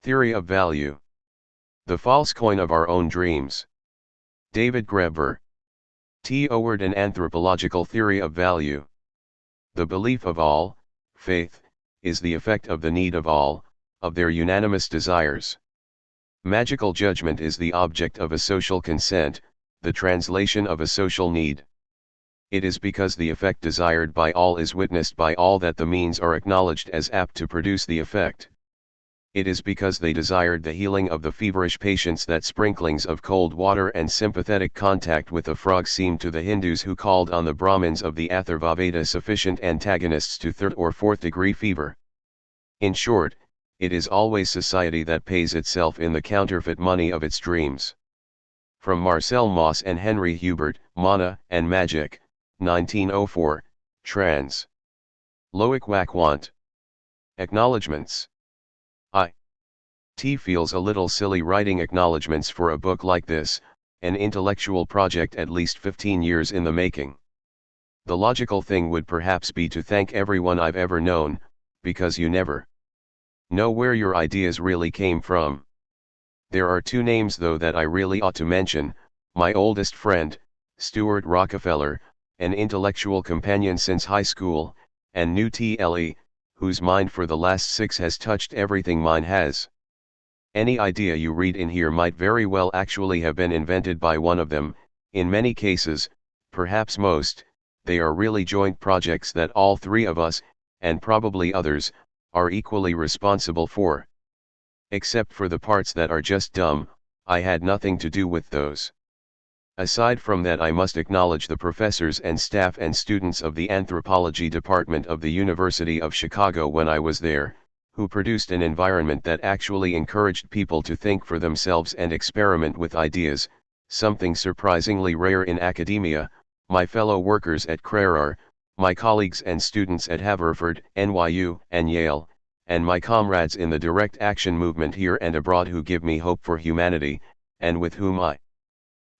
Theory of value. The false coin of our own dreams. David Graeber. THIRD An anthropological theory of value. The belief of all, faith, is the effect of the need of all, of their unanimous desires. Magical judgment is the object of a social consent, the translation of a social need. It is because the effect desired by all is witnessed by all that the means are acknowledged as apt to produce the effect. It is because they desired the healing of the feverish patients that sprinklings of cold water and sympathetic contact with a frog seemed to the Hindus who called on the Brahmins of the Atharvaveda sufficient antagonists to third or fourth degree fever. In short, it is always society that pays itself in the counterfeit money of its dreams. From Marcel Mauss and Henry Hubert, Mana and Magic, 1904, trans. Loic Wakwant. Acknowledgements. T feels a little silly writing acknowledgements for a book like this, an intellectual project at least 15 years in the making. The logical thing would perhaps be to thank everyone I've ever known, because you never know where your ideas really came from. There are two names though that I really ought to mention: my oldest friend, Stuart Rockefeller, an intellectual companion since high school, and New TLE, whose mind for the last 6 has touched everything mine has. Any idea you read in here might very well actually have been invented by one of them. In many cases, perhaps most, they are really joint projects that all 3 of us, and probably others, are equally responsible for. Except for the parts that are just dumb, I had nothing to do with those. Aside from that, I must acknowledge the professors and staff and students of the anthropology department of the University of Chicago when I was there, who produced an environment that actually encouraged people to think for themselves and experiment with ideas, something surprisingly rare in academia. My fellow workers at Graeber, my colleagues and students at Haverford, NYU, and Yale, and my comrades in the direct action movement here and abroad who give me hope for humanity, and with whom I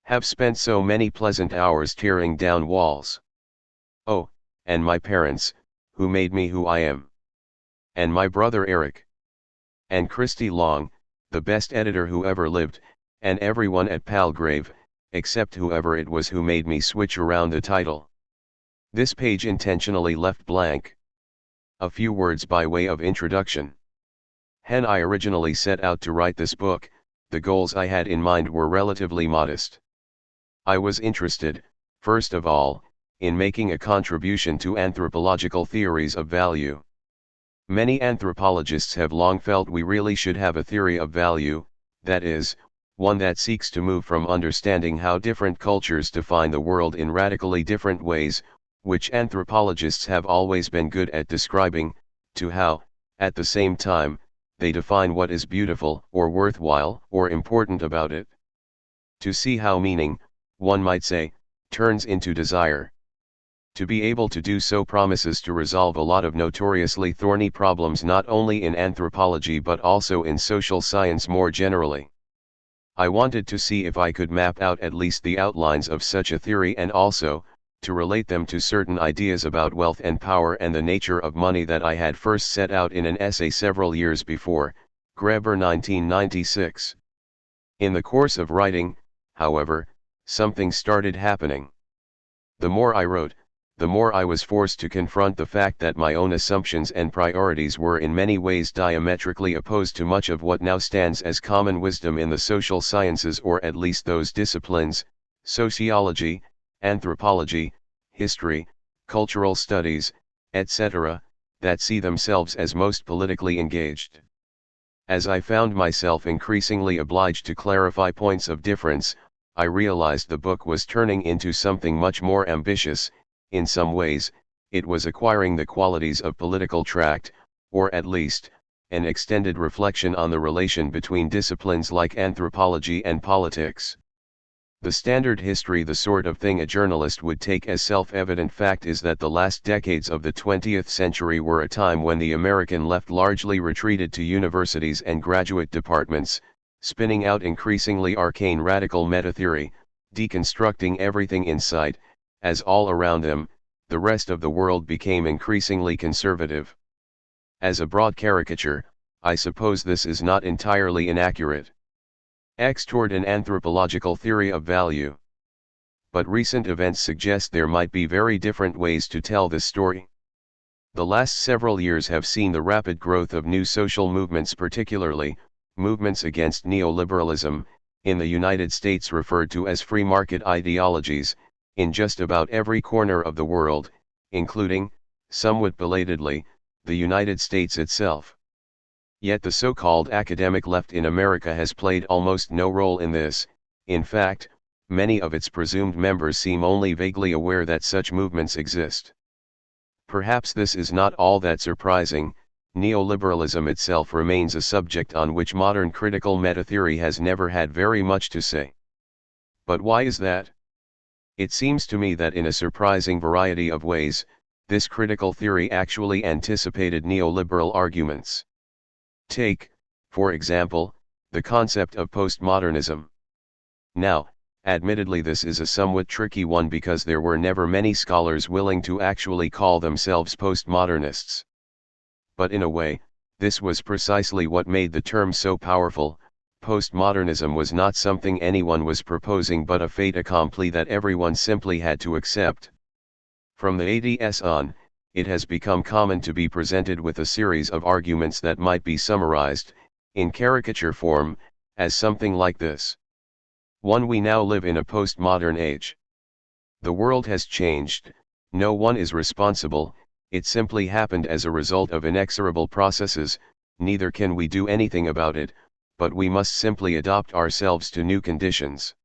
have spent so many pleasant hours tearing down walls. Oh, and my parents, who made me who I am. And my brother Eric. And Christy Long, the best editor who ever lived, and everyone at Palgrave, except whoever it was who made me switch around the title. This page intentionally left blank. A few words by way of introduction. When I originally set out to write this book, the goals I had in mind were relatively modest. I was interested, first of all, in making a contribution to anthropological theories of value. Many anthropologists have long felt we really should have a theory of value, that is, one that seeks to move from understanding how different cultures define the world in radically different ways, which anthropologists have always been good at describing, to how, at the same time, they define what is beautiful or worthwhile or important about it. To see how meaning, one might say, turns into desire. To be able to do so promises to resolve a lot of notoriously thorny problems not only in anthropology but also in social science more generally. I wanted to see if I could map out at least the outlines of such a theory and also, to relate them to certain ideas about wealth and power and the nature of money that I had first set out in an essay several years before, Graeber 1996. In the course of writing, however, something started happening. The more I wrote, the more I was forced to confront the fact that my own assumptions and priorities were in many ways diametrically opposed to much of what now stands as common wisdom in the social sciences, or at least those disciplines, sociology, anthropology, history, cultural studies, etc., that see themselves as most politically engaged. As I found myself increasingly obliged to clarify points of difference, I realized the book was turning into something much more ambitious. In some ways, it was acquiring the qualities of political tract, or at least, an extended reflection on the relation between disciplines like anthropology and politics. The standard history, the sort of thing a journalist would take as self-evident fact, is that the last decades of the 20th century were a time when the American left largely retreated to universities and graduate departments, spinning out increasingly arcane radical meta-theory, deconstructing everything in sight, as all around them, the rest of the world became increasingly conservative. As a broad caricature, I suppose this is not entirely inaccurate. Toward an anthropological theory of value. But recent events suggest there might be very different ways to tell this story. The last several years have seen the rapid growth of new social movements, particularly movements against neoliberalism, in the United States referred to as free market ideologies, in just about every corner of the world, including, somewhat belatedly, the United States itself. Yet the so-called academic left in America has played almost no role in this. In fact, many of its presumed members seem only vaguely aware that such movements exist. Perhaps this is not all that surprising. Neoliberalism itself remains a subject on which modern critical meta-theory has never had very much to say. But why is that? It seems to me that in a surprising variety of ways, this critical theory actually anticipated neoliberal arguments. Take, for example, the concept of postmodernism. Now, admittedly this is a somewhat tricky one because there were never many scholars willing to actually call themselves postmodernists. But in a way, this was precisely what made the term so powerful. Postmodernism was not something anyone was proposing but a fait accompli that everyone simply had to accept. From the 80s on, it has become common to be presented with a series of arguments that might be summarized, in caricature form, as something like this. 1. We now live in a postmodern age. The world has changed, no one is responsible, it simply happened as a result of inexorable processes, neither can we do anything about it, but we must simply adapt ourselves to new conditions.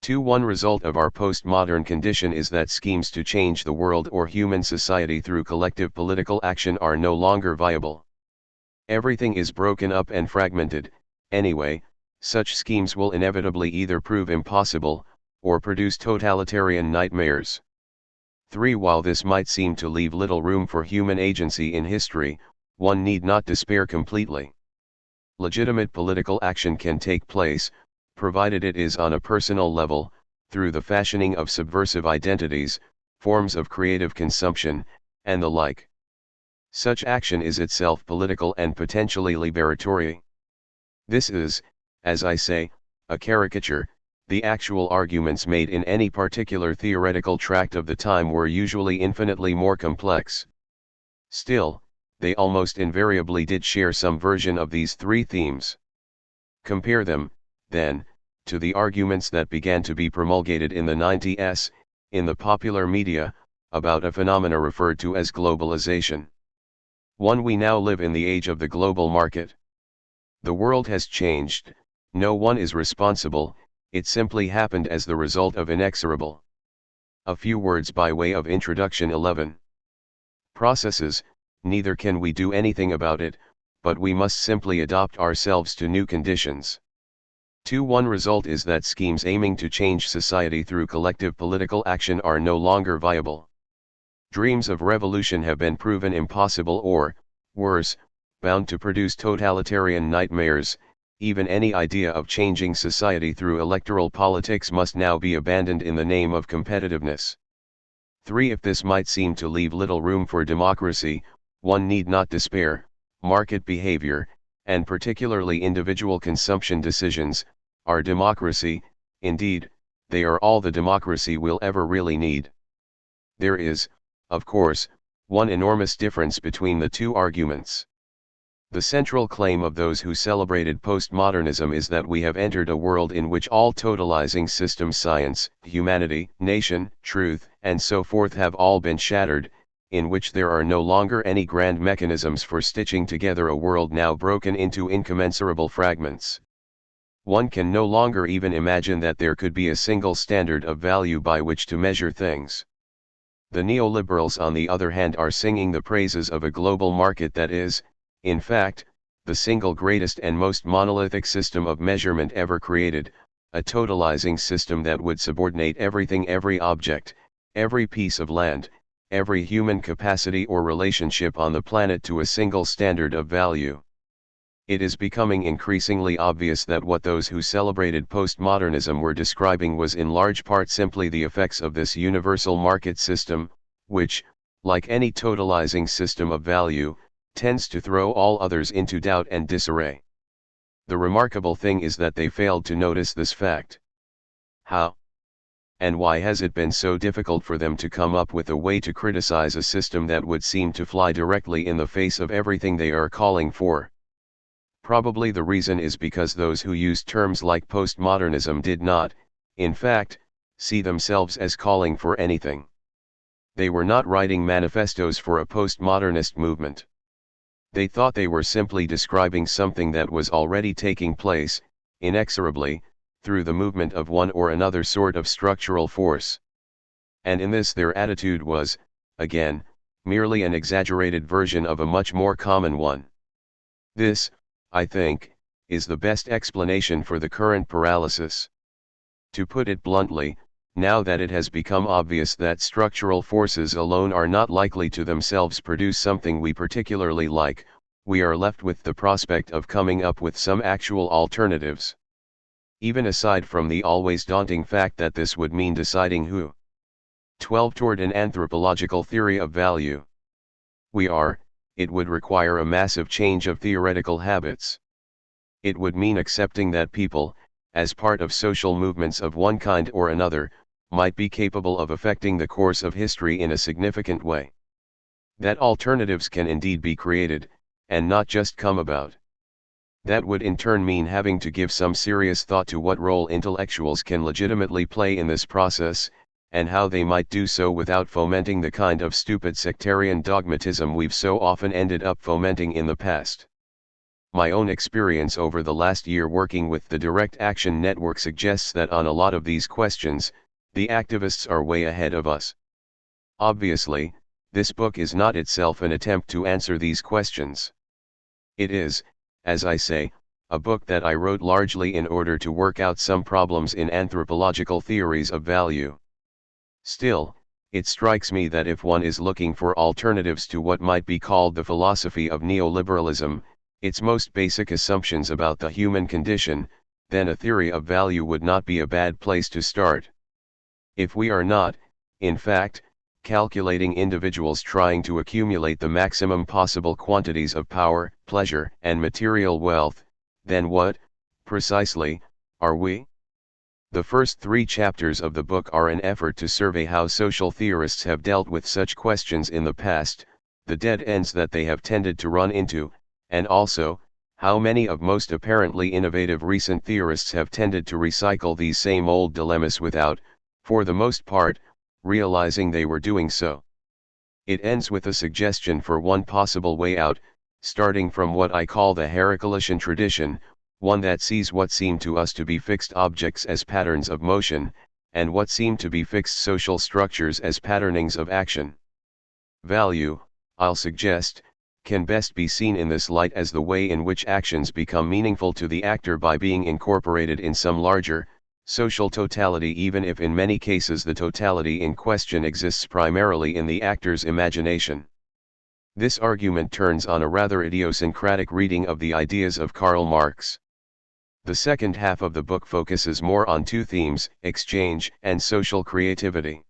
2. One result of our postmodern condition is that schemes to change the world or human society through collective political action are no longer viable. Everything is broken up and fragmented. Anyway, such schemes will inevitably either prove impossible, or produce totalitarian nightmares. 3. While this might seem to leave little room for human agency in history, one need not despair completely. Legitimate political action can take place, provided it is on a personal level, through the fashioning of subversive identities, forms of creative consumption, and the like. Such action is itself political and potentially liberatory. This is, as I say, a caricature. The actual arguments made in any particular theoretical tract of the time were usually infinitely more complex. Still, they almost invariably did share some version of these three themes. Compare them, then, to the arguments that began to be promulgated in the 90s, in the popular media, about a phenomena referred to as globalization. 1. We now live in the age of the global market. The world has changed, no one is responsible, it simply happened as the result of inexorable. A few words by way of introduction. 11. Processes, neither can we do anything about it, but we must simply adapt ourselves to new conditions. 2. One result is that schemes aiming to change society through collective political action are no longer viable. Dreams of revolution have been proven impossible or, worse, bound to produce totalitarian nightmares. Even any idea of changing society through electoral politics must now be abandoned in the name of competitiveness. 3. If this might seem to leave little room for democracy, one need not despair. Market behavior, and particularly individual consumption decisions, are democracy. Indeed, they are all the democracy we'll ever really need. There is, of course, one enormous difference between the two arguments. The central claim of those who celebrated postmodernism is that we have entered a world in which all totalizing systems, science, humanity, nation, truth, and so forth have all been shattered, in which there are no longer any grand mechanisms for stitching together a world now broken into incommensurable fragments. One can no longer even imagine that there could be a single standard of value by which to measure things. The neoliberals, on the other hand, are singing the praises of a global market that is, in fact, the single greatest and most monolithic system of measurement ever created, a totalizing system that would subordinate everything, every object, every piece of land, every human capacity or relationship on the planet to a single standard of value. It is becoming increasingly obvious that what those who celebrated postmodernism were describing was in large part simply the effects of this universal market system, which, like any totalizing system of value, tends to throw all others into doubt and disarray. The remarkable thing is that they failed to notice this fact. How? And why has it been so difficult for them to come up with a way to criticize a system that would seem to fly directly in the face of everything they are calling for? Probably the reason is because those who used terms like postmodernism did not, in fact, see themselves as calling for anything. They were not writing manifestos for a postmodernist movement. They thought they were simply describing something that was already taking place, inexorably, through the movement of one or another sort of structural force. And in this their attitude was, again, merely an exaggerated version of a much more common one. This, I think, is the best explanation for the current paralysis. To put it bluntly, now that it has become obvious that structural forces alone are not likely to themselves produce something we particularly like, we are left with the prospect of coming up with some actual alternatives. Even aside from the always daunting fact that this would mean deciding who. 12 Toward an anthropological theory of value. It would require a massive change of theoretical habits. It would mean accepting that people, as part of social movements of one kind or another, might be capable of affecting the course of history in a significant way. That alternatives can indeed be created, and not just come about. That would in turn mean having to give some serious thought to what role intellectuals can legitimately play in this process, and how they might do so without fomenting the kind of stupid sectarian dogmatism we've so often ended up fomenting in the past. My own experience over the last year working with the Direct Action Network suggests that on a lot of these questions, the activists are way ahead of us. Obviously, this book is not itself an attempt to answer these questions. It is, as I say, a book that I wrote largely in order to work out some problems in anthropological theories of value. Still, it strikes me that if one is looking for alternatives to what might be called the philosophy of neoliberalism, its most basic assumptions about the human condition, then a theory of value would not be a bad place to start. If we are not, in fact, calculating individuals trying to accumulate the maximum possible quantities of power, pleasure, and material wealth, then what, precisely, are we? The first 3 chapters of the book are an effort to survey how social theorists have dealt with such questions in the past, the dead ends that they have tended to run into, and also, how many of most apparently innovative recent theorists have tended to recycle these same old dilemmas without, for the most part, realizing they were doing so. It ends with a suggestion for one possible way out, starting from what I call the Heraclitean tradition, one that sees what seem to us to be fixed objects as patterns of motion, and what seem to be fixed social structures as patternings of action. Value, I'll suggest, can best be seen in this light as the way in which actions become meaningful to the actor by being incorporated in some larger, social totality, even if in many cases the totality in question exists primarily in the actor's imagination. This argument turns on a rather idiosyncratic reading of the ideas of Karl Marx. The second half of the book focuses more on 2 themes, exchange and social creativity.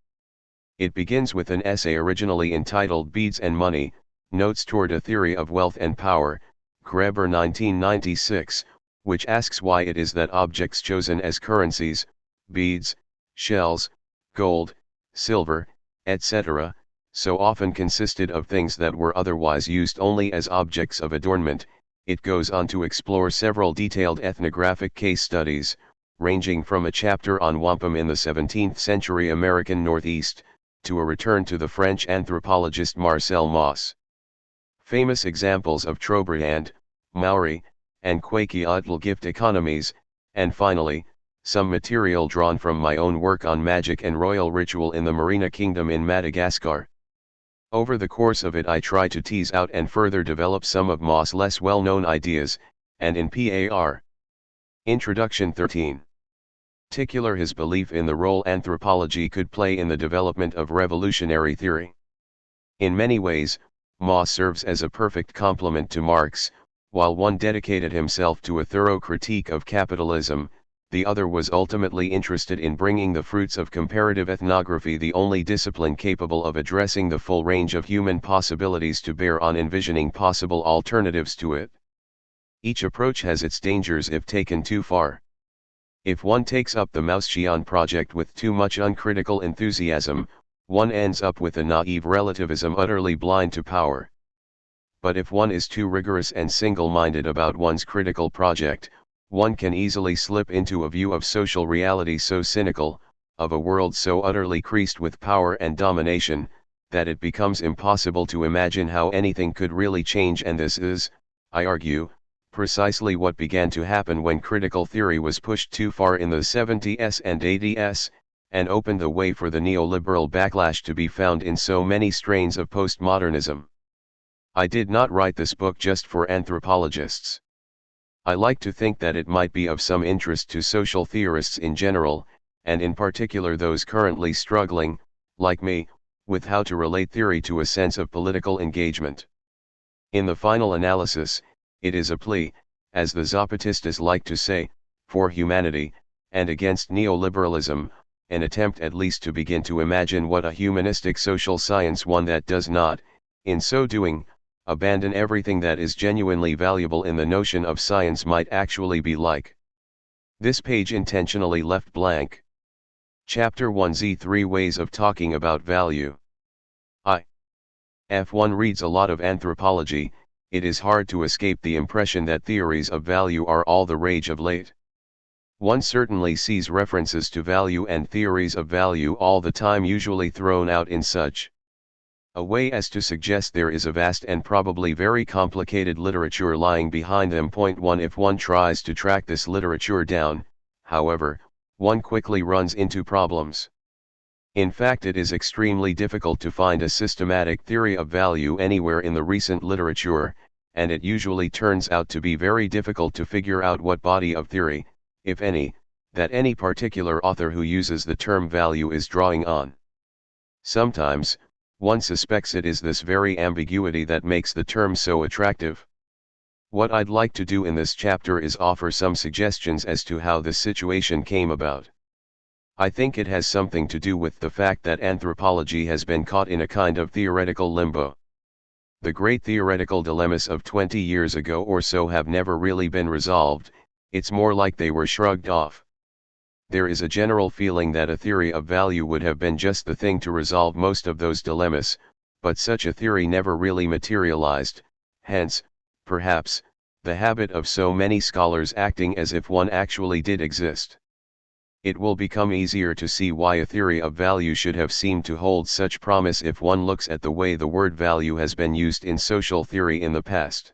It begins with an essay originally entitled Beads and Money, Notes Toward a Theory of Wealth and Power, Graeber 1996, which asks why it is that objects chosen as currencies, beads, shells, gold, silver, etc., so often consisted of things that were otherwise used only as objects of adornment. It goes on to explore several detailed ethnographic case studies, ranging from a chapter on wampum in the 17th century American Northeast, to a return to the French anthropologist Marcel Mauss. Famous examples of Trobriand, Maori, and Kwakiutl gift economies, and finally, some material drawn from my own work on magic and royal ritual in the Merina Kingdom in Madagascar. Over the course of it I try to tease out and further develop some of Mauss' less well-known ideas, and in Par. Introduction 13. Particular his belief in the role anthropology could play in the development of revolutionary theory. In many ways, Mauss serves as a perfect complement to Marx. While one dedicated himself to a thorough critique of capitalism, the other was ultimately interested in bringing the fruits of comparative ethnography, the only discipline capable of addressing the full range of human possibilities, to bear on envisioning possible alternatives to it. Each approach has its dangers if taken too far. If one takes up the Mausschian project with too much uncritical enthusiasm, one ends up with a naive relativism utterly blind to power. But if one is too rigorous and single-minded about one's critical project, one can easily slip into a view of social reality so cynical, of a world so utterly creased with power and domination, that it becomes impossible to imagine how anything could really change. And this is, I argue, precisely what began to happen when critical theory was pushed too far in the 70s and 80s, and opened the way for the neoliberal backlash to be found in so many strains of postmodernism. I did not write this book just for anthropologists. I like to think that it might be of some interest to social theorists in general, and in particular those currently struggling, like me, with how to relate theory to a sense of political engagement. In the final analysis, it is a plea, as the Zapatistas like to say, for humanity, and against neoliberalism, an attempt at least to begin to imagine what a humanistic social science, one that does not, in so doing, abandon everything that is genuinely valuable in the notion of science, might actually be like. This page intentionally left blank. Chapter 1z 3 Ways of Talking About Value. If one reads a lot of anthropology, it is hard to escape the impression that theories of value are all the rage of late. One certainly sees references to value and theories of value all the time, usually thrown out in such a way as to suggest there is a vast and probably very complicated literature lying behind them. Point 1 If one tries to track this literature down, however, one quickly runs into problems. In fact, it is extremely difficult to find a systematic theory of value anywhere in the recent literature, and it usually turns out to be very difficult to figure out what body of theory, if any, that any particular author who uses the term value is drawing on. Sometimes, one suspects it is this very ambiguity that makes the term so attractive. What I'd like to do in this chapter is offer some suggestions as to how this situation came about. I think it has something to do with the fact that anthropology has been caught in a kind of theoretical limbo. The great theoretical dilemmas of 20 years ago or so have never really been resolved, it's more like they were shrugged off. There is a general feeling that a theory of value would have been just the thing to resolve most of those dilemmas, but such a theory never really materialized, hence, perhaps, the habit of so many scholars acting as if one actually did exist. It will become easier to see why a theory of value should have seemed to hold such promise if one looks at the way the word value has been used in social theory in the past.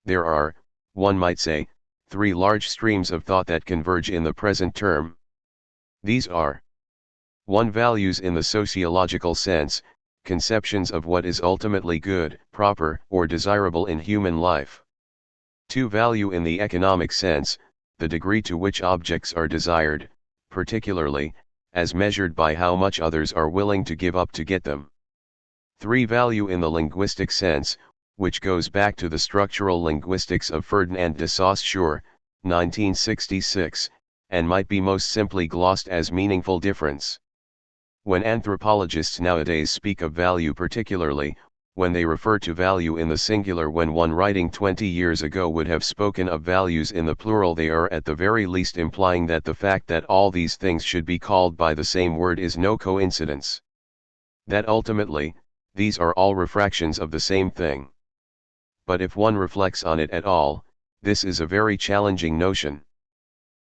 There are, one might say, three large streams of thought that converge in the present term. These are: 1. Values in the sociological sense, conceptions of what is ultimately good, proper, or desirable in human life. 2. Value in the economic sense, the degree to which objects are desired, particularly, as measured by how much others are willing to give up to get them. 3. Value in the linguistic sense, which goes back to the structural linguistics of Ferdinand de Saussure, 1966, and might be most simply glossed as meaningful difference. When anthropologists nowadays speak of value, particularly, when they refer to value in the singular when one writing 20 years ago would have spoken of values in the plural, they are at the very least implying that the fact that all these things should be called by the same word is no coincidence. That ultimately, these are all refractions of the same thing. But if one reflects on it at all, this is a very challenging notion.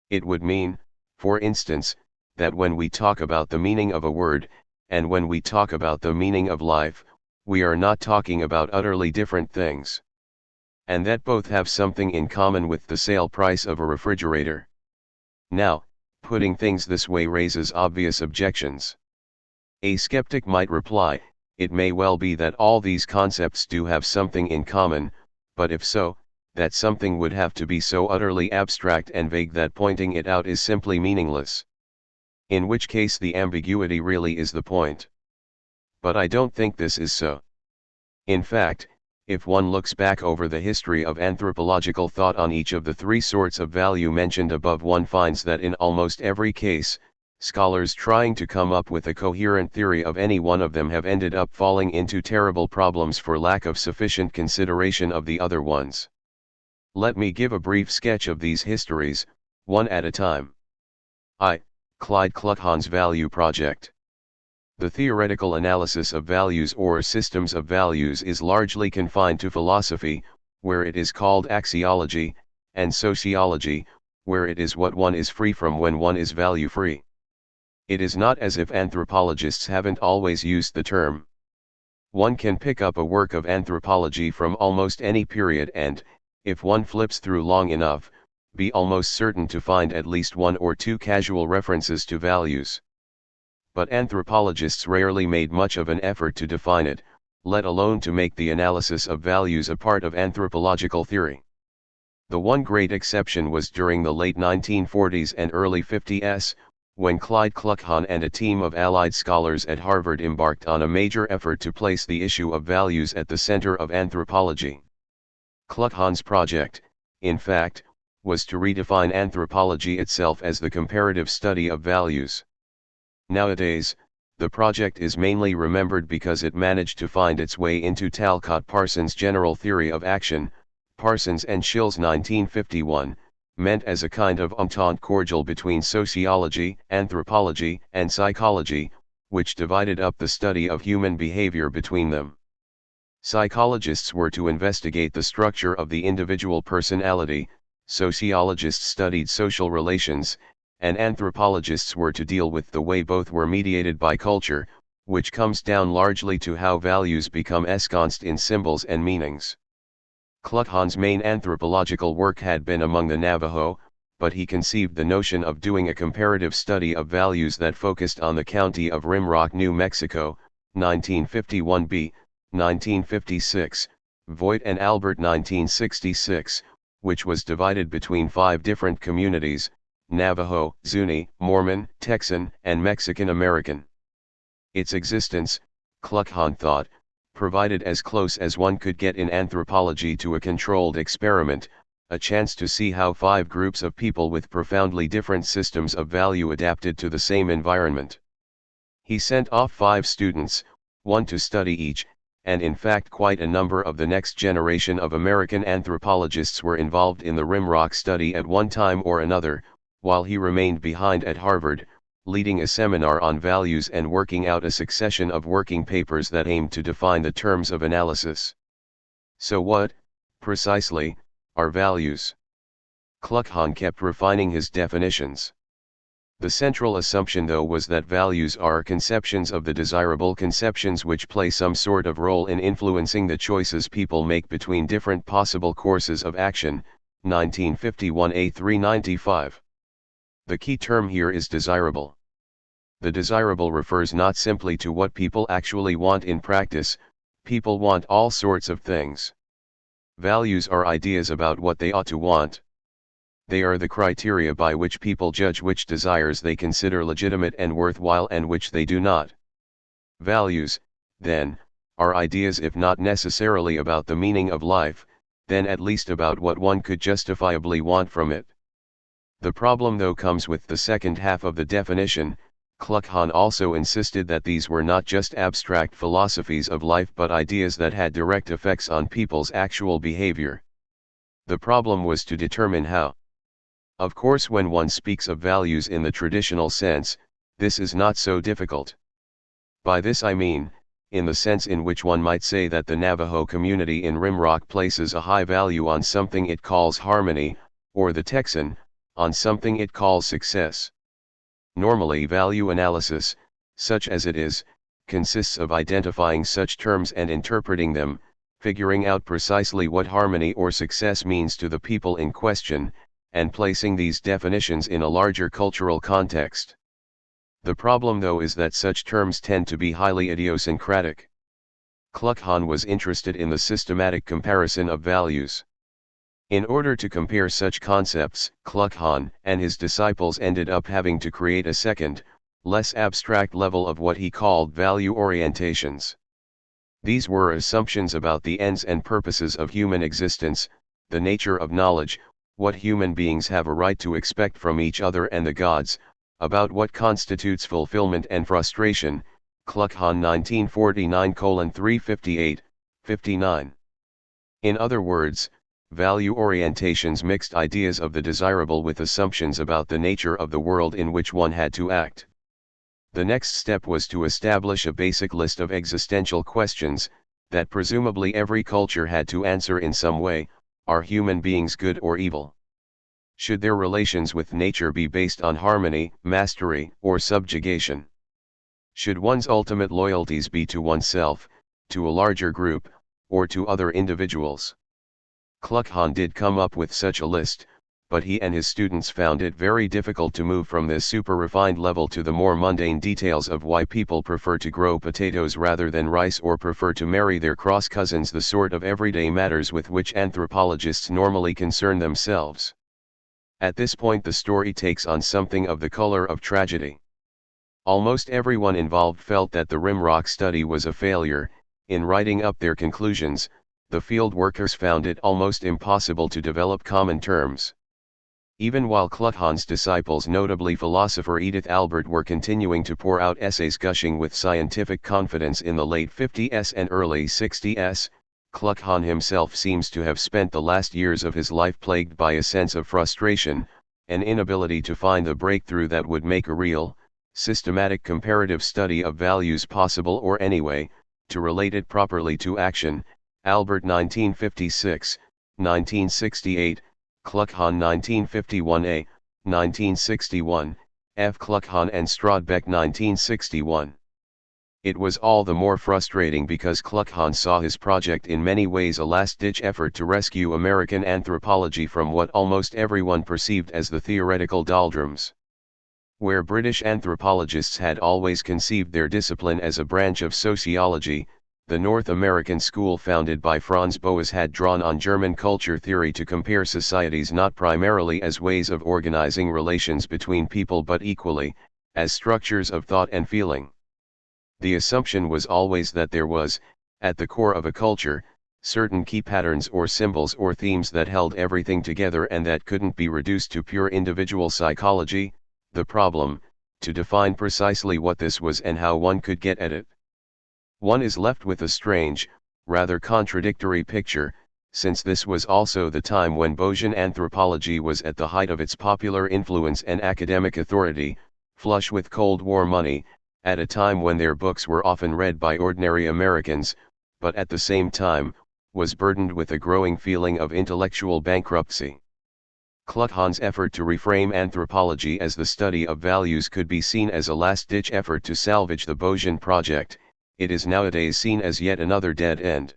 It would mean, for instance, that when we talk about the meaning of a word, and when we talk about the meaning of life, we are not talking about utterly different things. And that both have something in common with the sale price of a refrigerator. Now, putting things this way raises obvious objections. A skeptic might reply, it may well be that all these concepts do have something in common, but if so, that something would have to be so utterly abstract and vague that pointing it out is simply meaningless. In which case the ambiguity really is the point. But I don't think this is so. In fact, If one looks back over the history of anthropological thought on each of the three sorts of value mentioned above, one finds that in almost every case, scholars trying to come up with a coherent theory of any one of them have ended up falling into terrible problems for lack of sufficient consideration of the other ones. Let me give a brief sketch of these histories, one at a time. Clyde Kluckhohn's Value Project. The theoretical analysis of values or systems of values is largely confined to philosophy, where it is called axiology, and sociology, where it is what one is free from when one is value-free. It is not as if anthropologists haven't always used the term. One can pick up a work of anthropology from almost any period and, if one flips through long enough, be almost certain to find at least one or two casual references to values. But anthropologists rarely made much of an effort to define it, let alone to make the analysis of values a part of anthropological theory. The one great exception was during the late 1940s and early 50s, when Clyde Kluckhohn and a team of allied scholars at Harvard embarked on a major effort to place the issue of values at the center of anthropology. Kluckhohn's project, in fact, was to redefine anthropology itself as the comparative study of values. Nowadays, the project is mainly remembered because it managed to find its way into Talcott Parsons' General Theory of Action, Parsons and Schill's 1951, meant as a kind of entente cordiale between sociology, anthropology, and psychology, which divided up the study of human behavior between them. Psychologists were to investigate the structure of the individual personality, sociologists studied social relations, and anthropologists were to deal with the way both were mediated by culture, which comes down largely to how values become ensconced in symbols and meanings. Kluckhohn's main anthropological work had been among the Navajo, but he conceived the notion of doing a comparative study of values that focused on the county of Rimrock, New Mexico, 1951b, 1956, Voigt and Albert 1966, which was divided between 5 different communities: Navajo, Zuni, Mormon, Texan, and Mexican American. Its existence, Kluckhohn thought, provided as close as one could get in anthropology to a controlled experiment, a chance to see how 5 groups of people with profoundly different systems of value adapted to the same environment. He sent off 5 students, one to study each, and in fact quite a number of the next generation of American anthropologists were involved in the Rimrock study at one time or another, while he remained behind at Harvard, leading a seminar on values and working out a succession of working papers that aimed to define the terms of analysis. So what, precisely, are values? Kluckhohn kept refining his definitions. The central assumption though was that values are conceptions of the desirable, conceptions which play some sort of role in influencing the choices people make between different possible courses of action, 1951a 395. The key term here is desirable. The desirable refers not simply to what people actually want in practice. People want all sorts of things. Values are ideas about what they ought to want. They are the criteria by which people judge which desires they consider legitimate and worthwhile and which they do not. Values, then, are ideas if not necessarily about the meaning of life, then at least about what one could justifiably want from it. The problem though comes with the second half of the definition. Kluckhohn also insisted that these were not just abstract philosophies of life but ideas that had direct effects on people's actual behavior. The problem was to determine how. Of course, when one speaks of values in the traditional sense, this is not so difficult. By this I mean, in the sense in which one might say that the Navajo community in Rimrock places a high value on something it calls harmony, or the Texan, on something it calls success. Normally value analysis, such as it is, consists of identifying such terms and interpreting them, figuring out precisely what harmony or success means to the people in question, and placing these definitions in a larger cultural context. The problem though is that such terms tend to be highly idiosyncratic. Kluckhohn was interested in the systematic comparison of values. In order to compare such concepts, Kluckhohn and his disciples ended up having to create a second, less abstract level of what he called value orientations. These were assumptions about the ends and purposes of human existence, the nature of knowledge, what human beings have a right to expect from each other and the gods, about what constitutes fulfillment and frustration, Kluckhohn 1949:358, 59. In other words, value orientations mixed ideas of the desirable with assumptions about the nature of the world in which one had to act. The next step was to establish a basic list of existential questions, that presumably every culture had to answer in some way. Are human beings good or evil? Should their relations with nature be based on harmony, mastery, or subjugation? Should one's ultimate loyalties be to oneself, to a larger group, or to other individuals? Kluckhohn did come up with such a list, but he and his students found it very difficult to move from this super-refined level to the more mundane details of why people prefer to grow potatoes rather than rice or prefer to marry their cross cousins, the sort of everyday matters with which anthropologists normally concern themselves. At this point the story takes on something of the color of tragedy. Almost everyone involved felt that the Rimrock study was a failure. In writing up their conclusions, the field workers found it almost impossible to develop common terms. Even while Kluckhohn's disciples, notably philosopher Edith Albert, were continuing to pour out essays gushing with scientific confidence in the late 50s and early 60s, Kluckhohn himself seems to have spent the last years of his life plagued by a sense of frustration, an inability to find the breakthrough that would make a real, systematic comparative study of values possible, or anyway, to relate it properly to action. Albert 1956, 1968, Kluckhohn 1951a, 1961, F. Kluckhohn and Strodbeck 1961. It was all the more frustrating because Kluckhohn saw his project in many ways a last-ditch effort to rescue American anthropology from what almost everyone perceived as the theoretical doldrums. Where British anthropologists had always conceived their discipline as a branch of sociology, the North American school founded by Franz Boas had drawn on German culture theory to compare societies not primarily as ways of organizing relations between people but equally, as structures of thought and feeling. The assumption was always that there was, at the core of a culture, certain key patterns or symbols or themes that held everything together and that couldn't be reduced to pure individual psychology. The problem, to define precisely what this was and how one could get at it. One is left with a strange, rather contradictory picture, since this was also the time when Bayesian anthropology was at the height of its popular influence and academic authority, flush with Cold War money, at a time when their books were often read by ordinary Americans, but at the same time, was burdened with a growing feeling of intellectual bankruptcy. Kluckhohn's effort to reframe anthropology as the study of values could be seen as a last-ditch effort to salvage the Bayesian project. It is nowadays seen as yet another dead end.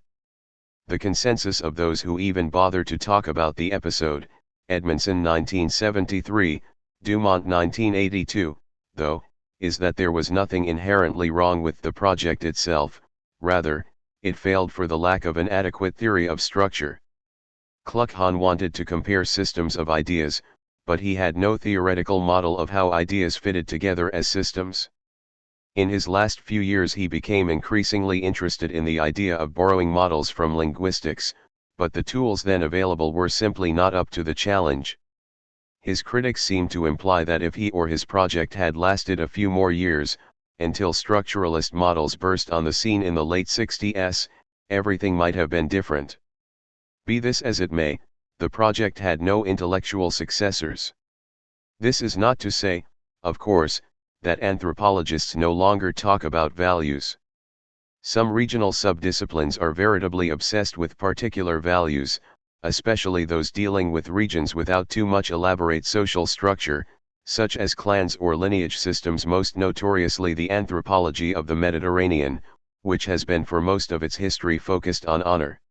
The consensus of those who even bother to talk about the episode, Edmondson 1973, Dumont 1982, though, is that there was nothing inherently wrong with the project itself, rather, it failed for the lack of an adequate theory of structure. Kluckhohn wanted to compare systems of ideas, but he had no theoretical model of how ideas fitted together as systems. In his last few years he became increasingly interested in the idea of borrowing models from linguistics, but the tools then available were simply not up to the challenge. His critics seem to imply that if he or his project had lasted a few more years, until structuralist models burst on the scene in the late 60s, everything might have been different. Be this as it may, the project had no intellectual successors. This is not to say, of course, that anthropologists no longer talk about values. Some regional subdisciplines are veritably obsessed with particular values, especially those dealing with regions without too much elaborate social structure, such as clans or lineage systems, most notoriously the anthropology of the Mediterranean, which has been for most of its history focused on honor.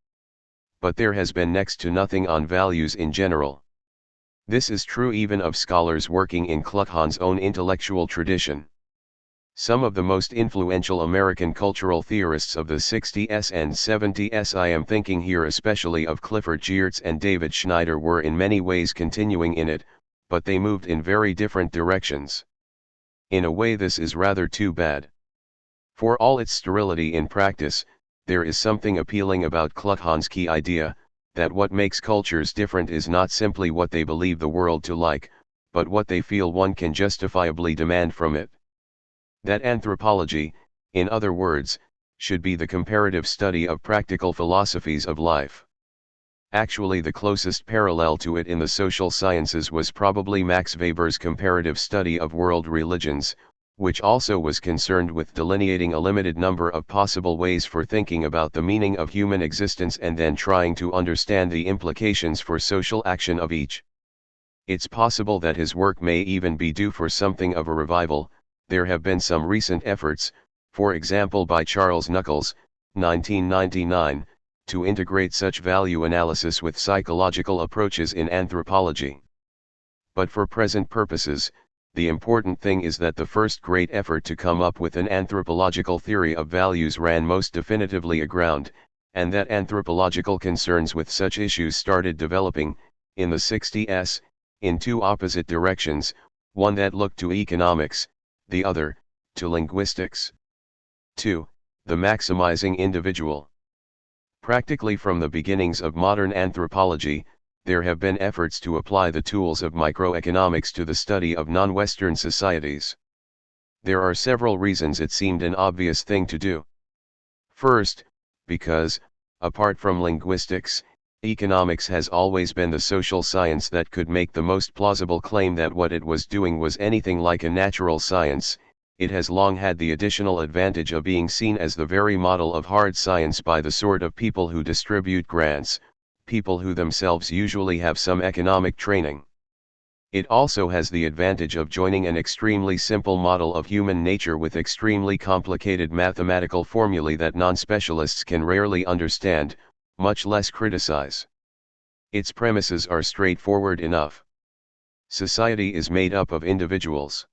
But there has been next to nothing on values in general. This is true even of scholars working in Kluckhohn's own intellectual tradition. Some of the most influential American cultural theorists of the 60s and 70s, I am thinking here especially of Clifford Geertz and David Schneider, were in many ways continuing in it, but they moved in very different directions. In a way this is rather too bad. For all its sterility in practice, There is something appealing about Kluckhohn's key idea, that what makes cultures different is not simply what they believe the world to like, but what they feel one can justifiably demand from it. That anthropology, in other words, should be the comparative study of practical philosophies of life. Actually, the closest parallel to it in the social sciences was probably Max Weber's comparative study of world religions, which also was concerned with delineating a limited number of possible ways for thinking about the meaning of human existence and then trying to understand the implications for social action of each. It's possible that his work may even be due for something of a revival. There have been some recent efforts, for example by Charles Knuckles, 1999, to integrate such value analysis with psychological approaches in anthropology. But for present purposes, the important thing is that the first great effort to come up with an anthropological theory of values ran most definitively aground, and that anthropological concerns with such issues started developing, in the 60s, in two opposite directions, one that looked to economics, the other, to linguistics. 2. The maximizing individual. Practically from the beginnings of modern anthropology, there have been efforts to apply the tools of microeconomics to the study of non-Western societies. There are several reasons it seemed an obvious thing to do. First, because, apart from linguistics, economics has always been the social science that could make the most plausible claim that what it was doing was anything like a natural science. It has long had the additional advantage of being seen as the very model of hard science by the sort of people who distribute grants, people who themselves usually have some economic training. It also has the advantage of joining an extremely simple model of human nature with extremely complicated mathematical formulae that non-specialists can rarely understand, much less criticize. Its premises are straightforward enough. Society is made up of individuals.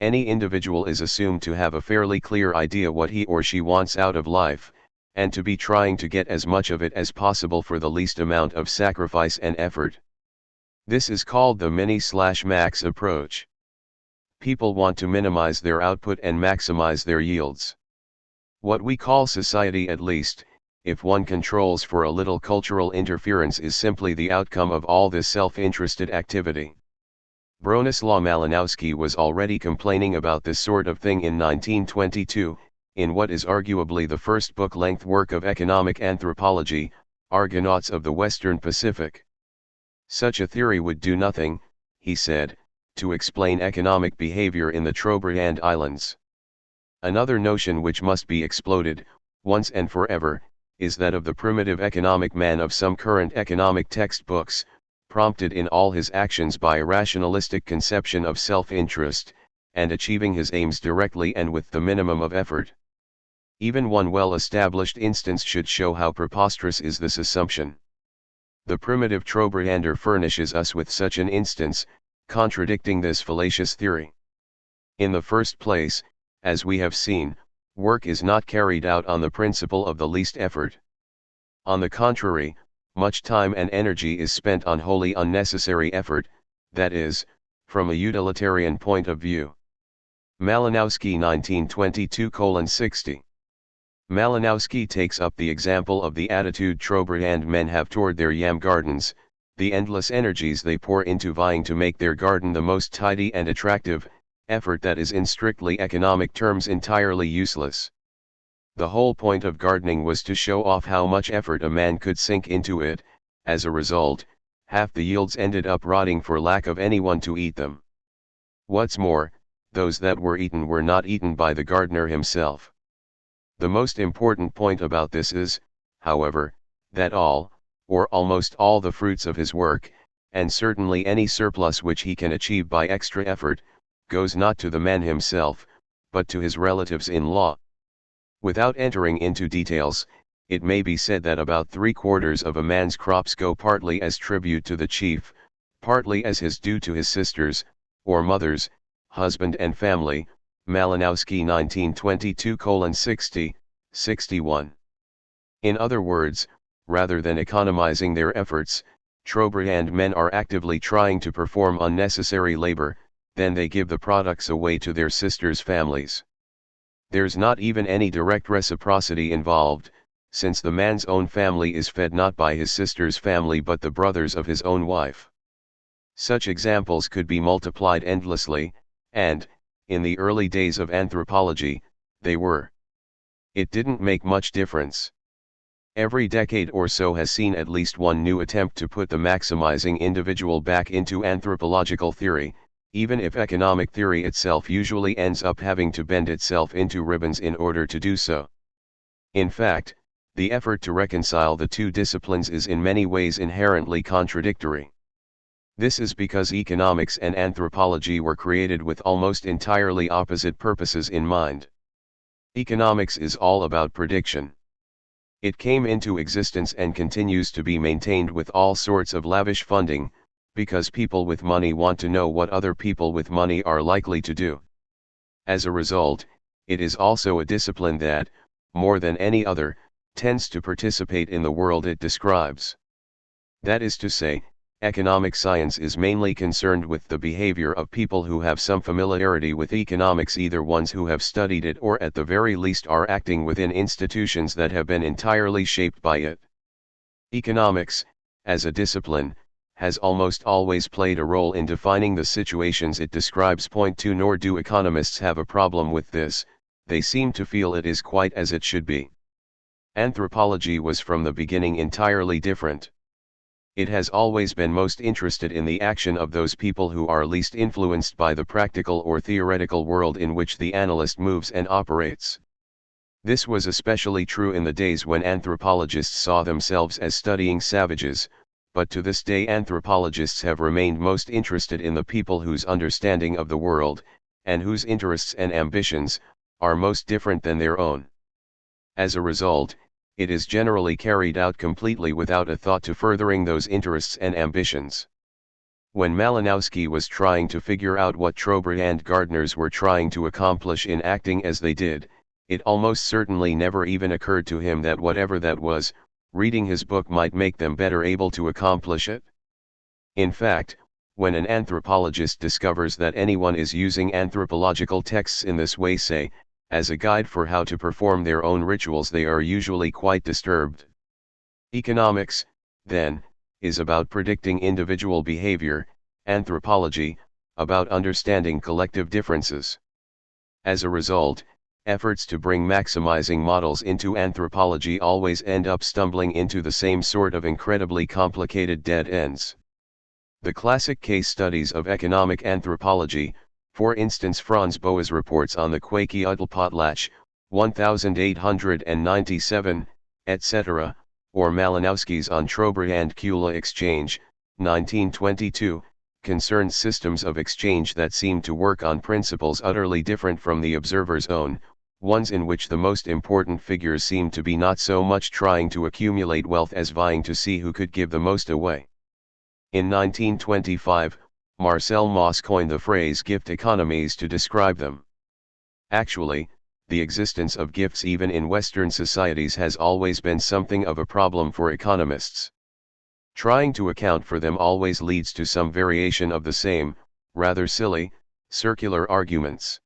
Any individual is assumed to have a fairly clear idea what he or she wants out of life, and to be trying to get as much of it as possible for the least amount of sacrifice and effort. This is called the mini/max approach. People want to minimize their output and maximize their yields. What we call society, at least, if one controls for a little cultural interference, is simply the outcome of all this self-interested activity. Bronislaw Malinowski was already complaining about this sort of thing in 1922, in what is arguably the first book-length work of economic anthropology, Argonauts of the Western Pacific. Such a theory would do nothing, he said, to explain economic behavior in the Trobriand Islands. Another notion which must be exploded, once and forever, is that of the primitive economic man of some current economic textbooks, prompted in all his actions by a rationalistic conception of self-interest, and achieving his aims directly and with the minimum of effort. Even one well-established instance should show how preposterous is this assumption. The primitive Trobriander furnishes us with such an instance, contradicting this fallacious theory. In the first place, as we have seen, work is not carried out on the principle of the least effort. On the contrary, much time and energy is spent on wholly unnecessary effort, that is, from a utilitarian point of view. Malinowski 1922:60. Malinowski takes up the example of the attitude Trobriand men have toward their yam gardens, the endless energies they pour into vying to make their garden the most tidy and attractive, effort that is in strictly economic terms entirely useless. The whole point of gardening was to show off how much effort a man could sink into it. As a result, half the yields ended up rotting for lack of anyone to eat them. What's more, those that were eaten were not eaten by the gardener himself. The most important point about this is, however, that all, or almost all the fruits of his work, and certainly any surplus which he can achieve by extra effort, goes not to the man himself, but to his relatives-in-law. Without entering into details, it may be said that about 3/4 of a man's crops go partly as tribute to the chief, partly as his due to his sisters, or mothers, husband and family. Malinowski 1922:60, 61. In other words, rather than economizing their efforts, Trobriand men are actively trying to perform unnecessary labor, then they give the products away to their sisters' families. There's not even any direct reciprocity involved, since the man's own family is fed not by his sister's family but the brothers of his own wife. Such examples could be multiplied endlessly, and, in the early days of anthropology, they were. It didn't make much difference. Every decade or so has seen at least one new attempt to put the maximizing individual back into anthropological theory, even if economic theory itself usually ends up having to bend itself into ribbons in order to do so. In fact, the effort to reconcile the two disciplines is in many ways inherently contradictory. This is because economics and anthropology were created with almost entirely opposite purposes in mind. Economics is all about prediction. It came into existence and continues to be maintained with all sorts of lavish funding, because people with money want to know what other people with money are likely to do. As a result, it is also a discipline that, more than any other, tends to participate in the world it describes. That is to say, economic science is mainly concerned with the behavior of people who have some familiarity with economics, either ones who have studied it or at the very least are acting within institutions that have been entirely shaped by it. Economics, as a discipline, has almost always played a role in defining the situations it describes. Point 2. Nor do economists have a problem with this, they seem to feel it is quite as it should be. Anthropology was from the beginning entirely different. It has always been most interested in the action of those people who are least influenced by the practical or theoretical world in which the analyst moves and operates. This was especially true in the days when anthropologists saw themselves as studying savages, but to this day anthropologists have remained most interested in the people whose understanding of the world, and whose interests and ambitions, are most different than their own. As a result, it is generally carried out completely without a thought to furthering those interests and ambitions. When Malinowski was trying to figure out what Trober and Gardners were trying to accomplish in acting as they did, it almost certainly never even occurred to him that whatever that was, reading his book might make them better able to accomplish it. In fact, when an anthropologist discovers that anyone is using anthropological texts in this way, say, as a guide for how to perform their own rituals, they are usually quite disturbed. Economics, then, is about predicting individual behavior, anthropology, about understanding collective differences. As a result, efforts to bring maximizing models into anthropology always end up stumbling into the same sort of incredibly complicated dead ends. The classic case studies of economic anthropology, for instance Franz Boas reports on the Quakiutl-Potlatch, 1897, etc., or Malinowski's on Trober and Kula exchange, 1922, concern systems of exchange that seem to work on principles utterly different from the observer's own, ones in which the most important figures seem to be not so much trying to accumulate wealth as vying to see who could give the most away. In 1925, Marcel Mauss coined the phrase gift economies to describe them. Actually, the existence of gifts even in Western societies has always been something of a problem for economists. Trying to account for them always leads to some variation of the same, rather silly, circular arguments.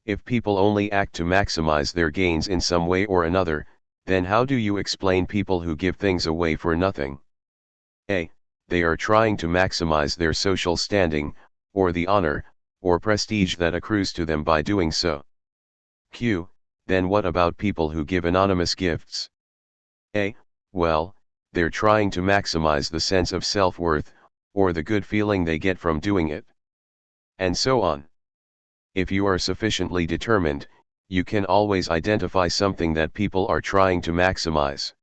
If people only act to maximize their gains in some way or another, then how do you explain people who give things away for nothing? A. They are trying to maximize their social standing, or the honor, or prestige that accrues to them by doing so. Then what about people who give anonymous gifts? A. Well, they're trying to maximize the sense of self-worth, or the good feeling they get from doing it. And so on. If you are sufficiently determined, you can always identify something that people are trying to maximize.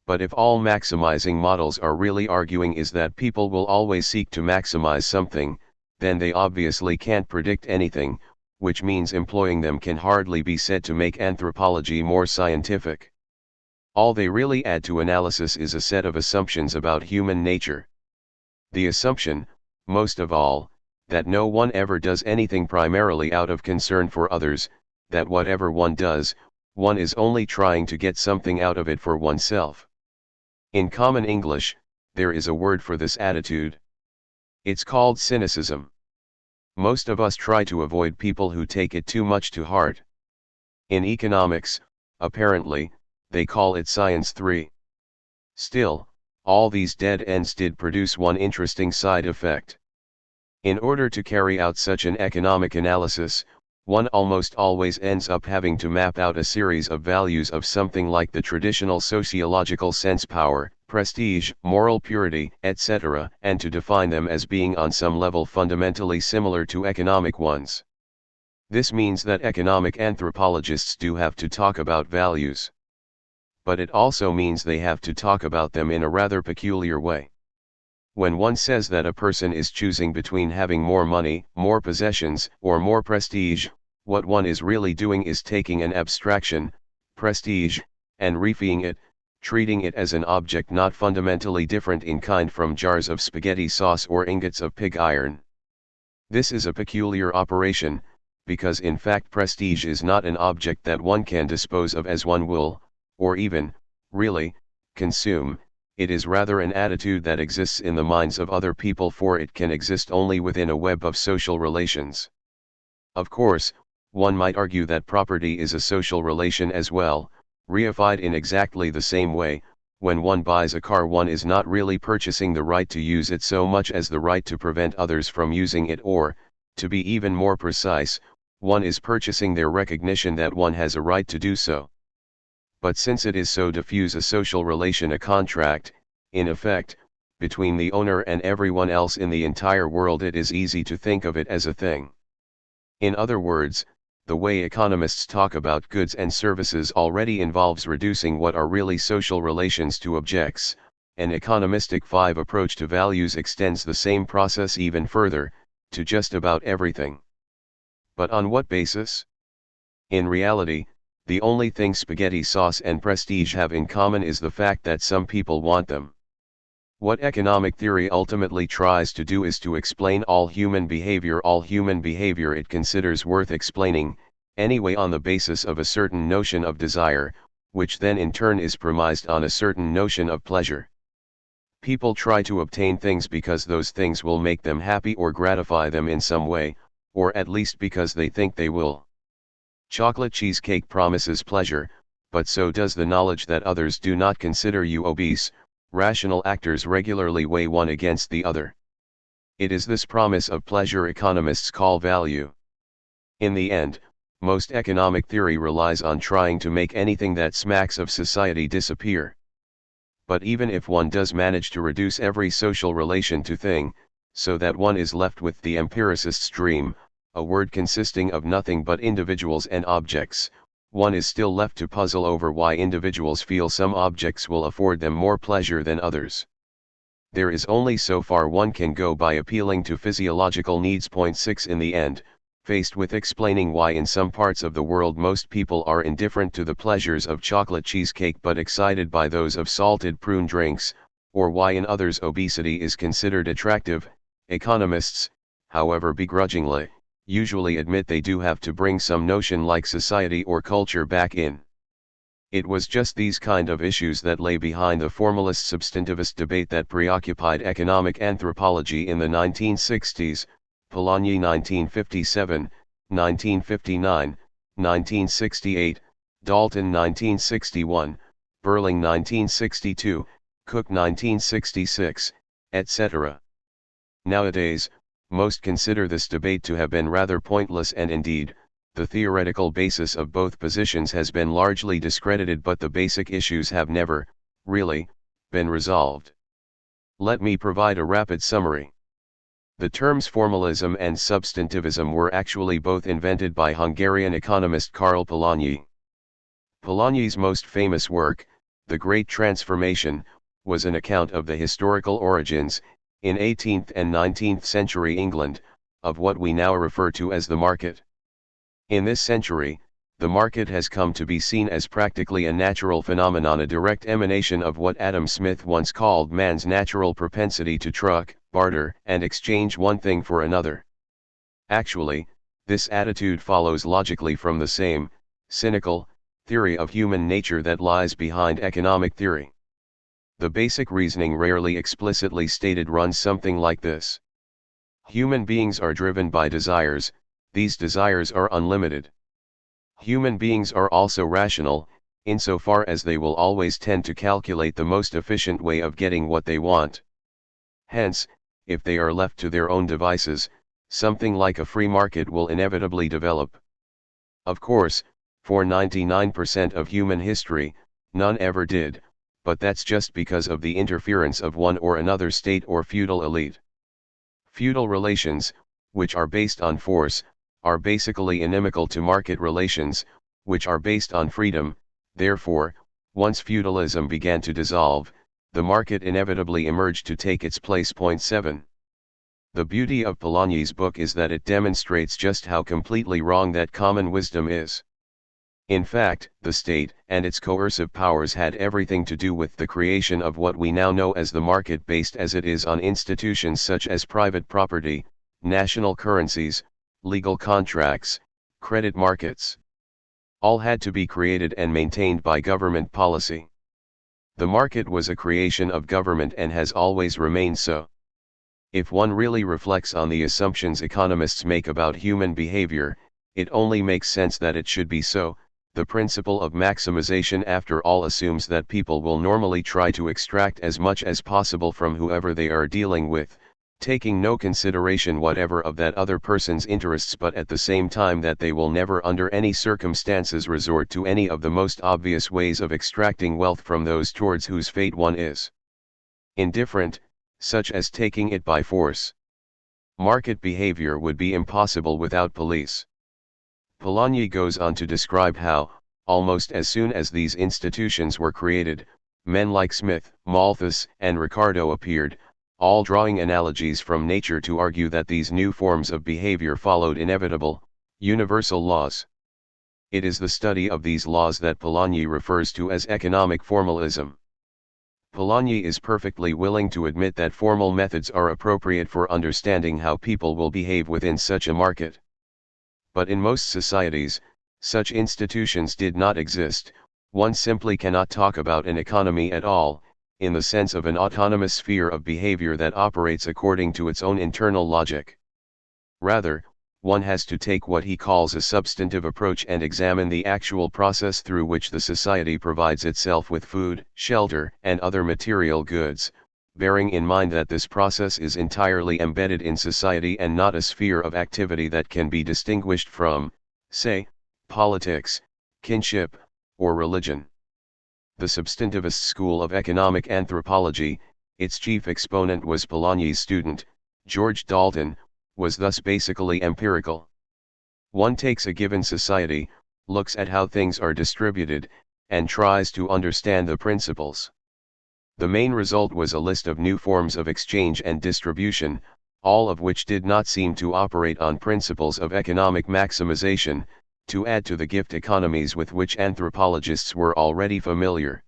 But if all maximizing models are really arguing is that people will always seek to maximize something, then they obviously can't predict anything, which means employing them can hardly be said to make anthropology more scientific. All they really add to analysis is a set of assumptions about human nature. The assumption, most of all, that no one ever does anything primarily out of concern for others, that whatever one does, one is only trying to get something out of it for oneself. In common English, there is a word for this attitude. It's called cynicism. Most of us try to avoid people who take it too much to heart. In economics, apparently, they call it science 3. Still, all these dead ends did produce one interesting side effect. In order to carry out such an economic analysis, one almost always ends up having to map out a series of values of something like the traditional sociological sense: power, prestige, moral purity, etc., and to define them as being on some level fundamentally similar to economic ones. This means that economic anthropologists do have to talk about values. But it also means they have to talk about them in a rather peculiar way. When one says that a person is choosing between having more money, more possessions, or more prestige, what one is really doing is taking an abstraction, prestige, and refying it, treating it as an object not fundamentally different in kind from jars of spaghetti sauce or ingots of pig iron. This is a peculiar operation, because in fact prestige is not an object that one can dispose of as one will, or even, really, consume. It is rather an attitude that exists in the minds of other people, for it can exist only within a web of social relations. Of course, one might argue that property is a social relation as well, reified in exactly the same way. When one buys a car, one is not really purchasing the right to use it so much as the right to prevent others from using it, or, to be even more precise, one is purchasing their recognition that one has a right to do so. But since it is so diffuse a social relation, a contract, in effect, between the owner and everyone else in the entire world, it is easy to think of it as a thing. In other words, the way economists talk about goods and services already involves reducing what are really social relations to objects. An economistic 5 approach to values extends the same process even further, to just about everything. But on what basis? In reality, the only thing spaghetti sauce and prestige have in common is the fact that some people want them. What economic theory ultimately tries to do is to explain all human behavior it considers worth explaining, anyway, on the basis of a certain notion of desire, which then in turn is premised on a certain notion of pleasure. People try to obtain things because those things will make them happy or gratify them in some way, or at least because they think they will. Chocolate cheesecake promises pleasure, but so does the knowledge that others do not consider you obese. Rational actors regularly weigh one against the other. It is this promise of pleasure economists call value. In the end, most economic theory relies on trying to make anything that smacks of society disappear. But even if one does manage to reduce every social relation to thing, so that one is left with the empiricist's dream, a word consisting of nothing but individuals and objects, one is still left to puzzle over why individuals feel some objects will afford them more pleasure than others. There is only so far one can go by appealing to physiological needs. Point 6. In the end, faced with explaining why in some parts of the world most people are indifferent to the pleasures of chocolate cheesecake but excited by those of salted prune drinks, or why in others obesity is considered attractive, economists, however begrudgingly, usually admit they do have to bring some notion like society or culture back in. It was just these kind of issues that lay behind the formalist substantivist debate that preoccupied economic anthropology in the 1960s, Polanyi 1957, 1959, 1968, Dalton 1961, Burling 1962, Cook 1966, etc. Nowadays, most consider this debate to have been rather pointless, and indeed, the theoretical basis of both positions has been largely discredited, but the basic issues have never, really, been resolved. Let me provide a rapid summary. The terms formalism and substantivism were actually both invented by Hungarian economist Karl Polanyi. Polanyi's most famous work, The Great Transformation, was an account of the historical origins, in 18th and 19th century England, of what we now refer to as the market. In this century, the market has come to be seen as practically a natural phenomenon, a direct emanation of what Adam Smith once called man's natural propensity to truck, barter, and exchange one thing for another. Actually, this attitude follows logically from the same, cynical, theory of human nature that lies behind economic theory. The basic reasoning, rarely explicitly stated, runs something like this. Human beings are driven by desires, these desires are unlimited. Human beings are also rational, insofar as they will always tend to calculate the most efficient way of getting what they want. Hence, if they are left to their own devices, something like a free market will inevitably develop. Of course, for 99% of human history, none ever did, but that's just because of the interference of one or another state or feudal elite. Feudal relations, which are based on force, are basically inimical to market relations, which are based on freedom. Therefore, once feudalism began to dissolve, the market inevitably emerged to take its place. 7. The beauty of Polanyi's book is that it demonstrates just how completely wrong that common wisdom is. In fact, the state and its coercive powers had everything to do with the creation of what we now know as the market, based as it is on institutions such as private property, national currencies, legal contracts, credit markets. All had to be created and maintained by government policy. The market was a creation of government and has always remained so. If one really reflects on the assumptions economists make about human behavior, it only makes sense that it should be so. The principle of maximization, after all, assumes that people will normally try to extract as much as possible from whoever they are dealing with, taking no consideration whatever of that other person's interests, but at the same time that they will never under any circumstances resort to any of the most obvious ways of extracting wealth from those towards whose fate one is indifferent, such as taking it by force. Market behavior would be impossible without police. Polanyi goes on to describe how, almost as soon as these institutions were created, men like Smith, Malthus, and Ricardo appeared, all drawing analogies from nature to argue that these new forms of behavior followed inevitable, universal laws. It is the study of these laws that Polanyi refers to as economic formalism. Polanyi is perfectly willing to admit that formal methods are appropriate for understanding how people will behave within such a market. But in most societies, such institutions did not exist. One simply cannot talk about an economy at all, in the sense of an autonomous sphere of behavior that operates according to its own internal logic. Rather, one has to take what he calls a substantive approach and examine the actual process through which the society provides itself with food, shelter, and other material goods, bearing in mind that this process is entirely embedded in society and not a sphere of activity that can be distinguished from, say, politics, kinship, or religion. The substantivist school of economic anthropology, its chief exponent was Polanyi's student, George Dalton, was thus basically empirical. One takes a given society, looks at how things are distributed, and tries to understand the principles. The main result was a list of new forms of exchange and distribution, all of which did not seem to operate on principles of economic maximization, to add to the gift economies with which anthropologists were already familiar.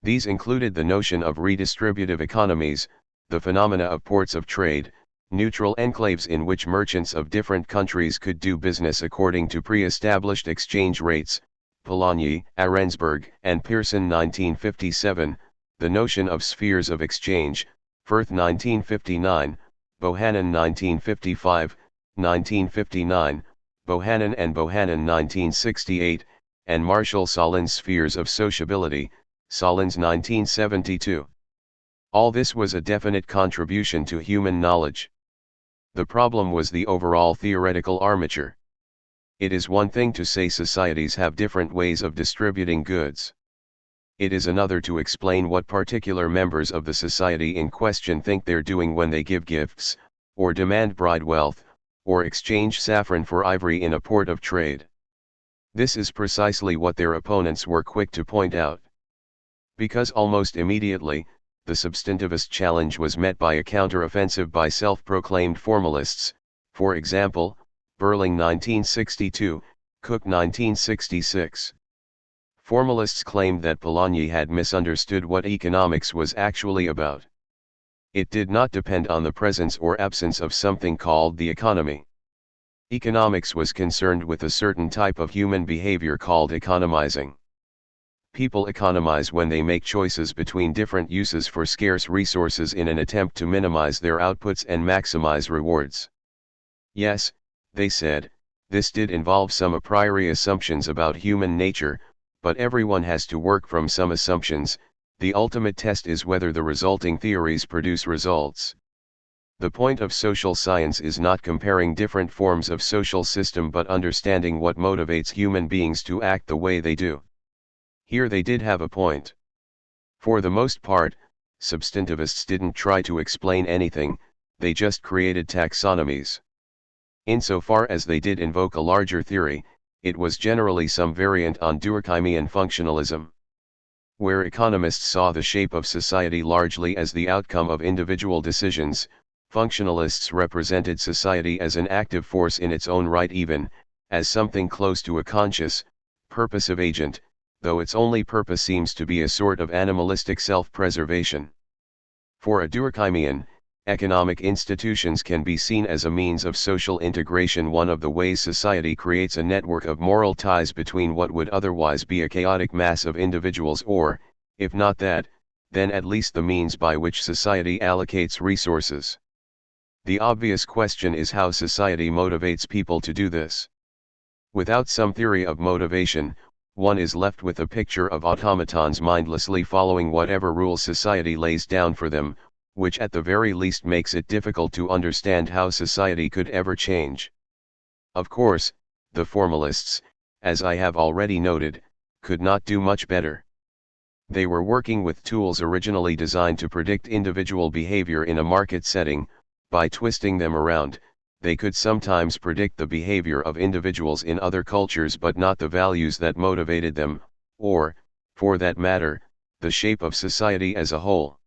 These included the notion of redistributive economies, the phenomena of ports of trade, neutral enclaves in which merchants of different countries could do business according to pre-established exchange rates, Polanyi, Arensberg, and Pearson 1957, the notion of spheres of exchange, Firth 1959, Bohannon 1955, 1959, Bohannon and Bohannon 1968, and Marshall Sahlins' spheres of sociability, Sahlins 1972. All this was a definite contribution to human knowledge. The problem was the overall theoretical armature. It is one thing to say societies have different ways of distributing goods. It is another to explain what particular members of the society in question think they're doing when they give gifts, or demand bride wealth, or exchange saffron for ivory in a port of trade. This is precisely what their opponents were quick to point out. Because almost immediately, the substantivist challenge was met by a counter-offensive by self-proclaimed formalists, for example, Burling 1962, Cook 1966. Formalists claimed that Polanyi had misunderstood what economics was actually about. It did not depend on the presence or absence of something called the economy. Economics was concerned with a certain type of human behavior called economizing. People economize when they make choices between different uses for scarce resources in an attempt to minimize their outputs and maximize rewards. Yes, they said, this did involve some a priori assumptions about human nature, but everyone has to work from some assumptions. The ultimate test is whether the resulting theories produce results. The point of social science is not comparing different forms of social system but understanding what motivates human beings to act the way they do. Here they did have a point. For the most part, substantivists didn't try to explain anything, they just created taxonomies. Insofar as they did invoke a larger theory, it was generally some variant on Durkheimian functionalism. Where economists saw the shape of society largely as the outcome of individual decisions, functionalists represented society as an active force in its own right, even as something close to a conscious, purposive agent, though its only purpose seems to be a sort of animalistic self-preservation. For a Durkheimian, economic institutions can be seen as a means of social integration, one of the ways society creates a network of moral ties between what would otherwise be a chaotic mass of individuals, or, if not that, then at least the means by which society allocates resources. The obvious question is how society motivates people to do this. Without some theory of motivation, one is left with a picture of automatons mindlessly following whatever rules society lays down for them, which at the very least makes it difficult to understand how society could ever change. Of course, the formalists, as I have already noted, could not do much better. They were working with tools originally designed to predict individual behavior in a market setting. By twisting them around, they could sometimes predict the behavior of individuals in other cultures but not the values that motivated them, or, for that matter, the shape of society as a whole.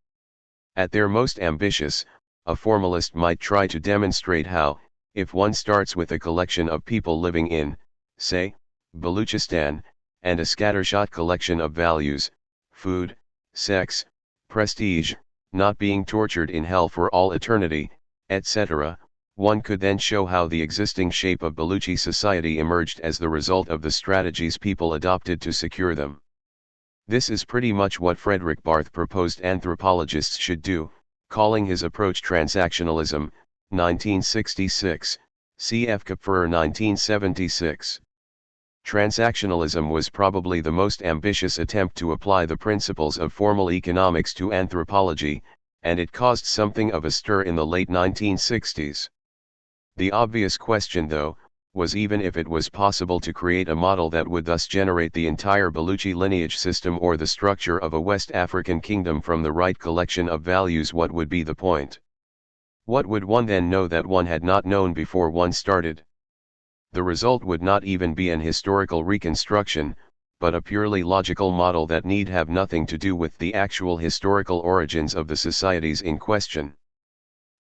At their most ambitious, a formalist might try to demonstrate how, if one starts with a collection of people living in, say, Baluchistan, and a scattershot collection of values, food, sex, prestige, not being tortured in hell for all eternity, etc., one could then show how the existing shape of Baluchi society emerged as the result of the strategies people adopted to secure them. This is pretty much what Frederick Barth proposed anthropologists should do, calling his approach transactionalism, 1966, cf. Kapferer 1976. Transactionalism was probably the most ambitious attempt to apply the principles of formal economics to anthropology, and it caused something of a stir in the late 1960s. The obvious question, though, was even if it was possible to create a model that would thus generate the entire Baluchi lineage system or the structure of a West African kingdom from the right collection of values, what would be the point? What would one then know that one had not known before one started? The result would not even be an historical reconstruction, but a purely logical model that need have nothing to do with the actual historical origins of the societies in question.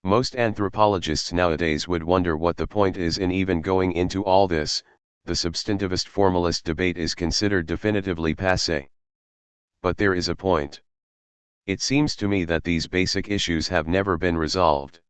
Most anthropologists nowadays would wonder what the point is in even going into all this. The substantivist-formalist debate is considered definitively passé. But there is a point. It seems to me that these basic issues have never been resolved.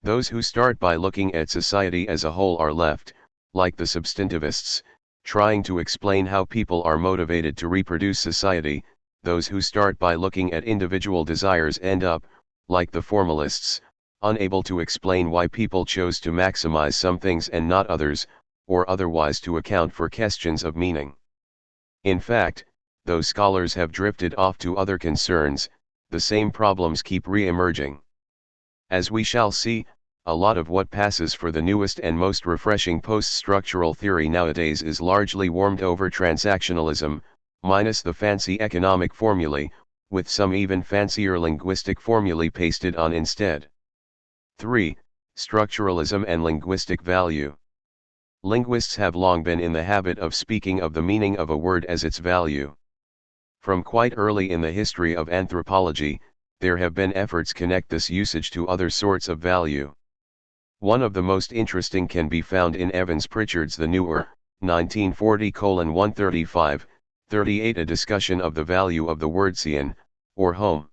Those who start by looking at society as a whole are left, like the substantivists, trying to explain how people are motivated to reproduce society. Those who start by looking at individual desires end up, like the formalists, unable to explain why people chose to maximize some things and not others, or otherwise to account for questions of meaning. In fact, though scholars have drifted off to other concerns, the same problems keep re-emerging. As we shall see, a lot of what passes for the newest and most refreshing post-structural theory nowadays is largely warmed over transactionalism, minus the fancy economic formulae, with some even fancier linguistic formulae pasted on instead. 3. Structuralism and linguistic value. Linguists have long been in the habit of speaking of the meaning of a word as its value. From quite early in the history of anthropology, there have been efforts to connect this usage to other sorts of value. One of the most interesting can be found in Evans Pritchard's The Newer, 1940:135, 38, a discussion of the value of the word "sien," or home.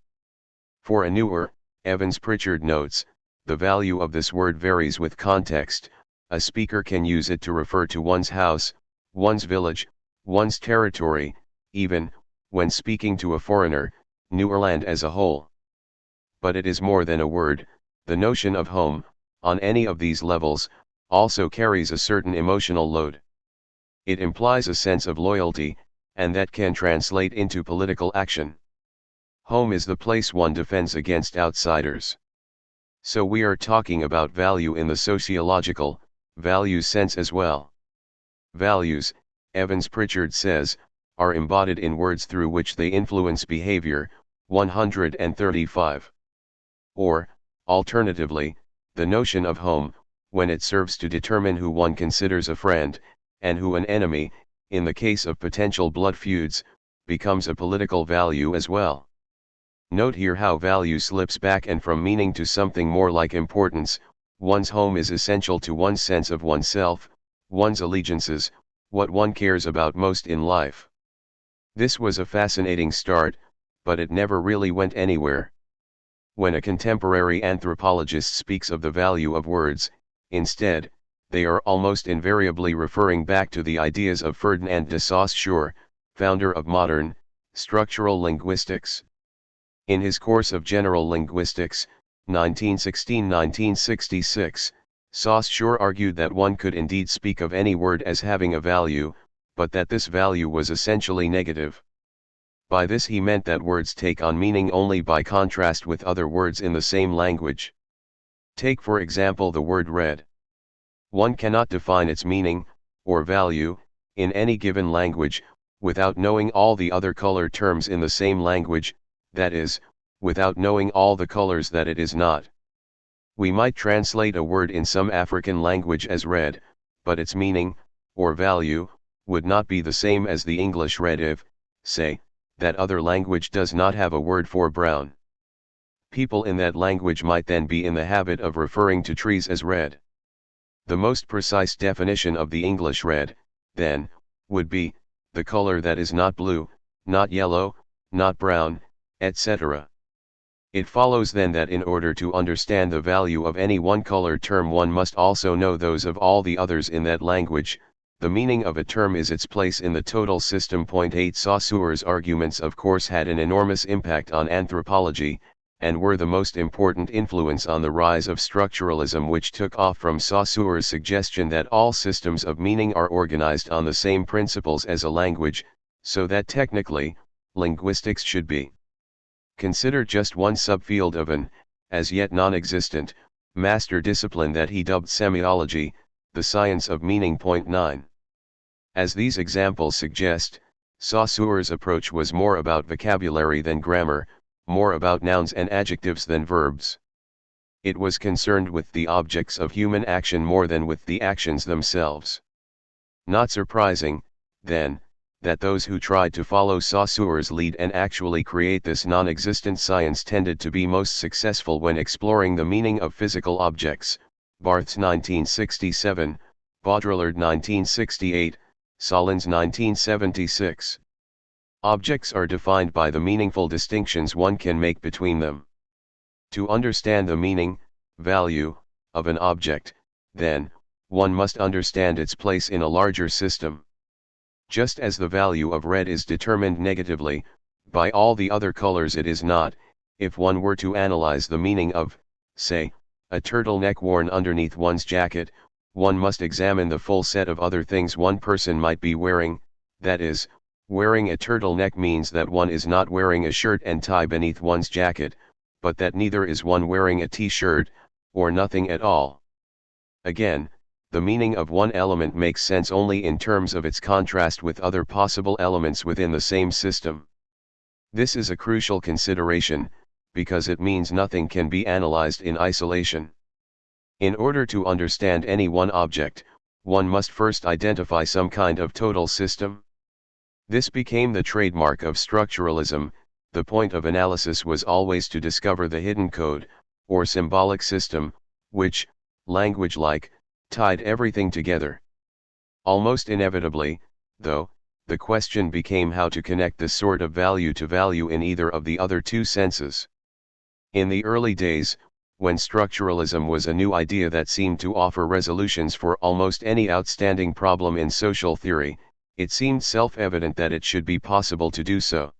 For a newer, Evans Pritchard notes, the value of this word varies with context. A speaker can use it to refer to one's house, one's village, one's territory, even, when speaking to a foreigner, Newerland as a whole. But it is more than a word. The notion of home, on any of these levels, also carries a certain emotional load. It implies a sense of loyalty, and that can translate into political action. Home is the place one defends against outsiders. So we are talking about value in the sociological, values sense as well. Values, Evans Pritchard says, are embodied in words through which they influence behavior, 135. Or, alternatively, the notion of home, when it serves to determine who one considers a friend, and who an enemy, in the case of potential blood feuds, becomes a political value as well. Note here how value slips back and from meaning to something more like importance. One's home is essential to one's sense of oneself, one's allegiances, what one cares about most in life. This was a fascinating start, but it never really went anywhere. When a contemporary anthropologist speaks of the value of words, instead, they are almost invariably referring back to the ideas of Ferdinand de Saussure, founder of modern, structural linguistics. In his course of General Linguistics, 1916-1966, Saussure argued that one could indeed speak of any word as having a value, but that this value was essentially negative. By this he meant that words take on meaning only by contrast with other words in the same language. Take for example the word red. One cannot define its meaning, or value, in any given language, without knowing all the other color terms in the same language, that is, without knowing all the colors that it is not. We might translate a word in some African language as red, but its meaning, or value, would not be the same as the English red if, say, that other language does not have a word for brown. People in that language might then be in the habit of referring to trees as red. The most precise definition of the English red, then, would be, the color that is not blue, not yellow, not brown, etc. It follows then that in order to understand the value of any one color term one must also know those of all the others in that language. The meaning of a term is its place in the total system. 8 Saussure's arguments of course had an enormous impact on anthropology, and were the most important influence on the rise of structuralism, which took off from Saussure's suggestion that all systems of meaning are organized on the same principles as a language, so that technically, linguistics should be. Consider just one subfield of an, as yet non-existent, master discipline that he dubbed semiology, the science of meaning. 9. As these examples suggest, Saussure's approach was more about vocabulary than grammar, more about nouns and adjectives than verbs. It was concerned with the objects of human action more than with the actions themselves. Not surprising, then, that those who tried to follow Saussure's lead and actually create this non-existent science tended to be most successful when exploring the meaning of physical objects. Barthes 1967, Baudrillard 1968, Solons 1976. Objects are defined by the meaningful distinctions one can make between them. To understand the meaning, value, of an object, then, one must understand its place in a larger system. Just as the value of red is determined negatively, by all the other colors it is not, if one were to analyze the meaning of, say, a turtleneck worn underneath one's jacket, one must examine the full set of other things one person might be wearing. That is, wearing a turtleneck means that one is not wearing a shirt and tie beneath one's jacket, but that neither is one wearing a t-shirt, or nothing at all. Again, the meaning of one element makes sense only in terms of its contrast with other possible elements within the same system. This is a crucial consideration, because it means nothing can be analyzed in isolation. In order to understand any one object, one must first identify some kind of total system. This became the trademark of structuralism. The point of analysis was always to discover the hidden code, or symbolic system, which, language-like, tied everything together. Almost inevitably, though, the question became how to connect this sort of value to value in either of the other two senses. In the early days, when structuralism was a new idea that seemed to offer resolutions for almost any outstanding problem in social theory, it seemed self-evident that it should be possible to do so.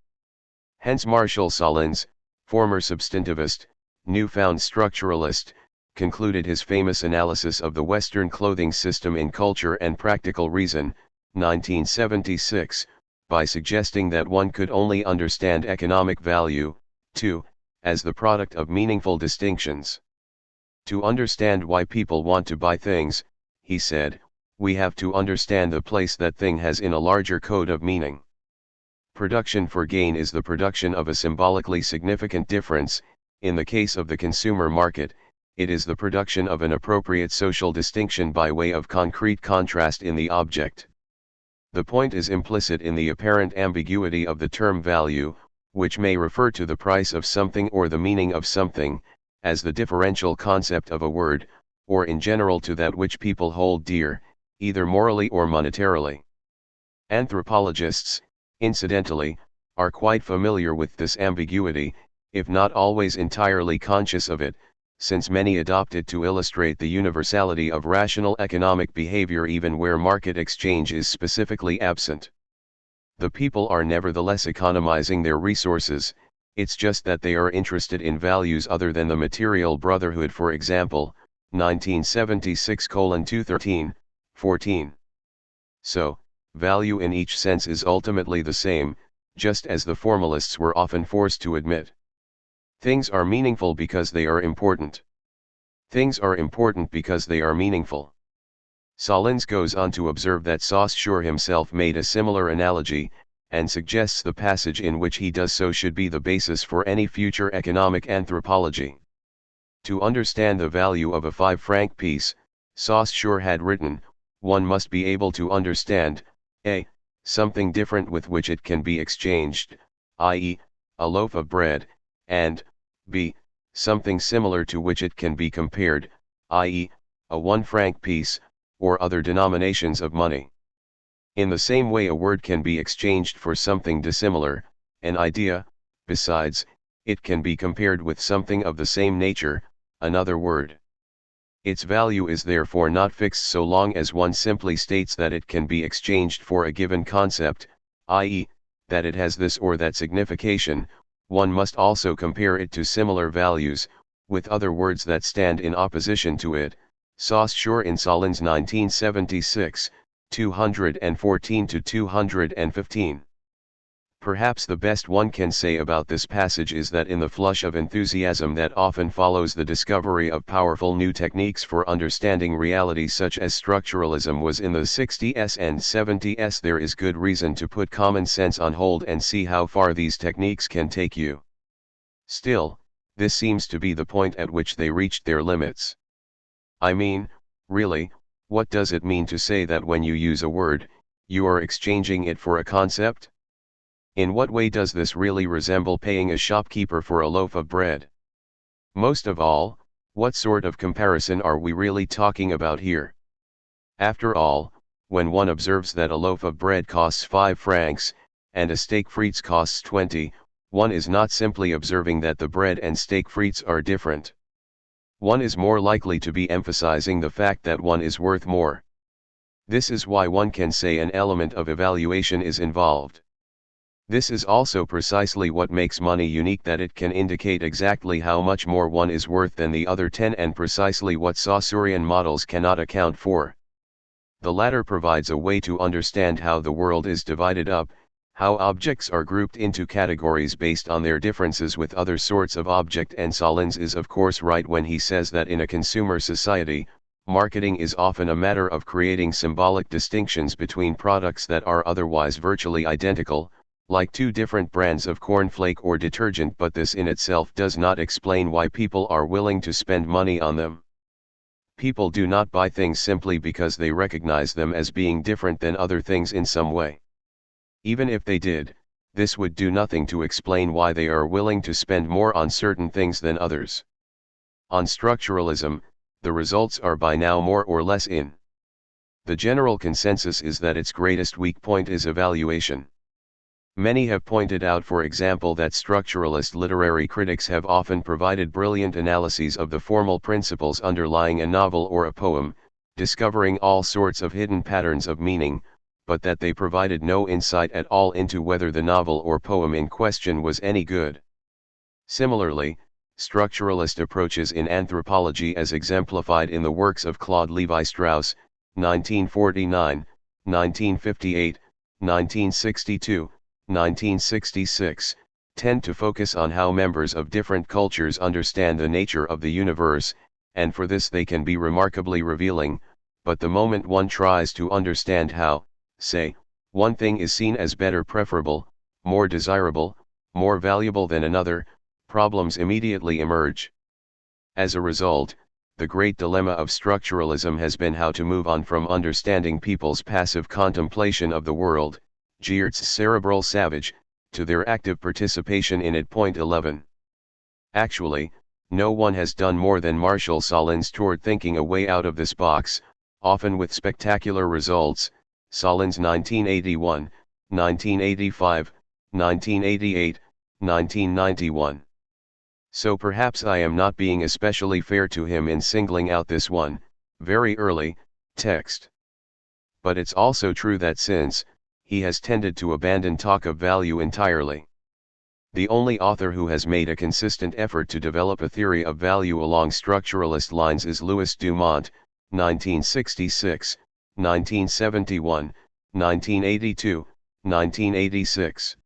Hence Marshall Solons, former substantivist, newfound structuralist, concluded his famous analysis of the Western clothing system in Culture and Practical Reason, 1976, by suggesting that one could only understand economic value, 2, as the product of meaningful distinctions. To understand why people want to buy things, he said, we have to understand the place that thing has in a larger code of meaning. Production for gain is the production of a symbolically significant difference. In the case of the consumer market, it is the production of an appropriate social distinction by way of concrete contrast in the object. The point is implicit in the apparent ambiguity of the term value, which may refer to the price of something or the meaning of something, as the differential concept of a word, or in general to that which people hold dear, either morally or monetarily. Anthropologists, incidentally, are quite familiar with this ambiguity, if not always entirely conscious of it, since many adopt it to illustrate the universality of rational economic behavior even where market exchange is specifically absent. The people are nevertheless economizing their resources, it's just that they are interested in values other than the material brotherhood, for example, 1976:213, 14. So, value in each sense is ultimately the same, just as the formalists were often forced to admit. Things are meaningful because they are important. Things are important because they are meaningful. Solins goes on to observe that Saussure himself made a similar analogy, and suggests the passage in which he does so should be the basis for any future economic anthropology. To understand the value of a 5-franc piece, Saussure had written, one must be able to understand, a. something different with which it can be exchanged, i.e., a loaf of bread, and b. something similar to which it can be compared, i.e., a 1-franc piece, or other denominations of money. In the same way a word can be exchanged for something dissimilar, an idea, besides, it can be compared with something of the same nature, another word. Its value is therefore not fixed so long as one simply states that it can be exchanged for a given concept, i.e., that it has this or that signification. One must also compare it to similar values, with other words that stand in opposition to it. Saussure in Solins 1976, 214-215. Perhaps the best one can say about this passage is that in the flush of enthusiasm that often follows the discovery of powerful new techniques for understanding reality such as structuralism was in the 60s and 70s, there is good reason to put common sense on hold and see how far these techniques can take you. Still, this seems to be the point at which they reached their limits. I mean, really, what does it mean to say that when you use a word, you are exchanging it for a concept? In what way does this really resemble paying a shopkeeper for a loaf of bread? Most of all, what sort of comparison are we really talking about here? After all, when one observes that a loaf of bread costs 5 francs, and a steak frites costs 20, one is not simply observing that the bread and steak frites are different. One is more likely to be emphasizing the fact that one is worth more. This is why one can say an element of evaluation is involved. This is also precisely what makes money unique, that it can indicate exactly how much more one is worth than the other 10, and precisely what Saussurean models cannot account for. The latter provides a way to understand how the world is divided up, how objects are grouped into categories based on their differences with other sorts of object, and Solins is of course right when he says that in a consumer society, marketing is often a matter of creating symbolic distinctions between products that are otherwise virtually identical, like two different brands of cornflake or detergent, but this in itself does not explain why people are willing to spend money on them. People do not buy things simply because they recognize them as being different than other things in some way. Even if they did, this would do nothing to explain why they are willing to spend more on certain things than others. On structuralism, the results are by now more or less in. The general consensus is that its greatest weak point is evaluation. Many have pointed out, for example, that structuralist literary critics have often provided brilliant analyses of the formal principles underlying a novel or a poem, discovering all sorts of hidden patterns of meaning, but that they provided no insight at all into whether the novel or poem in question was any good. Similarly, structuralist approaches in anthropology, as exemplified in the works of Claude Lévi-Strauss, 1949, 1958, 1962, 1966, tend to focus on how members of different cultures understand the nature of the universe, and for this they can be remarkably revealing, but the moment one tries to understand how, say, one thing is seen as better, preferable, more desirable, more valuable than another, problems immediately emerge. As a result, the great dilemma of structuralism has been how to move on from understanding people's passive contemplation of the world, Geertz cerebral savage, to their active participation in it. 11. Actually, no one has done more than Marshall Sahlins toward thinking a way out of this box, often with spectacular results. Sahlins 1981, 1985, 1988, 1991. So perhaps I am not being especially fair to him in singling out this one, very early, text. But it's also true that since, he has tended to abandon talk of value entirely. The only author who has made a consistent effort to develop a theory of value along structuralist lines is Louis Dumont, 1966, 1971, 1982, 1986.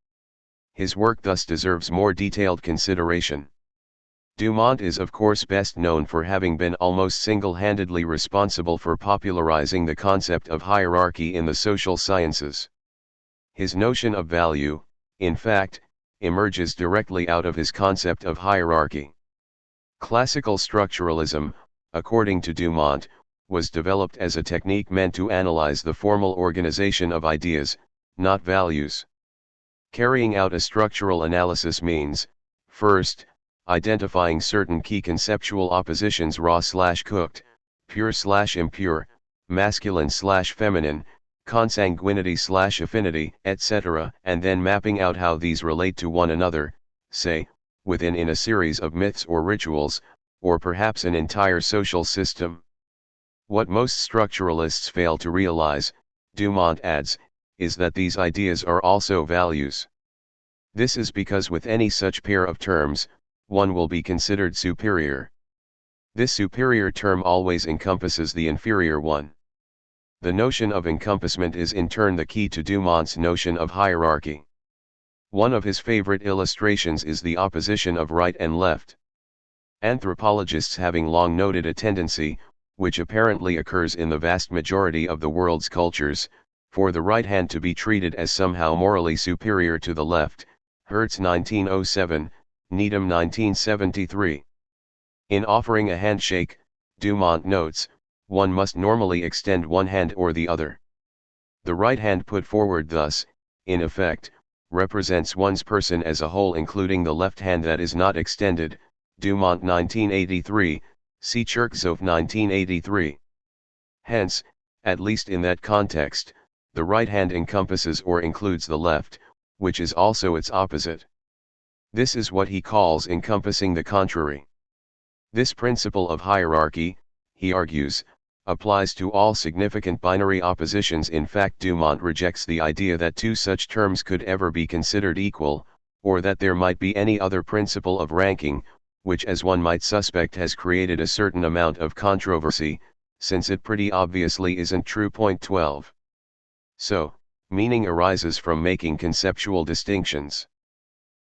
His work thus deserves more detailed consideration. Dumont is of course best known for having been almost single-handedly responsible for popularizing the concept of hierarchy in the social sciences. His notion of value, in fact, emerges directly out of his concept of hierarchy. Classical structuralism, according to Dumont, was developed as a technique meant to analyze the formal organization of ideas, not values. Carrying out a structural analysis means, first, identifying certain key conceptual oppositions, raw/cooked, pure/impure, masculine/feminine, consanguinity/affinity, etc., and then mapping out how these relate to one another, say, within a series of myths or rituals, or perhaps an entire social system. What most structuralists fail to realize, Dumont adds, is that these ideas are also values. This is because with any such pair of terms, one will be considered superior. This superior term always encompasses the inferior one. The notion of encompassment is in turn the key to Dumont's notion of hierarchy. One of his favorite illustrations is the opposition of right and left. Anthropologists having long noted a tendency, which apparently occurs in the vast majority of the world's cultures, for the right hand to be treated as somehow morally superior to the left, Hertz 1907, Needham 1973. In offering a handshake, Dumont notes, one must normally extend one hand or the other. The right hand put forward thus, in effect, represents one's person as a whole, including the left hand that is not extended, Dumont 1983, see Cherkzoff 1983. Hence, at least in that context, the right hand encompasses or includes the left, which is also its opposite. This is what he calls encompassing the contrary. This principle of hierarchy, he argues, applies to all significant binary oppositions. In fact, Dumont rejects the idea that two such terms could ever be considered equal, or that there might be any other principle of ranking, which as one might suspect has created a certain amount of controversy, since it pretty obviously isn't true. 12. So, meaning arises from making conceptual distinctions.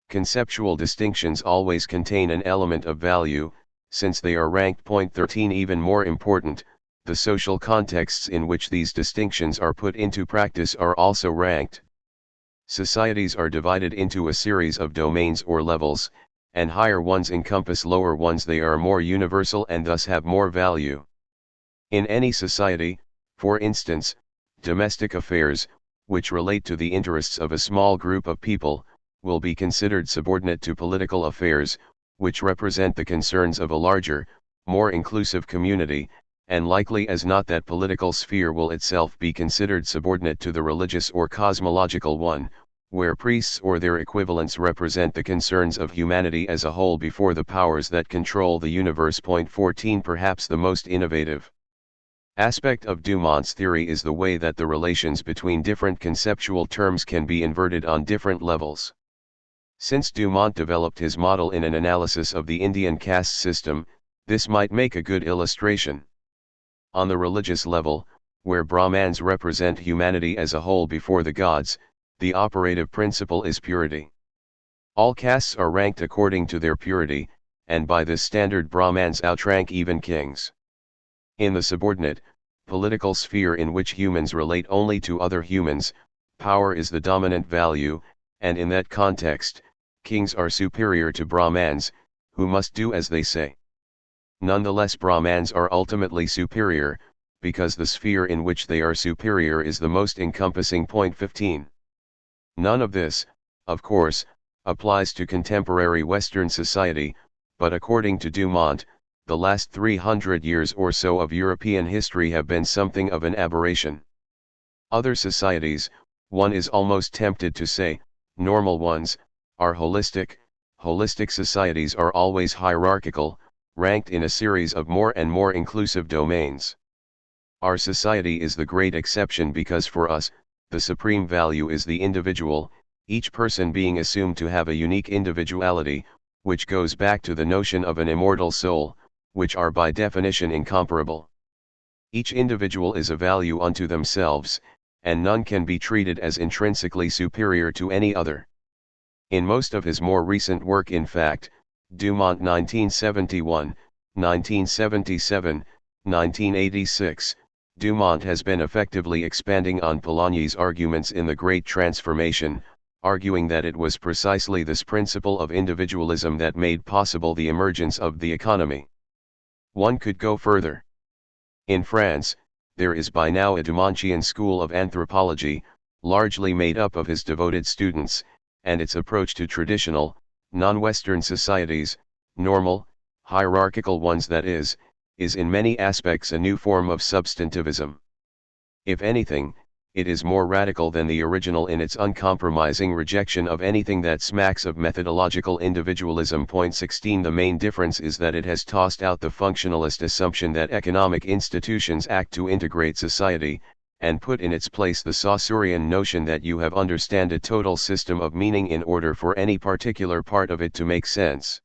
Conceptual distinctions always contain an element of value, since they are ranked. 13. Even more important, the social contexts in which these distinctions are put into practice are also ranked. Societies are divided into a series of domains or levels, and higher ones encompass lower ones. They are more universal and thus have more value. In any society, for instance, domestic affairs, which relate to the interests of a small group of people, will be considered subordinate to political affairs, which represent the concerns of a larger, more inclusive community, and likely as not that political sphere will itself be considered subordinate to the religious or cosmological one, where priests or their equivalents represent the concerns of humanity as a whole before the powers that control the universe. 14. Perhaps the most innovative aspect of Dumont's theory is the way that the relations between different conceptual terms can be inverted on different levels. Since Dumont developed his model in an analysis of the Indian caste system, this might make a good illustration. On the religious level, where Brahmans represent humanity as a whole before the gods, the operative principle is purity. All castes are ranked according to their purity, and by this standard Brahmans outrank even kings. In the subordinate, political sphere in which humans relate only to other humans, power is the dominant value, and in that context, kings are superior to Brahmans, who must do as they say. Nonetheless, Brahmans are ultimately superior, because the sphere in which they are superior is the most encompassing. Point 15. None of this, of course, applies to contemporary Western society, but according to Dumont, the last 300 years or so of European history have been something of an aberration. Other societies, one is almost tempted to say, normal ones, are holistic. Holistic societies are always hierarchical, ranked in a series of more and more inclusive domains. Our society is the great exception because for us, the supreme value is the individual, each person being assumed to have a unique individuality, which goes back to the notion of an immortal soul, which are by definition incomparable. Each individual is a value unto themselves, and none can be treated as intrinsically superior to any other. In most of his more recent work, in fact, Dumont 1971, 1977, 1986, Dumont has been effectively expanding on Polanyi's arguments in The Great Transformation, arguing that it was precisely this principle of individualism that made possible the emergence of the economy. One could go further. In France, there is by now a Dumontian school of anthropology, largely made up of his devoted students, and its approach to traditional, non-Western societies, normal, hierarchical ones that is in many aspects a new form of substantivism. If anything, it is more radical than the original in its uncompromising rejection of anything that smacks of methodological individualism. Point 16. The main difference is that it has tossed out the functionalist assumption that economic institutions act to integrate society, and put in its place the Saussurean notion that you have understand a total system of meaning in order for any particular part of it to make sense.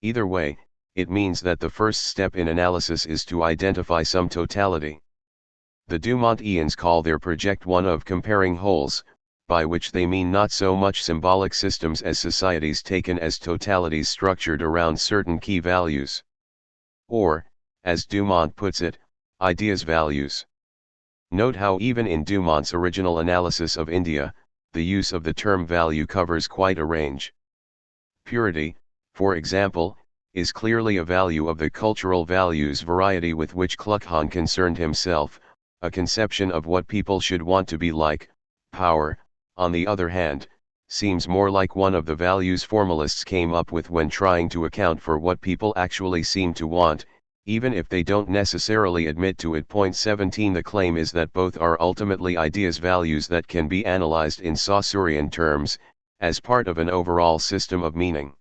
Either way, it means that the first step in analysis is to identify some totality. The Dumontians call their project one of comparing wholes, by which they mean not so much symbolic systems as societies taken as totalities structured around certain key values. Or, as Dumont puts it, ideas values. Note how even in Dumont's original analysis of India, the use of the term value covers quite a range. Purity, for example, is clearly a value of the cultural values variety with which Kluckhohn concerned himself, a conception of what people should want to be like. Power, on the other hand, seems more like one of the values formalists came up with when trying to account for what people actually seem to want, even if they don't necessarily admit to it. Point 17. The claim is that both are ultimately ideas values that can be analyzed in Saussurean terms, as part of an overall system of meaning.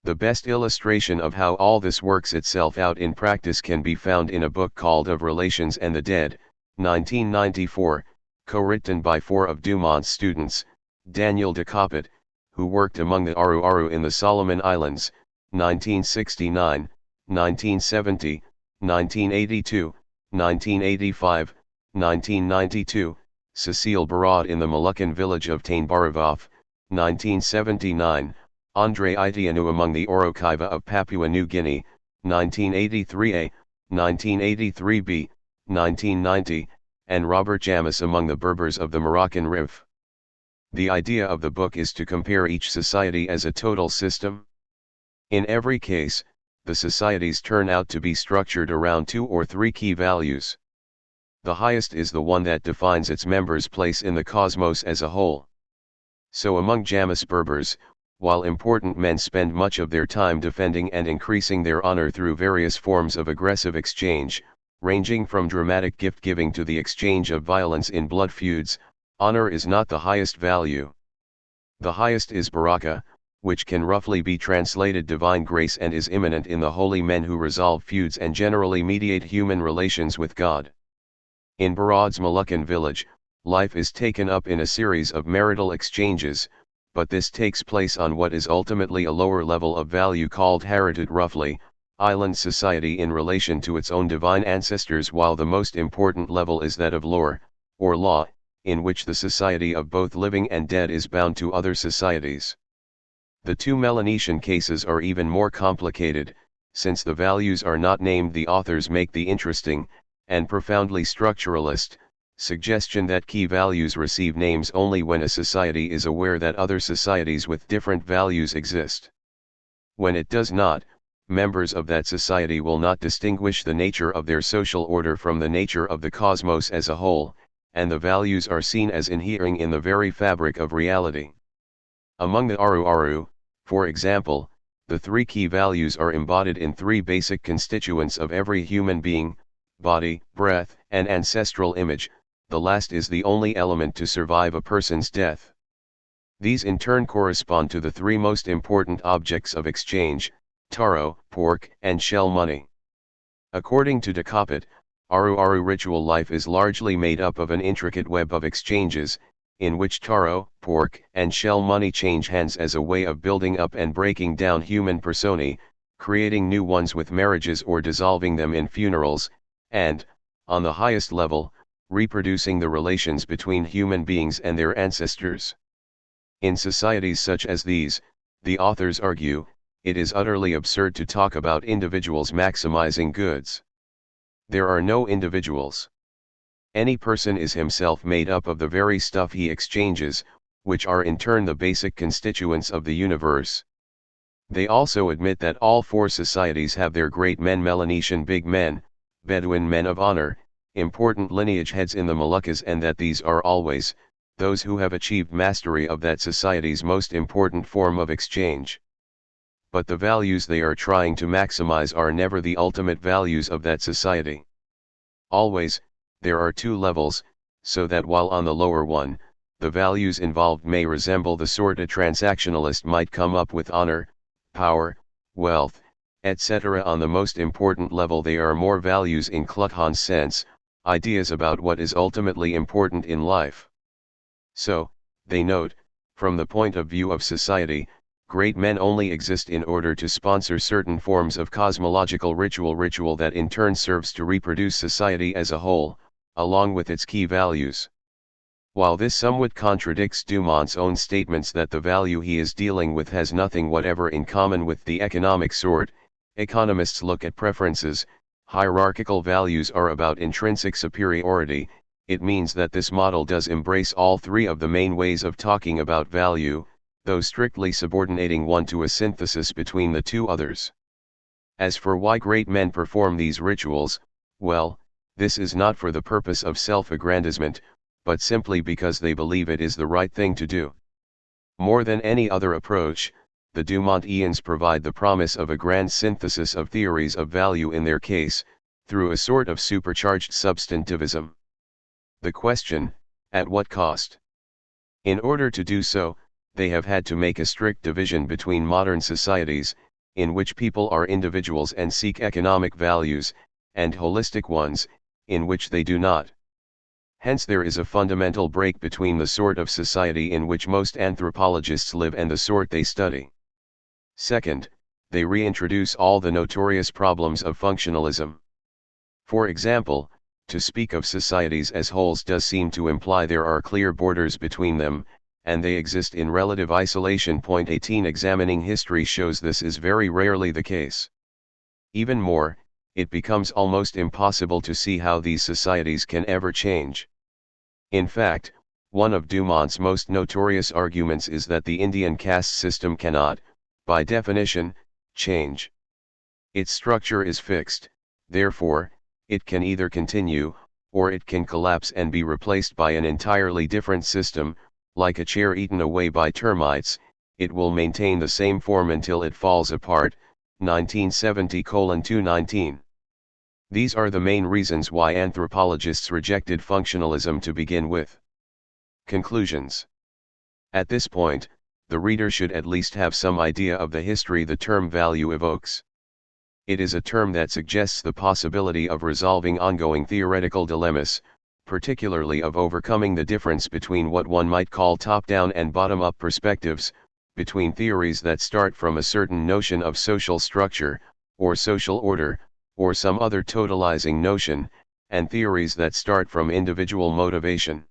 The best illustration of how all this works itself out in practice can be found in a book called Of Relations and the Dead, 1994, co-written by four of Dumont's students, Daniel de Coppet, who worked among the Aru in the Solomon Islands, 1969, 1970, 1982, 1985, 1992, Cecile Barad in the Moluccan village of Tainbaravof, 1979, Andre Itianu among the Orokiva of Papua New Guinea, 1983a, 1983b, 1990, and Robert Jamis among the Berbers of the Moroccan Rif. The idea of the book is to compare each society as a total system. In every case, the societies turn out to be structured around two or three key values. The highest is the one that defines its members' place in the cosmos as a whole. So among Jamis Berbers, while important men spend much of their time defending and increasing their honor through various forms of aggressive exchange, ranging from dramatic gift-giving to the exchange of violence in blood feuds, honor is not the highest value. The highest is baraka, which can roughly be translated divine grace and is immanent in the holy men who resolve feuds and generally mediate human relations with God. In Barad's Moluccan village, life is taken up in a series of marital exchanges, but this takes place on what is ultimately a lower level of value called heritage roughly, island society in relation to its own divine ancestors, while the most important level is that of lore, or law, in which the society of both living and dead is bound to other societies. The two Melanesian cases are even more complicated, since the values are not named. The authors make the interesting, and profoundly structuralist, suggestion that key values receive names only when a society is aware that other societies with different values exist. When it does not, members of that society will not distinguish the nature of their social order from the nature of the cosmos as a whole, and the values are seen as inhering in the very fabric of reality. Among the Aru, for example, the three key values are embodied in three basic constituents of every human being: body, breath, and ancestral image. The last is the only element to survive a person's death. These in turn correspond to the three most important objects of exchange: taro, pork, and shell money. According to de Coppet, Aru ritual life is largely made up of an intricate web of exchanges, in which taro, pork, and shell money change hands as a way of building up and breaking down human personae, creating new ones with marriages or dissolving them in funerals, and, on the highest level, reproducing the relations between human beings and their ancestors. In societies such as these, the authors argue, it is utterly absurd to talk about individuals maximizing goods. There are no individuals. Any person is himself made up of the very stuff he exchanges, which are in turn the basic constituents of the universe. They also admit that all four societies have their great men: Melanesian big men, Bedouin men of honor, important lineage heads in the Moluccas, and that these are always those who have achieved mastery of that society's most important form of exchange. But the values they are trying to maximize are never the ultimate values of that society. Always, there are two levels, so that while on the lower one, the values involved may resemble the sort a transactionalist might come up with: honor, power, wealth, etc., on the most important level they are more values in Clutton's sense, ideas about what is ultimately important in life. So, they note, from the point of view of society, great men only exist in order to sponsor certain forms of cosmological ritual that in turn serves to reproduce society as a whole, along with its key values. While this somewhat contradicts Dumont's own statements that the value he is dealing with has nothing whatever in common with the economic sort, economists look at preferences. Hierarchical values are about intrinsic superiority. It means that this model does embrace all three of the main ways of talking about value, though strictly subordinating one to a synthesis between the two others. As for why great men perform these rituals, well, this is not for the purpose of self-aggrandizement, but simply because they believe it is the right thing to do. More than any other approach, the Dumontians provide the promise of a grand synthesis of theories of value in their case, through a sort of supercharged substantivism. The question, at what cost? In order to do so, they have had to make a strict division between modern societies, in which people are individuals and seek economic values, and holistic ones, in which they do not. Hence there is a fundamental break between the sort of society in which most anthropologists live and the sort they study. Second, they reintroduce all the notorious problems of functionalism. For example, to speak of societies as wholes does seem to imply there are clear borders between them, and they exist in relative isolation. Point 18. Examining history shows this is very rarely the case. Even more, it becomes almost impossible to see how these societies can ever change. In fact, one of Dumont's most notorious arguments is that the Indian caste system cannot, by definition, change. Its structure is fixed, therefore, it can either continue, or it can collapse and be replaced by an entirely different system. Like a chair eaten away by termites, it will maintain the same form until it falls apart. 1970:219. These are the main reasons why anthropologists rejected functionalism to begin with. Conclusions. At this point, the reader should at least have some idea of the history the term value evokes. It is a term that suggests the possibility of resolving ongoing theoretical dilemmas, particularly of overcoming the difference between what one might call top-down and bottom-up perspectives, between theories that start from a certain notion of social structure, or social order, or some other totalizing notion, and theories that start from individual motivation.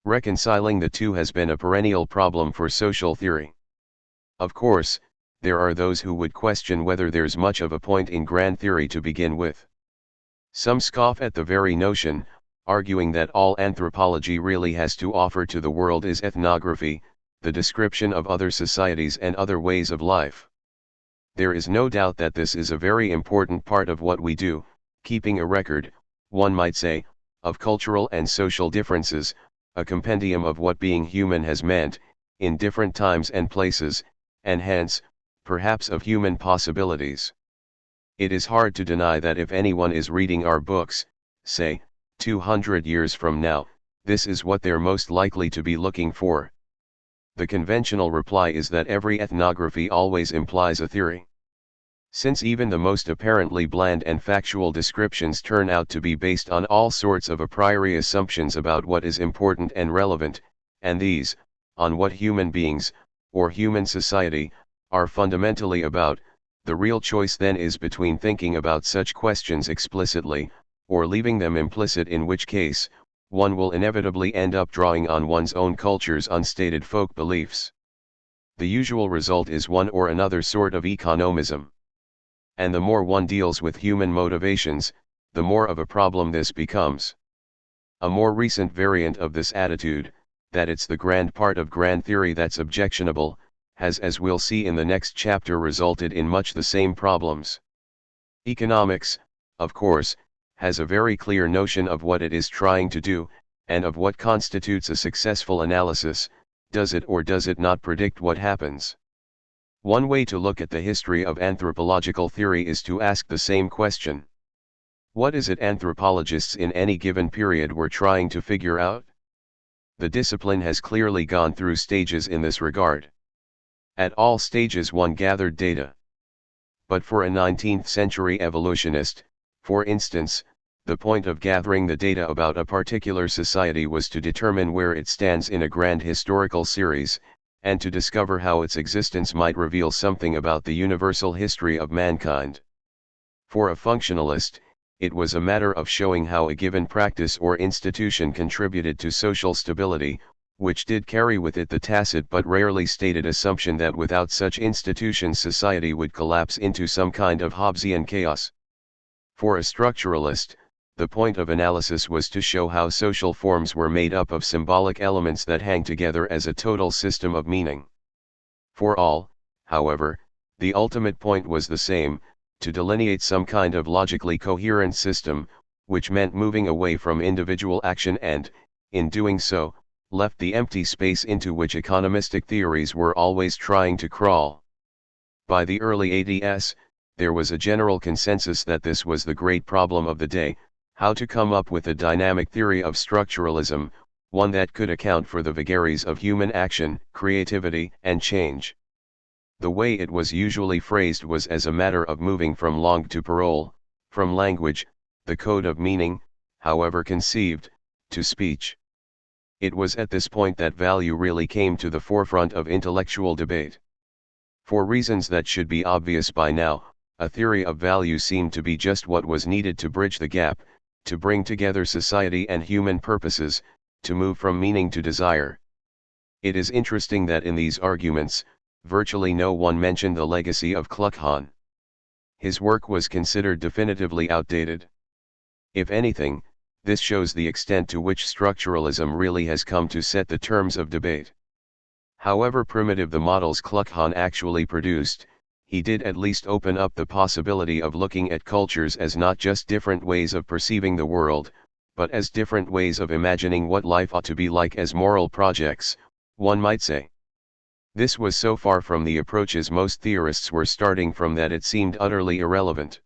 Reconciling the two has been a perennial problem for social theory. Of course, there are those who would question whether there's much of a point in grand theory to begin with. Some scoff at the very notion, arguing that all anthropology really has to offer to the world is ethnography, the description of other societies and other ways of life. There is no doubt that this is a very important part of what we do, keeping a record, one might say, of cultural and social differences, a compendium of what being human has meant, in different times and places, and hence, perhaps of human possibilities. It is hard to deny that if anyone is reading our books, say, 200 years from now, this is what they're most likely to be looking for. The conventional reply is that every ethnography always implies a theory. Since even the most apparently bland and factual descriptions turn out to be based on all sorts of a priori assumptions about what is important and relevant, and these, on what human beings, or human society, are fundamentally about, the real choice then is between thinking about such questions explicitly, or leaving them implicit, in which case, one will inevitably end up drawing on one's own culture's unstated folk beliefs. The usual result is one or another sort of economism. And the more one deals with human motivations, the more of a problem this becomes. A more recent variant of this attitude, that it's the grand part of grand theory that's objectionable, has, as we'll see in the next chapter, resulted in much the same problems. Economics, of course, has a very clear notion of what it is trying to do, and of what constitutes a successful analysis. Does it or does it not predict what happens? One way to look at the history of anthropological theory is to ask the same question. What is it anthropologists in any given period were trying to figure out? The discipline has clearly gone through stages in this regard. At all stages one gathered data. But for a 19th century evolutionist, for instance, the point of gathering the data about a particular society was to determine where it stands in a grand historical series, and to discover how its existence might reveal something about the universal history of mankind. For a functionalist, it was a matter of showing how a given practice or institution contributed to social stability, which did carry with it the tacit but rarely stated assumption that without such institutions society would collapse into some kind of Hobbesian chaos. For a structuralist, the point of analysis was to show how social forms were made up of symbolic elements that hang together as a total system of meaning. For all, however, the ultimate point was the same, to delineate some kind of logically coherent system, which meant moving away from individual action and, in doing so, left the empty space into which economistic theories were always trying to crawl. By the early ADS, there was a general consensus that this was the great problem of the day, how to come up with a dynamic theory of structuralism, one that could account for the vagaries of human action, creativity, and change. The way it was usually phrased was as a matter of moving from langue to parole, from language, the code of meaning, however conceived, to speech. It was at this point that value really came to the forefront of intellectual debate. For reasons that should be obvious by now, a theory of value seemed to be just what was needed to bridge the gap, to bring together society and human purposes, to move from meaning to desire. It is interesting that in these arguments, virtually no one mentioned the legacy of Kluckhohn. His work was considered definitively outdated. If anything, this shows the extent to which structuralism really has come to set the terms of debate. However primitive the models Kluckhohn actually produced, he did at least open up the possibility of looking at cultures as not just different ways of perceiving the world, but as different ways of imagining what life ought to be like, as moral projects, one might say. This was so far from the approaches most theorists were starting from that it seemed utterly irrelevant.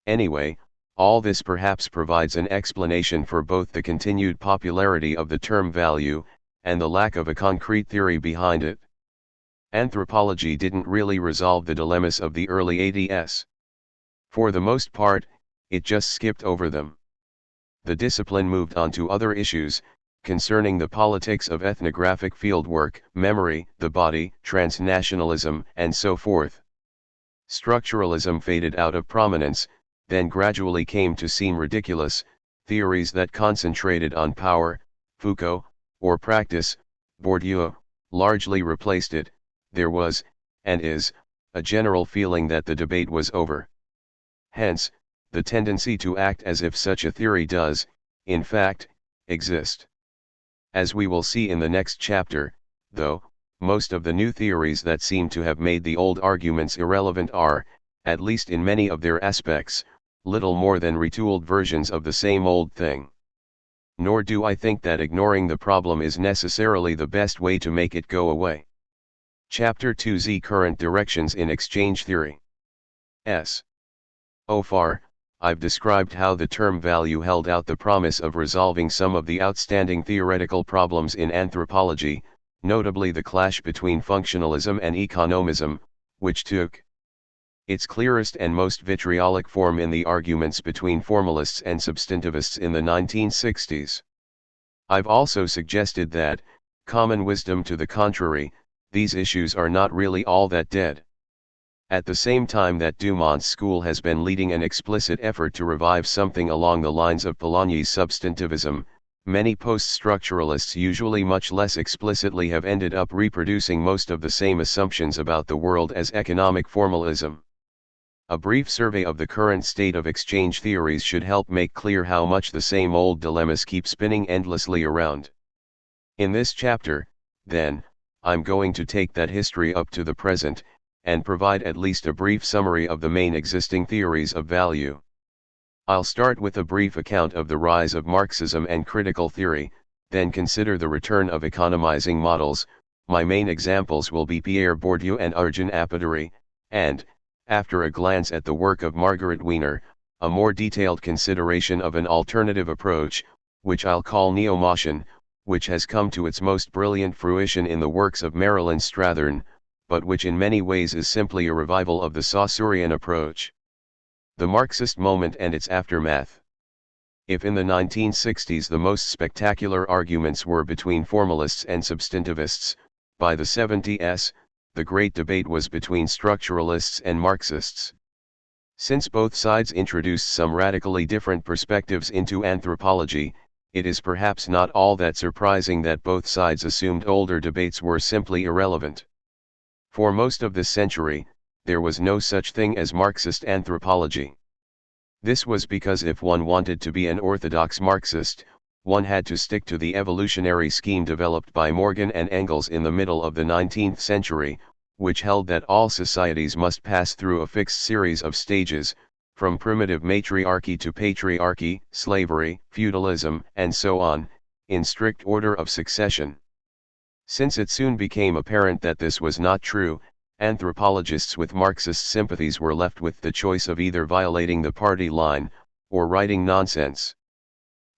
Anyway, all this perhaps provides an explanation for both the continued popularity of the term value, and the lack of a concrete theory behind it. Anthropology didn't really resolve the dilemmas of the early ADS. For the most part, it just skipped over them. The discipline moved on to other issues, concerning the politics of ethnographic fieldwork, memory, the body, transnationalism, and so forth. Structuralism faded out of prominence, then gradually came to seem ridiculous. Theories that concentrated on power, Foucault, or practice, Bourdieu, largely replaced it. There was, and is, a general feeling that the debate was over. Hence, the tendency to act as if such a theory does, in fact, exist. As we will see in the next chapter, though, most of the new theories that seem to have made the old arguments irrelevant are, at least in many of their aspects, little more than retooled versions of the same old thing. Nor do I think that ignoring the problem is necessarily the best way to make it go away. Chapter 2: Current Directions in Exchange Theory. So far, I've described how the term value held out the promise of resolving some of the outstanding theoretical problems in anthropology, notably the clash between functionalism and economism, which took its clearest and most vitriolic form in the arguments between formalists and substantivists in the 1960s. I've also suggested that, common wisdom to the contrary, these issues are not really all that dead. At the same time that Dumont's school has been leading an explicit effort to revive something along the lines of Polanyi's substantivism, many post-structuralists, usually much less explicitly, have ended up reproducing most of the same assumptions about the world as economic formalism. A brief survey of the current state of exchange theories should help make clear how much the same old dilemmas keep spinning endlessly around. In this chapter, then, I'm going to take that history up to the present, and provide at least a brief summary of the main existing theories of value. I'll start with a brief account of the rise of Marxism and critical theory, then consider the return of economizing models. My main examples will be Pierre Bourdieu and Arjun Apaturi, and, after a glance at the work of Margaret Wiener, a more detailed consideration of an alternative approach, which I'll call neo-Mauchian, which has come to its most brilliant fruition in the works of Marilyn Strathern, but which in many ways is simply a revival of the Saussurean approach. The Marxist moment and its aftermath. If in the 1960s the most spectacular arguments were between formalists and substantivists, by the 70s, the great debate was between structuralists and Marxists. Since both sides introduced some radically different perspectives into anthropology, it is perhaps not all that surprising that both sides assumed older debates were simply irrelevant. For most of this century, there was no such thing as Marxist anthropology. This was because if one wanted to be an orthodox Marxist, one had to stick to the evolutionary scheme developed by Morgan and Engels in the middle of the 19th century, which held that all societies must pass through a fixed series of stages, from primitive matriarchy to patriarchy, slavery, feudalism, and so on, in strict order of succession. Since it soon became apparent that this was not true, anthropologists with Marxist sympathies were left with the choice of either violating the party line, or writing nonsense.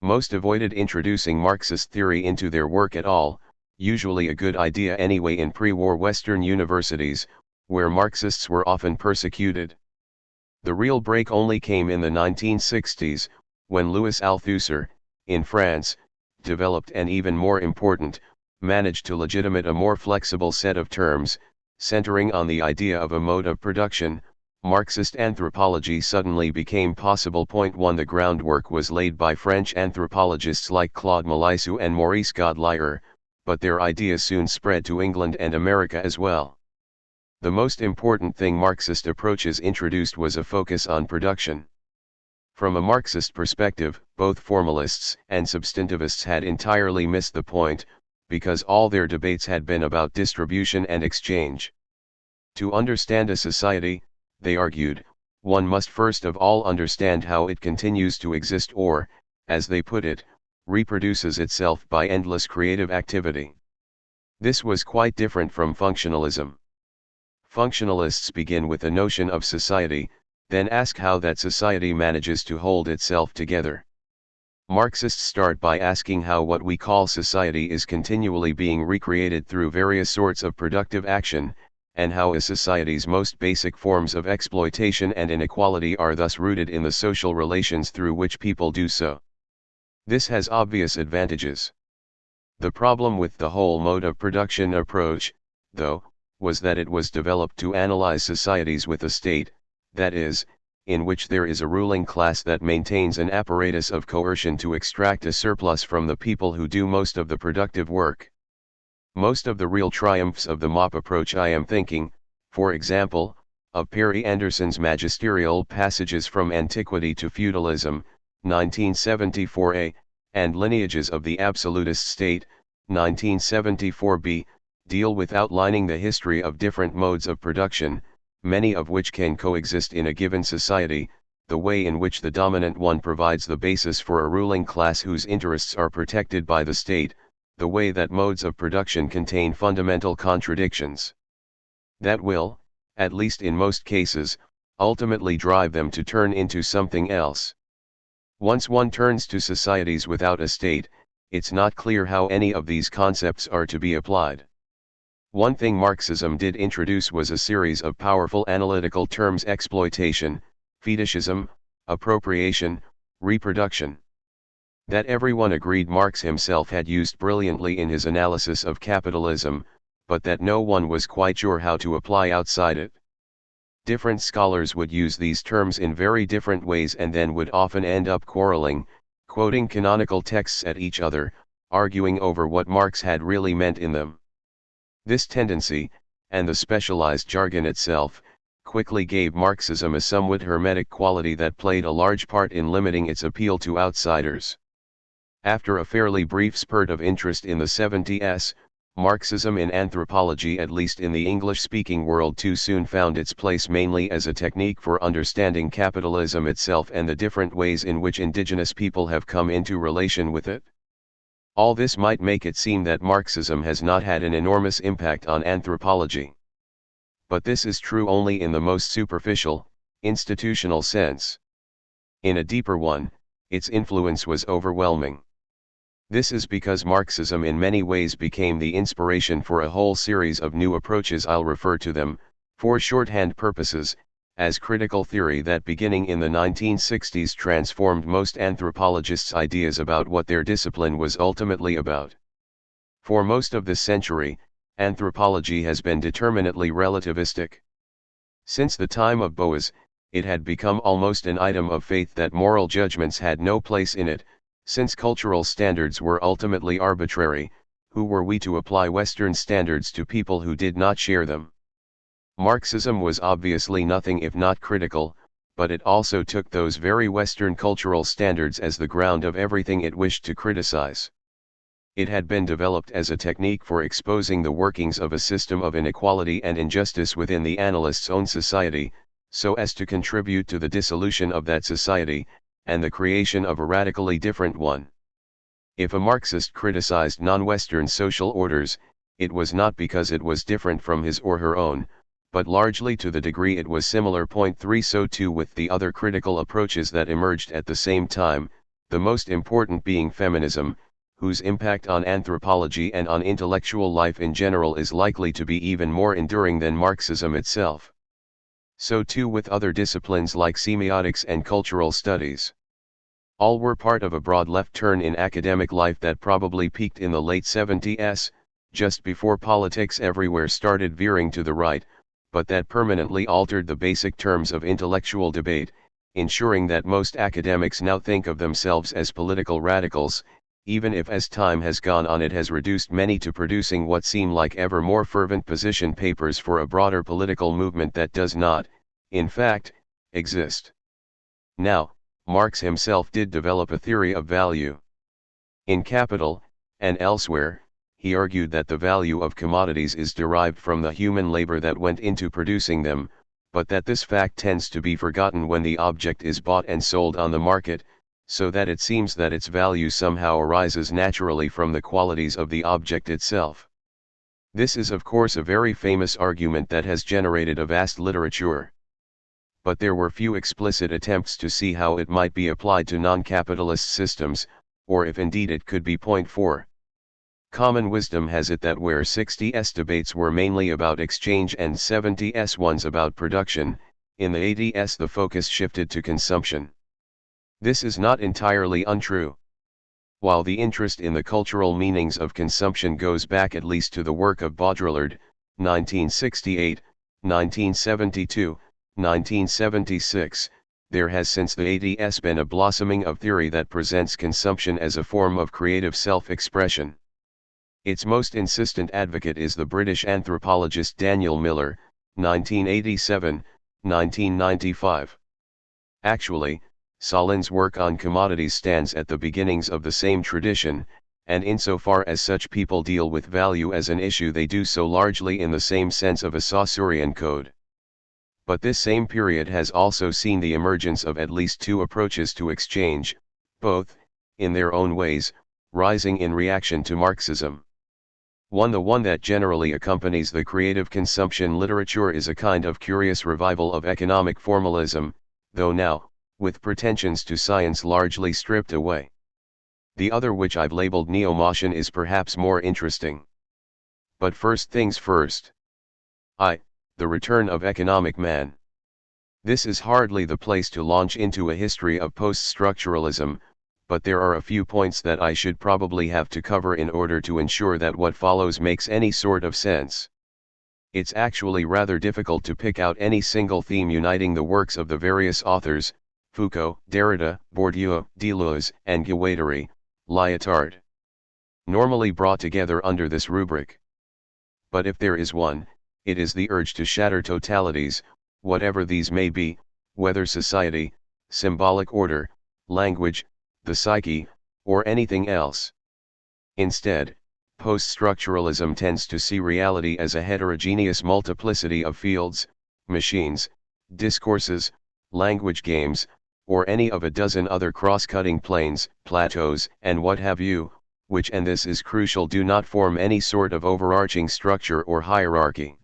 Most avoided introducing Marxist theory into their work at all, usually a good idea anyway in pre-war Western universities, where Marxists were often persecuted. The real break only came in the 1960s, when Louis Althusser, in France, developed an even more important, managed to legitimate a more flexible set of terms, centering on the idea of a mode of production. Marxist anthropology suddenly became possible. 1. The groundwork was laid by French anthropologists like Claude Malissou and Maurice Godelier, but their ideas soon spread to England and America as well. The most important thing Marxist approaches introduced was a focus on production. From a Marxist perspective, both formalists and substantivists had entirely missed the point, because all their debates had been about distribution and exchange. To understand a society, they argued, one must first of all understand how it continues to exist or, as they put it, reproduces itself by endless creative activity. This was quite different from functionalism. Functionalists begin with a notion of society, then ask how that society manages to hold itself together. Marxists start by asking how what we call society is continually being recreated through various sorts of productive action, and how a society's most basic forms of exploitation and inequality are thus rooted in the social relations through which people do so. This has obvious advantages. The problem with the whole mode of production approach, though, was that it was developed to analyze societies with a state, that is, in which there is a ruling class that maintains an apparatus of coercion to extract a surplus from the people who do most of the productive work. Most of the real triumphs of the MOP approach I am thinking, for example, of Perry Anderson's magisterial passages from Antiquity to Feudalism, 1974a, and Lineages of the Absolutist State, 1974b, deal with outlining the history of different modes of production, many of which can coexist in a given society, the way in which the dominant one provides the basis for a ruling class whose interests are protected by the state, the way that modes of production contain fundamental contradictions. That will, at least in most cases, ultimately drive them to turn into something else. Once one turns to societies without a state, it's not clear how any of these concepts are to be applied. One thing Marxism did introduce was a series of powerful analytical terms: exploitation, fetishism, appropriation, reproduction. That everyone agreed Marx himself had used brilliantly in his analysis of capitalism, but that no one was quite sure how to apply outside it. Different scholars would use these terms in very different ways and then would often end up quarreling, quoting canonical texts at each other, arguing over what Marx had really meant in them. This tendency, and the specialized jargon itself, quickly gave Marxism a somewhat hermetic quality that played a large part in limiting its appeal to outsiders. After a fairly brief spurt of interest in the 70s, Marxism in anthropology, at least in the English-speaking world, too soon found its place mainly as a technique for understanding capitalism itself and the different ways in which indigenous people have come into relation with it. All this might make it seem that Marxism has not had an enormous impact on anthropology. But this is true only in the most superficial, institutional sense. In a deeper one, its influence was overwhelming. This is because Marxism in many ways became the inspiration for a whole series of new approaches. I'll refer to them, for shorthand purposes, as critical theory, that beginning in the 1960s transformed most anthropologists' ideas about what their discipline was ultimately about. For most of this century, anthropology has been determinately relativistic. Since the time of Boas, it had become almost an item of faith that moral judgments had no place in it. Since cultural standards were ultimately arbitrary, who were we to apply Western standards to people who did not share them? Marxism was obviously nothing if not critical, but it also took those very Western cultural standards as the ground of everything it wished to criticize. It had been developed as a technique for exposing the workings of a system of inequality and injustice within the analyst's own society, so as to contribute to the dissolution of that society, and the creation of a radically different one. If a Marxist criticized non-Western social orders, it was not because it was different from his or her own, but largely to the degree it was similar. 3 So too with the other critical approaches that emerged at the same time, the most important being feminism, whose impact on anthropology and on intellectual life in general is likely to be even more enduring than Marxism itself. So too with other disciplines like semiotics and cultural studies. All were part of a broad left turn in academic life that probably peaked in the late 70s, just before politics everywhere started veering to the right, but that permanently altered the basic terms of intellectual debate, ensuring that most academics now think of themselves as political radicals, even if as time has gone on it has reduced many to producing what seem like ever more fervent position papers for a broader political movement that does not, in fact, exist. Now, Marx himself did develop a theory of value. In Capital, and elsewhere, he argued that the value of commodities is derived from the human labor that went into producing them, but that this fact tends to be forgotten when the object is bought and sold on the market, so that it seems that its value somehow arises naturally from the qualities of the object itself. This is of course a very famous argument that has generated a vast literature. But there were few explicit attempts to see how it might be applied to non-capitalist systems, or if indeed it could be. 4. Common wisdom has it that where 60s debates were mainly about exchange and 70s ones about production, in the 80s the focus shifted to consumption. This is not entirely untrue. While the interest in the cultural meanings of consumption goes back at least to the work of Baudrillard, 1968, 1972, 1976, there has since the 80s been a blossoming of theory that presents consumption as a form of creative self-expression. Its most insistent advocate is the British anthropologist Daniel Miller, 1987, 1995. Actually, Salin's work on commodities stands at the beginnings of the same tradition, and insofar as such people deal with value as an issue, they do so largely in the same sense of a Saussurean code. But this same period has also seen the emergence of at least two approaches to exchange, both, in their own ways, rising in reaction to Marxism. The one that generally accompanies the creative consumption literature is a kind of curious revival of economic formalism, though now, with pretensions to science largely stripped away. The other, which I've labeled neo-Mauchian, is perhaps more interesting. But first things first. The return of economic man. This is hardly the place to launch into a history of post-structuralism, but there are a few points that I should probably have to cover in order to ensure that what follows makes any sort of sense. It's actually rather difficult to pick out any single theme uniting the works of the various authors, Foucault, Derrida, Bourdieu, Deleuze, and Guattari, Lyotard, normally brought together under this rubric. But if there is one, it is the urge to shatter totalities, whatever these may be, whether society, symbolic order, language, the psyche, or anything else. Instead, post-structuralism tends to see reality as a heterogeneous multiplicity of fields, machines, discourses, language games, or any of a dozen other cross-cutting planes, plateaus, and what have you, which, and this is crucial, do not form any sort of overarching structure or hierarchy.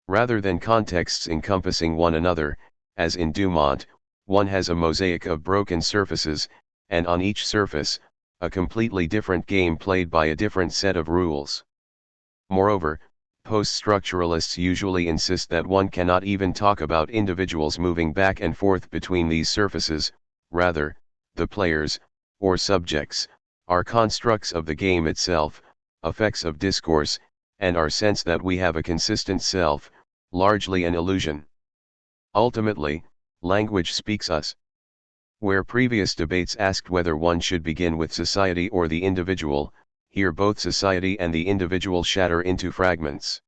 Rather than contexts encompassing one another, as in Dumont, one has a mosaic of broken surfaces, and on each surface, a completely different game played by a different set of rules. Moreover, post-structuralists usually insist that one cannot even talk about individuals moving back and forth between these surfaces, rather, the players, or subjects, are constructs of the game itself, effects of discourse, and our sense that we have a consistent self, largely an illusion. Ultimately, language speaks us. Where previous debates asked whether one should begin with society or the individual, here both society and the individual shatter into fragments.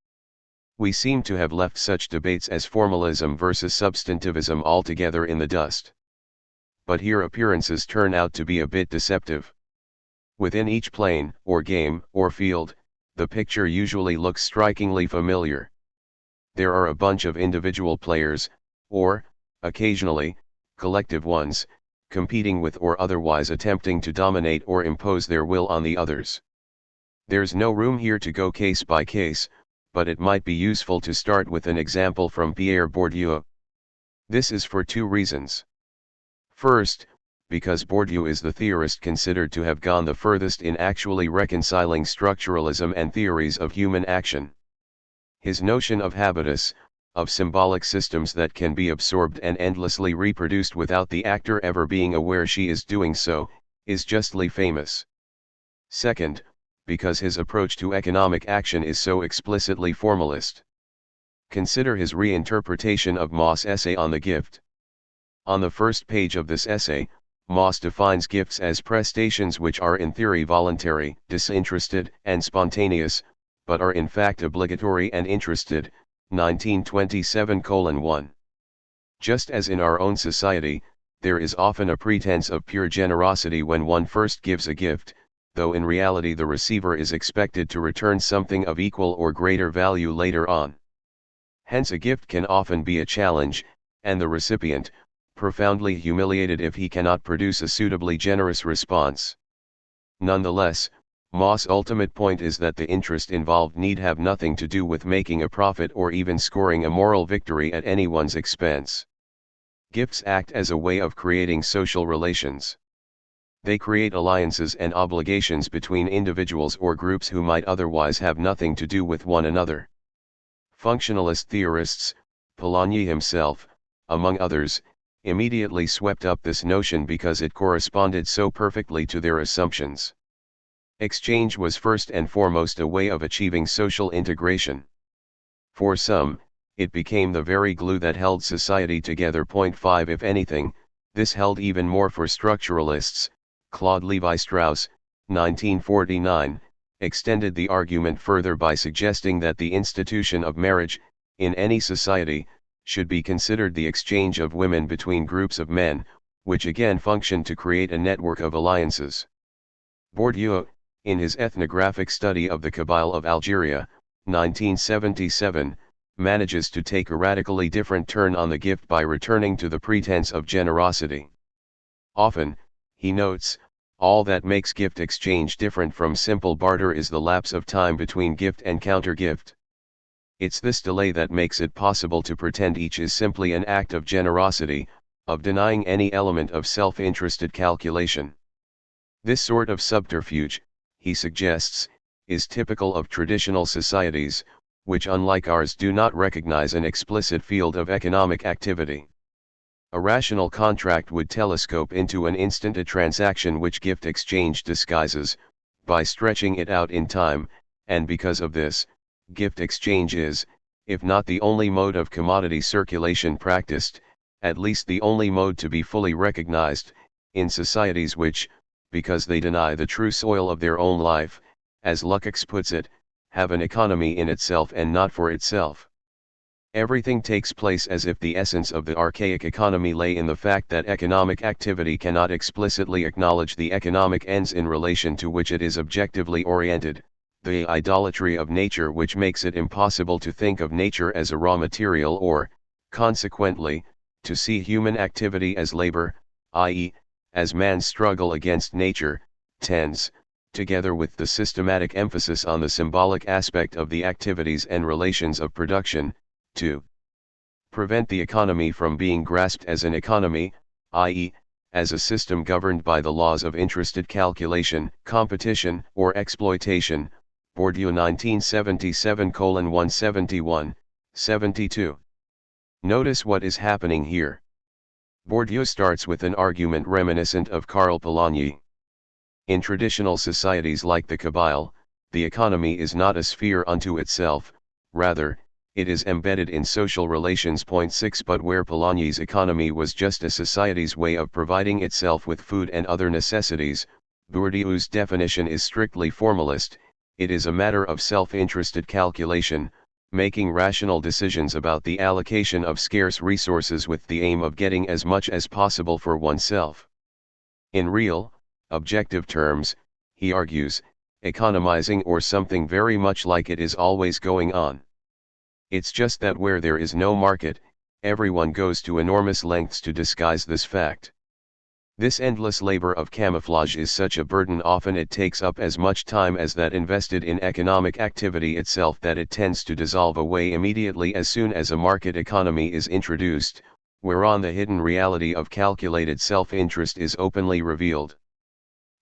We seem to have left such debates as formalism versus substantivism altogether in the dust. But here appearances turn out to be a bit deceptive. Within each plane, or game, or field, the picture usually looks strikingly familiar. There are a bunch of individual players, or, occasionally, collective ones, competing with or otherwise attempting to dominate or impose their will on the others. There's no room here to go case by case, but it might be useful to start with an example from Pierre Bourdieu. This is for two reasons. First, because Bourdieu is the theorist considered to have gone the furthest in actually reconciling structuralism and theories of human action. His notion of habitus, of symbolic systems that can be absorbed and endlessly reproduced without the actor ever being aware she is doing so, is justly famous. Second, because his approach to economic action is so explicitly formalist. Consider his reinterpretation of Mauss' essay on the gift. On the first page of this essay, Mauss defines gifts as prestations which are in theory voluntary, disinterested, and spontaneous, but are in fact obligatory and interested, 1927:1. Just as in our own society, there is often a pretense of pure generosity when one first gives a gift, though in reality the receiver is expected to return something of equal or greater value later on. Hence a gift can often be a challenge, and the recipient, profoundly humiliated if he cannot produce a suitably generous response. Nonetheless, Mauss' ultimate point is that the interest involved need have nothing to do with making a profit or even scoring a moral victory at anyone's expense. Gifts act as a way of creating social relations. They create alliances and obligations between individuals or groups who might otherwise have nothing to do with one another. Functionalist theorists, Polanyi himself, among others, immediately swept up this notion because it corresponded so perfectly to their assumptions. Exchange was first and foremost a way of achieving social integration. For some, it became the very glue that held society together. 5 If anything, this held even more for structuralists. Claude Lévi-Strauss, 1949, extended the argument further by suggesting that the institution of marriage, in any society, should be considered the exchange of women between groups of men, which again functioned to create a network of alliances. Bourdieu, in his ethnographic study of the Kabyle of Algeria, 1977, manages to take a radically different turn on the gift by returning to the pretense of generosity. Often, he notes, all that makes gift exchange different from simple barter is the lapse of time between gift and counter-gift. It's this delay that makes it possible to pretend each is simply an act of generosity, of denying any element of self-interested calculation. This sort of subterfuge, he suggests, is typical of traditional societies, which unlike ours do not recognize an explicit field of economic activity. A rational contract would telescope into an instant a transaction which gift exchange disguises, by stretching it out in time, and because of this, gift exchange is, if not the only mode of commodity circulation practiced, at least the only mode to be fully recognized, in societies which, because they deny the true soil of their own life, as Lukács puts it, have an economy in itself and not for itself. Everything takes place as if the essence of the archaic economy lay in the fact that economic activity cannot explicitly acknowledge the economic ends in relation to which it is objectively oriented, the idolatry of nature which makes it impossible to think of nature as a raw material or, consequently, to see human activity as labor, i.e., as man's struggle against nature, tends, together with the systematic emphasis on the symbolic aspect of the activities and relations of production, to prevent the economy from being grasped as an economy, i.e., as a system governed by the laws of interested calculation, competition, or exploitation. Bourdieu 1977:171, 72. Notice what is happening here. Bourdieu starts with an argument reminiscent of Karl Polanyi. In traditional societies like the Kabyle, the economy is not a sphere unto itself, rather, it is embedded in social relations. 6 But where Polanyi's economy was just a society's way of providing itself with food and other necessities, Bourdieu's definition is strictly formalist. It is a matter of self-interested calculation, making rational decisions about the allocation of scarce resources with the aim of getting as much as possible for oneself. In real, objective terms, he argues, economizing or something very much like it is always going on. It's just that where there is no market, everyone goes to enormous lengths to disguise this fact. This endless labor of camouflage is such a burden, often it takes up as much time as that invested in economic activity itself, that it tends to dissolve away immediately as soon as a market economy is introduced, whereon the hidden reality of calculated self-interest is openly revealed.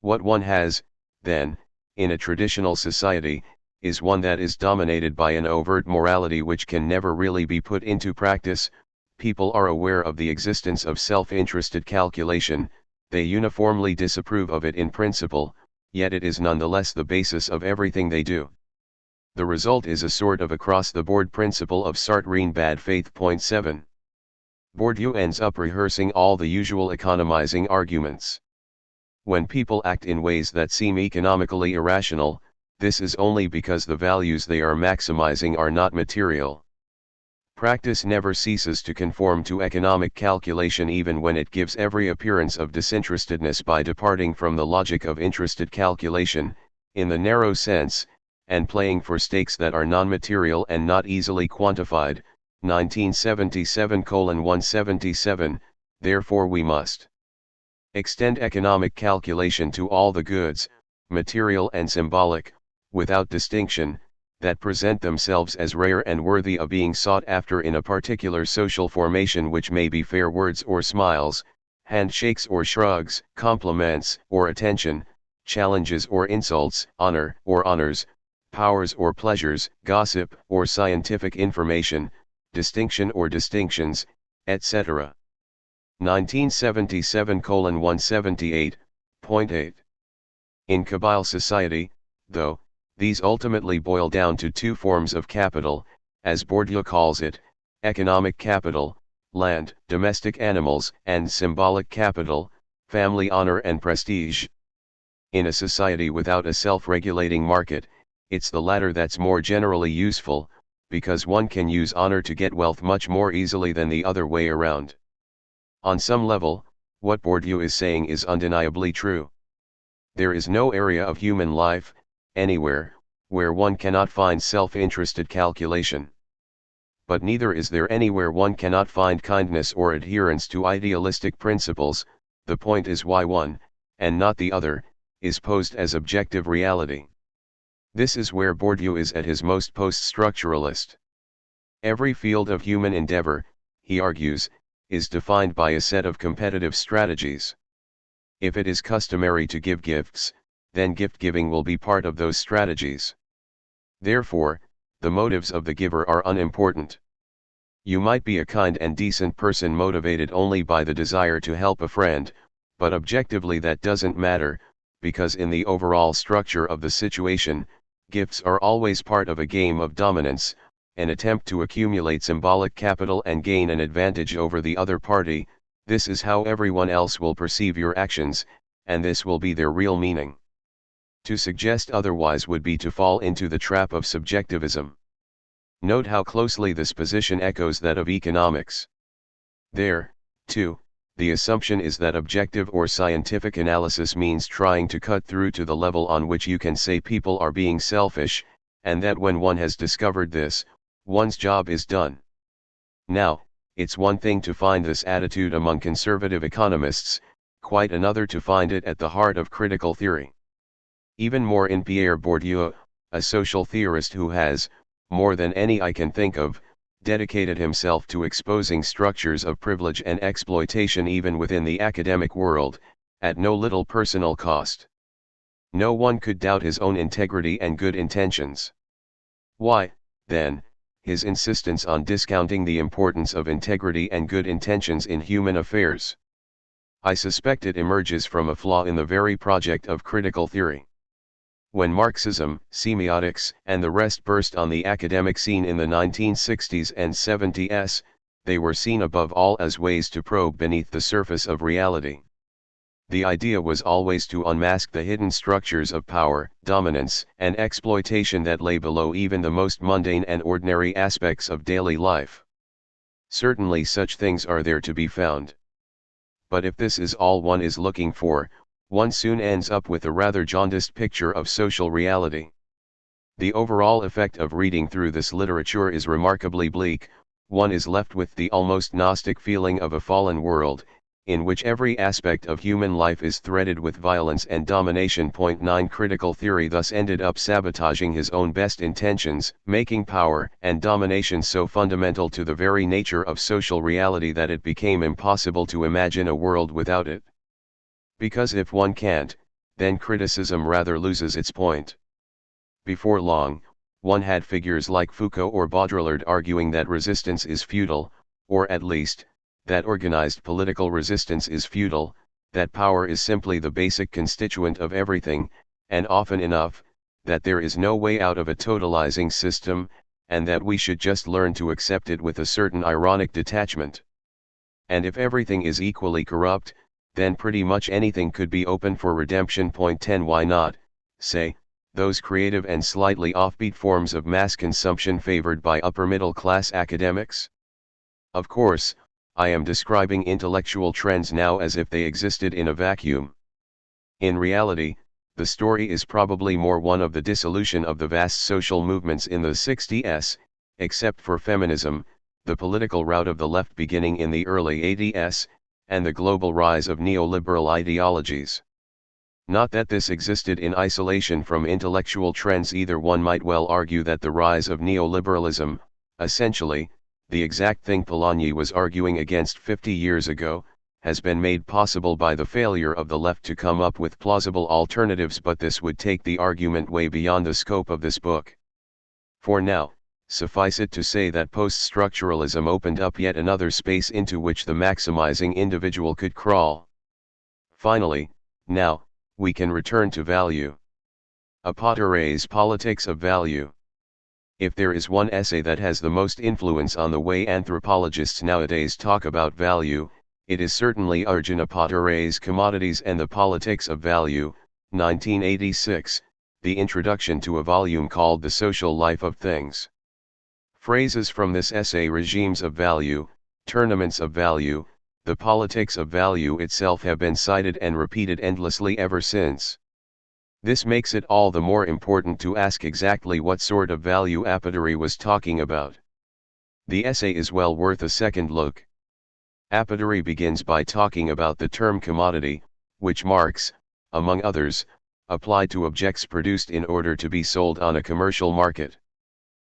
What one has, then, in a traditional society, is one that is dominated by an overt morality which can never really be put into practice. People are aware of the existence of self-interested calculation, they uniformly disapprove of it in principle, yet it is nonetheless the basis of everything they do. The result is a sort of across-the-board principle of Sartrine bad faith. 7. Bourdieu ends up rehearsing all the usual economizing arguments. When people act in ways that seem economically irrational, this is only because the values they are maximizing are not material. Practice never ceases to conform to economic calculation, even when it gives every appearance of disinterestedness by departing from the logic of interested calculation, in the narrow sense, and playing for stakes that are non-material and not easily quantified. 1977:177, Therefore we must extend economic calculation to all the goods, material and symbolic, without distinction, that present themselves as rare and worthy of being sought after in a particular social formation, which may be fair words or smiles, handshakes or shrugs, compliments or attention, challenges or insults, honor or honors, powers or pleasures, gossip or scientific information, distinction or distinctions, etc. 1977:178.8. In Kabyle society, though, these ultimately boil down to two forms of capital, as Bourdieu calls it, economic capital, land, domestic animals, and symbolic capital, family honor and prestige. In a society without a self-regulating market, it's the latter that's more generally useful, because one can use honor to get wealth much more easily than the other way around. On some level, what Bourdieu is saying is undeniably true. There is no area of human life, anywhere, where one cannot find self-interested calculation. But neither is there anywhere one cannot find kindness or adherence to idealistic principles. The point is why one, and not the other, is posed as objective reality. This is where Bourdieu is at his most post-structuralist. Every field of human endeavor, he argues, is defined by a set of competitive strategies. If it is customary to give gifts, then gift-giving will be part of those strategies. Therefore, the motives of the giver are unimportant. You might be a kind and decent person motivated only by the desire to help a friend, but objectively that doesn't matter, because in the overall structure of the situation, gifts are always part of a game of dominance, an attempt to accumulate symbolic capital and gain an advantage over the other party. This is how everyone else will perceive your actions, and this will be their real meaning. To suggest otherwise would be to fall into the trap of subjectivism. Note how closely this position echoes that of economics. There, too, the assumption is that objective or scientific analysis means trying to cut through to the level on which you can say people are being selfish, and that when one has discovered this, one's job is done. Now, it's one thing to find this attitude among conservative economists, quite another to find it at the heart of critical theory. Even more in Pierre Bourdieu, a social theorist who has, more than any I can think of, dedicated himself to exposing structures of privilege and exploitation even within the academic world, at no little personal cost. No one could doubt his own integrity and good intentions. Why, then, his insistence on discounting the importance of integrity and good intentions in human affairs? I suspect it emerges from a flaw in the very project of critical theory. When Marxism, semiotics, and the rest burst on the academic scene in the 1960s and 70s, they were seen above all as ways to probe beneath the surface of reality. The idea was always to unmask the hidden structures of power, dominance, and exploitation that lay below even the most mundane and ordinary aspects of daily life. Certainly such things are there to be found. But if this is all one is looking for, one soon ends up with a rather jaundiced picture of social reality. The overall effect of reading through this literature is remarkably bleak. One is left with the almost Gnostic feeling of a fallen world, in which every aspect of human life is threaded with violence and domination. 9 Critical theory thus ended up sabotaging his own best intentions, making power and domination so fundamental to the very nature of social reality that it became impossible to imagine a world without it. Because if one can't, then criticism rather loses its point. Before long, one had figures like Foucault or Baudrillard arguing that resistance is futile, or at least, that organized political resistance is futile, that power is simply the basic constituent of everything, and often enough, that there is no way out of a totalizing system, and that we should just learn to accept it with a certain ironic detachment. And if everything is equally corrupt, then pretty much anything could be open for redemption. 10 Why not, say, those creative and slightly offbeat forms of mass consumption favored by upper-middle-class academics? Of course, I am describing intellectual trends now as if they existed in a vacuum. In reality, the story is probably more one of the dissolution of the vast social movements in the 60s, except for feminism, the political rout of the left beginning in the early 80s, and the global rise of neoliberal ideologies. Not that this existed in isolation from intellectual trends either. One might well argue that the rise of neoliberalism, essentially, the exact thing Polanyi was arguing against 50 years ago, has been made possible by the failure of the left to come up with plausible alternatives, but this would take the argument way beyond the scope of this book. For now, suffice it to say that post-structuralism opened up yet another space into which the maximizing individual could crawl. Finally, now, we can return to value. A Potteret's politics of value. If there is one essay that has the most influence on the way anthropologists nowadays talk about value, it is certainly Arjuna Pattaray's Commodities and the Politics of Value, 1986, the introduction to a volume called The Social Life of Things. Phrases from this essay: regimes of value, tournaments of value, the politics of value itself have been cited and repeated endlessly ever since. This makes it all the more important to ask exactly what sort of value Apaturi was talking about. The essay is well worth a second look. Apaturi begins by talking about the term commodity, which Marx, among others, applied to objects produced in order to be sold on a commercial market.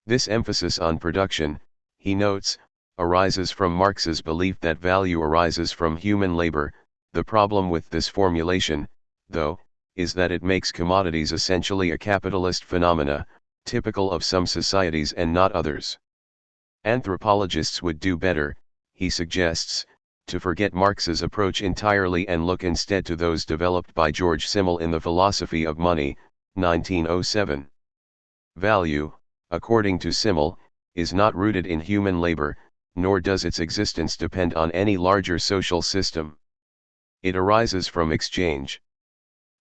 This emphasis on production, he notes, arises from Marx's belief that value arises from human labor. The problem with this formulation, though, is that it makes commodities essentially a capitalist phenomena, typical of some societies and not others. Anthropologists would do better, he suggests, to forget Marx's approach entirely and look instead to those developed by George Simmel in The Philosophy of Money, 1907. Value, according to Simmel, is not rooted in human labor, nor does its existence depend on any larger social system. It arises from exchange.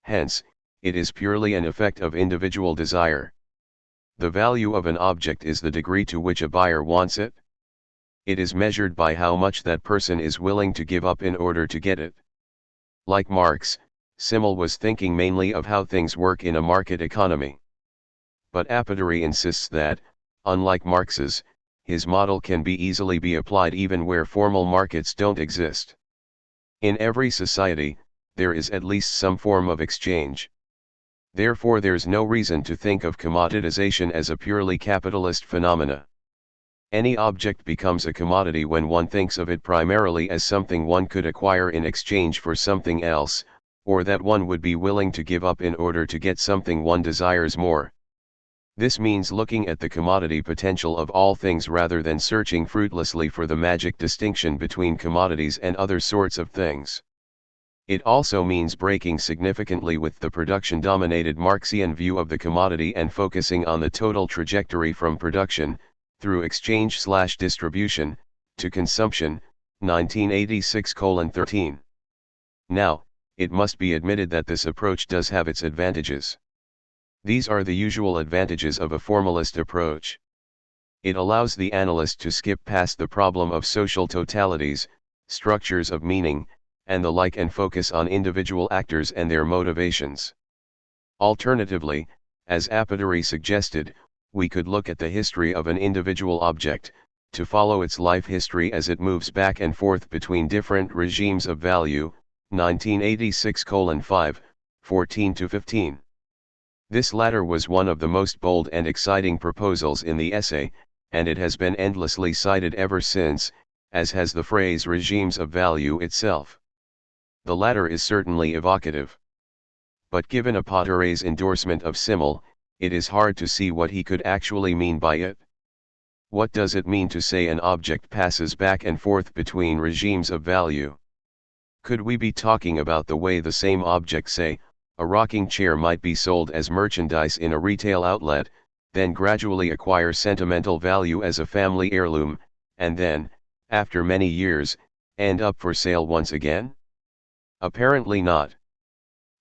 Hence, it is purely an effect of individual desire. The value of an object is the degree to which a buyer wants it. It is measured by how much that person is willing to give up in order to get it. Like Marx, Simmel was thinking mainly of how things work in a market economy. But Apaturi insists that, unlike Marx's, his model can easily be applied even where formal markets don't exist. In every society, there is at least some form of exchange. Therefore there's no reason to think of commoditization as a purely capitalist phenomena. Any object becomes a commodity when one thinks of it primarily as something one could acquire in exchange for something else, or that one would be willing to give up in order to get something one desires more. This means looking at the commodity potential of all things rather than searching fruitlessly for the magic distinction between commodities and other sorts of things. It also means breaking significantly with the production-dominated Marxian view of the commodity and focusing on the total trajectory from production, through exchange/distribution, to consumption, 1986:13. Now, it must be admitted that this approach does have its advantages. These are the usual advantages of a formalist approach. It allows the analyst to skip past the problem of social totalities, structures of meaning, and the like and focus on individual actors and their motivations. Alternatively, as Apaturi suggested, we could look at the history of an individual object, to follow its life history as it moves back and forth between different regimes of value, 1986:5, 14-15. This latter was one of the most bold and exciting proposals in the essay, and it has been endlessly cited ever since, as has the phrase regimes of value itself. The latter is certainly evocative. But given Apaturi's endorsement of Simmel, it is hard to see what he could actually mean by it. What does it mean to say an object passes back and forth between regimes of value? Could we be talking about the way the same object, say, a rocking chair, might be sold as merchandise in a retail outlet, then gradually acquire sentimental value as a family heirloom, and then, after many years, end up for sale once again? Apparently not.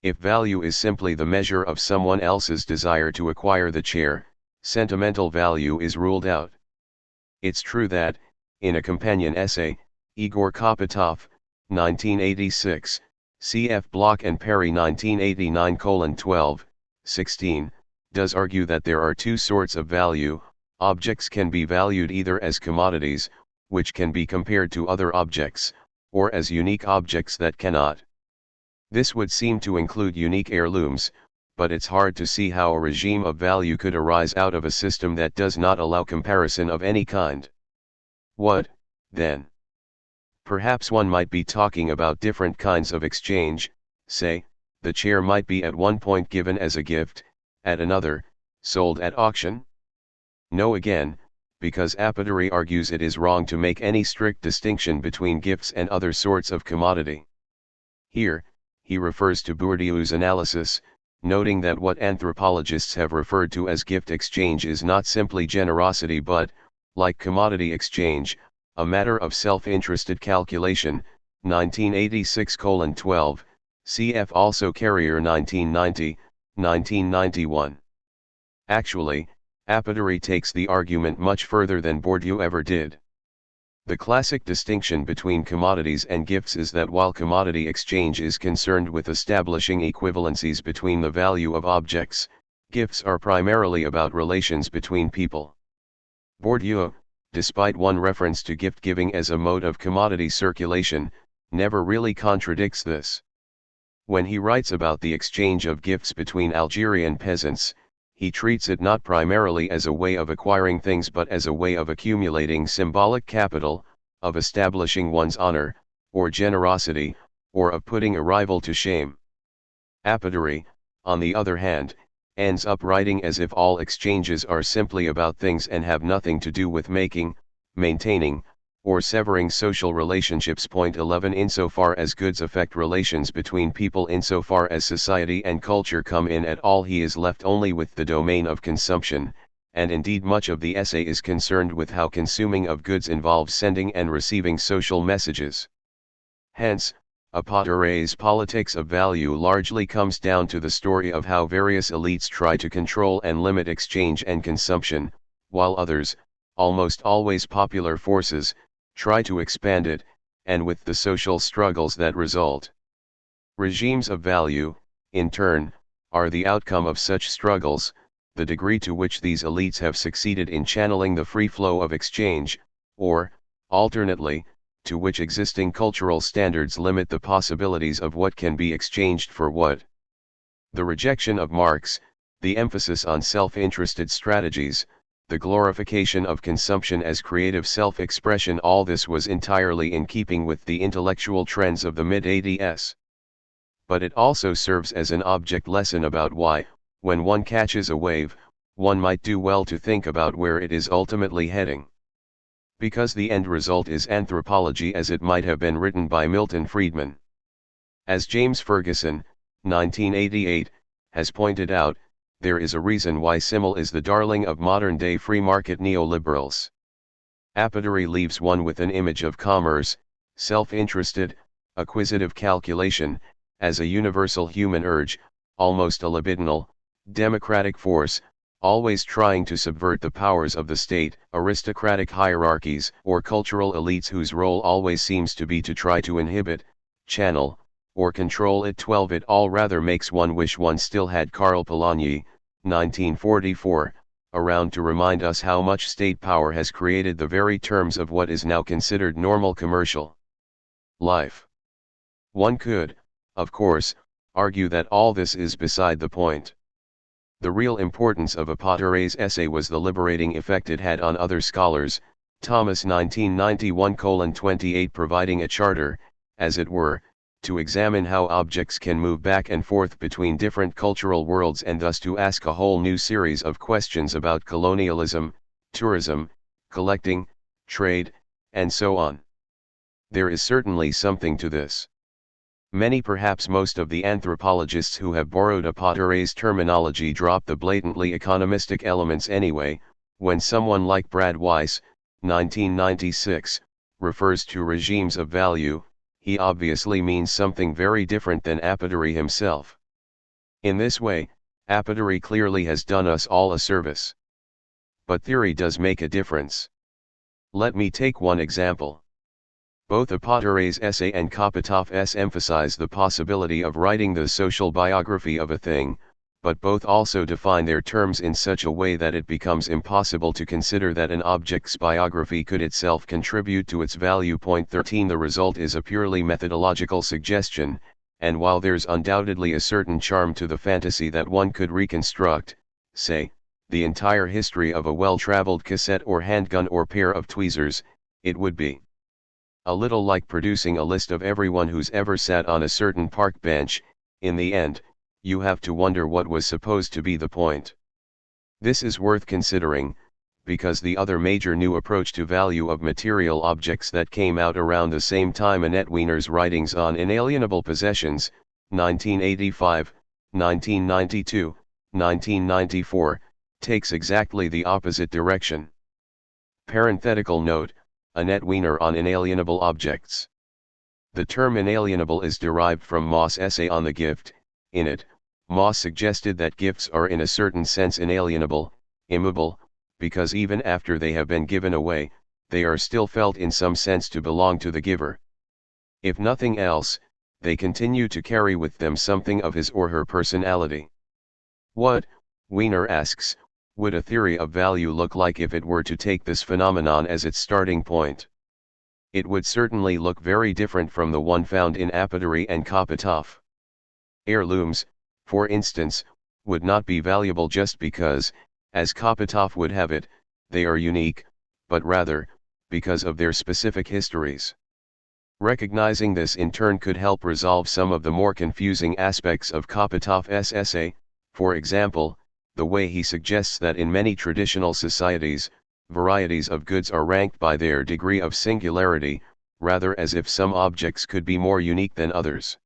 If value is simply the measure of someone else's desire to acquire the chair, sentimental value is ruled out. It's true that, in a companion essay, Igor Kopytov, 1986, C.F. Bloch and Perry 1989:12, 16, does argue that there are two sorts of value. Objects can be valued either as commodities, which can be compared to other objects, or as unique objects that cannot. This would seem to include unique heirlooms, but it's hard to see how a regime of value could arise out of a system that does not allow comparison of any kind. What, then? Perhaps one might be talking about different kinds of exchange. Say, the chair might be at one point given as a gift, at another, sold at auction? No again, because Apaturi argues it is wrong to make any strict distinction between gifts and other sorts of commodity. Here, he refers to Bourdieu's analysis, noting that what anthropologists have referred to as gift exchange is not simply generosity but, like commodity exchange, a matter of self-interested calculation, 1986:12, cf. also Carrier 1990, 1991. Actually, Apatory takes the argument much further than Bourdieu ever did. The classic distinction between commodities and gifts is that while commodity exchange is concerned with establishing equivalencies between the value of objects, gifts are primarily about relations between people. Bourdieu, despite one reference to gift-giving as a mode of commodity circulation, never really contradicts this. When he writes about the exchange of gifts between Algerian peasants, he treats it not primarily as a way of acquiring things but as a way of accumulating symbolic capital, of establishing one's honor, or generosity, or of putting a rival to shame. Apatory, on the other hand, ends up writing as if all exchanges are simply about things and have nothing to do with making, maintaining, or severing social relationships. Point 11 Insofar as goods affect relations between people, insofar as society and culture come in at all, he is left only with the domain of consumption, and indeed much of the essay is concerned with how consuming of goods involves sending and receiving social messages. Hence, Apatory's politics of value largely comes down to the story of how various elites try to control and limit exchange and consumption, while others, almost always popular forces, try to expand it, and with the social struggles that result. Regimes of value, in turn, are the outcome of such struggles. The degree to which these elites have succeeded in channeling the free flow of exchange, or, alternately, to which existing cultural standards limit the possibilities of what can be exchanged for what. The rejection of Marx, the emphasis on self-interested strategies, the glorification of consumption as creative self-expression, all this was entirely in keeping with the intellectual trends of the mid-80s. But it also serves as an object lesson about why, when one catches a wave, one might do well to think about where it is ultimately heading. Because the end result is anthropology as it might have been written by Milton Friedman. As James Ferguson, 1988, has pointed out, there is a reason why Simmel is the darling of modern-day free-market neoliberals. Apatory leaves one with an image of commerce, self-interested, acquisitive calculation, as a universal human urge, almost a libidinal, democratic force, always trying to subvert the powers of the state, aristocratic hierarchies, or cultural elites whose role always seems to be to try to inhibit, channel, or control it. 12 It all rather makes one wish one still had Karl Polanyi, 1944, around to remind us how much state power has created the very terms of what is now considered normal commercial life. One could, of course, argue that all this is beside the point. The real importance of Apatory's essay was the liberating effect it had on other scholars, Thomas 1991:28, providing a charter, as it were, to examine how objects can move back and forth between different cultural worlds, and thus to ask a whole new series of questions about colonialism, tourism, collecting, trade, and so on. There is certainly something to this. Many, perhaps most of the anthropologists who have borrowed Apatory's terminology drop the blatantly economistic elements anyway. When someone like Brad Weiss, 1996, refers to regimes of value, he obviously means something very different than Apatory himself. In this way, Apatory clearly has done us all a service. But theory does make a difference. Let me take one example. Both Apatory's essay and Kopitov's emphasize the possibility of writing the social biography of a thing, but both also define their terms in such a way that it becomes impossible to consider that an object's biography could itself contribute to its value. Point 13 The result is a purely methodological suggestion, and while there's undoubtedly a certain charm to the fantasy that one could reconstruct, say, the entire history of a well-traveled cassette or handgun or pair of tweezers, it would be a little like producing a list of everyone who's ever sat on a certain park bench. In the end, you have to wonder what was supposed to be the point. This is worth considering, because the other major new approach to value of material objects that came out around the same time, Annette Weiner's writings on inalienable possessions, 1985, 1992, 1994, takes exactly the opposite direction. Parenthetical note, Annette Weiner on inalienable objects. The term inalienable is derived from Mauss' essay on the gift. In it, Mauss suggested that gifts are in a certain sense inalienable, immutable, because even after they have been given away, they are still felt in some sense to belong to the giver. If nothing else, they continue to carry with them something of his or her personality. What, Weiner asks, would a theory of value look like if it were to take this phenomenon as its starting point? It would certainly look very different from the one found in Apatary and Kopitov. Heirlooms, for instance, would not be valuable just because, as Kopitov would have it, they are unique, but rather, because of their specific histories. Recognizing this in turn could help resolve some of the more confusing aspects of Kopitov's essay, for example, the way he suggests that in many traditional societies, varieties of goods are ranked by their degree of singularity, rather as if some objects could be more unique than others.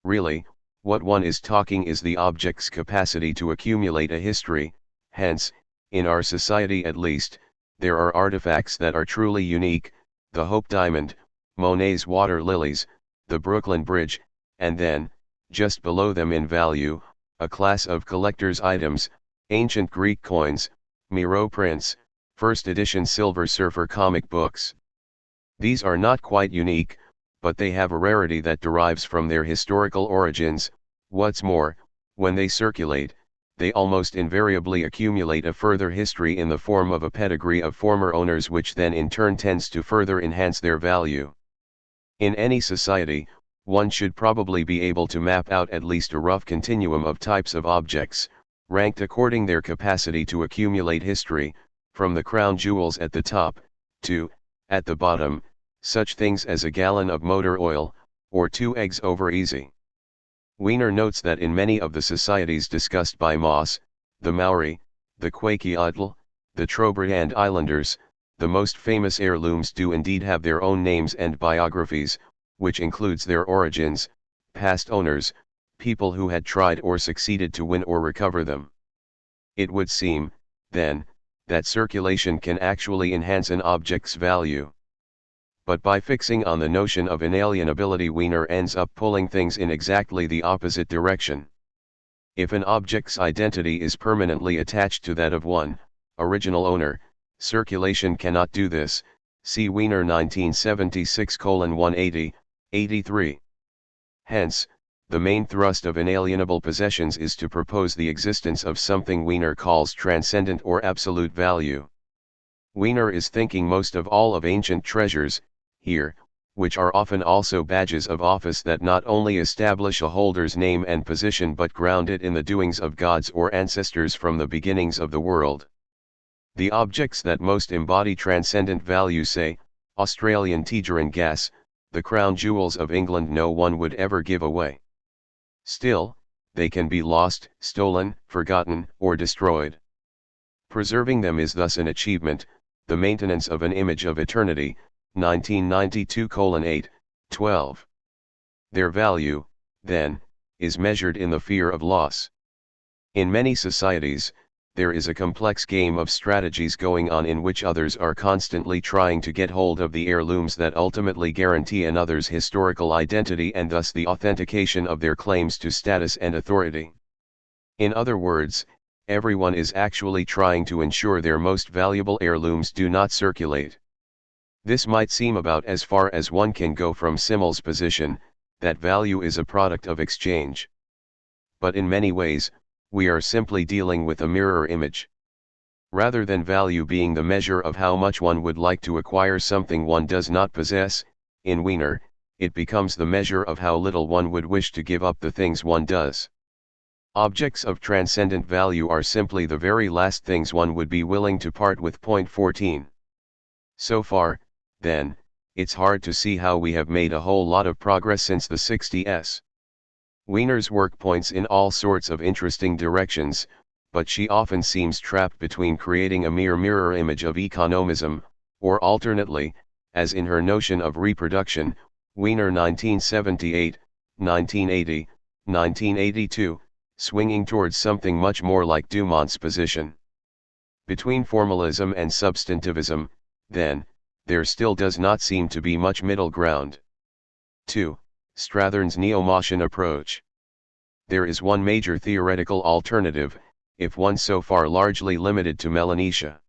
Really, what one is talking is the object's capacity to accumulate a history. Hence, in our society at least, there are artifacts that are truly unique, the Hope Diamond, Monet's water lilies, the Brooklyn Bridge, and then, just below them in value, a class of collector's items, ancient Greek coins, Miro prints, first edition Silver Surfer comic books. These are not quite unique, but they have a rarity that derives from their historical origins. What's more, when they circulate, they almost invariably accumulate a further history in the form of a pedigree of former owners, which then in turn tends to further enhance their value. In any society, one should probably be able to map out at least a rough continuum of types of objects, ranked according their capacity to accumulate history, from the crown jewels at the top, to, at the bottom, such things as a gallon of motor oil, or 2 eggs over easy. Weiner notes that in many of the societies discussed by Mauss, the Maori, the Kwakiutl, the Trobriand Islanders, the most famous heirlooms do indeed have their own names and biographies, which includes their origins, past owners, people who had tried or succeeded to win or recover them. It would seem, then, that circulation can actually enhance an object's value. But by fixing on the notion of inalienability, Weiner ends up pulling things in exactly the opposite direction. If an object's identity is permanently attached to that of one original owner, circulation cannot do this. See Weiner 1976:180, 83. Hence, the main thrust of inalienable possessions is to propose the existence of something Weiner calls transcendent or absolute value. Weiner is thinking most of all of ancient treasures, here, which are often also badges of office that not only establish a holder's name and position but ground it in the doings of gods or ancestors from the beginnings of the world. The objects that most embody transcendent value, say, Australian Tigeran gas, the crown jewels of England, no one would ever give away. Still, they can be lost, stolen, forgotten, or destroyed. Preserving them is thus an achievement, the maintenance of an image of eternity. 1992:8, 12. Their value, then, is measured in the fear of loss. In many societies, there is a complex game of strategies going on in which others are constantly trying to get hold of the heirlooms that ultimately guarantee another's historical identity and thus the authentication of their claims to status and authority. In other words, everyone is actually trying to ensure their most valuable heirlooms do not circulate. This might seem about as far as one can go from Simmel's position, that value is a product of exchange. But in many ways, we are simply dealing with a mirror image. Rather than value being the measure of how much one would like to acquire something one does not possess, in Weiner, it becomes the measure of how little one would wish to give up the things one does. Objects of transcendent value are simply the very last things one would be willing to part with. Point 14. So far, then, it's hard to see how we have made a whole lot of progress since the 60s. Weiner's work points in all sorts of interesting directions, but she often seems trapped between creating a mere mirror image of economism, or alternately, as in her notion of reproduction, Weiner 1978, 1980, 1982, swinging towards something much more like Dumont's position. Between formalism and substantivism, then, there still does not seem to be much middle ground. 2. Strathern's neo-Moschian approach. There is one major theoretical alternative, if one so far largely limited to Melanesia.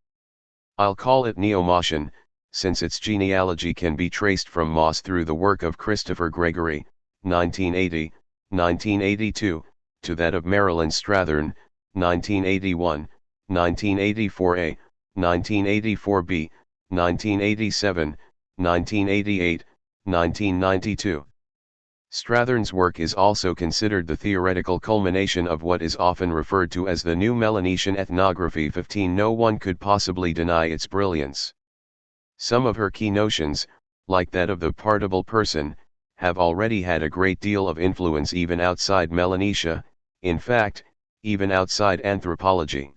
I'll call it neo-Moschian, since its genealogy can be traced from Moss through the work of Christopher Gregory, 1980, 1982, to that of Marilyn Strathern, 1981, 1984a, 1984b, 1987, 1988, 1992. Strathern's work is also considered the theoretical culmination of what is often referred to as the new Melanesian ethnography. 15. No one could possibly deny its brilliance. Some of her key notions, like that of the partible person, have already had a great deal of influence even outside Melanesia, in fact, even outside anthropology.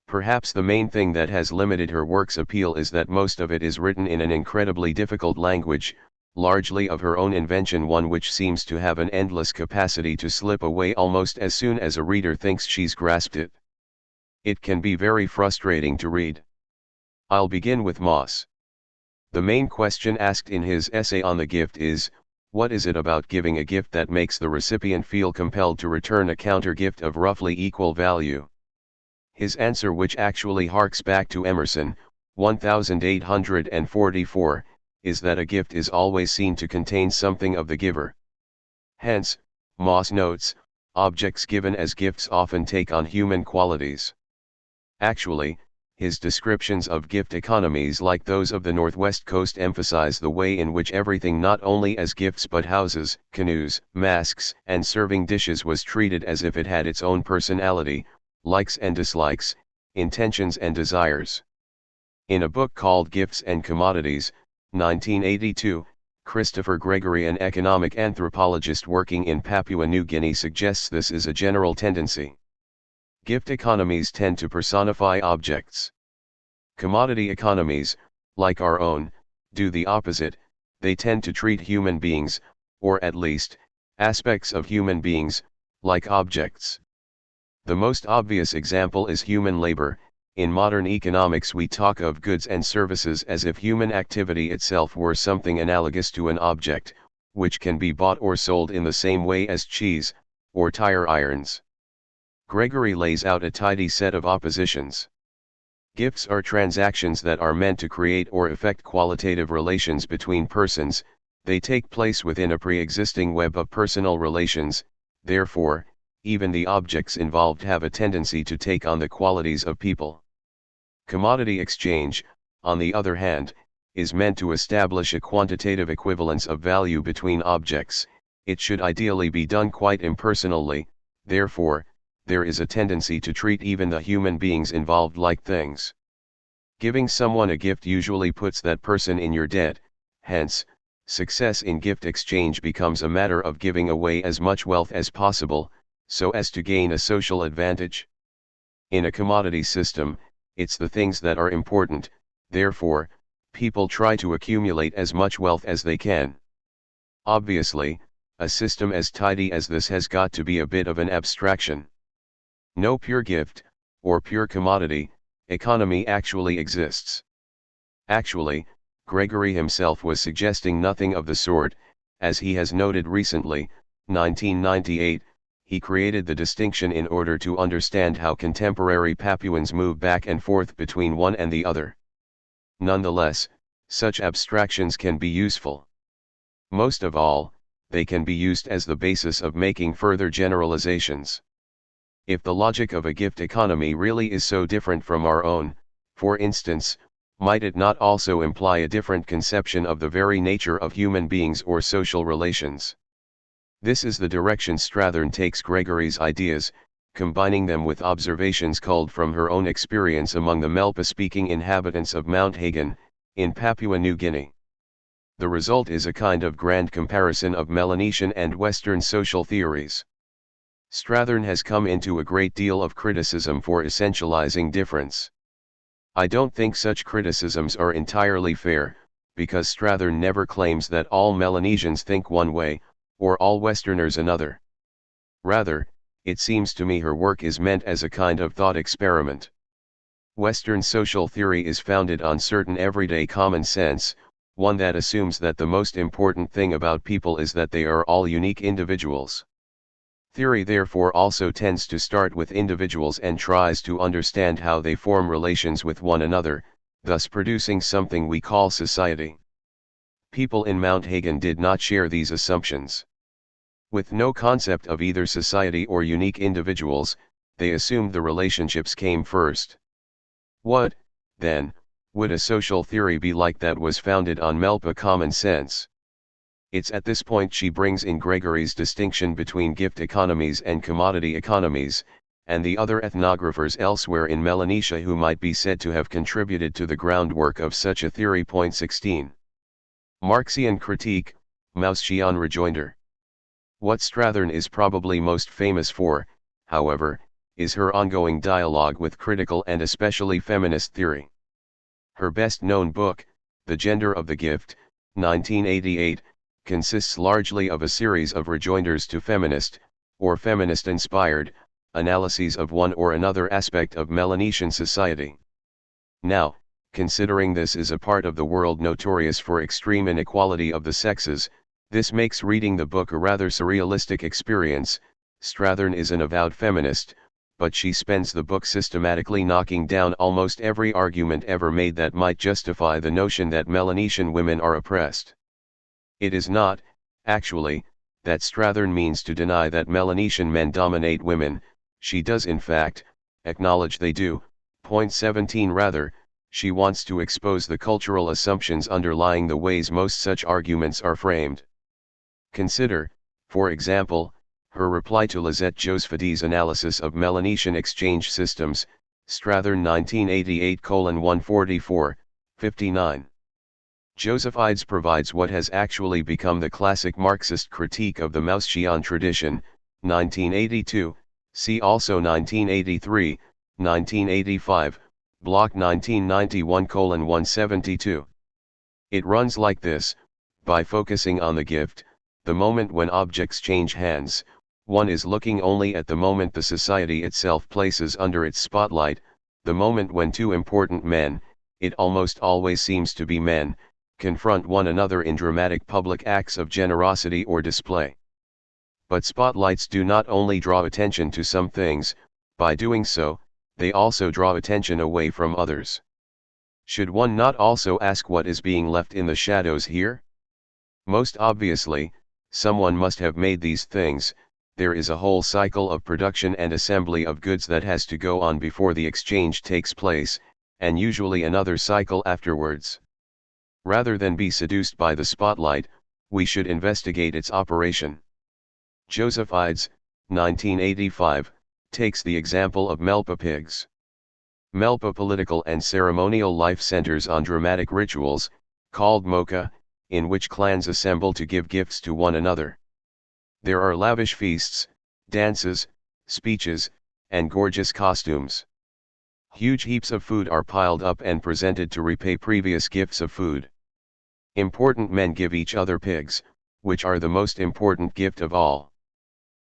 Perhaps the main thing that has limited her work's appeal is that most of it is written in an incredibly difficult language, largely of her own invention, one which seems to have an endless capacity to slip away almost as soon as a reader thinks she's grasped it. It can be very frustrating to read. I'll begin with Moss. The main question asked in his essay on the gift is, what is it about giving a gift that makes the recipient feel compelled to return a counter-gift of roughly equal value? His answer, which actually harks back to Emerson, 1844, is that a gift is always seen to contain something of the giver. Hence, Moss notes, objects given as gifts often take on human qualities. Actually, his descriptions of gift economies like those of the Northwest Coast emphasize the way in which everything not only as gifts but houses, canoes, masks, and serving dishes was treated as if it had its own personality, likes and dislikes, intentions and desires. In a book called Gifts and Commodities, 1982, Christopher Gregory, an economic anthropologist working in Papua New Guinea, suggests this is a general tendency. Gift economies tend to personify objects. Commodity economies, like our own, do the opposite. They tend to treat human beings, or at least, aspects of human beings, like objects. The most obvious example is human labor. In modern economics we talk of goods and services as if human activity itself were something analogous to an object, which can be bought or sold in the same way as cheese, or tire irons. Gregory lays out a tidy set of oppositions. Gifts are transactions that are meant to create or effect qualitative relations between persons. They take place within a pre-existing web of personal relations, therefore, even the objects involved have a tendency to take on the qualities of people. Commodity exchange, on the other hand, is meant to establish a quantitative equivalence of value between objects. It should ideally be done quite impersonally, therefore, there is a tendency to treat even the human beings involved like things. Giving someone a gift usually puts that person in your debt, hence, success in gift exchange becomes a matter of giving away as much wealth as possible, so as to gain a social advantage. In a commodity system, it's the things that are important, therefore, people try to accumulate as much wealth as they can. Obviously, a system as tidy as this has got to be a bit of an abstraction. No pure gift, or pure commodity, economy actually exists. Actually, Gregory himself was suggesting nothing of the sort. As he has noted recently, 1998, he created the distinction in order to understand how contemporary Papuans move back and forth between one and the other. Nonetheless, such abstractions can be useful. Most of all, they can be used as the basis of making further generalizations. If the logic of a gift economy really is so different from our own, for instance, might it not also imply a different conception of the very nature of human beings or social relations? This is the direction Strathern takes Gregory's ideas, combining them with observations culled from her own experience among the Melpa-speaking inhabitants of Mount Hagen, in Papua New Guinea. The result is a kind of grand comparison of Melanesian and Western social theories. Strathern has come into a great deal of criticism for essentializing difference. I don't think such criticisms are entirely fair, because Strathern never claims that all Melanesians think one way, or all Westerners another. Rather, it seems to me her work is meant as a kind of thought experiment. Western social theory is founded on certain everyday common sense, one that assumes that the most important thing about people is that they are all unique individuals. Theory therefore also tends to start with individuals and tries to understand how they form relations with one another, thus producing something we call society. People in Mount Hagen did not share these assumptions. With no concept of either society or unique individuals, they assumed the relationships came first. What, then, would a social theory be like that was founded on Melpa common sense? It's at this point she brings in Gregory's distinction between gift economies and commodity economies, and the other ethnographers elsewhere in Melanesia who might be said to have contributed to the groundwork of such a theory. 16. Marxian critique, Maussian rejoinder. What Strathern is probably most famous for, however, is her ongoing dialogue with critical and especially feminist theory. Her best-known book, The Gender of the Gift, 1988, consists largely of a series of rejoinders to feminist, or feminist-inspired, analyses of one or another aspect of Melanesian society. Now, considering this is a part of the world notorious for extreme inequality of the sexes, this makes reading the book a rather surrealistic experience. Strathern is an avowed feminist, but she spends the book systematically knocking down almost every argument ever made that might justify the notion that Melanesian women are oppressed. It is not, actually, that Strathern means to deny that Melanesian men dominate women, she does in fact, acknowledge they do. 17 Rather, she wants to expose the cultural assumptions underlying the ways most such arguments are framed. Consider, for example, her reply to Lisette Josephides' analysis of Melanesian exchange systems, Strathern 1988:144, 59. Josephides provides what has actually become the classic Marxist critique of the Maussian tradition, 1982, see also 1983, 1985, Block 1991:172. It runs like this: by focusing on the gift, the moment when objects change hands, one is looking only at the moment the society itself places under its spotlight, the moment when two important men, it almost always seems to be men, confront one another in dramatic public acts of generosity or display. But spotlights do not only draw attention to some things, by doing so, they also draw attention away from others. Should one not also ask what is being left in the shadows here? Most obviously, someone must have made these things. There is a whole cycle of production and assembly of goods that has to go on before the exchange takes place, and usually another cycle afterwards. Rather than be seduced by the spotlight, we should investigate its operation. Josephides, 1985, takes the example of Melpa pigs. Melpa political and ceremonial life centers on dramatic rituals, called mocha, in which clans assemble to give gifts to one another. There are lavish feasts, dances, speeches, and gorgeous costumes. Huge heaps of food are piled up and presented to repay previous gifts of food. Important men give each other pigs, which are the most important gift of all.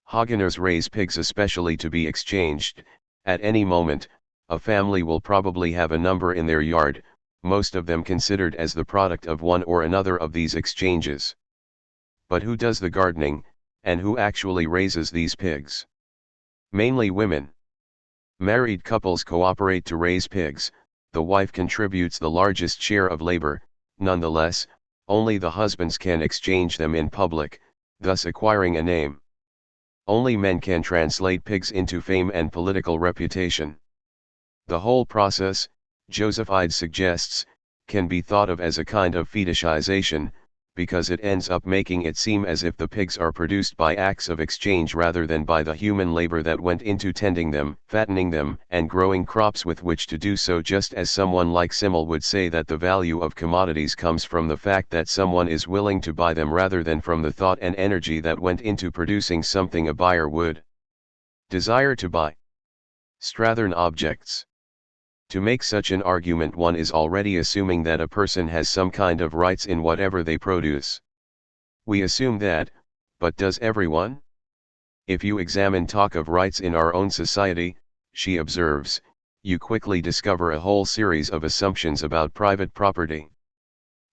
Haganers raise pigs especially to be exchanged. At any moment, a family will probably have a number in their yard, most of them considered as the product of one or another of these exchanges. But who does the gardening, and who actually raises these pigs? Mainly women. Married couples cooperate to raise pigs, the wife contributes the largest share of labor, nonetheless, only the husbands can exchange them in public, thus acquiring a name. Only men can translate pigs into fame and political reputation. The whole process, Josephides suggests, can be thought of as a kind of fetishization, because it ends up making it seem as if the pigs are produced by acts of exchange rather than by the human labor that went into tending them, fattening them, and growing crops with which to do so, just as someone like Simmel would say that the value of commodities comes from the fact that someone is willing to buy them rather than from the thought and energy that went into producing something a buyer would desire to buy. Strathern objects. To make such an argument, one is already assuming that a person has some kind of rights in whatever they produce. We assume that, but does everyone? If you examine talk of rights in our own society, she observes, you quickly discover a whole series of assumptions about private property.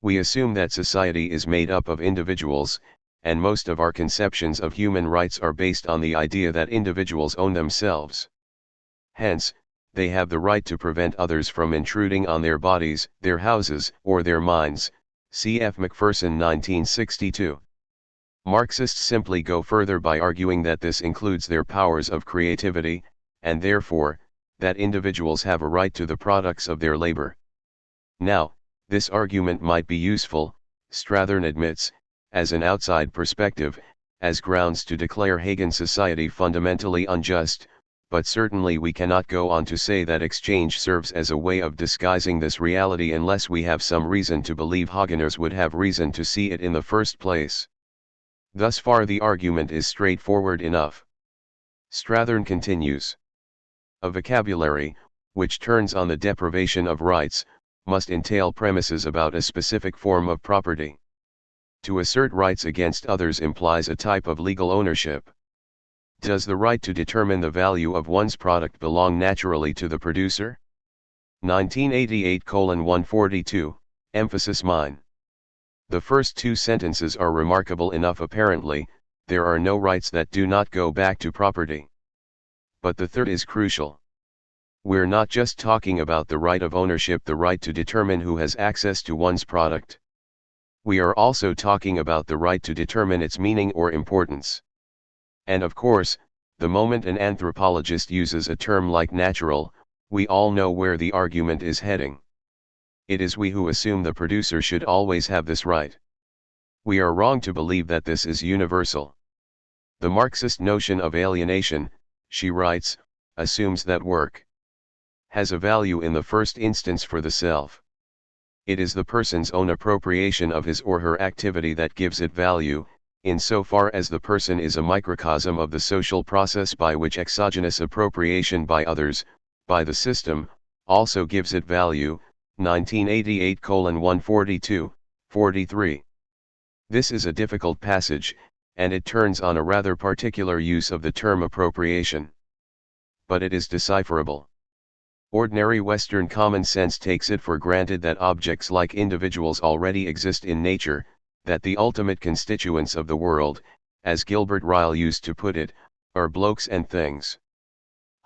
We assume that society is made up of individuals, and most of our conceptions of human rights are based on the idea that individuals own themselves. Hence, they have the right to prevent others from intruding on their bodies, their houses, or their minds. C.F. Macpherson 1962. Marxists simply go further by arguing that this includes their powers of creativity, and therefore, that individuals have a right to the products of their labor. Now, this argument might be useful, Strathern admits, as an outside perspective, as grounds to declare Hegel society fundamentally unjust, but certainly we cannot go on to say that exchange serves as a way of disguising this reality unless we have some reason to believe Hageners would have reason to see it in the first place. Thus far the argument is straightforward enough. Strathern continues. A vocabulary, which turns on the deprivation of rights, must entail premises about a specific form of property. To assert rights against others implies a type of legal ownership. Does the right to determine the value of one's product belong naturally to the producer? 1988:142, emphasis mine. The first two sentences are remarkable enough apparently, there are no rights that do not go back to property. But the third is crucial. We're not just talking about the right of ownership, the right to determine who has access to one's product. We are also talking about the right to determine its meaning or importance. And of course, the moment an anthropologist uses a term like natural, we all know where the argument is heading. It is we who assume the producer should always have this right. We are wrong to believe that this is universal. The Marxist notion of alienation, she writes, assumes that work has a value in the first instance for the self. It is the person's own appropriation of his or her activity that gives it value, insofar as the person is a microcosm of the social process by which exogenous appropriation by others, by the system, also gives it value. 1988:142, 43. This is a difficult passage, and it turns on a rather particular use of the term appropriation. But it is decipherable. Ordinary Western common sense takes it for granted that objects like individuals already exist in nature, that the ultimate constituents of the world, as Gilbert Ryle used to put it, are blokes and things.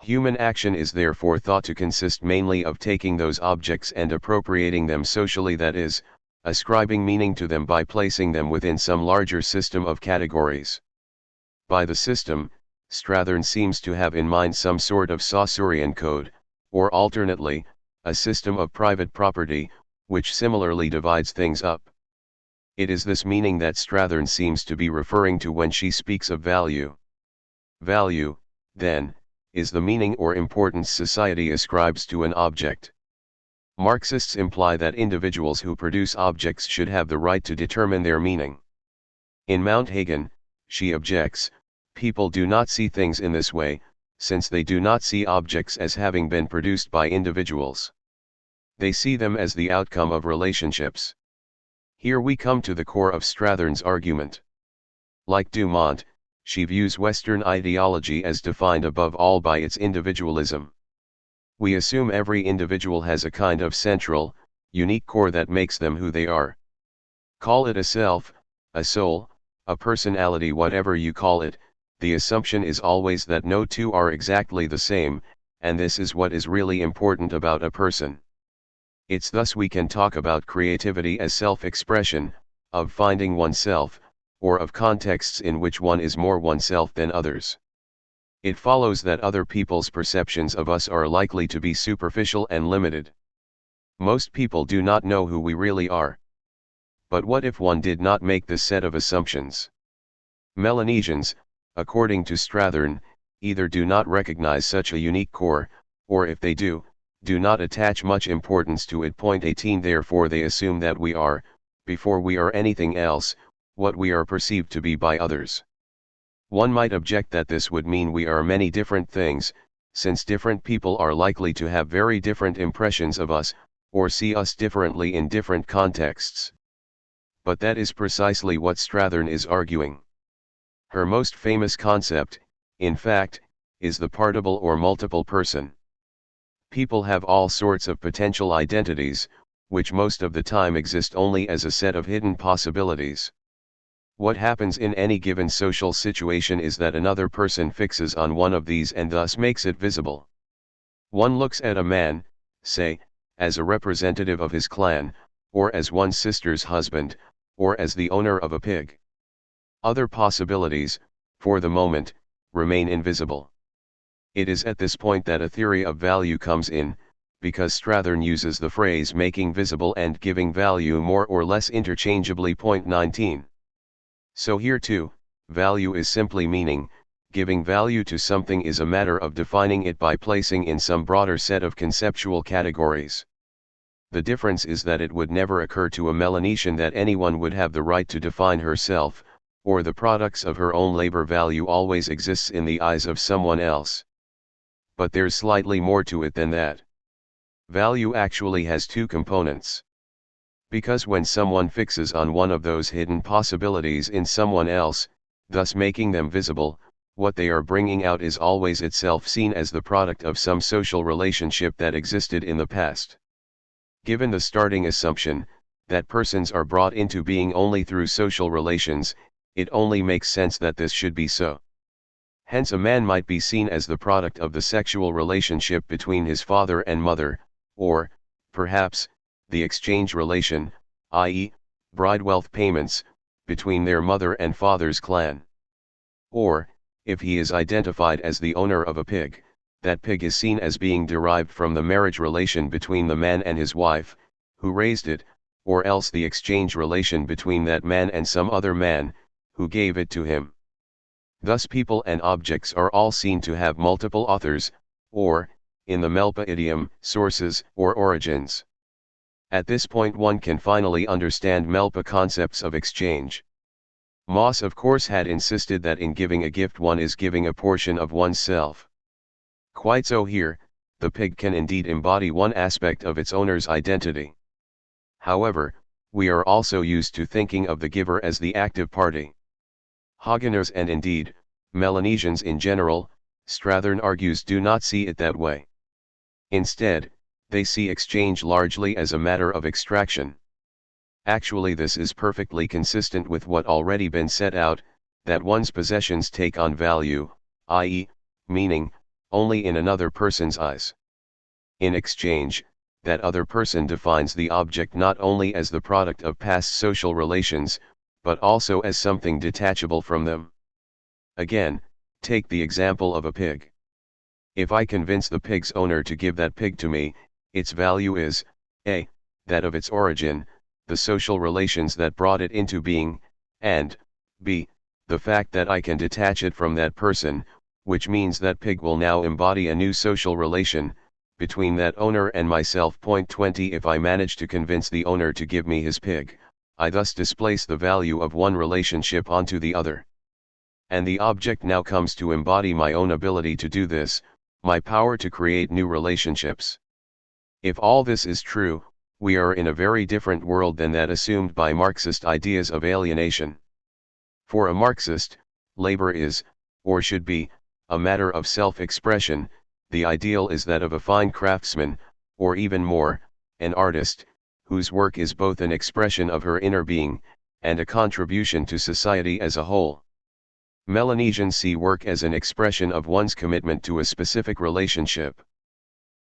Human action is therefore thought to consist mainly of taking those objects and appropriating them socially, that is, ascribing meaning to them by placing them within some larger system of categories. By the system, Strathern seems to have in mind some sort of Saussurean code, or alternately, a system of private property, which similarly divides things up. It is this meaning that Strathern seems to be referring to when she speaks of value. Value, then, is the meaning or importance society ascribes to an object. Marxists imply that individuals who produce objects should have the right to determine their meaning. In Mount Hagen, she objects, people do not see things in this way, since they do not see objects as having been produced by individuals. They see them as the outcome of relationships. Here we come to the core of Strathern's argument. Like Dumont, she views Western ideology as defined above all by its individualism. We assume every individual has a kind of central, unique core that makes them who they are. Call it a self, a soul, a personality, whatever you call it, the assumption is always that no two are exactly the same, and this is what is really important about a person. It's thus we can talk about creativity as self-expression, of finding oneself, or of contexts in which one is more oneself than others. It follows that other people's perceptions of us are likely to be superficial and limited. Most people do not know who we really are. But what if one did not make this set of assumptions? Melanesians, according to Strathern, either do not recognize such a unique core, or if they do not attach much importance to it. 18 Therefore they assume that we are, before we are anything else, what we are perceived to be by others. One might object that this would mean we are many different things, since different people are likely to have very different impressions of us, or see us differently in different contexts. But that is precisely what Strathern is arguing. Her most famous concept, in fact, is the partible or multiple person. People have all sorts of potential identities, which most of the time exist only as a set of hidden possibilities. What happens in any given social situation is that another person fixes on one of these and thus makes it visible. One looks at a man, say, as a representative of his clan, or as one's sister's husband, or as the owner of a pig. Other possibilities, for the moment, remain invisible. It is at this point that a theory of value comes in, because Strathern uses the phrase making visible and giving value more or less interchangeably. Point 19. So here too, value is simply meaning. Giving value to something is a matter of defining it by placing in some broader set of conceptual categories. The difference is that it would never occur to a Melanesian that anyone would have the right to define herself, or the products of her own labor value always exists in the eyes of someone else. But there's slightly more to it than that. Value actually has two components. Because when someone fixes on one of those hidden possibilities in someone else, thus making them visible, what they are bringing out is always itself seen as the product of some social relationship that existed in the past. Given the starting assumption, that persons are brought into being only through social relations, it only makes sense that this should be so. Hence a man might be seen as the product of the sexual relationship between his father and mother, or, perhaps, the exchange relation, i.e., bride wealth payments, between their mother and father's clan. Or, if he is identified as the owner of a pig, that pig is seen as being derived from the marriage relation between the man and his wife, who raised it, or else the exchange relation between that man and some other man, who gave it to him. Thus people and objects are all seen to have multiple authors, or, in the Melpa idiom, sources or origins. At this point one can finally understand Melpa concepts of exchange. Moss of course had insisted that in giving a gift one is giving a portion of oneself. Quite so here, the pig can indeed embody one aspect of its owner's identity. However, we are also used to thinking of the giver as the active party. Haganers and indeed, Melanesians in general, Strathern argues, do not see it that way. Instead, they see exchange largely as a matter of extraction. Actually this is perfectly consistent with what already been set out, that one's possessions take on value, i.e., meaning, only in another person's eyes. In exchange, that other person defines the object not only as the product of past social relations, but also as something detachable from them. Again, take the example of a pig. If I convince the pig's owner to give that pig to me, its value is, a, that of its origin, the social relations that brought it into being, and, b, the fact that I can detach it from that person, which means that pig will now embody a new social relation, between that owner and myself. Point 20. If I manage to convince the owner to give me his pig, I thus displace the value of one relationship onto the other. And the object now comes to embody my own ability to do this, my power to create new relationships. If all this is true, we are in a very different world than that assumed by Marxist ideas of alienation. For a Marxist, labor is, or should be, a matter of self-expression. The ideal is that of a fine craftsman, or even more, an artist, whose work is both an expression of her inner being, and a contribution to society as a whole. Melanesians see work as an expression of one's commitment to a specific relationship.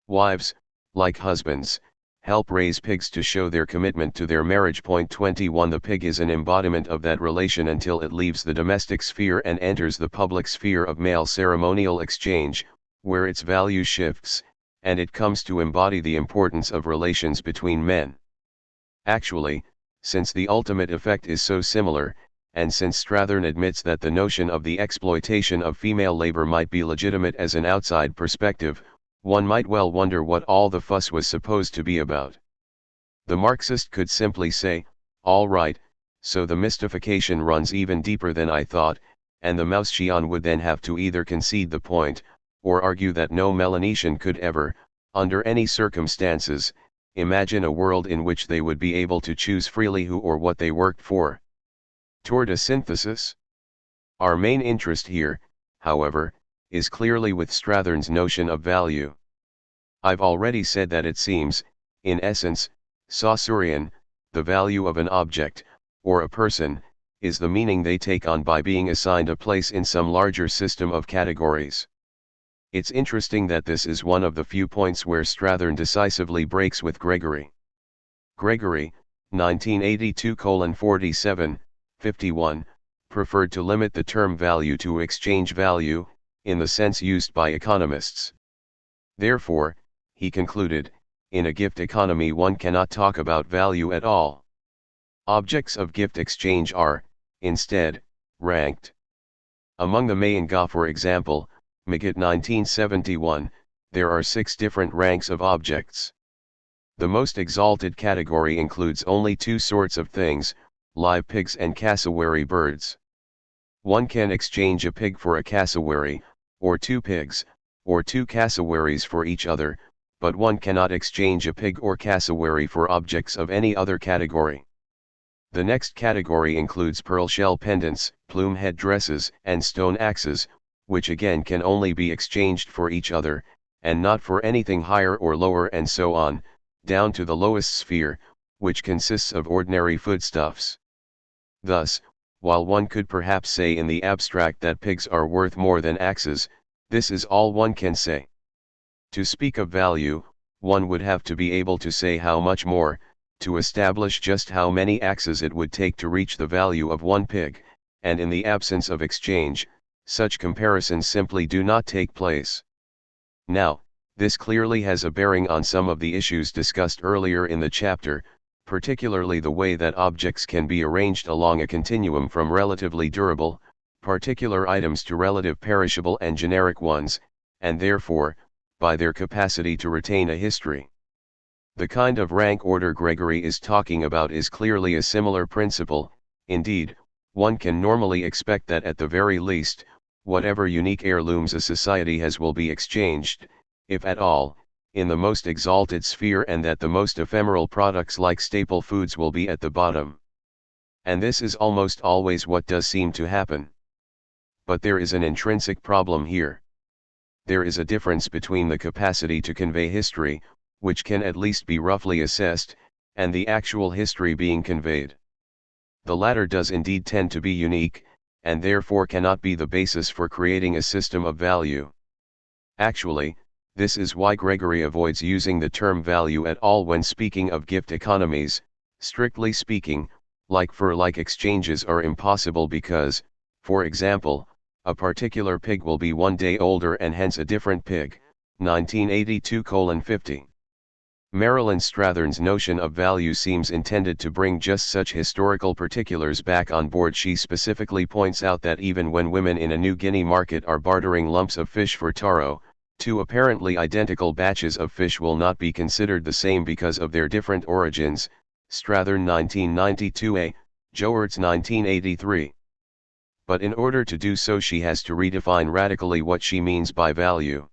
Wives, like husbands, help raise pigs to show their commitment to their marriage. Point 21. The pig is an embodiment of that relation until it leaves the domestic sphere and enters the public sphere of male ceremonial exchange, where its value shifts, and it comes to embody the importance of relations between men. Actually, since the ultimate effect is so similar, and since Strathern admits that the notion of the exploitation of female labor might be legitimate as an outside perspective, one might well wonder what all the fuss was supposed to be about. The Marxist could simply say, all right, so the mystification runs even deeper than I thought, and the Mauscheian would then have to either concede the point, or argue that no Melanesian could ever, under any circumstances, imagine a world in which they would be able to choose freely who or what they worked for. Toward a synthesis? Our main interest here, however, is clearly with Strathern's notion of value. I've already said that it seems, in essence, Saussurean, the value of an object, or a person, is the meaning they take on by being assigned a place in some larger system of categories. It's interesting that this is one of the few points where Strathern decisively breaks with Gregory. Gregory, 1982:47, 51, preferred to limit the term value to exchange value, in the sense used by economists. Therefore, he concluded, in a gift economy one cannot talk about value at all. Objects of gift exchange are, instead, ranked. Among the Mayanga, for example, Magid 1971, there are 6 different ranks of objects. The most exalted category includes only 2 sorts of things, live pigs and cassowary birds. One can exchange a pig for a cassowary, or 2 pigs, or 2 cassowaries for each other, but one cannot exchange a pig or cassowary for objects of any other category. The next category includes pearl shell pendants, plume head dresses, and stone axes, which again can only be exchanged for each other, and not for anything higher or lower, and so on, down to the lowest sphere, which consists of ordinary foodstuffs. Thus, while one could perhaps say in the abstract that pigs are worth more than axes, this is all one can say. To speak of value, one would have to be able to say how much more, to establish just how many axes it would take to reach the value of one pig, and in the absence of exchange, such comparisons simply do not take place. Now, this clearly has a bearing on some of the issues discussed earlier in the chapter, particularly the way that objects can be arranged along a continuum from relatively durable, particular items to relative perishable and generic ones, and therefore, by their capacity to retain a history. The kind of rank order Gregory is talking about is clearly a similar principle. Indeed, one can normally expect that at the very least, whatever unique heirlooms a society has will be exchanged, if at all, in the most exalted sphere, and that the most ephemeral products like staple foods will be at the bottom. And this is almost always what does seem to happen. But there is an intrinsic problem here. There is a difference between the capacity to convey history, which can at least be roughly assessed, and the actual history being conveyed. The latter does indeed tend to be unique, and therefore cannot be the basis for creating a system of value. Actually, this is why Gregory avoids using the term value at all when speaking of gift economies. Strictly speaking, like-for-like exchanges are impossible because, for example, a particular pig will be one day older and hence a different pig. 1982:50. Marilyn Strathern's notion of value seems intended to bring just such historical particulars back on board. She specifically points out that even when women in a New Guinea market are bartering lumps of fish for taro, 2 apparently identical batches of fish will not be considered the same because of their different origins. Strathern 1992a, Jowerts 1983. But in order to do so she has to redefine radically what she means by value.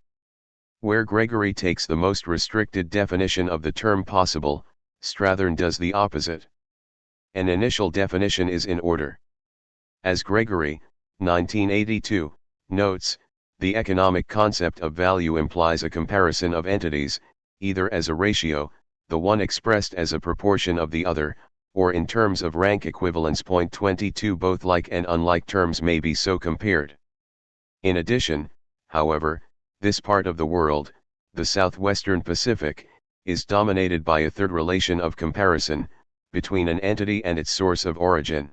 Where Gregory takes the most restricted definition of the term possible, Strathern does the opposite. An initial definition is in order. As Gregory, 1982, notes, the economic concept of value implies a comparison of entities, either as a ratio, the one expressed as a proportion of the other, or in terms of rank equivalence. Point 22. Both like and unlike terms may be so compared. In addition, however, this part of the world, the southwestern Pacific, is dominated by a third relation of comparison, between an entity and its source of origin.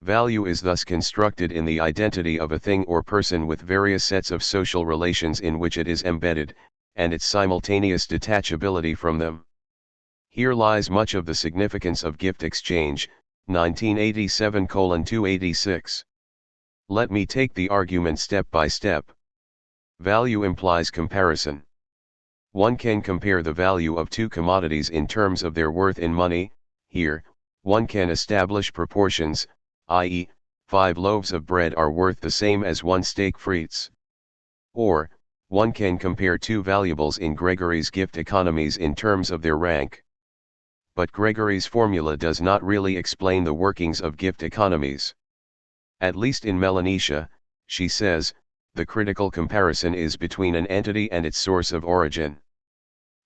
Value is thus constructed in the identity of a thing or person with various sets of social relations in which it is embedded, and its simultaneous detachability from them. Here lies much of the significance of gift exchange. 1987:286. Let me take the argument step by step. Value implies comparison. One can compare the value of 2 commodities in terms of their worth in money. Here, one can establish proportions, i.e., 5 loaves of bread are worth the same as 1 steak frites. Or, one can compare 2 valuables in Gregory's gift economies in terms of their rank. But Gregory's formula does not really explain the workings of gift economies. At least in Melanesia, she says, the critical comparison is between an entity and its source of origin.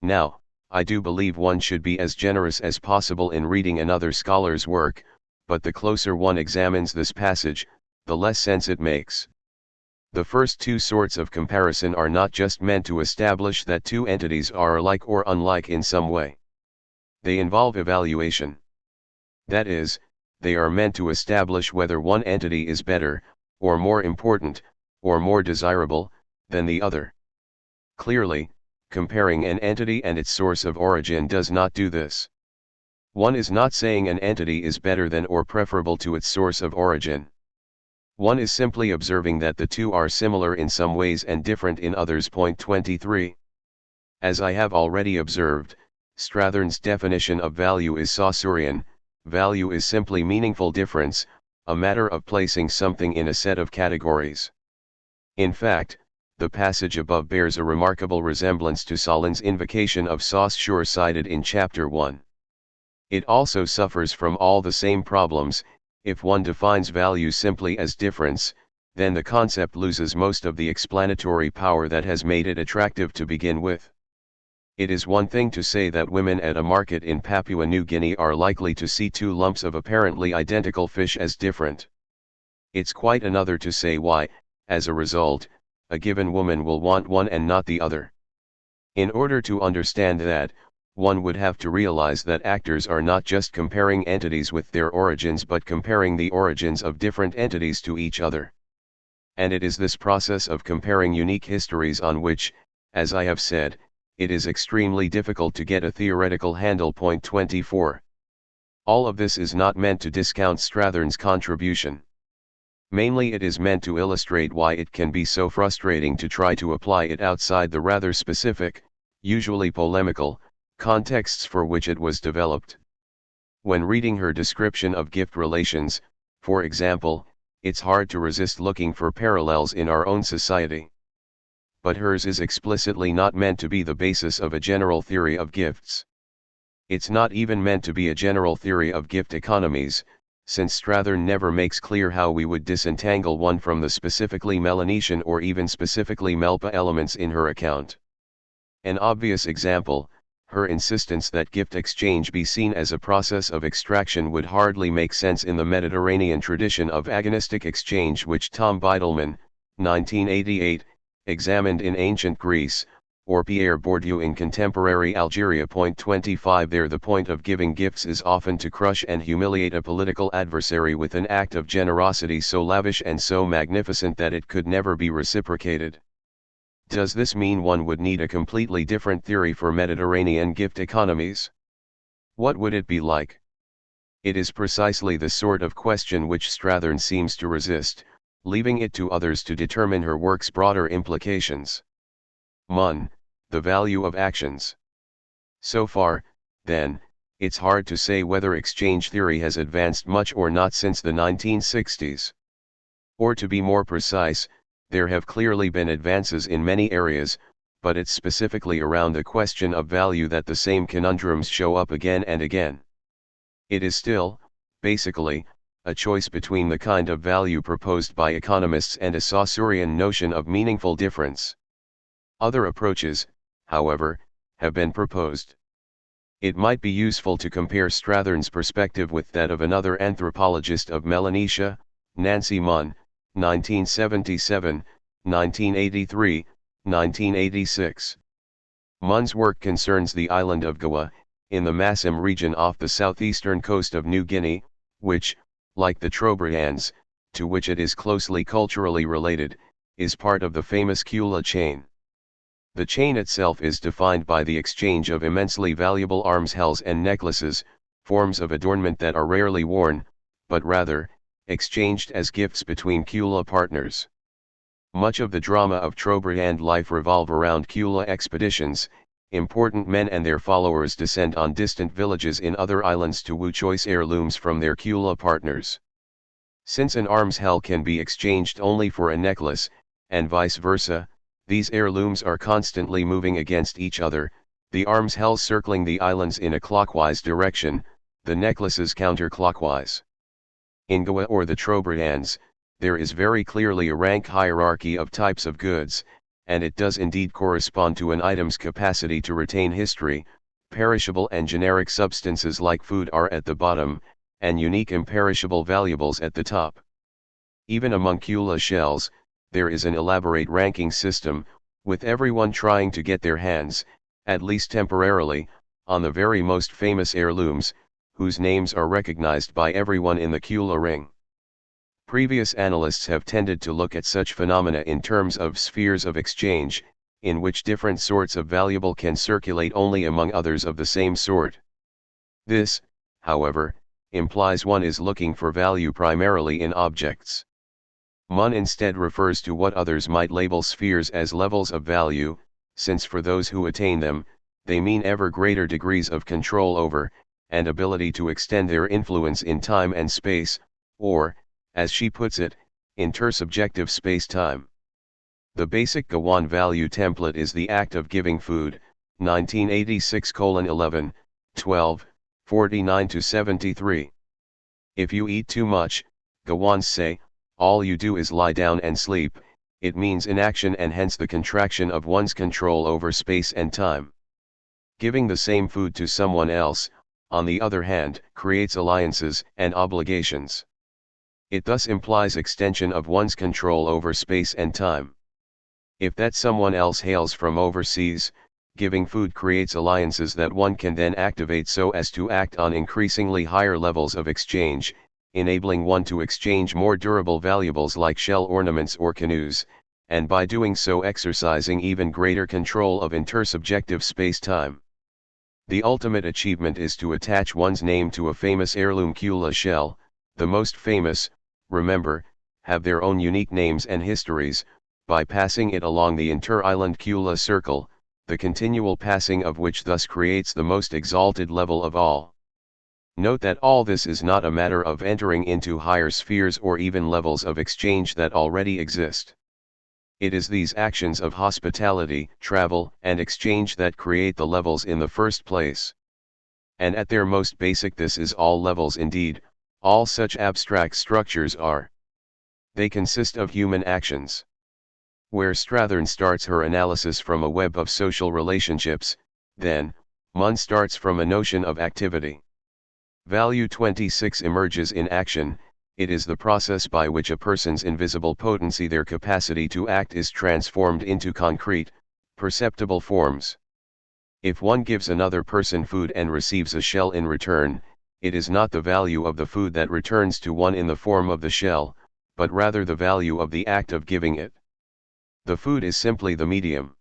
Now, I do believe one should be as generous as possible in reading another scholar's work, but the closer one examines this passage, the less sense it makes. The first two sorts of comparison are not just meant to establish that two entities are alike or unlike in some way. They involve evaluation. That is, they are meant to establish whether one entity is better, or more important, or more desirable, than the other. Clearly, comparing an entity and its source of origin does not do this. One is not saying an entity is better than or preferable to its source of origin. One is simply observing that the two are similar in some ways and different in others. Point 23. As I have already observed, Strathern's definition of value is Saussurean. Value is simply meaningful difference, a matter of placing something in a set of categories. In fact, the passage above bears a remarkable resemblance to Solon's invocation of Saussure cited in Chapter 1. It also suffers from all the same problems. If one defines value simply as difference, then the concept loses most of the explanatory power that has made it attractive to begin with. It is one thing to say that women at a market in Papua New Guinea are likely to see two lumps of apparently identical fish as different. It's quite another to say why, as a result, a given woman will want one and not the other. In order to understand that, one would have to realize that actors are not just comparing entities with their origins but comparing the origins of different entities to each other. And it is this process of comparing unique histories on which, as I have said, it is extremely difficult to get a theoretical handle. Point 24. All of this is not meant to discount Strathern's contribution. Mainly it is meant to illustrate why it can be so frustrating to try to apply it outside the rather specific, usually polemical, contexts for which it was developed. When reading her description of gift relations, for example, it's hard to resist looking for parallels in our own society. But hers is explicitly not meant to be the basis of a general theory of gifts. It's not even meant to be a general theory of gift economies, since Strathern never makes clear how we would disentangle one from the specifically Melanesian or even specifically Melpa elements in her account. An obvious example, her insistence that gift exchange be seen as a process of extraction would hardly make sense in the Mediterranean tradition of agonistic exchange which Tom Beidelman, 1988, examined in ancient Greece, or Pierre Bourdieu in contemporary Algeria. Point 25. There the point of giving gifts is often to crush and humiliate a political adversary with an act of generosity so lavish and so magnificent that it could never be reciprocated. Does this mean one would need a completely different theory for Mediterranean gift economies? What would it be like? It is precisely the sort of question which Strathern seems to resist, leaving it to others to determine her work's broader implications. Mun, the value of actions. So far, then, it's hard to say whether exchange theory has advanced much or not since the 1960s. Or to be more precise, there have clearly been advances in many areas, but it's specifically around the question of value that the same conundrums show up again and again. It is still, basically, a choice between the kind of value proposed by economists and a Saussurean notion of meaningful difference. Other approaches, however, have been proposed. It might be useful to compare Strathern's perspective with that of another anthropologist of Melanesia, Nancy Munn, 1977, 1983, 1986. Munn's work concerns the island of Gawa, in the Massim region off the southeastern coast of New Guinea, which, like the Trobriands, to which it is closely culturally related, is part of the famous Kula chain. The chain itself is defined by the exchange of immensely valuable armshells and necklaces, forms of adornment that are rarely worn, but rather, exchanged as gifts between Kula partners. Much of the drama of Trobriand life revolve around Kula expeditions. Important men and their followers descend on distant villages in other islands to woo choice heirlooms from their Kula partners. Since an armshell can be exchanged only for a necklace, and vice versa, these heirlooms are constantly moving against each other, the armshells circling the islands in a clockwise direction, the necklaces counterclockwise. In Gawa or the Trobriands, there is very clearly a rank hierarchy of types of goods, and it does indeed correspond to an item's capacity to retain history. Perishable and generic substances like food are at the bottom, and unique imperishable valuables at the top. Even among Kula shells, there is an elaborate ranking system, with everyone trying to get their hands, at least temporarily, on the very most famous heirlooms, whose names are recognized by everyone in the Kula ring. Previous analysts have tended to look at such phenomena in terms of spheres of exchange, in which different sorts of valuable can circulate only among others of the same sort. This, however, implies one is looking for value primarily in objects. One instead refers to what others might label spheres as levels of value, since for those who attain them, they mean ever greater degrees of control over, and ability to extend their influence in time and space, or, as she puts it, intersubjective space-time. The basic Gawan value template is the act of giving food, 1986:11, 12, 49-73. If you eat too much, Gawans say, all you do is lie down and sleep. It means inaction and hence the contraction of one's control over space and time. Giving the same food to someone else, on the other hand, creates alliances and obligations. It thus implies extension of one's control over space and time. If that someone else hails from overseas, giving food creates alliances that one can then activate so as to act on increasingly higher levels of exchange, enabling one to exchange more durable valuables like shell ornaments or canoes, and by doing so exercising even greater control of intersubjective space-time. The ultimate achievement is to attach one's name to a famous heirloom Kula shell. The most famous, remember, have their own unique names and histories, by passing it along the inter-island Kula circle, the continual passing of which thus creates the most exalted level of all. Note that all this is not a matter of entering into higher spheres or even levels of exchange that already exist. It is these actions of hospitality, travel, and exchange that create the levels in the first place. And at their most basic this is all levels indeed. All such abstract structures are. They consist of human actions. Where Strathern starts her analysis from a web of social relationships, then, Munn starts from a notion of activity. Value 26 emerges in action. It is the process by which a person's invisible potency, their capacity to act, is transformed into concrete, perceptible forms. If one gives another person food and receives a shell in return, it is not the value of the food that returns to one in the form of the shell, but rather the value of the act of giving it. The food is simply the medium.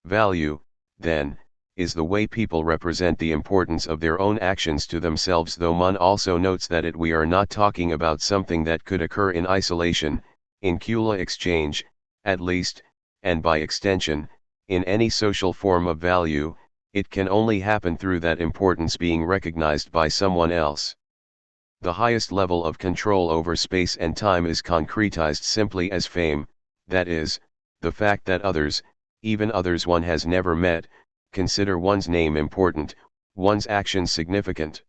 Value, then, is the way people represent the importance of their own actions to themselves, though Munn also notes that we are not talking about something that could occur in isolation, in Kula exchange, at least, and by extension, in any social form of value. It can only happen through that importance being recognized by someone else. The highest level of control over space and time is concretized simply as fame, that is, the fact that others, even others one has never met, consider one's name important, one's actions significant.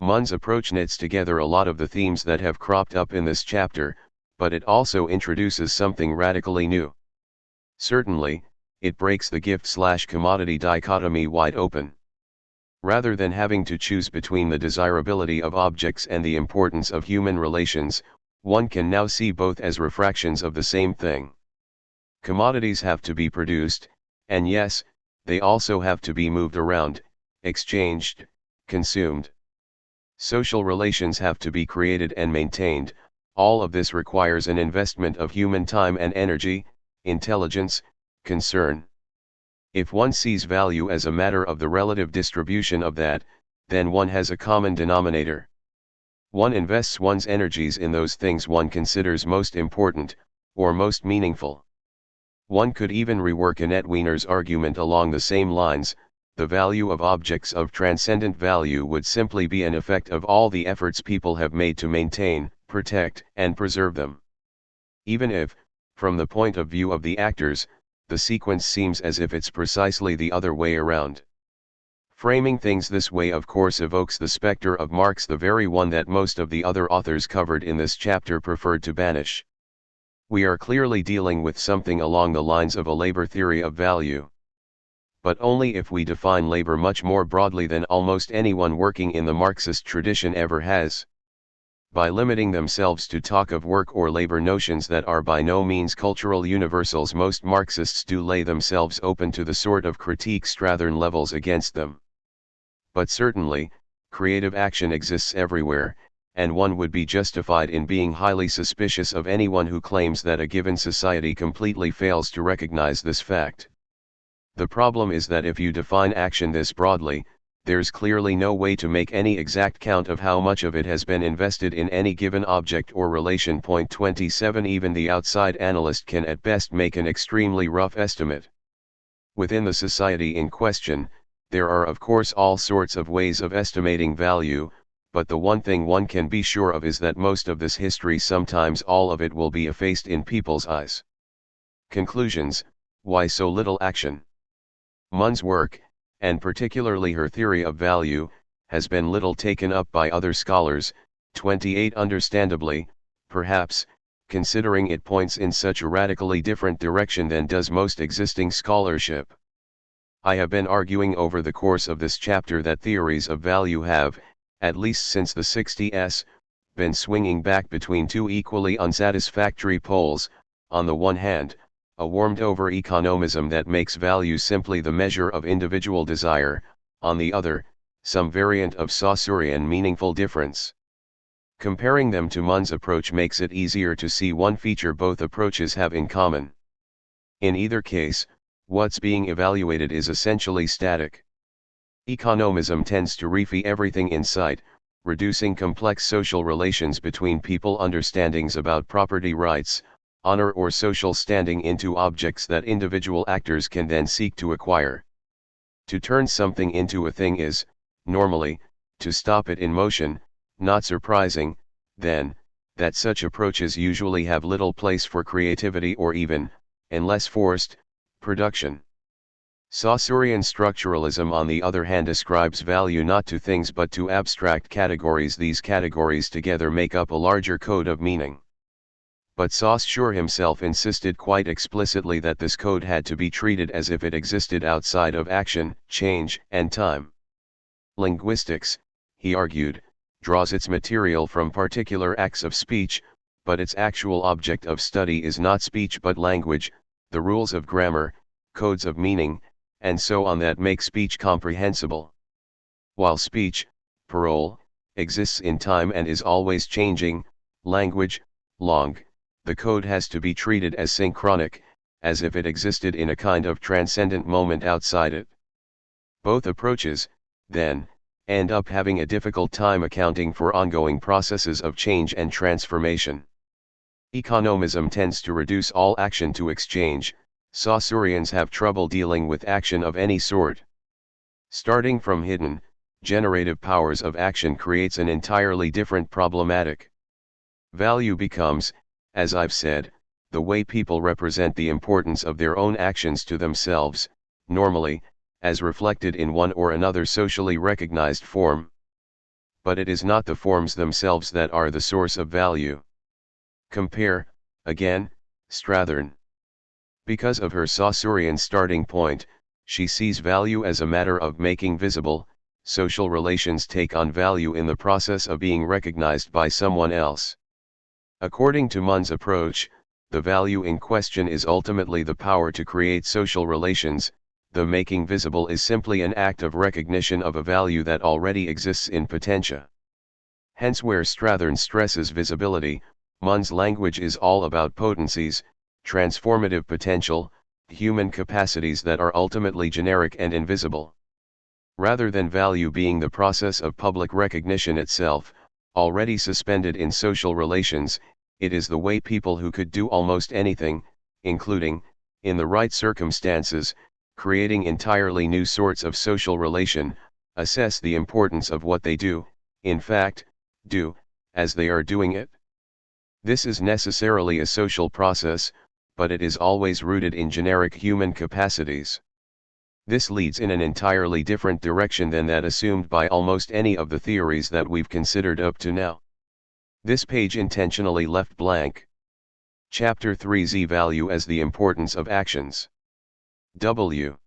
Munn's approach knits together a lot of the themes that have cropped up in this chapter, but it also introduces something radically new. Certainly, it breaks the gift/commodity dichotomy wide open. Rather than having to choose between the desirability of objects and the importance of human relations, one can now see both as refractions of the same thing. Commodities have to be produced, and yes, they also have to be moved around, exchanged, consumed. Social relations have to be created and maintained. All of this requires an investment of human time and energy, intelligence, concern. If one sees value as a matter of the relative distribution of that, then one has a common denominator. One invests one's energies in those things one considers most important, or most meaningful. One could even rework Annette Wiener's argument along the same lines. The value of objects of transcendent value would simply be an effect of all the efforts people have made to maintain, protect, and preserve them. Even if, from the point of view of the actors, the sequence seems as if it's precisely the other way around. Framing things this way of course evokes the specter of Marx, the very one that most of the other authors covered in this chapter preferred to banish. We are clearly dealing with something along the lines of a labor theory of value. But only if we define labor much more broadly than almost anyone working in the Marxist tradition ever has. By limiting themselves to talk of work or labor notions that are by no means cultural universals, most Marxists do lay themselves open to the sort of critique Strathern levels against them. But certainly, creative action exists everywhere, and one would be justified in being highly suspicious of anyone who claims that a given society completely fails to recognize this fact. The problem is that if you define action this broadly, there's clearly no way to make any exact count of how much of it has been invested in any given object or relation. Point 27. Even the outside analyst can at best make an extremely rough estimate. Within the society in question, there are of course all sorts of ways of estimating value, but the one thing one can be sure of is that most of this history, sometimes all of it, will be effaced in people's eyes. Conclusions: why so little action? Munn's work, and particularly her theory of value, has been little taken up by other scholars. 28. Understandably, perhaps, considering it points in such a radically different direction than does most existing scholarship. I have been arguing over the course of this chapter that theories of value have, at least since the 60s, been swinging back between two equally unsatisfactory poles. On the one hand, a warmed-over economism that makes value simply the measure of individual desire, on the other, some variant of Saussurean meaningful difference. Comparing them to Munn's approach makes it easier to see one feature both approaches have in common. In either case, what's being evaluated is essentially static. Economism tends to refy everything in sight, reducing complex social relations between people, understandings about property rights, honor or social standing, into objects that individual actors can then seek to acquire. To turn something into a thing is, normally, to stop it in motion. Not surprising, then, that such approaches usually have little place for creativity or even, unless forced, production. Saussurean structuralism, on the other hand, ascribes value not to things but to abstract categories. These categories together make up a larger code of meaning. But Saussure himself insisted quite explicitly that this code had to be treated as if it existed outside of action, change, and time. Linguistics, he argued, draws its material from particular acts of speech, but its actual object of study is not speech but language, the rules of grammar, codes of meaning, and so on that make speech comprehensible. While speech, parole, exists in time and is always changing, language, langue, the code has to be treated as synchronic, as if it existed in a kind of transcendent moment outside it. Both approaches, then, end up having a difficult time accounting for ongoing processes of change and transformation. Economism tends to reduce all action to exchange. Saussurians have trouble dealing with action of any sort. Starting from hidden, generative powers of action creates an entirely different problematic. Value becomes, as I've said, the way people represent the importance of their own actions to themselves, normally, as reflected in one or another socially recognized form. But it is not the forms themselves that are the source of value. Compare, again, Strathern. Because of her Saussurian starting point, she sees value as a matter of making visible. Social relations take on value in the process of being recognized by someone else. According to Munn's approach, the value in question is ultimately the power to create social relations. The making visible is simply an act of recognition of a value that already exists in potentia. Hence, where Strathern stresses visibility, Munn's language is all about potencies, transformative potential, human capacities that are ultimately generic and invisible. Rather than value being the process of public recognition itself, already suspended in social relations, it is the way people who could do almost anything, including, in the right circumstances, creating entirely new sorts of social relation, assess the importance of what they do, in fact, do, as they are doing it. This is necessarily a social process, but it is always rooted in generic human capacities. This leads in an entirely different direction than that assumed by almost any of the theories that we've considered up to now. This page intentionally left blank. Chapter 3 Z-value as the importance of actions. W.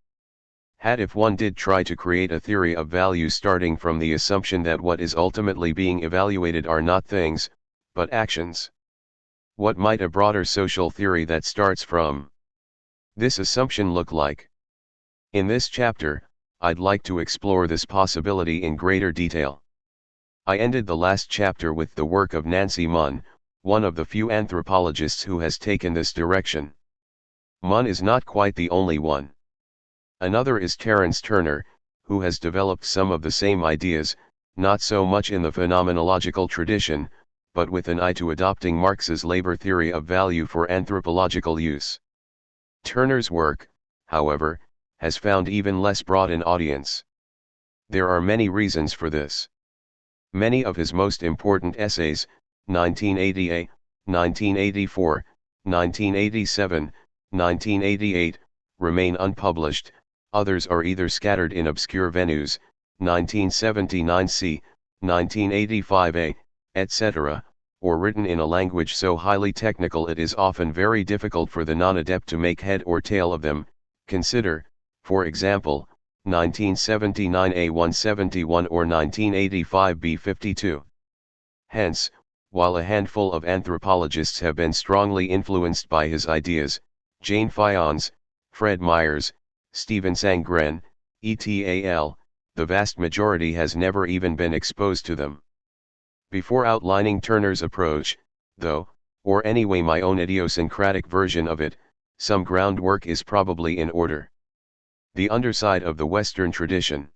Had if one did try to create a theory of value starting from the assumption that what is ultimately being evaluated are not things, but actions. What might a broader social theory that starts from this assumption look like? In this chapter, I'd like to explore this possibility in greater detail. I ended the last chapter with the work of Nancy Munn, one of the few anthropologists who has taken this direction. Munn is not quite the only one. Another is Terence Turner, who has developed some of the same ideas, not so much in the phenomenological tradition, but with an eye to adopting Marx's labor theory of value for anthropological use. Turner's work, however, has found even less broad an audience. There are many reasons for this. Many of his most important essays, 1980, 1984, 1987, 1988, remain unpublished, others are either scattered in obscure venues, 1979c, 1985a, etc., or written in a language so highly technical it is often very difficult for the non-adept to make head or tail of them. Consider, for example, 1979a 171 or 1985b 52. Hence, while a handful of anthropologists have been strongly influenced by his ideas, Jane Fyons, Fred Myers, Stephen Sangren, et.al., the vast majority has never even been exposed to them. Before outlining Turner's approach, though, or anyway my own idiosyncratic version of it, some groundwork is probably in order. The underside of the Western tradition.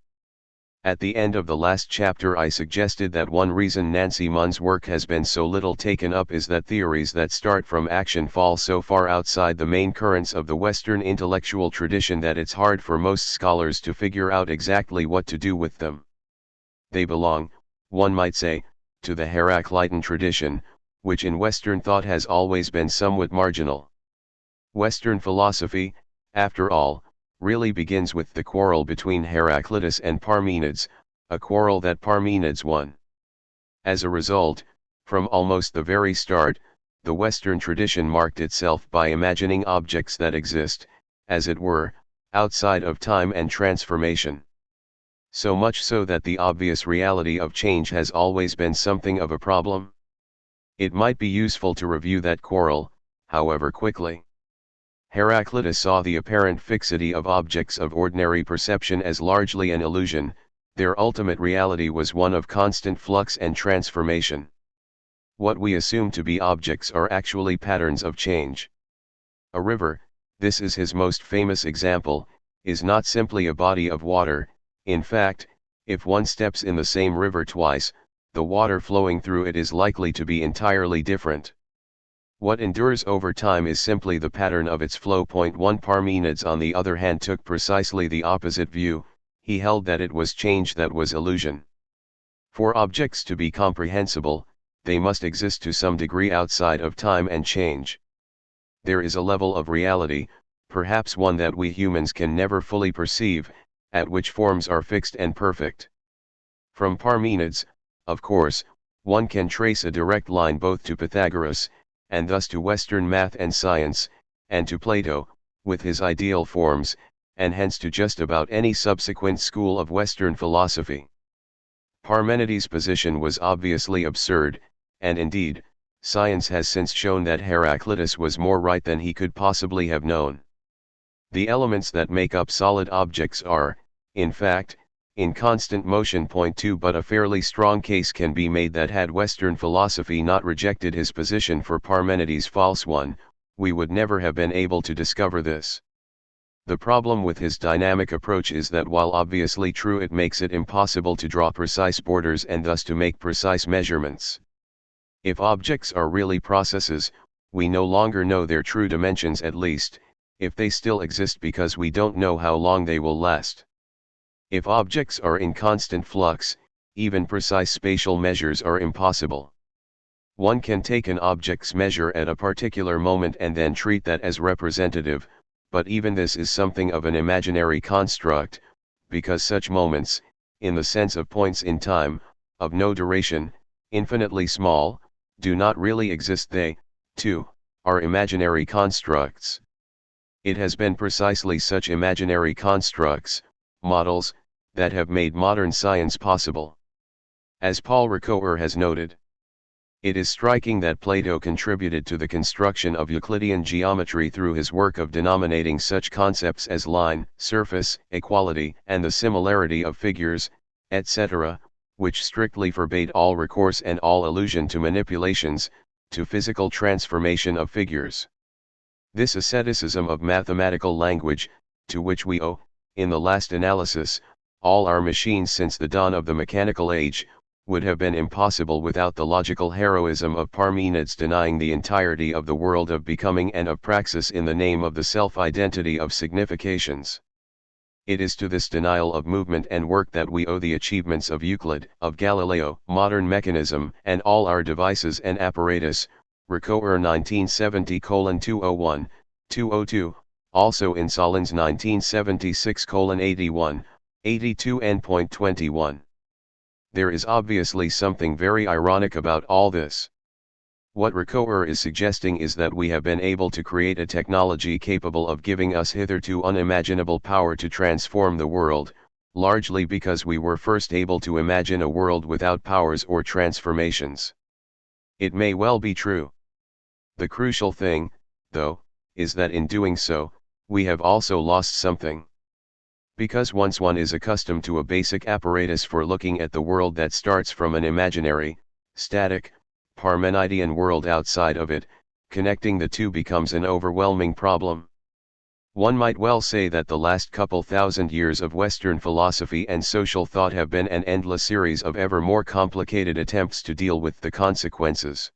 At the end of the last chapter I suggested that one reason Nancy Munn's work has been so little taken up is that theories that start from action fall so far outside the main currents of the Western intellectual tradition that it's hard for most scholars to figure out exactly what to do with them. They belong, one might say, to the Heraclitan tradition, which in Western thought has always been somewhat marginal. Western philosophy, after all, really begins with the quarrel between Heraclitus and Parmenides, a quarrel that Parmenides won. As a result, from almost the very start, the Western tradition marked itself by imagining objects that exist, as it were, outside of time and transformation. So much so that the obvious reality of change has always been something of a problem. It might be useful to review that quarrel, however, quickly. Heraclitus saw the apparent fixity of objects of ordinary perception as largely an illusion. Their ultimate reality was one of constant flux and transformation. What we assume to be objects are actually patterns of change. A river, this is his most famous example, is not simply a body of water. In fact, if one steps in the same river twice, the water flowing through it is likely to be entirely different. What endures over time is simply the pattern of its flow. 1 Parmenides on the other hand took precisely the opposite view. He held that it was change that was illusion. For objects to be comprehensible, they must exist to some degree outside of time and change. There is a level of reality, perhaps one that we humans can never fully perceive, at which forms are fixed and perfect. From Parmenides, of course, one can trace a direct line both to Pythagoras, and thus to Western math and science, and to Plato, with his ideal forms, and hence to just about any subsequent school of Western philosophy. Parmenides' position was obviously absurd, and indeed, science has since shown that Heraclitus was more right than he could possibly have known. The elements that make up solid objects are, in fact, in constant motion. 2 But a fairly strong case can be made that had Western philosophy not rejected his position for Parmenides' false one, we would never have been able to discover this. The problem with his dynamic approach is that while obviously true, it makes it impossible to draw precise borders and thus to make precise measurements. If objects are really processes, we no longer know their true dimensions, at least, if they still exist, because we don't know how long they will last. If objects are in constant flux, even precise spatial measures are impossible. One can take an object's measure at a particular moment and then treat that as representative, but even this is something of an imaginary construct, because such moments, in the sense of points in time, of no duration, infinitely small, do not really exist. They, too, are imaginary constructs. It has been precisely such imaginary constructs, models, that have made modern science possible. As Paul Ricoeur has noted, it is striking that Plato contributed to the construction of Euclidean geometry through his work of denominating such concepts as line, surface, equality, and the similarity of figures, etc., which strictly forbade all recourse and all allusion to manipulations, to physical transformation of figures. This asceticism of mathematical language, to which we owe, in the last analysis, all our machines since the dawn of the mechanical age, would have been impossible without the logical heroism of Parmenides denying the entirety of the world of becoming and of praxis in the name of the self-identity of significations. It is to this denial of movement and work that we owe the achievements of Euclid, of Galileo, modern mechanism, and all our devices and apparatus. Ricoeur 1970:201, 202, also in Solon's 1976:81, 82 n.21. There is obviously something very ironic about all this. What Ricoeur is suggesting is that we have been able to create a technology capable of giving us hitherto unimaginable power to transform the world, largely because we were first able to imagine a world without powers or transformations. It may well be true. The crucial thing, though, is that in doing so, we have also lost something. Because once one is accustomed to a basic apparatus for looking at the world that starts from an imaginary, static, Parmenidean world outside of it, connecting the two becomes an overwhelming problem. One might well say that the last couple thousand years of Western philosophy and social thought have been an endless series of ever more complicated attempts to deal with the consequences.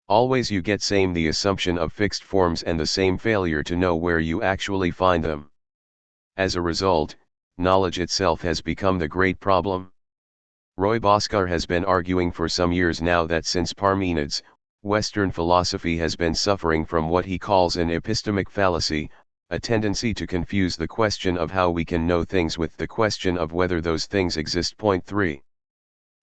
Always you get same the assumption of fixed forms and the same failure to know where you actually find them. As a result, knowledge itself has become the great problem. Roy Bhaskar has been arguing for some years now that since Parmenides, Western philosophy has been suffering from what he calls an epistemic fallacy, a tendency to confuse the question of how we can know things with the question of whether those things exist. Point 3.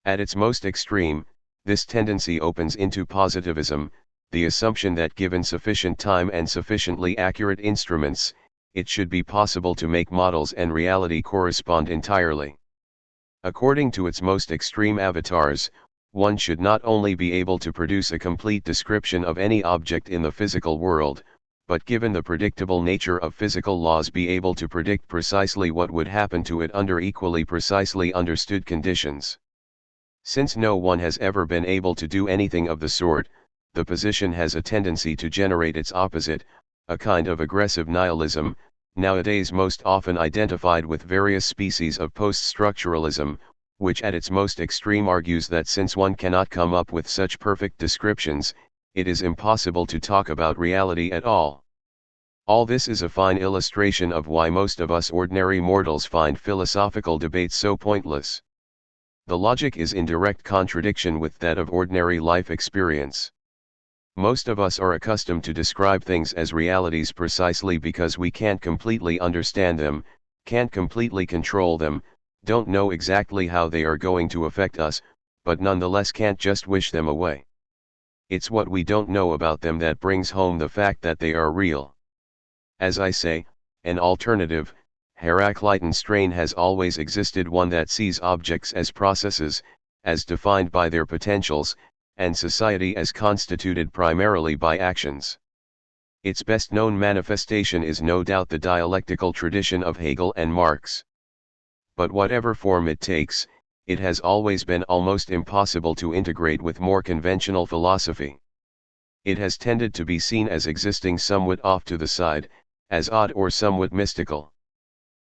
At its most extreme, this tendency opens into positivism, the assumption that given sufficient time and sufficiently accurate instruments, it should be possible to make models and reality correspond entirely. According to its most extreme avatars, one should not only be able to produce a complete description of any object in the physical world, but given the predictable nature of physical laws be able to predict precisely what would happen to it under equally precisely understood conditions. Since no one has ever been able to do anything of the sort, the position has a tendency to generate its opposite, a kind of aggressive nihilism, nowadays most often identified with various species of post-structuralism, which at its most extreme argues that since one cannot come up with such perfect descriptions, it is impossible to talk about reality at all. All this is a fine illustration of why most of us ordinary mortals find philosophical debates so pointless. The logic is in direct contradiction with that of ordinary life experience. Most of us are accustomed to describe things as realities precisely because we can't completely understand them, can't completely control them, don't know exactly how they are going to affect us, but nonetheless can't just wish them away. It's what we don't know about them that brings home the fact that they are real. As I say, an alternative, Heraclitean strain has always existed, one that sees objects as processes, as defined by their potentials, and society as constituted primarily by actions. Its best known manifestation is no doubt the dialectical tradition of Hegel and Marx. But whatever form it takes, it has always been almost impossible to integrate with more conventional philosophy. It has tended to be seen as existing somewhat off to the side, as odd or somewhat mystical.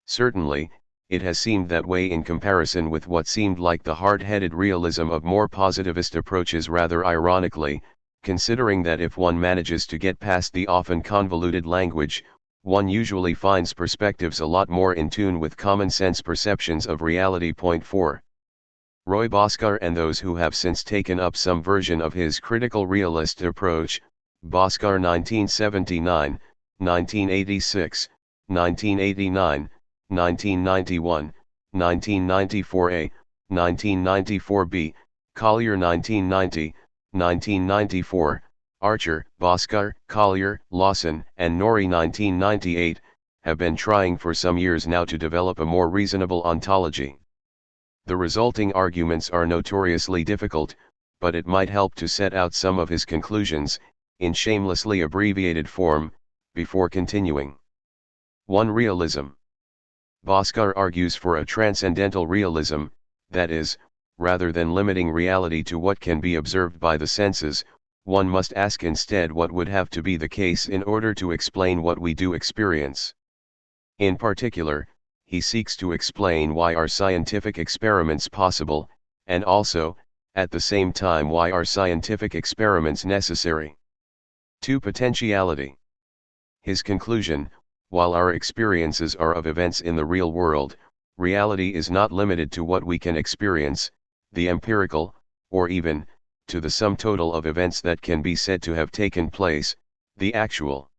Certainly, it has seemed that way in comparison with what seemed like the hard-headed realism of more positivist approaches, rather ironically, considering that if one manages to get past the often convoluted language, one usually finds perspectives a lot more in tune with common-sense perceptions of reality. Point 4. Roy Bhaskar and those who have since taken up some version of his critical realist approach, Bhaskar 1979, 1986, 1989, 1991, 1994a, 1994b, Collier 1990, 1994, Archer, Bhaskar, Collier, Lawson, and Norrie 1998, have been trying for some years now to develop a more reasonable ontology. The resulting arguments are notoriously difficult, but it might help to set out some of his conclusions, in shamelessly abbreviated form, before continuing. 1. Realism. Bhaskar argues for a transcendental realism, that is, rather than limiting reality to what can be observed by the senses, one must ask instead what would have to be the case in order to explain what we do experience. In particular, he seeks to explain why are scientific experiments possible, and also, at the same time, why are scientific experiments necessary. 2. Potentiality. His conclusion: while our experiences are of events in the real world, reality is not limited to what we can experience, the empirical, or even, to the sum total of events that can be said to have taken place, the actual.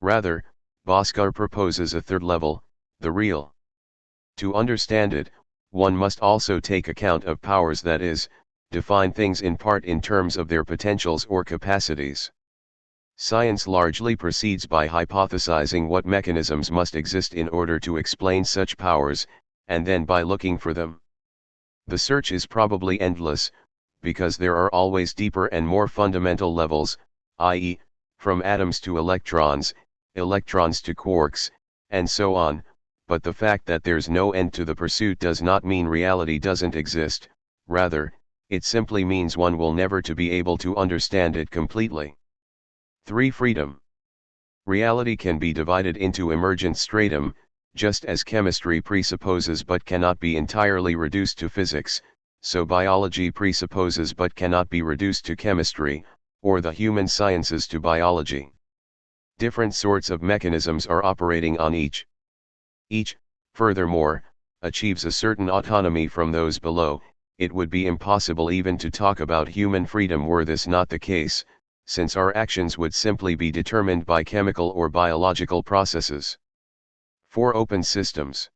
Rather, Bhaskar proposes a third level, the real. To understand it, one must also take account of powers, that is, define things in part in terms of their potentials or capacities. Science largely proceeds by hypothesizing what mechanisms must exist in order to explain such powers, and then by looking for them. The search is probably endless, because there are always deeper and more fundamental levels, i.e., from atoms to electrons, electrons to quarks, and so on, but the fact that there's no end to the pursuit does not mean reality doesn't exist, rather, it simply means one will never to be able to understand it completely. 3. Freedom. Reality can be divided into emergent stratum, just as chemistry presupposes but cannot be entirely reduced to physics, so biology presupposes but cannot be reduced to chemistry, or the human sciences to biology. Different sorts of mechanisms are operating on each. Each, furthermore, achieves a certain autonomy from those below. It would be impossible even to talk about human freedom were this not the case, since our actions would simply be determined by chemical or biological processes. 4. Open systems.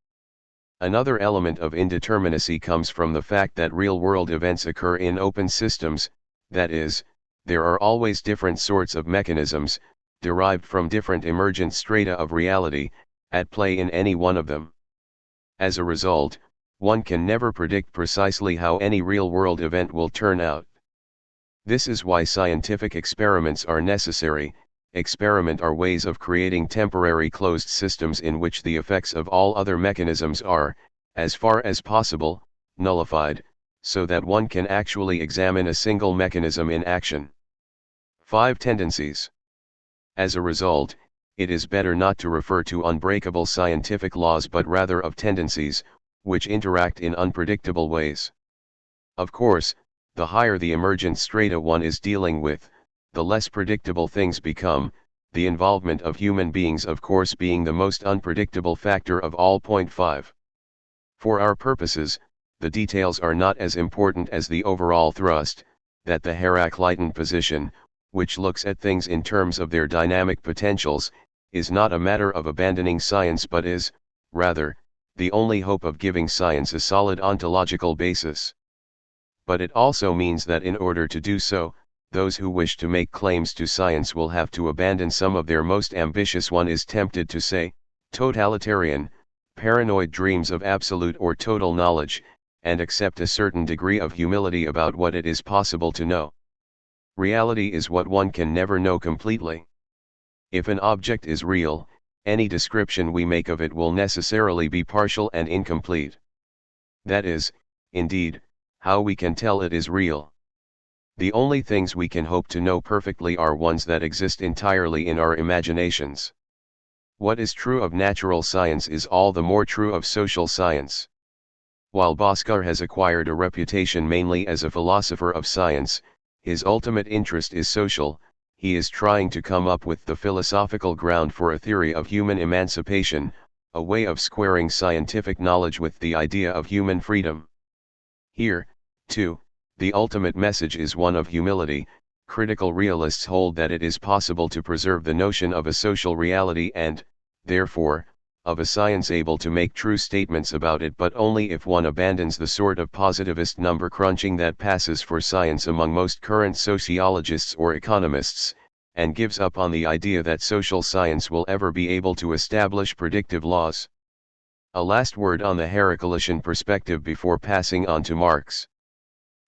Another element of indeterminacy comes from the fact that real-world events occur in open systems, that is, there are always different sorts of mechanisms, derived from different emergent strata of reality, at play in any one of them. As a result, one can never predict precisely how any real-world event will turn out. This is why scientific experiments are necessary. Experiment are ways of creating temporary closed systems in which the effects of all other mechanisms are, as far as possible, nullified, so that one can actually examine a single mechanism in action. 5. Tendencies. As a result, it is better not to refer to unbreakable scientific laws but rather of tendencies, which interact in unpredictable ways. Of course, the higher the emergent strata one is dealing with, the less predictable things become, the involvement of human beings of course being the most unpredictable factor of all. 5. For our purposes, the details are not as important as the overall thrust, that the Heraclitean position, which looks at things in terms of their dynamic potentials, is not a matter of abandoning science but is, rather, the only hope of giving science a solid ontological basis. But it also means that in order to do so, those who wish to make claims to science will have to abandon some of their most ambitious, one is tempted to say, totalitarian, paranoid dreams of absolute or total knowledge, and accept a certain degree of humility about what it is possible to know. Reality is what one can never know completely. If an object is real, any description we make of it will necessarily be partial and incomplete. That is, indeed, how we can tell it is real. The only things we can hope to know perfectly are ones that exist entirely in our imaginations. What is true of natural science is all the more true of social science. While Bhaskar has acquired a reputation mainly as a philosopher of science, his ultimate interest is social. He is trying to come up with the philosophical ground for a theory of human emancipation, a way of squaring scientific knowledge with the idea of human freedom. Here, too, the ultimate message is one of humility, Critical realists hold that it is possible to preserve the notion of a social reality and, therefore, of a science able to make true statements about it, but only if one abandons the sort of positivist number crunching that passes for science among most current sociologists or economists, and gives up on the idea that social science will ever be able to establish predictive laws. A last word on the Heraclitean perspective before passing on to Marx.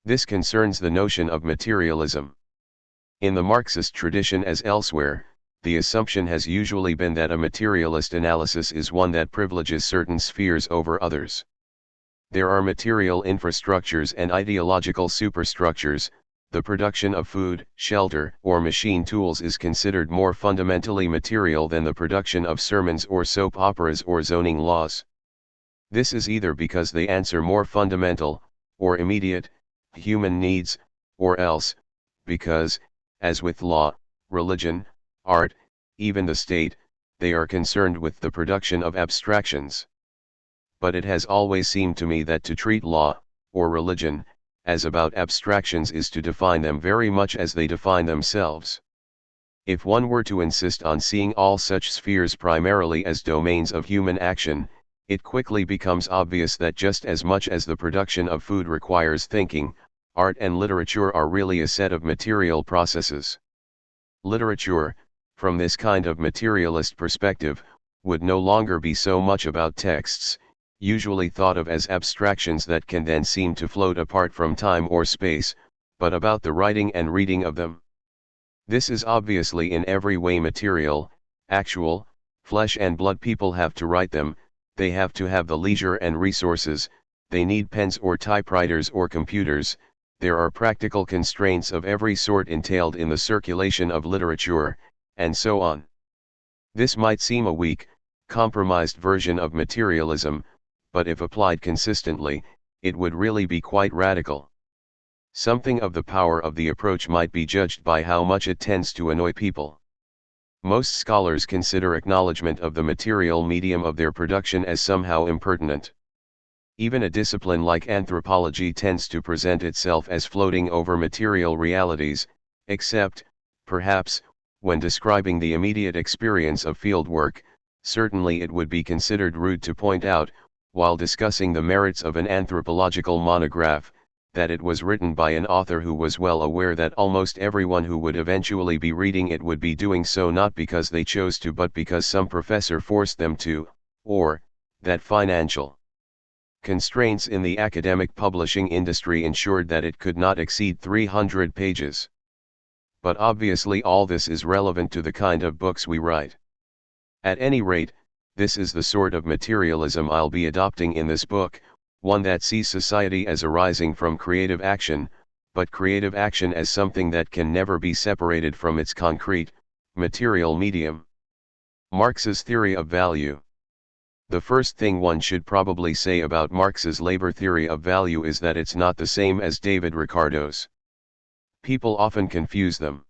This concerns the notion of materialism. In the Marxist tradition as elsewhere, the assumption has usually been that a materialist analysis is one that privileges certain spheres over others. There are material infrastructures and ideological superstructures. The production of food, shelter, or machine tools is considered more fundamentally material than the production of sermons or soap operas or zoning laws. This is either because they answer more fundamental, or immediate, human needs, or else, because, as with law, religion, art, even the state, they are concerned with the production of abstractions. But it has always seemed to me that to treat law, or religion, as about abstractions is to define them very much as they define themselves. If one were to insist on seeing all such spheres primarily as domains of human action, it quickly becomes obvious that just as much as the production of food requires thinking, art and literature are really a set of material processes. Literature, from this kind of materialist perspective, would no longer be so much about texts, usually thought of as abstractions that can then seem to float apart from time or space, but about the writing and reading of them. This is obviously in every way material, actual, flesh and blood. People have to write them, they have to have the leisure and resources, they need pens or typewriters or computers. There are practical constraints of every sort entailed in the circulation of literature, and so on. This might seem a weak, compromised version of materialism, but if applied consistently, it would really be quite radical. Something of the power of the approach might be judged by how much it tends to annoy people. Most scholars consider acknowledgement of the material medium of their production as somehow impertinent. Even a discipline like anthropology tends to present itself as floating over material realities, except, perhaps, when describing the immediate experience of fieldwork. Certainly it would be considered rude to point out, while discussing the merits of an anthropological monograph, that it was written by an author who was well aware that almost everyone who would eventually be reading it would be doing so not because they chose to but because some professor forced them to, or, that financial constraints in the academic publishing industry ensured that it could not exceed 300 pages. But obviously all this is relevant to the kind of books we write. At any rate, this is the sort of materialism I'll be adopting in this book, one that sees society as arising from creative action, but creative action as something that can never be separated from its concrete, material medium. Marx's theory of value. The first thing one should probably say about Marx's labor theory of value is that it's not the same as David Ricardo's. People often confuse them.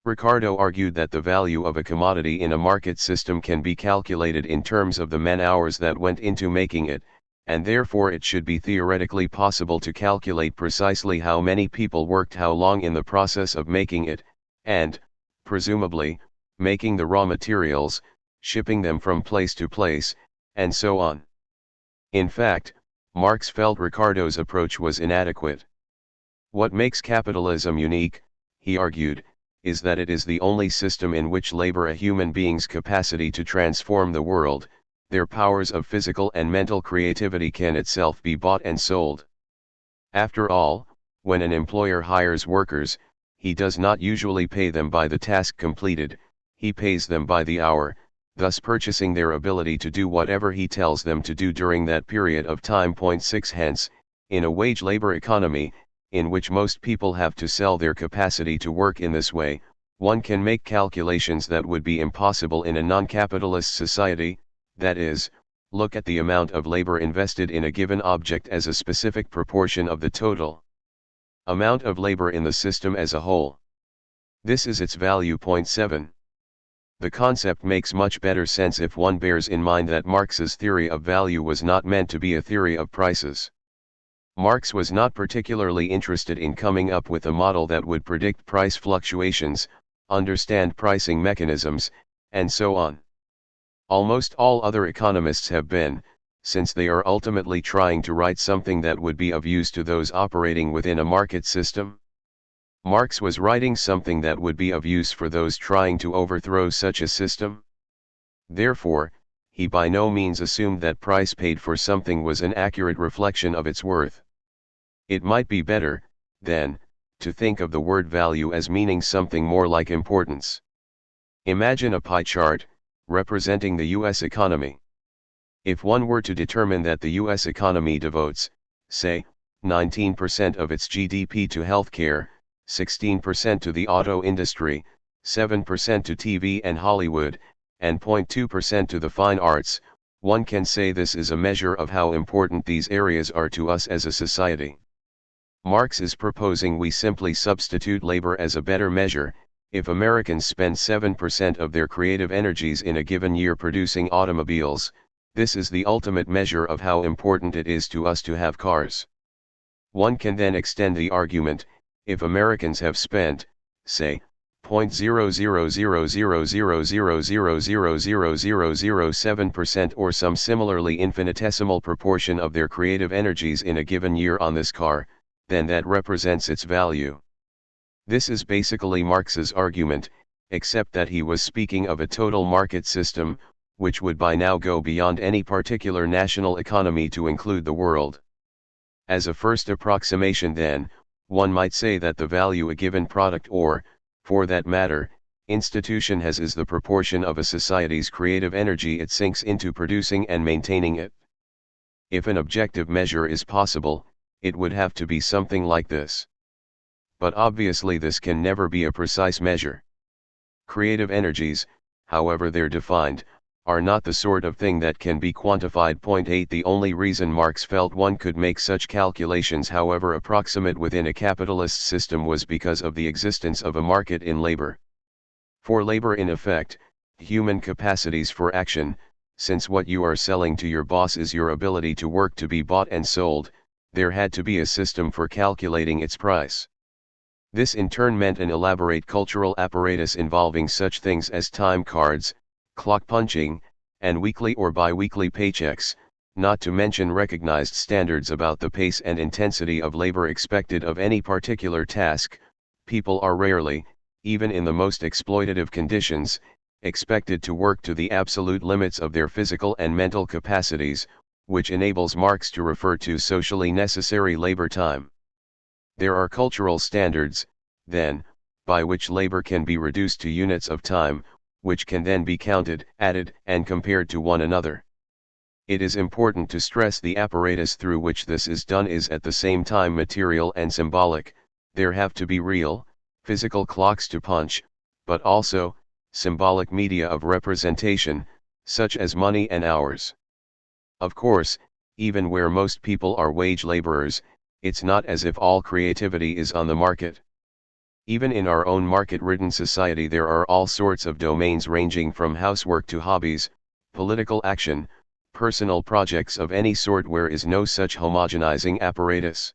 Ricardo argued that the value of a commodity in a market system can be calculated in terms of the man-hours that went into making it, and therefore it should be theoretically possible to calculate precisely how many people worked how long in the process of making it, and, presumably, making the raw materials, shipping them from place to place, and so on. In fact, Marx felt Ricardo's approach was inadequate. What makes capitalism unique, he argued, is that it is the only system in which labor, a human being's capacity to transform the world, their powers of physical and mental creativity, can itself be bought and sold. After all, when an employer hires workers, he does not usually pay them by the task completed, he pays them by the hour, thus purchasing their ability to do whatever he tells them to do during that period of time. 6 Hence, in a wage labor economy, in which most people have to sell their capacity to work in this way, one can make calculations that would be impossible in a non-capitalist society, that is, look at the amount of labor invested in a given object as a specific proportion of the total amount of labor in the system as a whole. This is its value. 7. The concept makes much better sense if one bears in mind that Marx's theory of value was not meant to be a theory of prices. Marx was not particularly interested in coming up with a model that would predict price fluctuations, understand pricing mechanisms, and so on. Almost all other economists have been, since they are ultimately trying to write something that would be of use to those operating within a market system. Marx was writing something that would be of use for those trying to overthrow such a system. Therefore, he by no means assumed that price paid for something was an accurate reflection of its worth. It might be better, then, to think of the word value as meaning something more like importance. Imagine a pie chart, representing the U.S. economy. If one were to determine that the U.S. economy devotes, say, 19% of its GDP to healthcare, 16% to the auto industry, 7% to TV and Hollywood, and 0.2% to the fine arts, one can say this is a measure of how important these areas are to us as a society. Marx is proposing we simply substitute labor as a better measure. If Americans spend 7% of their creative energies in a given year producing automobiles, this is the ultimate measure of how important it is to us to have cars. One can then extend the argument, if Americans have spent, say, 0.0000000007% or some similarly infinitesimal proportion of their creative energies in a given year on this car, then that represents its value. This is basically Marx's argument, except that he was speaking of a total market system, which would by now go beyond any particular national economy to include the world. As a first approximation then, one might say that the value a given product or, for that matter, institution has is the proportion of a society's creative energy it sinks into producing and maintaining it. If an objective measure is possible, it would have to be something like this. But obviously this can never be a precise measure. Creative energies, however they're defined, are not the sort of thing that can be quantified. 8. The only reason Marx felt one could make such calculations, however approximate, within a capitalist system was because of the existence of a market in labor. For labor, in effect, human capacities for action, since what you are selling to your boss is your ability to work to be bought and sold, there had to be a system for calculating its price. This in turn meant an elaborate cultural apparatus involving such things as time cards, clock punching, and weekly or bi-weekly paychecks, not to mention recognized standards about the pace and intensity of labor expected of any particular task. People are rarely, even in the most exploitative conditions, expected to work to the absolute limits of their physical and mental capacities, which enables Marx to refer to socially necessary labor time. There are cultural standards, then, by which labor can be reduced to units of time, which can then be counted, added, and compared to one another. It is important to stress the apparatus through which this is done is at the same time material and symbolic. There have to be real, physical clocks to punch, but also, symbolic media of representation, such as money and hours. Of course, even where most people are wage laborers, it's not as if all creativity is on the market. Even in our own market-ridden society there are all sorts of domains ranging from housework to hobbies, political action, personal projects of any sort where is no such homogenizing apparatus.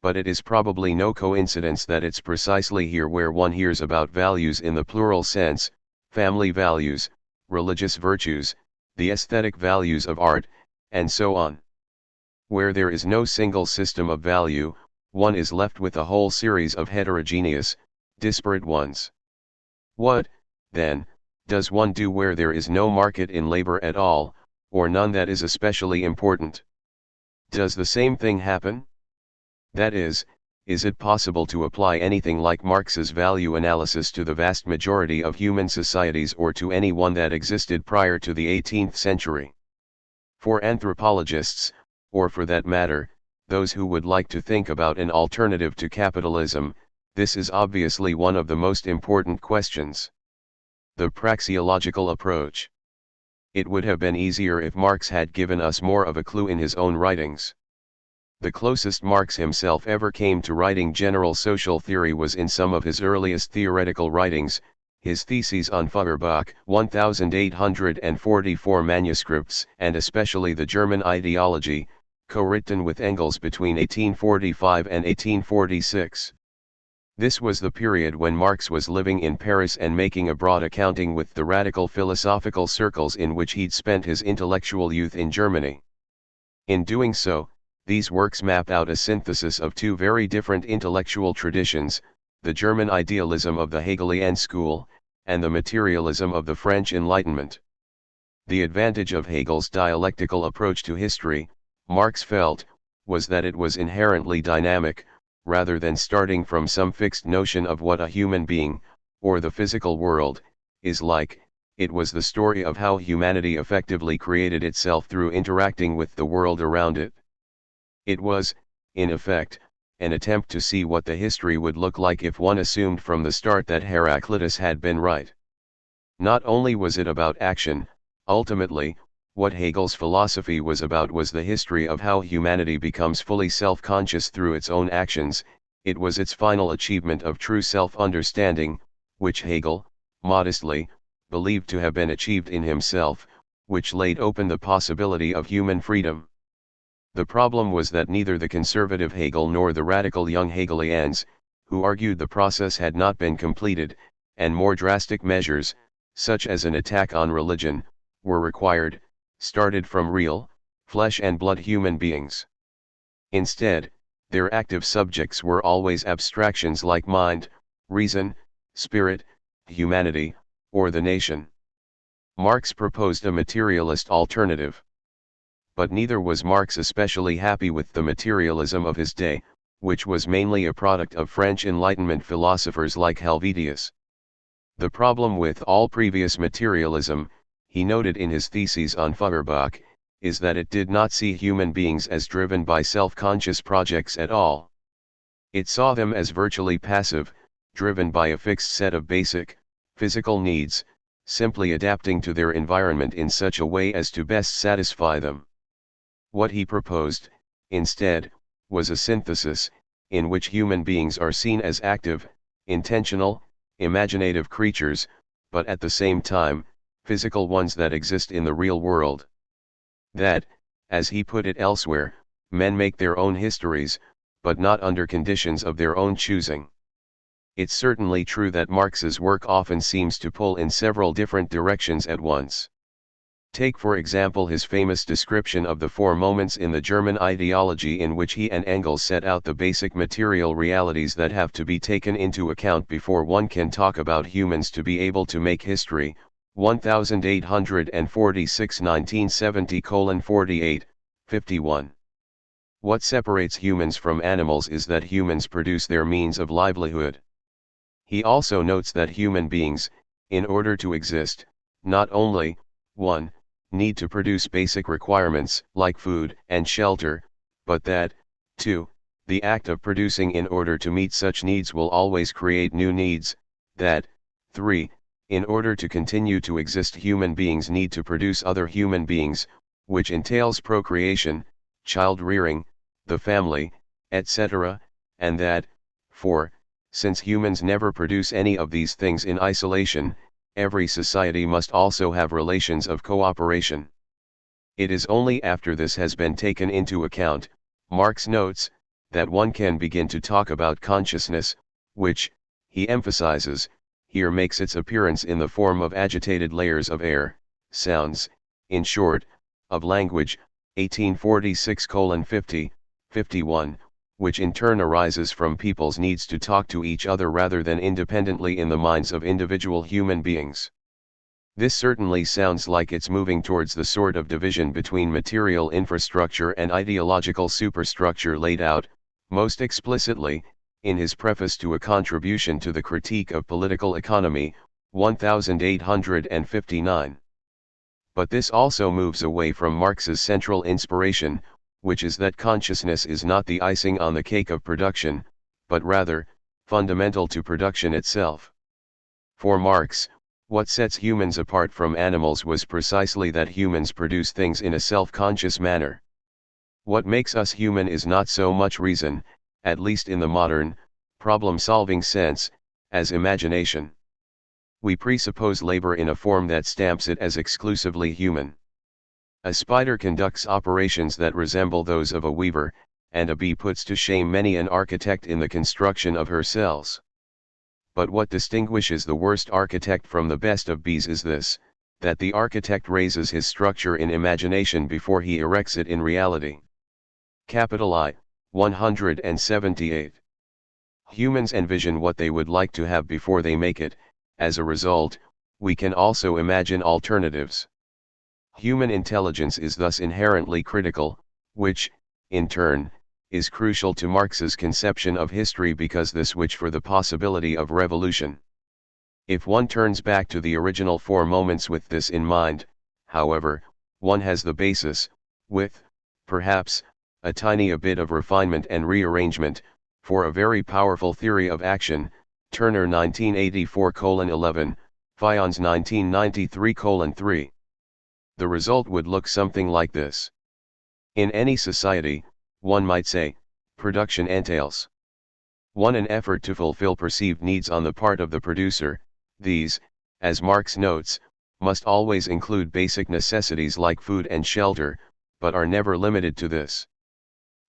But it is probably no coincidence that it's precisely here where one hears about values in the plural sense, family values, religious virtues, the aesthetic values of art, and so on. Where there is no single system of value, one is left with a whole series of heterogeneous, disparate ones. What, then, does one do where there is no market in labor at all, or none that is especially important? Does the same thing happen? That is it possible to apply anything like Marx's value analysis to the vast majority of human societies or to any one that existed prior to the 18th century? For anthropologists, or for that matter, those who would like to think about an alternative to capitalism, this is obviously one of the most important questions. The praxeological approach. It would have been easier if Marx had given us more of a clue in his own writings. The closest Marx himself ever came to writing general social theory was in some of his earliest theoretical writings, his theses on Feuerbach, 1844 manuscripts, and especially the German ideology, co-written with Engels between 1845 and 1846. This was the period when Marx was living in Paris and making a broad accounting with the radical philosophical circles in which he'd spent his intellectual youth in Germany. In doing so, these works map out a synthesis of two very different intellectual traditions, the German idealism of the Hegelian school, and the materialism of the French Enlightenment. The advantage of Hegel's dialectical approach to history, Marx felt, was that it was inherently dynamic, rather than starting from some fixed notion of what a human being, or the physical world, is like. It was the story of how humanity effectively created itself through interacting with the world around it. It was, in effect, an attempt to see what the history would look like if one assumed from the start that Heraclitus had been right. Not only was it about action, ultimately, what Hegel's philosophy was about was the history of how humanity becomes fully self-conscious through its own actions. It was its final achievement of true self-understanding, which Hegel, modestly, believed to have been achieved in himself, which laid open the possibility of human freedom. The problem was that neither the conservative Hegel nor the radical young Hegelians, who argued the process had not been completed, and more drastic measures, such as an attack on religion, were required, started from real, flesh and blood human beings. Instead, their active subjects were always abstractions like mind, reason, spirit, humanity, or the nation. Marx proposed a materialist alternative. But neither was Marx especially happy with the materialism of his day, which was mainly a product of French Enlightenment philosophers like Helvetius. The problem with all previous materialism, he noted in his theses on Feuerbach, is that it did not see human beings as driven by self-conscious projects at all. It saw them as virtually passive, driven by a fixed set of basic, physical needs, simply adapting to their environment in such a way as to best satisfy them. What he proposed, instead, was a synthesis, in which human beings are seen as active, intentional, imaginative creatures, but at the same time, physical ones that exist in the real world. That, as he put it elsewhere, men make their own histories, but not under conditions of their own choosing. It's certainly true that Marx's work often seems to pull in several different directions at once. Take for example his famous description of the four moments in the German ideology in which he and Engels set out the basic material realities that have to be taken into account before one can talk about humans to be able to make history. 1846 1970:48, 51. What separates humans from animals is that humans produce their means of livelihood. He also notes that human beings, in order to exist, not only, 1. need to produce basic requirements like food and shelter, but that, 2. the act of producing in order to meet such needs will always create new needs, that, 3. in order to continue to exist human beings need to produce other human beings, which entails procreation, child rearing, the family, etc., and that, 4. since humans never produce any of these things in isolation, every society must also have relations of cooperation. It is only after this has been taken into account, Marx notes, that one can begin to talk about consciousness, which, he emphasizes, here makes its appearance in the form of agitated layers of air, sounds, in short, of language. 1846:50, 51, which in turn arises from people's needs to talk to each other rather than independently in the minds of individual human beings. This certainly sounds like it's moving towards the sort of division between material infrastructure and ideological superstructure laid out, most explicitly, in his preface to a contribution to the Critique of Political Economy, 1859. But this also moves away from Marx's central inspiration, which is that consciousness is not the icing on the cake of production, but rather, fundamental to production itself. For Marx, what sets humans apart from animals was precisely that humans produce things in a self-conscious manner. What makes us human is not so much reason, at least in the modern, problem-solving sense, as imagination. We presuppose labor in a form that stamps it as exclusively human. A spider conducts operations that resemble those of a weaver, and a bee puts to shame many an architect in the construction of her cells. But what distinguishes the worst architect from the best of bees is this, that the architect raises his structure in imagination before he erects it in reality. I, 178. Humans envision what they would like to have before they make it. As a result, we can also imagine alternatives. Human intelligence is thus inherently critical, which, in turn, is crucial to Marx's conception of history because this wished for the possibility of revolution. If one turns back to the original 4 moments with this in mind, however, one has the basis, with, perhaps, a tiny bit of refinement and rearrangement, for a very powerful theory of action. Turner 1984:11, Fion's 1993:3. The result would look something like this. In any society, one might say, production entails 1. An effort to fulfill perceived needs on the part of the producer. These, as Marx notes, must always include basic necessities like food and shelter, but are never limited to this.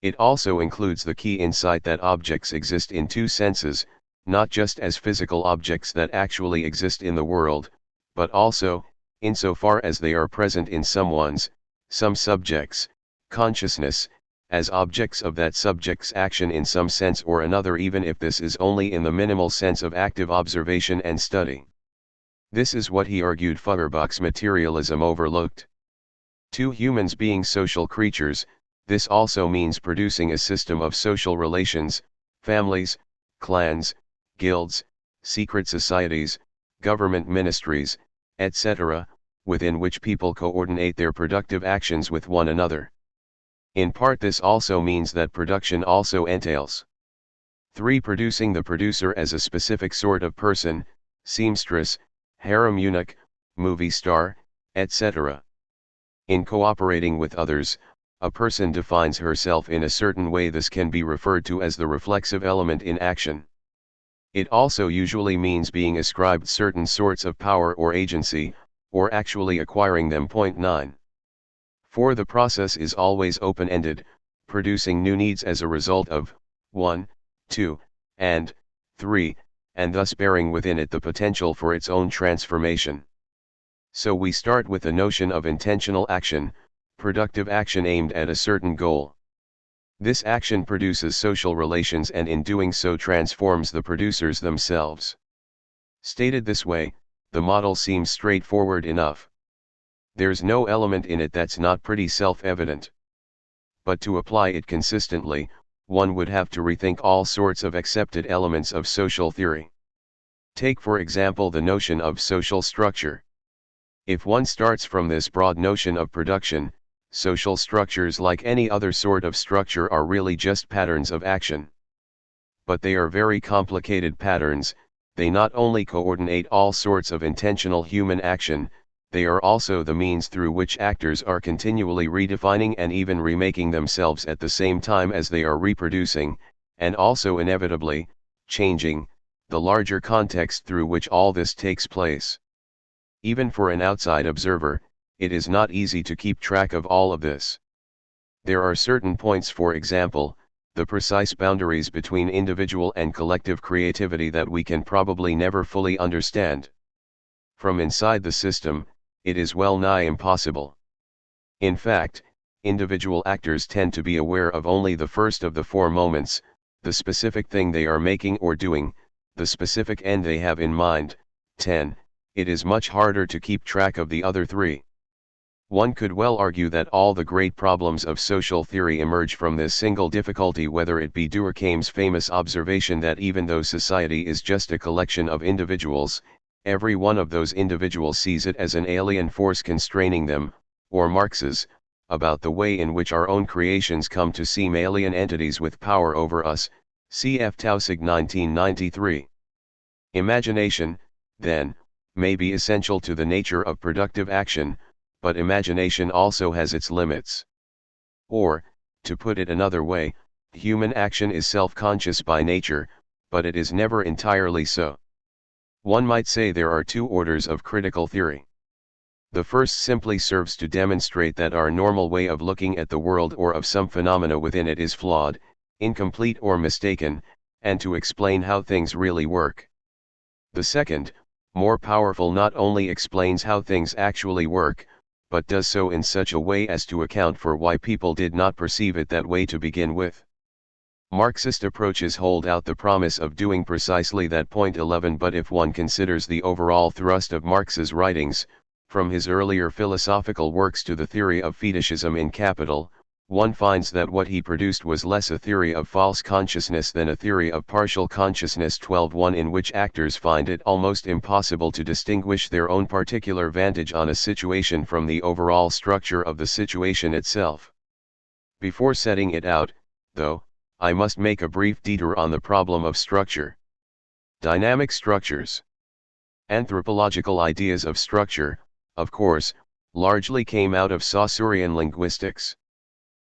It also includes the key insight that objects exist in 2 senses, not just as physical objects that actually exist in the world, but also, insofar as they are present in some subject's, consciousness, as objects of that subject's action in some sense or another, even if this is only in the minimal sense of active observation and study. This is what he argued Feuerbach's materialism overlooked. 2. Humans being social creatures, this also means producing a system of social relations, families, clans, guilds, secret societies, government ministries, etc., within which people coordinate their productive actions with one another. In part this also means that production also entails 3. Producing the producer as a specific sort of person, seamstress, harem eunuch, movie star, etc. In cooperating with others, a person defines herself in a certain way. This can be referred to as the reflexive element in action. It also usually means being ascribed certain sorts of power or agency, or actually acquiring them. 9. 4. The process is always open-ended, producing new needs as a result of 1, 2, and 3, and thus bearing within it the potential for its own transformation. So we start with the notion of intentional action, productive action aimed at a certain goal. This action produces social relations and in doing so transforms the producers themselves. Stated this way, the model seems straightforward enough. There's no element in it that's not pretty self-evident. But to apply it consistently, one would have to rethink all sorts of accepted elements of social theory. Take for example the notion of social structure. If one starts from this broad notion of production, social structures like any other sort of structure are really just patterns of action. But they are very complicated patterns. They not only coordinate all sorts of intentional human action, they are also the means through which actors are continually redefining and even remaking themselves at the same time as they are reproducing, and also inevitably, changing, the larger context through which all this takes place. Even for an outside observer, it is not easy to keep track of all of this. There are certain points, for example, the precise boundaries between individual and collective creativity that we can probably never fully understand. From inside the system, it is well nigh impossible. In fact, individual actors tend to be aware of only the first of the 4 moments, the specific thing they are making or doing, the specific end they have in mind. 10. It is much harder to keep track of the other 3. One could well argue that all the great problems of social theory emerge from this single difficulty, whether it be Durkheim's famous observation that even though society is just a collection of individuals, every one of those individuals sees it as an alien force constraining them, or Marx's, about the way in which our own creations come to seem alien entities with power over us, cf. Taussig 1993. Imagination, then, may be essential to the nature of productive action, but imagination also has its limits. Or, to put it another way, human action is self-conscious by nature, but it is never entirely so. One might say there are 2 orders of critical theory. The first simply serves to demonstrate that our normal way of looking at the world or of some phenomena within it is flawed, incomplete or mistaken, and to explain how things really work. The second, more powerful, not only explains how things actually work, but does so in such a way as to account for why people did not perceive it that way to begin with. Marxist approaches hold out the promise of doing precisely that. Point 11. But if one considers the overall thrust of Marx's writings, from his earlier philosophical works to the theory of fetishism in Capital, one finds that what he produced was less a theory of false consciousness than a theory of partial consciousness. 12.1 In which actors find it almost impossible to distinguish their own particular vantage on a situation from the overall structure of the situation itself. Before setting it out, though, I must make a brief detour on the problem of structure. Dynamic structures. Anthropological ideas of structure, of course, largely came out of Saussurean linguistics.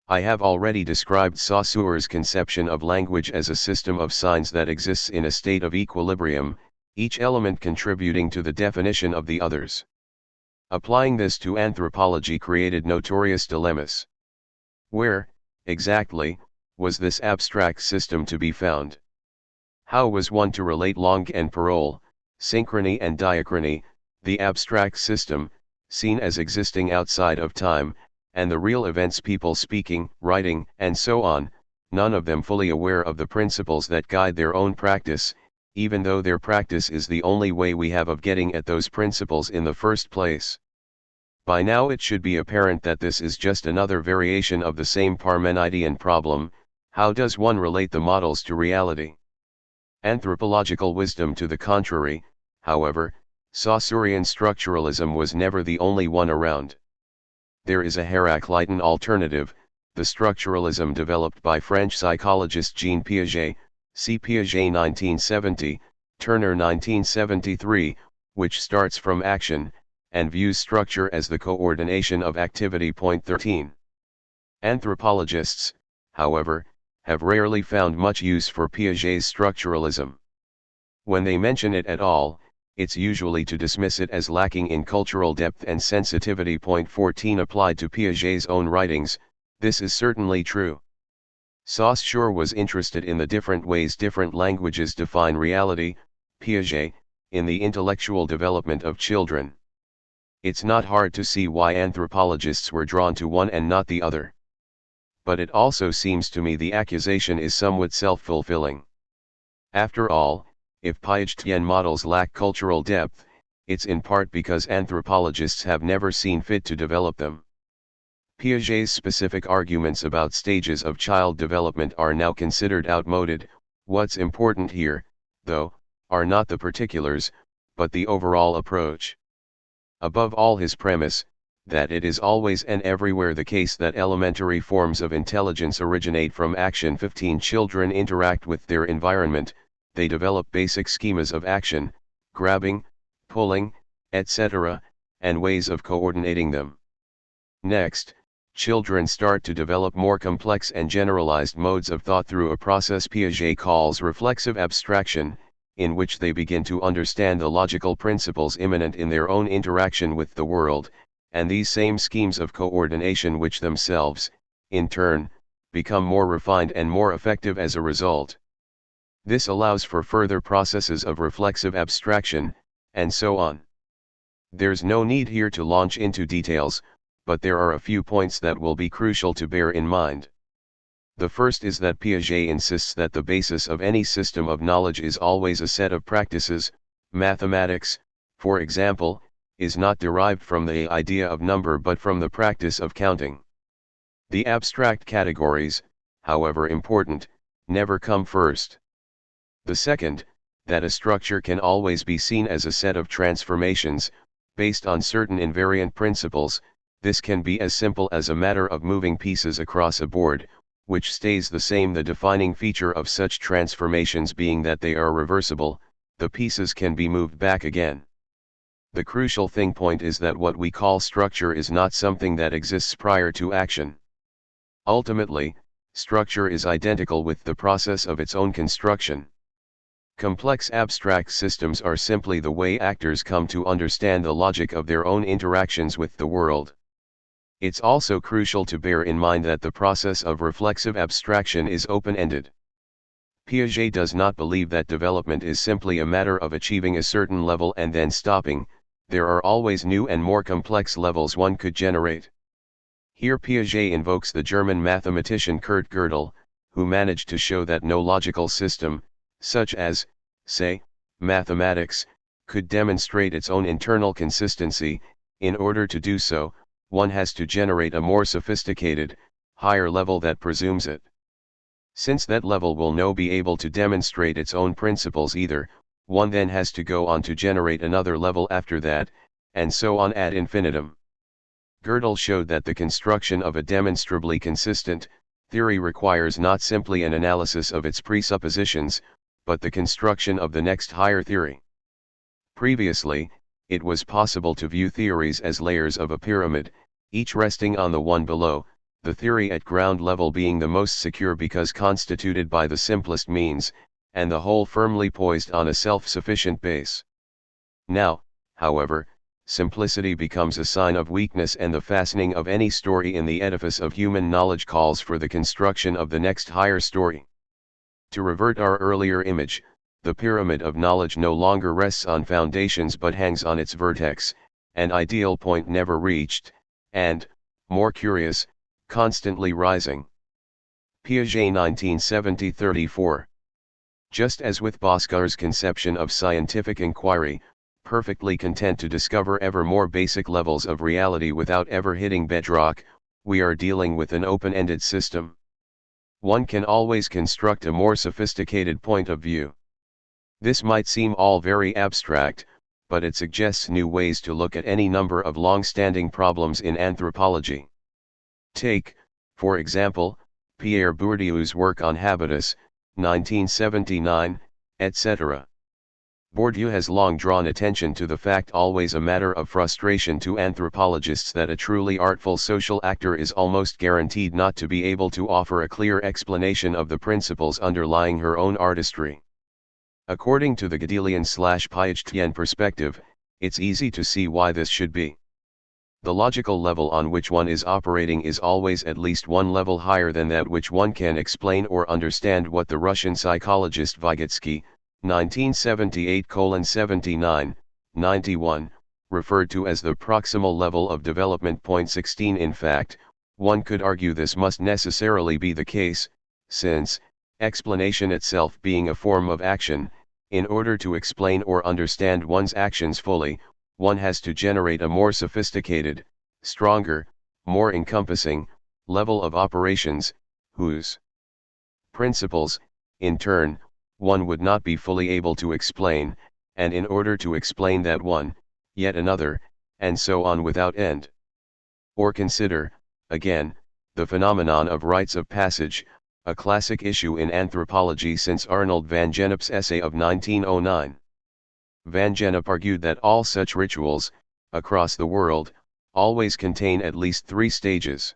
I have already described Saussure's conception of language as a system of signs that exists in a state of equilibrium, each element contributing to the definition of the others. Applying this to anthropology created notorious dilemmas. Where, exactly, was this abstract system to be found? How was one to relate langue and parole, synchrony and diachrony, the abstract system, seen as existing outside of time, and the real events, people speaking, writing, and so on, none of them fully aware of the principles that guide their own practice, even though their practice is the only way we have of getting at those principles in the first place. By now it should be apparent that this is just another variation of the same Parmenidean problem: how does one relate the models to reality? Anthropological wisdom to the contrary, however, Saussurean structuralism was never the only one around. There is a Heraclitan alternative, the structuralism developed by French psychologist Jean Piaget, see Piaget 1970, Turner 1973, which starts from action, and views structure as the coordination of activity. Point 13. Anthropologists, however, have rarely found much use for Piaget's structuralism. When they mention it at all, it's usually to dismiss it as lacking in cultural depth and sensitivity. Point 14. Applied to Piaget's own writings, this is certainly true. Saussure was interested in the different ways different languages define reality, Piaget, in the intellectual development of children. It's not hard to see why anthropologists were drawn to one and not the other. But it also seems to me the accusation is somewhat self-fulfilling. After all, if Piagetian models lack cultural depth, it's in part because anthropologists have never seen fit to develop them. Piaget's specific arguments about stages of child development are now considered outmoded. What's important here, though, are not the particulars, but the overall approach. Above all, his premise, that it is always and everywhere the case that elementary forms of intelligence originate from action. 15. Children interact with their environment, they develop basic schemas of action, grabbing, pulling, etc., and ways of coordinating them. Next, children start to develop more complex and generalized modes of thought through a process Piaget calls reflexive abstraction, in which they begin to understand the logical principles immanent in their own interaction with the world, and these same schemes of coordination which themselves, in turn, become more refined and more effective as a result. This allows for further processes of reflexive abstraction, and so on. There's no need here to launch into details, but there are a few points that will be crucial to bear in mind. The first is that Piaget insists that the basis of any system of knowledge is always a set of practices. Mathematics, for example, is not derived from the idea of number but from the practice of counting. The abstract categories, however important, never come first. The second, that a structure can always be seen as a set of transformations, based on certain invariant principles. This can be as simple as a matter of moving pieces across a board, which stays the same, the defining feature of such transformations being that they are reversible, the pieces can be moved back again. The crucial point is that what we call structure is not something that exists prior to action. Ultimately, structure is identical with the process of its own construction. Complex abstract systems are simply the way actors come to understand the logic of their own interactions with the world. It's also crucial to bear in mind that the process of reflexive abstraction is open-ended. Piaget does not believe that development is simply a matter of achieving a certain level and then stopping. There are always new and more complex levels one could generate. Here Piaget invokes the German mathematician Kurt Gödel, who managed to show that no logical system, such as, say, mathematics, could demonstrate its own internal consistency. In order to do so, one has to generate a more sophisticated, higher level that presumes it. Since that level will no be able to demonstrate its own principles either, one then has to go on to generate another level after that, and so on ad infinitum. Gödel showed that the construction of a demonstrably consistent theory requires not simply an analysis of its presuppositions, but the construction of the next higher theory. Previously, it was possible to view theories as layers of a pyramid, each resting on the one below, the theory at ground level being the most secure because constituted by the simplest means, and the whole firmly poised on a self-sufficient base. Now, however, simplicity becomes a sign of weakness, and the fastening of any story in the edifice of human knowledge calls for the construction of the next higher story. To revert our earlier image, the pyramid of knowledge no longer rests on foundations but hangs on its vertex, an ideal point never reached, and, more curious, constantly rising. Piaget 1970-34. Just as with Boscar's conception of scientific inquiry, perfectly content to discover ever more basic levels of reality without ever hitting bedrock, we are dealing with an open-ended system. One can always construct a more sophisticated point of view. This might seem all very abstract, but it suggests new ways to look at any number of long-standing problems in anthropology. Take, for example, Pierre Bourdieu's work on habitus, 1979, etc. Bourdieu has long drawn attention to the fact, always a matter of frustration to anthropologists, that a truly artful social actor is almost guaranteed not to be able to offer a clear explanation of the principles underlying her own artistry. According to the Gödelian/Piagetian perspective, it's easy to see why this should be. The logical level on which one is operating is always at least one level higher than that which one can explain or understand, what the Russian psychologist Vygotsky, 1978:79, 91, referred to as the proximal level of development. 16. In fact, one could argue this must necessarily be the case, since, explanation itself being a form of action, in order to explain or understand one's actions fully, one has to generate a more sophisticated, stronger, more encompassing level of operations, whose principles, in turn, one would not be fully able to explain, and in order to explain that one, yet another, and so on without end. Or consider, again, the phenomenon of rites of passage, a classic issue in anthropology since Arnold van Gennep's essay of 1909. Van Gennep argued that all such rituals, across the world, always contain at least three stages.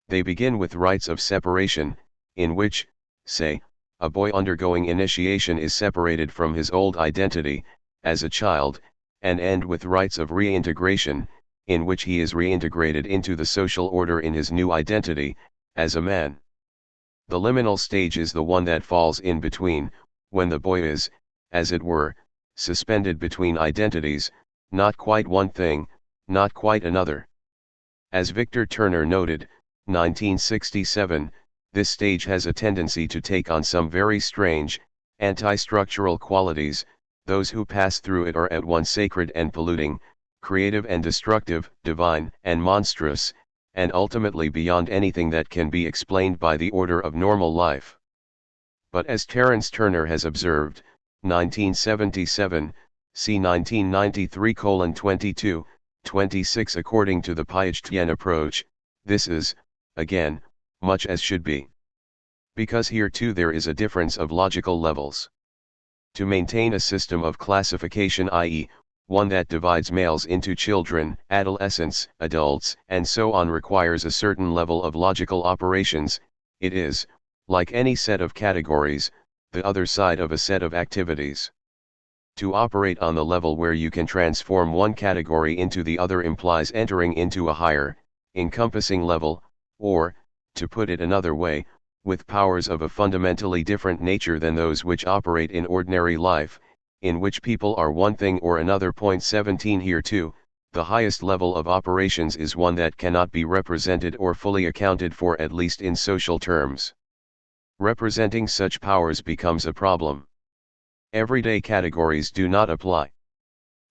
They begin with rites of separation, in which, say, a boy undergoing initiation is separated from his old identity, as a child, and end with rites of reintegration, in which he is reintegrated into the social order in his new identity, as a man. The liminal stage is the one that falls in between, when the boy is, as it were, suspended between identities, not quite one thing, not quite another. As Victor Turner noted, 1967, this stage has a tendency to take on some very strange, anti-structural qualities. Those who pass through it are at once sacred and polluting, creative and destructive, divine and monstrous, and ultimately beyond anything that can be explained by the order of normal life. But as Terence Turner has observed, 1977, see 1993:22, 26. According to the Piagetian approach, this is, again, much as should be. Because here too there is a difference of logical levels. To maintain a system of classification, i.e., one that divides males into children, adolescents, adults, and so on, requires a certain level of logical operations. It is, like any set of categories, the other side of a set of activities. To operate on the level where you can transform one category into the other implies entering into a higher, encompassing level, or, to put it another way, with powers of a fundamentally different nature than those which operate in ordinary life, in which people are one thing or another. 17 Here too, the highest level of operations is one that cannot be represented or fully accounted for, at least in social terms. Representing such powers becomes a problem. Everyday categories do not apply.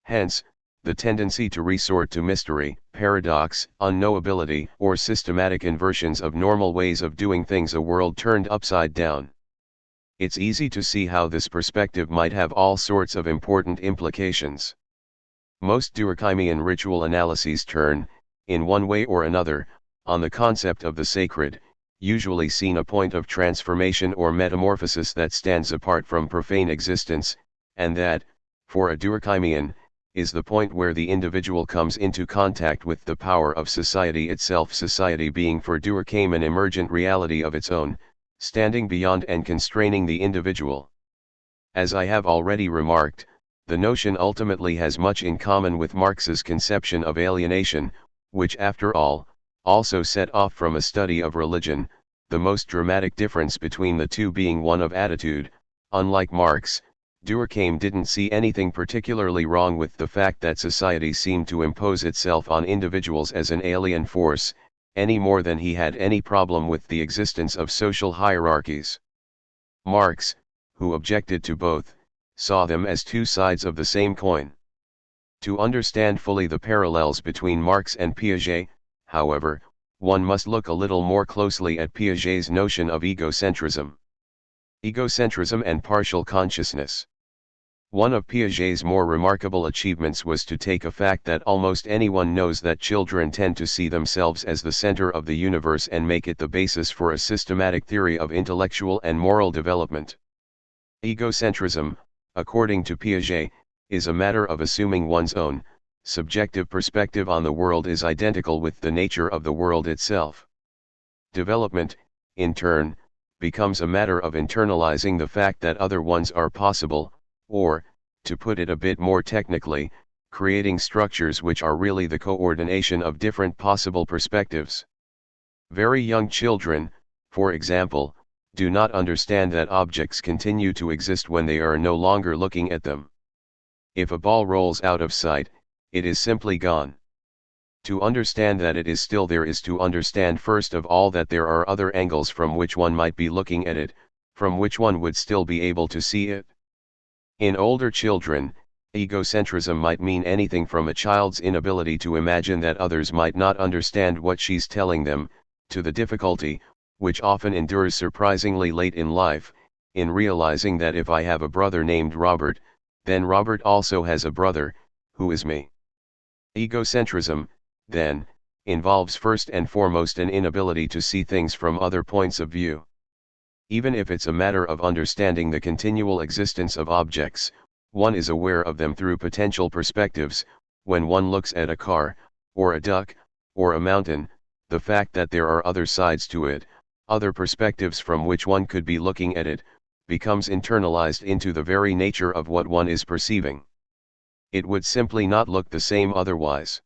Hence, the tendency to resort to mystery, paradox, unknowability, or systematic inversions of normal ways of doing things, a world turned upside down. It's easy to see how this perspective might have all sorts of important implications. Most Durkheimian ritual analyses turn, in one way or another, on the concept of the sacred, usually seen a point of transformation or metamorphosis that stands apart from profane existence, and that, for a Durkheimian, is the point where the individual comes into contact with the power of society itself, society being for Durkheim an emergent reality of its own, standing beyond and constraining the individual. As I have already remarked, the notion ultimately has much in common with Marx's conception of alienation, which after all, also set off from a study of religion, the most dramatic difference between the two being one of attitude. Unlike Marx, Durkheim didn't see anything particularly wrong with the fact that society seemed to impose itself on individuals as an alien force, any more than he had any problem with the existence of social hierarchies. Marx, who objected to both, saw them as two sides of the same coin. To understand fully the parallels between Marx and Piaget, however, one must look a little more closely at Piaget's notion of egocentrism. Egocentrism and partial consciousness. One of Piaget's more remarkable achievements was to take a fact that almost anyone knows, that children tend to see themselves as the center of the universe, and make it the basis for a systematic theory of intellectual and moral development. Egocentrism, according to Piaget, is a matter of assuming one's own, subjective perspective on the world is identical with the nature of the world itself. Development, in turn, becomes a matter of internalizing the fact that other ones are possible, or, to put it a bit more technically, creating structures which are really the coordination of different possible perspectives. Very young children, for example, do not understand that objects continue to exist when they are no longer looking at them. If a ball rolls out of sight, it is simply gone. To understand that it is still there is to understand first of all that there are other angles from which one might be looking at it, from which one would still be able to see it. In older children, egocentrism might mean anything from a child's inability to imagine that others might not understand what she's telling them, to the difficulty, which often endures surprisingly late in life, in realizing that if I have a brother named Robert, then Robert also has a brother, who is me. Egocentrism, then, involves first and foremost an inability to see things from other points of view. Even if it's a matter of understanding the continual existence of objects, one is aware of them through potential perspectives. When one looks at a car, or a duck, or a mountain, the fact that there are other sides to it, other perspectives from which one could be looking at it, becomes internalized into the very nature of what one is perceiving. It would simply not look the same otherwise.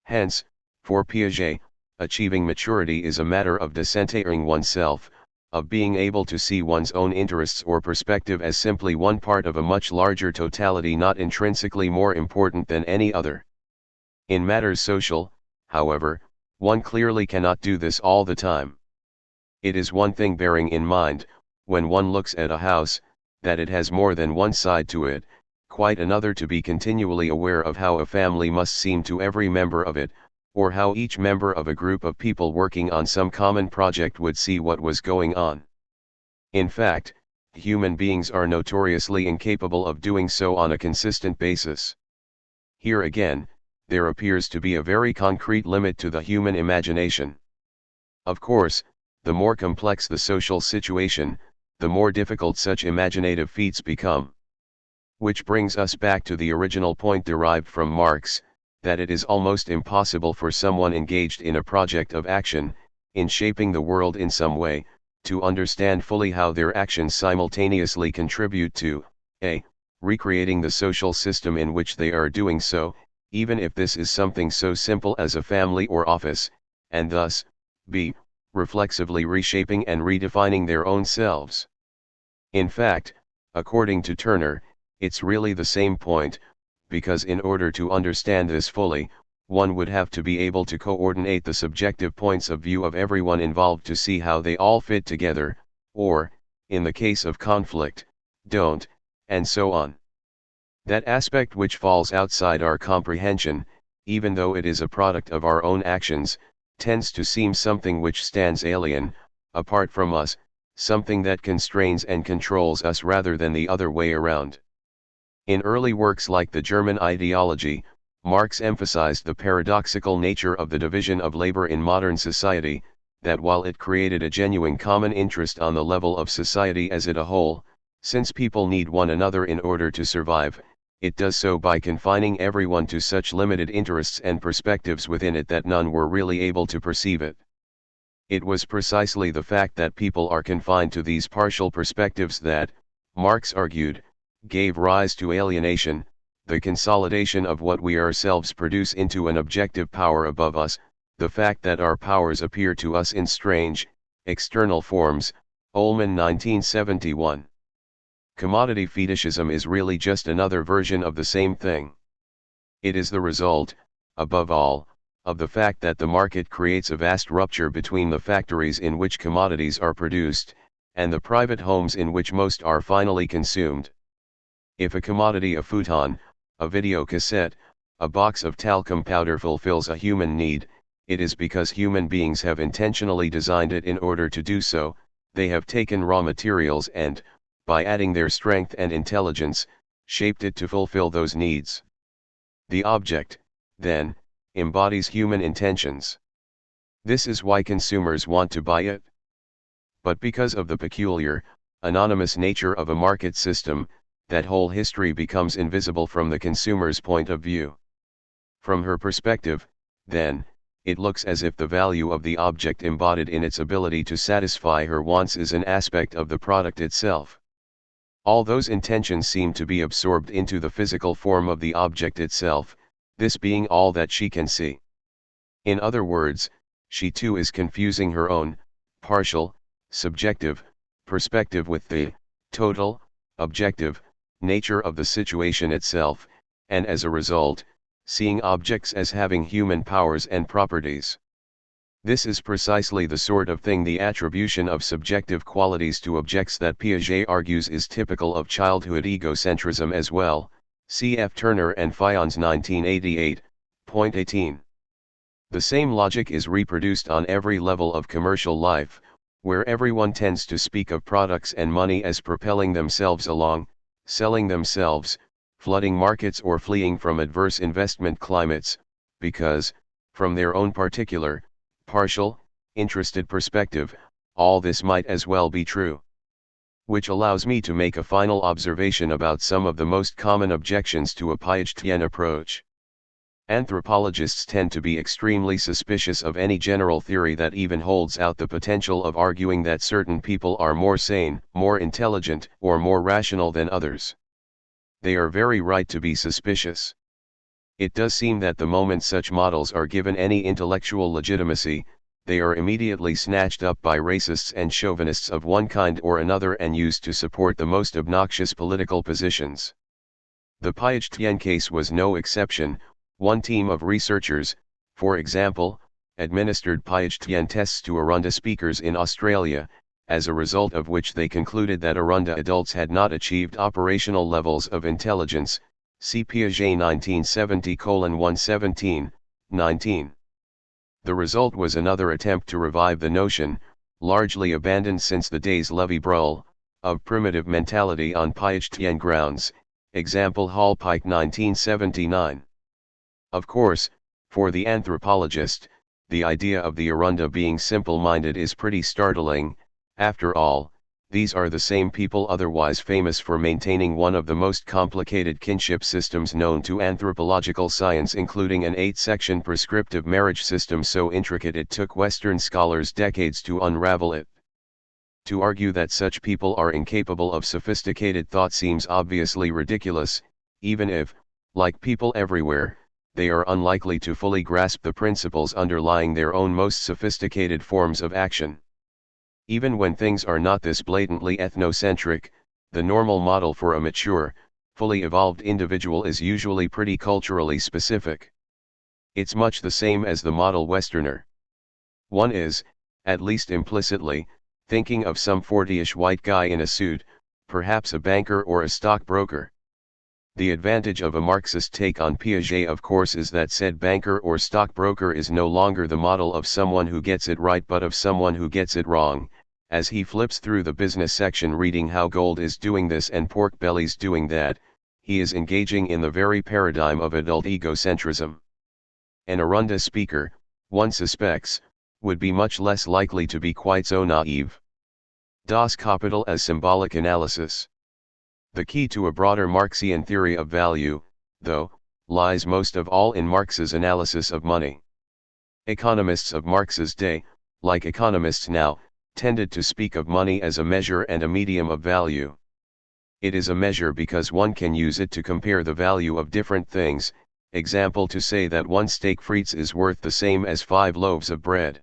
Hence, for Piaget, achieving maturity is a matter of decentering oneself, of being able to see one's own interests or perspective as simply one part of a much larger totality, not intrinsically more important than any other. In matters social, however, one clearly cannot do this all the time. It is one thing bearing in mind, when one looks at a house, that it has more than one side to it, quite another to be continually aware of how a family must seem to every member of it, or how each member of a group of people working on some common project would see what was going on. In fact, human beings are notoriously incapable of doing so on a consistent basis. Here again, there appears to be a very concrete limit to the human imagination. Of course, the more complex the social situation, the more difficult such imaginative feats become. Which brings us back to the original point derived from Marx, that it is almost impossible for someone engaged in a project of action, in shaping the world in some way, to understand fully how their actions simultaneously contribute to a. recreating the social system in which they are doing so, even if this is something so simple as a family or office, and thus, b. reflexively reshaping and redefining their own selves. In fact, according to Turner, it's really the same point, because in order to understand this fully, one would have to be able to coordinate the subjective points of view of everyone involved to see how they all fit together, or, in the case of conflict, don't, and so on. That aspect which falls outside our comprehension, even though it is a product of our own actions, tends to seem something which stands alien, apart from us, something that constrains and controls us rather than the other way around. In early works like the German ideology, Marx emphasized the paradoxical nature of the division of labor in modern society, that while it created a genuine common interest on the level of society as a whole, since people need one another in order to survive, it does so by confining everyone to such limited interests and perspectives within it that none were really able to perceive it. It was precisely the fact that people are confined to these partial perspectives that, Marx argued, gave rise to alienation, the consolidation of what we ourselves produce into an objective power above us, the fact that our powers appear to us in strange, external forms. Ullman 1971. Commodity fetishism is really just another version of the same thing. It is the result, above all, of the fact that the market creates a vast rupture between the factories in which commodities are produced, and the private homes in which most are finally consumed. If a commodity, a futon, a video cassette, a box of talcum powder fulfills a human need, it is because human beings have intentionally designed it in order to do so. They have taken raw materials and, by adding their strength and intelligence, shaped it to fulfill those needs. The object, then, embodies human intentions. This is why consumers want to buy it. But because of the peculiar, anonymous nature of a market system, that whole history becomes invisible from the consumer's point of view. From her perspective, then, it looks as if the value of the object embodied in its ability to satisfy her wants is an aspect of the product itself. All those intentions seem to be absorbed into the physical form of the object itself, this being all that she can see. In other words, she too is confusing her own, partial, subjective, perspective with the total, objective, nature of the situation itself, and as a result, seeing objects as having human powers and properties. This is precisely the sort of thing, the attribution of subjective qualities to objects, that Piaget argues is typical of childhood egocentrism as well. Cf. Turner and Fayon's 1988, point 18. The same logic is reproduced on every level of commercial life, where everyone tends to speak of products and money as propelling themselves along, selling themselves, flooding markets or fleeing from adverse investment climates, because, from their own particular, partial, interested perspective, all this might as well be true. Which allows me to make a final observation about some of the most common objections to a Piagetian approach. Anthropologists tend to be extremely suspicious of any general theory that even holds out the potential of arguing that certain people are more sane, more intelligent, or more rational than others. They are very right to be suspicious. It does seem that the moment such models are given any intellectual legitimacy, they are immediately snatched up by racists and chauvinists of one kind or another and used to support the most obnoxious political positions. The Piagetian case was no exception. One team of researchers, for example, administered Piagetian tests to Arunda speakers in Australia, as a result of which they concluded that Arunda adults had not achieved operational levels of intelligence. See Piaget 1970:117, 19. The result was another attempt to revive the notion, largely abandoned since the days Lévi-Bruhl, of primitive mentality on Piagetian grounds, example Hall-Pike 1979. Of course, for the anthropologist, the idea of the Arunda being simple-minded is pretty startling. After all, these are the same people otherwise famous for maintaining one of the most complicated kinship systems known to anthropological science, including an 8-section prescriptive marriage system so intricate it took Western scholars decades to unravel it. To argue that such people are incapable of sophisticated thought seems obviously ridiculous, even if, like people everywhere, they are unlikely to fully grasp the principles underlying their own most sophisticated forms of action. Even when things are not this blatantly ethnocentric, the normal model for a mature, fully evolved individual is usually pretty culturally specific. It's much the same as the model Westerner. One is, at least implicitly, thinking of some 40-ish white guy in a suit, perhaps a banker or a stockbroker. The advantage of a Marxist take on Piaget, of course, is that said banker or stockbroker is no longer the model of someone who gets it right but of someone who gets it wrong. As he flips through the business section reading how gold is doing this and pork belly's doing that, he is engaging in the very paradigm of adult egocentrism. An Arunda speaker, one suspects, would be much less likely to be quite so naive. Das Kapital as symbolic analysis. The key to a broader Marxian theory of value, though, lies most of all in Marx's analysis of money. Economists of Marx's day, like economists now, tended to speak of money as a measure and a medium of value. It is a measure because one can use it to compare the value of different things, example to say that one steak frites is worth the same as 5 loaves of bread.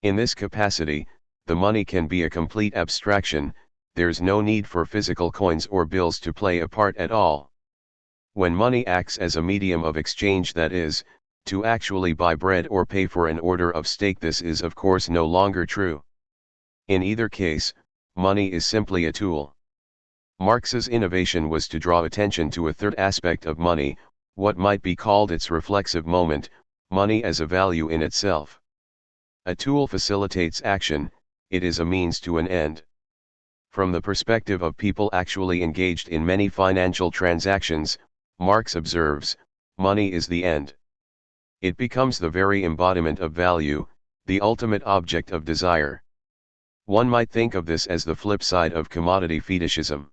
In this capacity, the money can be a complete abstraction. There's no need for physical coins or bills to play a part at all. When money acts as a medium of exchange, that is, to actually buy bread or pay for an order of steak, this is of course no longer true. In either case, money is simply a tool. Marx's innovation was to draw attention to a third aspect of money, what might be called its reflexive moment, money as a value in itself. A tool facilitates action, it is a means to an end. From the perspective of people actually engaged in many financial transactions, Marx observes, money is the end. It becomes the very embodiment of value, the ultimate object of desire. One might think of this as the flip side of commodity fetishism.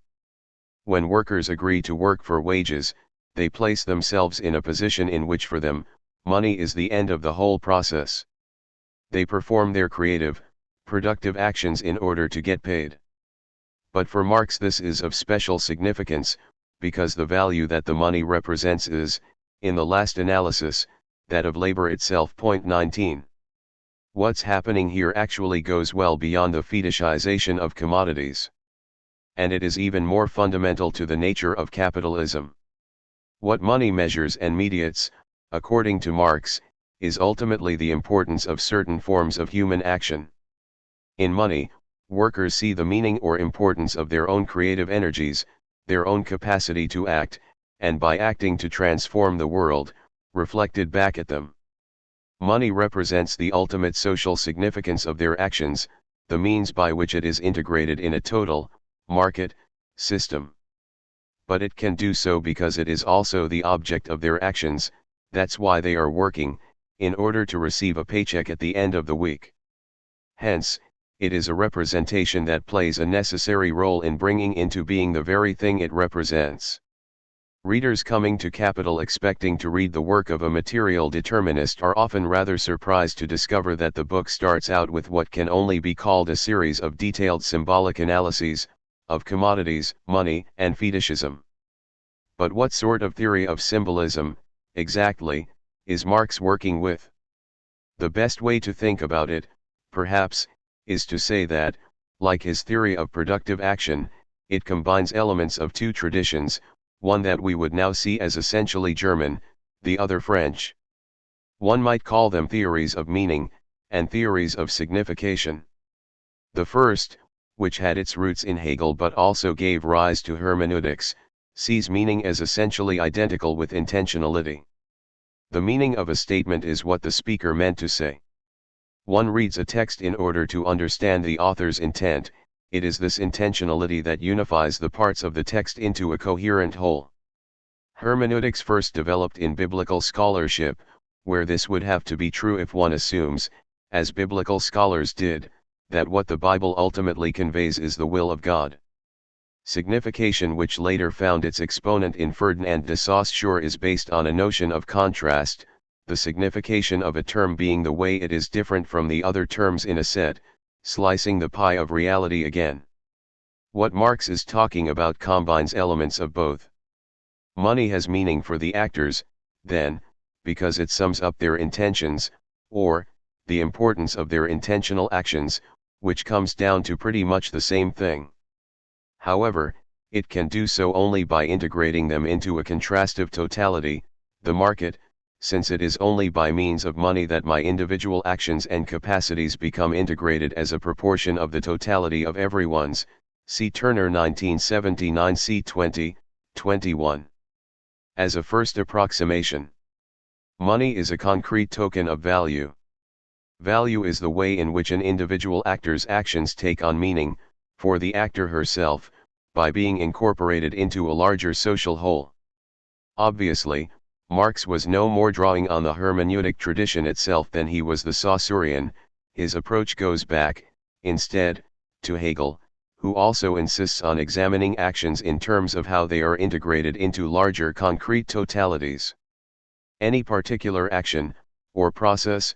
When workers agree to work for wages, they place themselves in a position in which for them, money is the end of the whole process. They perform their creative, productive actions in order to get paid. But for Marx this is of special significance, because the value that the money represents is, in the last analysis, that of labor itself. Point 19. What's happening here actually goes well beyond the fetishization of commodities. And it is even more fundamental to the nature of capitalism. What money measures and mediates, according to Marx, is ultimately the importance of certain forms of human action. In money, workers see the meaning or importance of their own creative energies, their own capacity to act, and by acting to transform the world, reflected back at them. Money represents the ultimate social significance of their actions, the means by which it is integrated in a total, market, system. But it can do so because it is also the object of their actions, that's why they are working, in order to receive a paycheck at the end of the week. Hence, it is a representation that plays a necessary role in bringing into being the very thing it represents. Readers coming to Capital expecting to read the work of a material determinist are often rather surprised to discover that the book starts out with what can only be called a series of detailed symbolic analyses, of commodities, money, and fetishism. But what sort of theory of symbolism, exactly, is Marx working with? The best way to think about it, perhaps, is to say that, like his theory of productive action, it combines elements of two traditions, one that we would now see as essentially German, the other French. One might call them theories of meaning, and theories of signification. The first, which had its roots in Hegel but also gave rise to hermeneutics, sees meaning as essentially identical with intentionality. The meaning of a statement is what the speaker meant to say. One reads a text in order to understand the author's intent. It is this intentionality that unifies the parts of the text into a coherent whole. Hermeneutics first developed in biblical scholarship, where this would have to be true if one assumes, as biblical scholars did, that what the Bible ultimately conveys is the will of God. Signification, which later found its exponent in Ferdinand de Saussure, is based on a notion of contrast, the signification of a term being the way it is different from the other terms in a set, Slicing the pie of reality again. What Marx is talking about combines elements of both. Money has meaning for the actors, then, because it sums up their intentions, or, the importance of their intentional actions, which comes down to pretty much the same thing. However, it can do so only by integrating them into a contrastive totality, the market, since it is only by means of money that my individual actions and capacities become integrated as a proportion of the totality of everyone's. See Turner 1979 c. 21. As a first approximation, money is a concrete token of value. Value is the way in which an individual actor's actions take on meaning, for the actor herself, by being incorporated into a larger social whole. Obviously, Marx was no more drawing on the hermeneutic tradition itself than he was the Saussurean. His approach goes back, instead, to Hegel, who also insists on examining actions in terms of how they are integrated into larger concrete totalities. Any particular action, or process,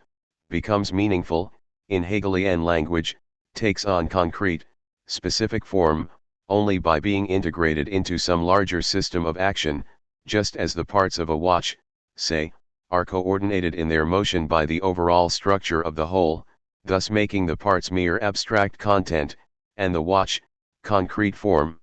becomes meaningful, in Hegelian language, takes on concrete, specific form, only by being integrated into some larger system of action, just as the parts of a watch, say, are coordinated in their motion by the overall structure of the whole, thus making the parts mere abstract content, and the watch, concrete form.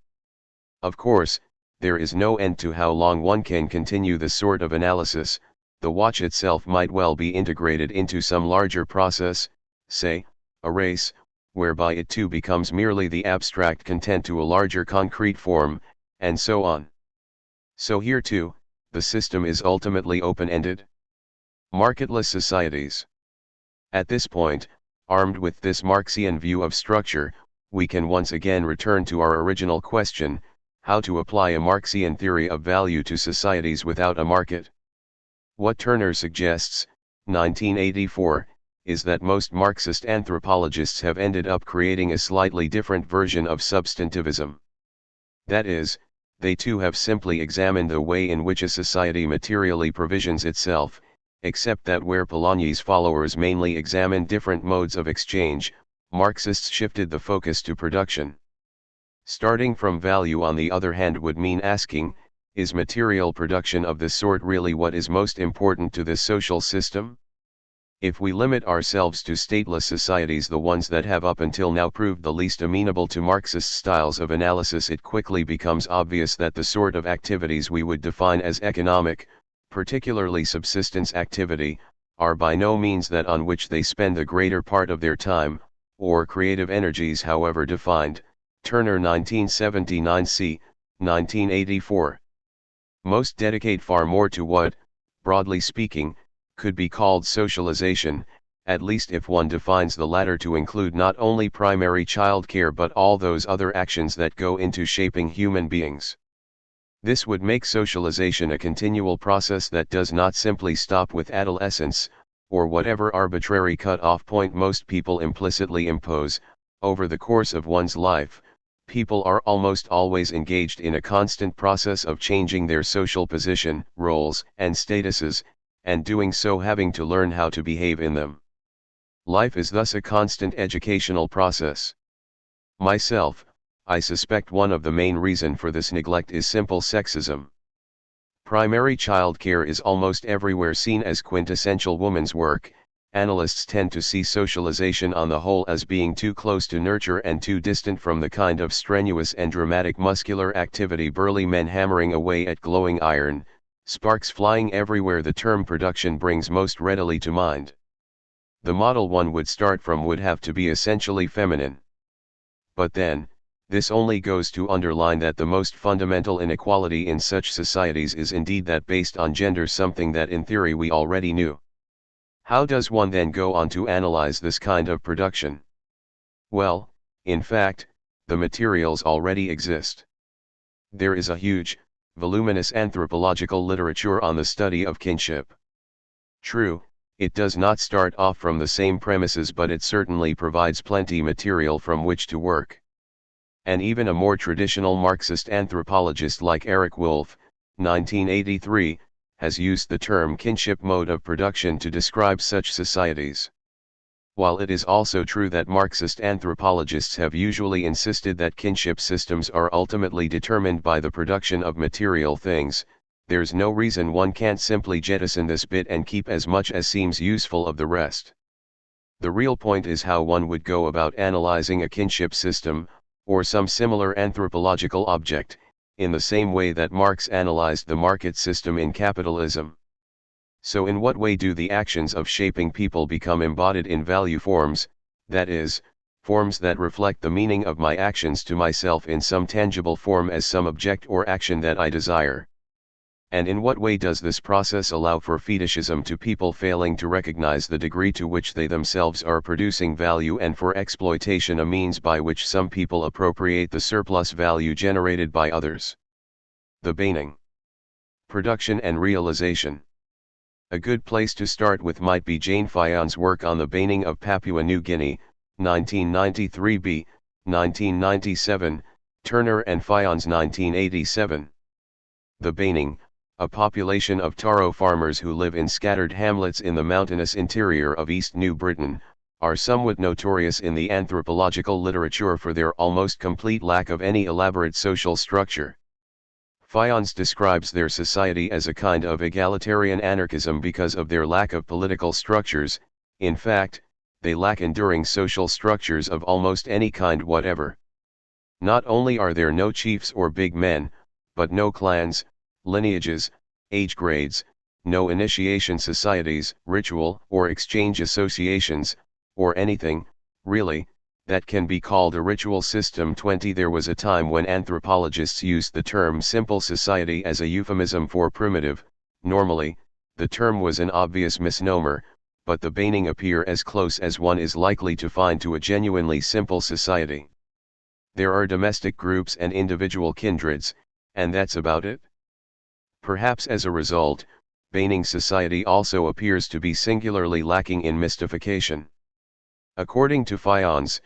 Of course, there is no end to how long one can continue this sort of analysis. The watch itself might well be integrated into some larger process, say, a race, whereby it too becomes merely the abstract content to a larger concrete form, and so on. So here too, the system is ultimately open-ended. Marketless societies. At this point, armed with this Marxian view of structure, we can once again return to our original question, how to apply a Marxian theory of value to societies without a market. What Turner suggests, 1984, is that most Marxist anthropologists have ended up creating a slightly different version of substantivism. That is, they too have simply examined the way in which a society materially provisions itself, except that where Polanyi's followers mainly examined different modes of exchange, Marxists shifted the focus to production. Starting from value on the other hand would mean asking, is material production of this sort really what is most important to this social system? If we limit ourselves to stateless societies, the ones that have up until now proved the least amenable to Marxist styles of analysis, it quickly becomes obvious that the sort of activities we would define as economic, particularly subsistence activity, are by no means that on which they spend the greater part of their time, or creative energies however defined. Turner 1979 c. 1984. Most dedicate far more to what, broadly speaking, could be called socialization, at least if one defines the latter to include not only primary child care but all those other actions that go into shaping human beings. This would make socialization a continual process that does not simply stop with adolescence, or whatever arbitrary cut-off point most people implicitly impose. Over the course of one's life, people are almost always engaged in a constant process of changing their social position, roles, and statuses, and doing so having to learn how to behave in them. Life is thus a constant educational process. Myself, I suspect one of the main reasons for this neglect is simple sexism. Primary child care is almost everywhere seen as quintessential woman's work. Analysts tend to see socialization on the whole as being too close to nurture and too distant from the kind of strenuous and dramatic muscular activity burly men hammering away at glowing iron, sparks flying everywhere the term production brings most readily to mind. The model one would start from would have to be essentially feminine. But then, this only goes to underline that the most fundamental inequality in such societies is indeed that based on gender, something that in theory we already knew. How does one then go on to analyze this kind of production? Well, in fact, the materials already exist. There is a huge, voluminous anthropological literature on the study of kinship. True, it does not start off from the same premises, but it certainly provides plenty material from which to work. And even a more traditional Marxist anthropologist like Eric Wolf, 1983, has used the term kinship mode of production to describe such societies. While it is also true that Marxist anthropologists have usually insisted that kinship systems are ultimately determined by the production of material things, there's no reason one can't simply jettison this bit and keep as much as seems useful of the rest. The real point is how one would go about analyzing a kinship system, or some similar anthropological object, in the same way that Marx analyzed the market system in capitalism. So in what way do the actions of shaping people become embodied in value forms, that is, forms that reflect the meaning of my actions to myself in some tangible form as some object or action that I desire? And in what way does this process allow for fetishism to people failing to recognize the degree to which they themselves are producing value, and for exploitation a means by which some people appropriate the surplus value generated by others? The Baining. Production and realization. A good place to start with might be Jane Fayon's work on the Baining of Papua New Guinea, 1993b, 1997, Turner and Fayon's 1987. The Baining, a population of taro farmers who live in scattered hamlets in the mountainous interior of East New Britain, are somewhat notorious in the anthropological literature for their almost complete lack of any elaborate social structure. Fayons describes their society as a kind of egalitarian anarchism because of their lack of political structures. In fact, they lack enduring social structures of almost any kind whatever. Not only are there no chiefs or big men, but no clans, lineages, age grades, no initiation societies, ritual or exchange associations, or anything, really, that can be called a ritual system. 20 There was a time when anthropologists used the term simple society as a euphemism for primitive. Normally, the term was an obvious misnomer, but the Baining appear as close as one is likely to find to a genuinely simple society. There are domestic groups and individual kindreds, and that's about it. Perhaps as a result, Baining society also appears to be singularly lacking in mystification. According to Fayons,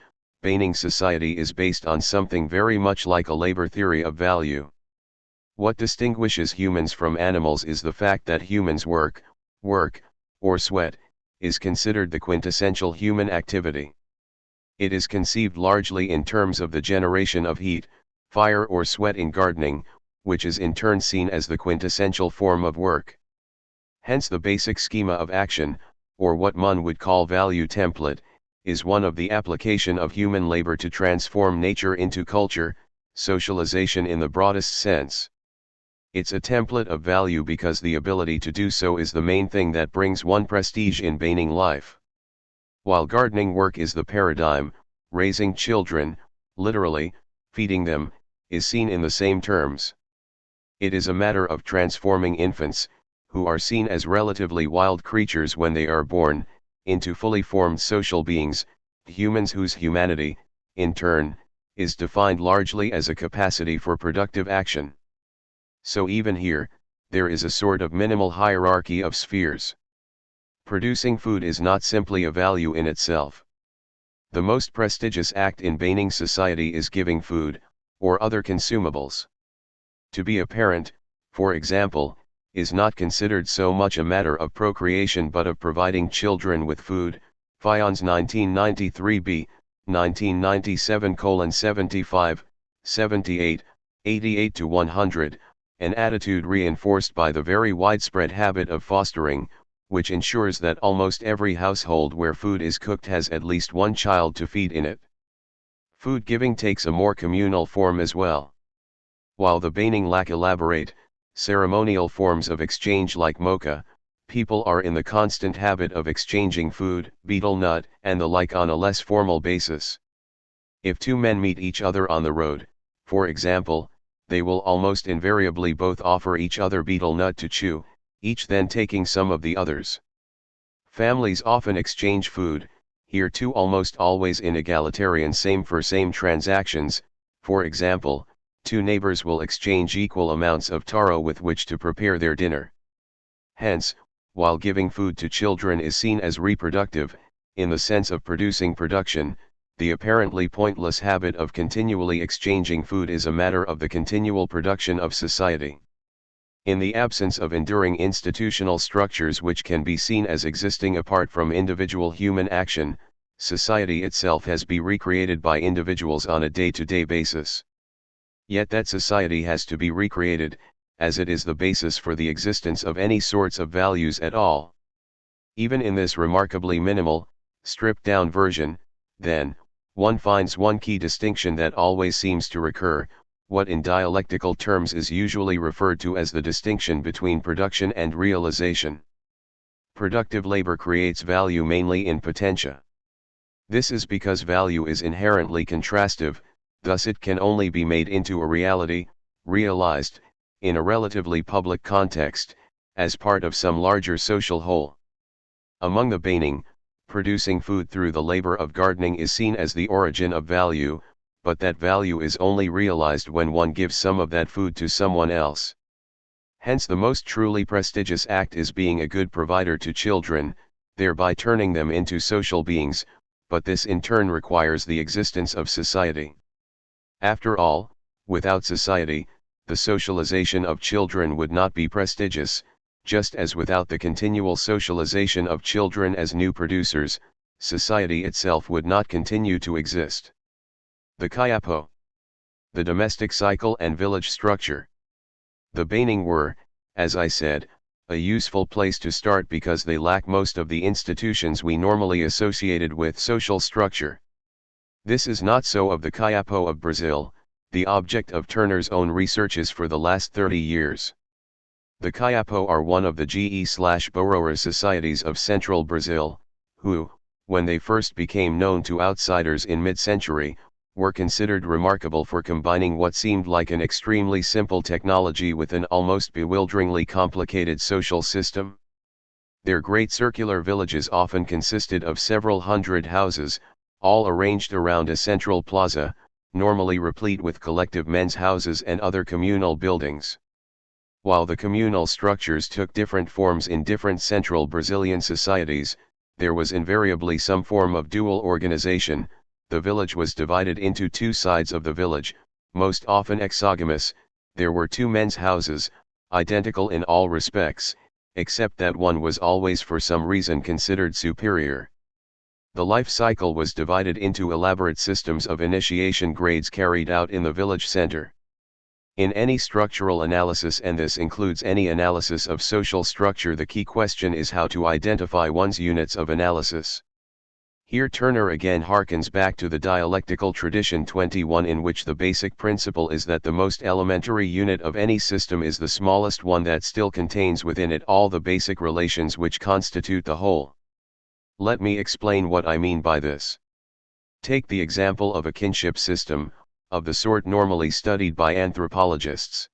Baining society is based on something very much like a labor theory of value. What distinguishes humans from animals is the fact that humans' work, or sweat, is considered the quintessential human activity. It is conceived largely in terms of the generation of heat, fire or sweat in gardening, which is in turn seen as the quintessential form of work. Hence the basic schema of action, or what one would call value template, is one of the application of human labor to transform nature into culture, socialization in the broadest sense. It's a template of value because the ability to do so is the main thing that brings one prestige in Baining life. While gardening work is the paradigm, raising children, literally, feeding them, is seen in the same terms. It is a matter of transforming infants, who are seen as relatively wild creatures when they are born, into fully formed social beings, humans whose humanity, in turn, is defined largely as a capacity for productive action. So even here, there is a sort of minimal hierarchy of spheres. Producing food is not simply a value in itself. The most prestigious act in Baining society is giving food, or other consumables. To be a parent, for example, is not considered so much a matter of procreation but of providing children with food. Fayons 1993b, 1997:75, 78, 88-100, an attitude reinforced by the very widespread habit of fostering, which ensures that almost every household where food is cooked has at least one child to feed in it. Food giving takes a more communal form as well. While the Baining lack elaborate, ceremonial forms of exchange like mocha, people are in the constant habit of exchanging food, betel nut, and the like on a less formal basis. If two men meet each other on the road, for example, they will almost invariably both offer each other betel nut to chew, each then taking some of the others. Families often exchange food, here too almost always in egalitarian same-for-same transactions. For example, two neighbors will exchange equal amounts of taro with which to prepare their dinner. Hence, while giving food to children is seen as reproductive, in the sense of producing production, the apparently pointless habit of continually exchanging food is a matter of the continual production of society. In the absence of enduring institutional structures which can be seen as existing apart from individual human action, society itself has been recreated by individuals on a day-to-day basis. Yet that society has to be recreated, as it is the basis for the existence of any sorts of values at all. Even in this remarkably minimal, stripped-down version, then, one finds one key distinction that always seems to recur, what in dialectical terms is usually referred to as the distinction between production and realization. Productive labor creates value mainly in potentia. This is because value is inherently contrastive, thus it can only be made into a reality, realized, in a relatively public context, as part of some larger social whole. Among the Baining, producing food through the labor of gardening is seen as the origin of value, but that value is only realized when one gives some of that food to someone else. Hence the most truly prestigious act is being a good provider to children, thereby turning them into social beings, but this in turn requires the existence of society. After all, without society, the socialization of children would not be prestigious, just as without the continual socialization of children as new producers, society itself would not continue to exist. The Kyapo. The domestic cycle and village structure. The Baining were, as I said, a useful place to start because they lack most of the institutions we normally associated with social structure. This is not so of the Kyapo of Brazil, the object of Turner's own researches for the last 30 years. The Kyapo are one of the GE/Borrower societies of central Brazil, who, when they first became known to outsiders in mid-century, were considered remarkable for combining what seemed like an extremely simple technology with an almost bewilderingly complicated social system. Their great circular villages often consisted of several hundred houses, all arranged around a central plaza, normally replete with collective men's houses and other communal buildings. While the communal structures took different forms in different central Brazilian societies, there was invariably some form of dual organization. The village was divided into two sides of the village, most often exogamous. There were two men's houses, identical in all respects, except that one was always for some reason considered superior. The life cycle was divided into elaborate systems of initiation grades carried out in the village center. In any structural analysis, and this includes any analysis of social structure, the key question is how to identify one's units of analysis. Here Turner again harkens back to the dialectical tradition 21, in which the basic principle is that the most elementary unit of any system is the smallest one that still contains within it all the basic relations which constitute the whole. Let me explain what I mean by this. Take the example of a kinship system, of the sort normally studied by anthropologists.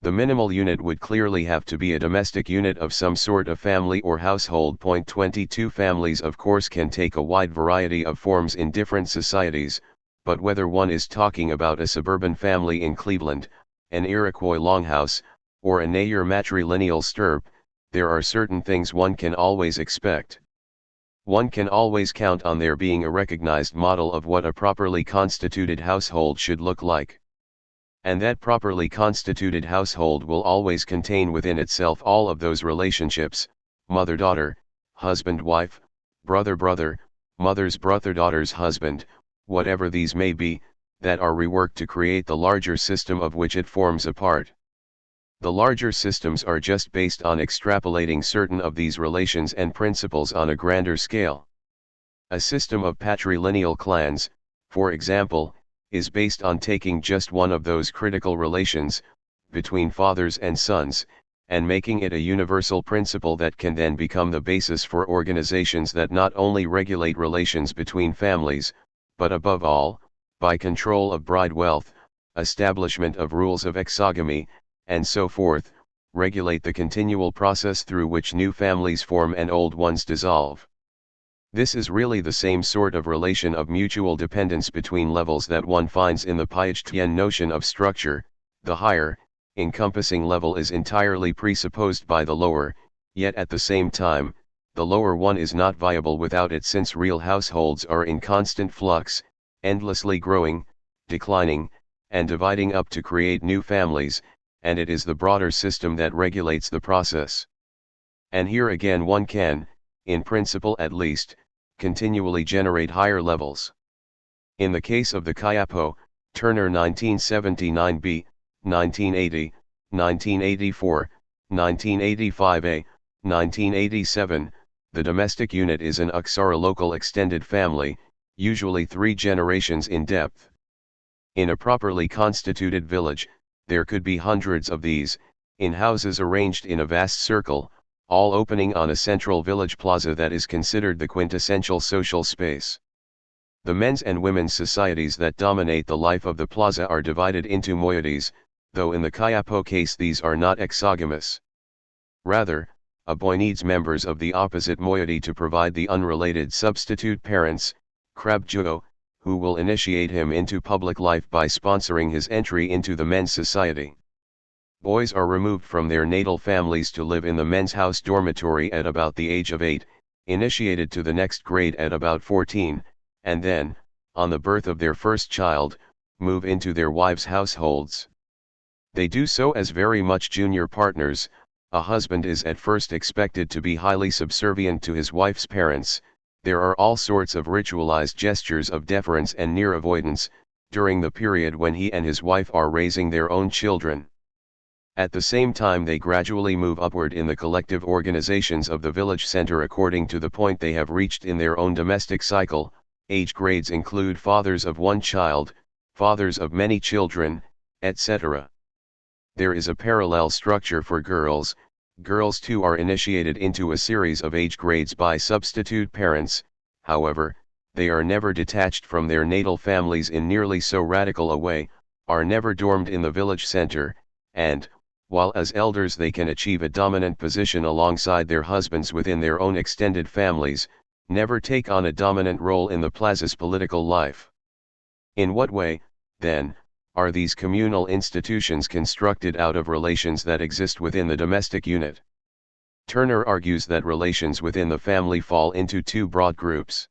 The minimal unit would clearly have to be a domestic unit of some sort, of family or household. 22 Families of course can take a wide variety of forms in different societies, but whether one is talking about a suburban family in Cleveland, an Iroquois longhouse, or a Nayer matrilineal stirp, there are certain things one can always expect. One can always count on there being a recognized model of what a properly constituted household should look like. And that properly constituted household will always contain within itself all of those relationships, mother-daughter, husband-wife, brother-brother, mother's brother-daughter's husband, whatever these may be, that are reworked to create the larger system of which it forms a part. The larger systems are just based on extrapolating certain of these relations and principles on a grander scale. A system of patrilineal clans, for example, is based on taking just one of those critical relations, between fathers and sons, and making it a universal principle that can then become the basis for organizations that not only regulate relations between families, but above all, by control of bride wealth, establishment of rules of exogamy, and so forth, regulate the continual process through which new families form and old ones dissolve. This is really the same sort of relation of mutual dependence between levels that one finds in the Piagetian notion of structure. The higher, encompassing level is entirely presupposed by the lower, yet at the same time, the lower one is not viable without it, since real households are in constant flux, endlessly growing, declining, and dividing up to create new families, and it is the broader system that regulates the process. And here again one can, in principle at least, continually generate higher levels. In the case of the Kayapo, Turner 1979b, 1980, 1984, 1985a, 1987, the domestic unit is an Uksara local extended family, usually 3 generations in depth. In a properly constituted village, there could be hundreds of these, in houses arranged in a vast circle, all opening on a central village plaza that is considered the quintessential social space. The men's and women's societies that dominate the life of the plaza are divided into moieties, though in the Kayapo case these are not exogamous. Rather, a boy needs members of the opposite moiety to provide the unrelated substitute parents, Krabjuo, who will initiate him into public life by sponsoring his entry into the men's society. Boys are removed from their natal families to live in the men's house dormitory at about the age of 8, initiated to the next grade at about 14, and then, on the birth of their first child, move into their wives' households. They do so as very much junior partners. A husband is at first expected to be highly subservient to his wife's parents. There are all sorts of ritualized gestures of deference and near avoidance, during the period when he and his wife are raising their own children. At the same time they gradually move upward in the collective organizations of the village center according to the point they have reached in their own domestic cycle. Age grades include fathers of one child, fathers of many children, etc. There is a parallel structure for girls. Girls too are initiated into a series of age grades by substitute parents. However, they are never detached from their natal families in nearly so radical a way, are never dormed in the village center, and, while as elders they can achieve a dominant position alongside their husbands within their own extended families, never take on a dominant role in the plaza's political life. In what way, then, are these communal institutions constructed out of relations that exist within the domestic unit? Turner argues that relations within the family fall into 2 broad groups.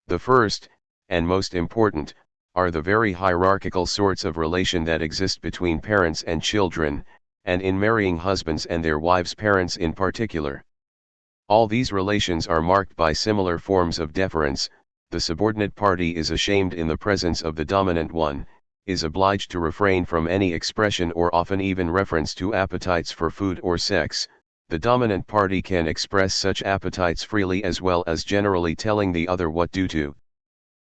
The first, and most important, are the very hierarchical sorts of relation that exist between parents and children, and in marrying husbands and their wives' parents in particular. All these relations are marked by similar forms of deference. The subordinate party is ashamed in the presence of the dominant one, is obliged to refrain from any expression or often even reference to appetites for food or sex. The dominant party can express such appetites freely as well as generally telling the other what to do.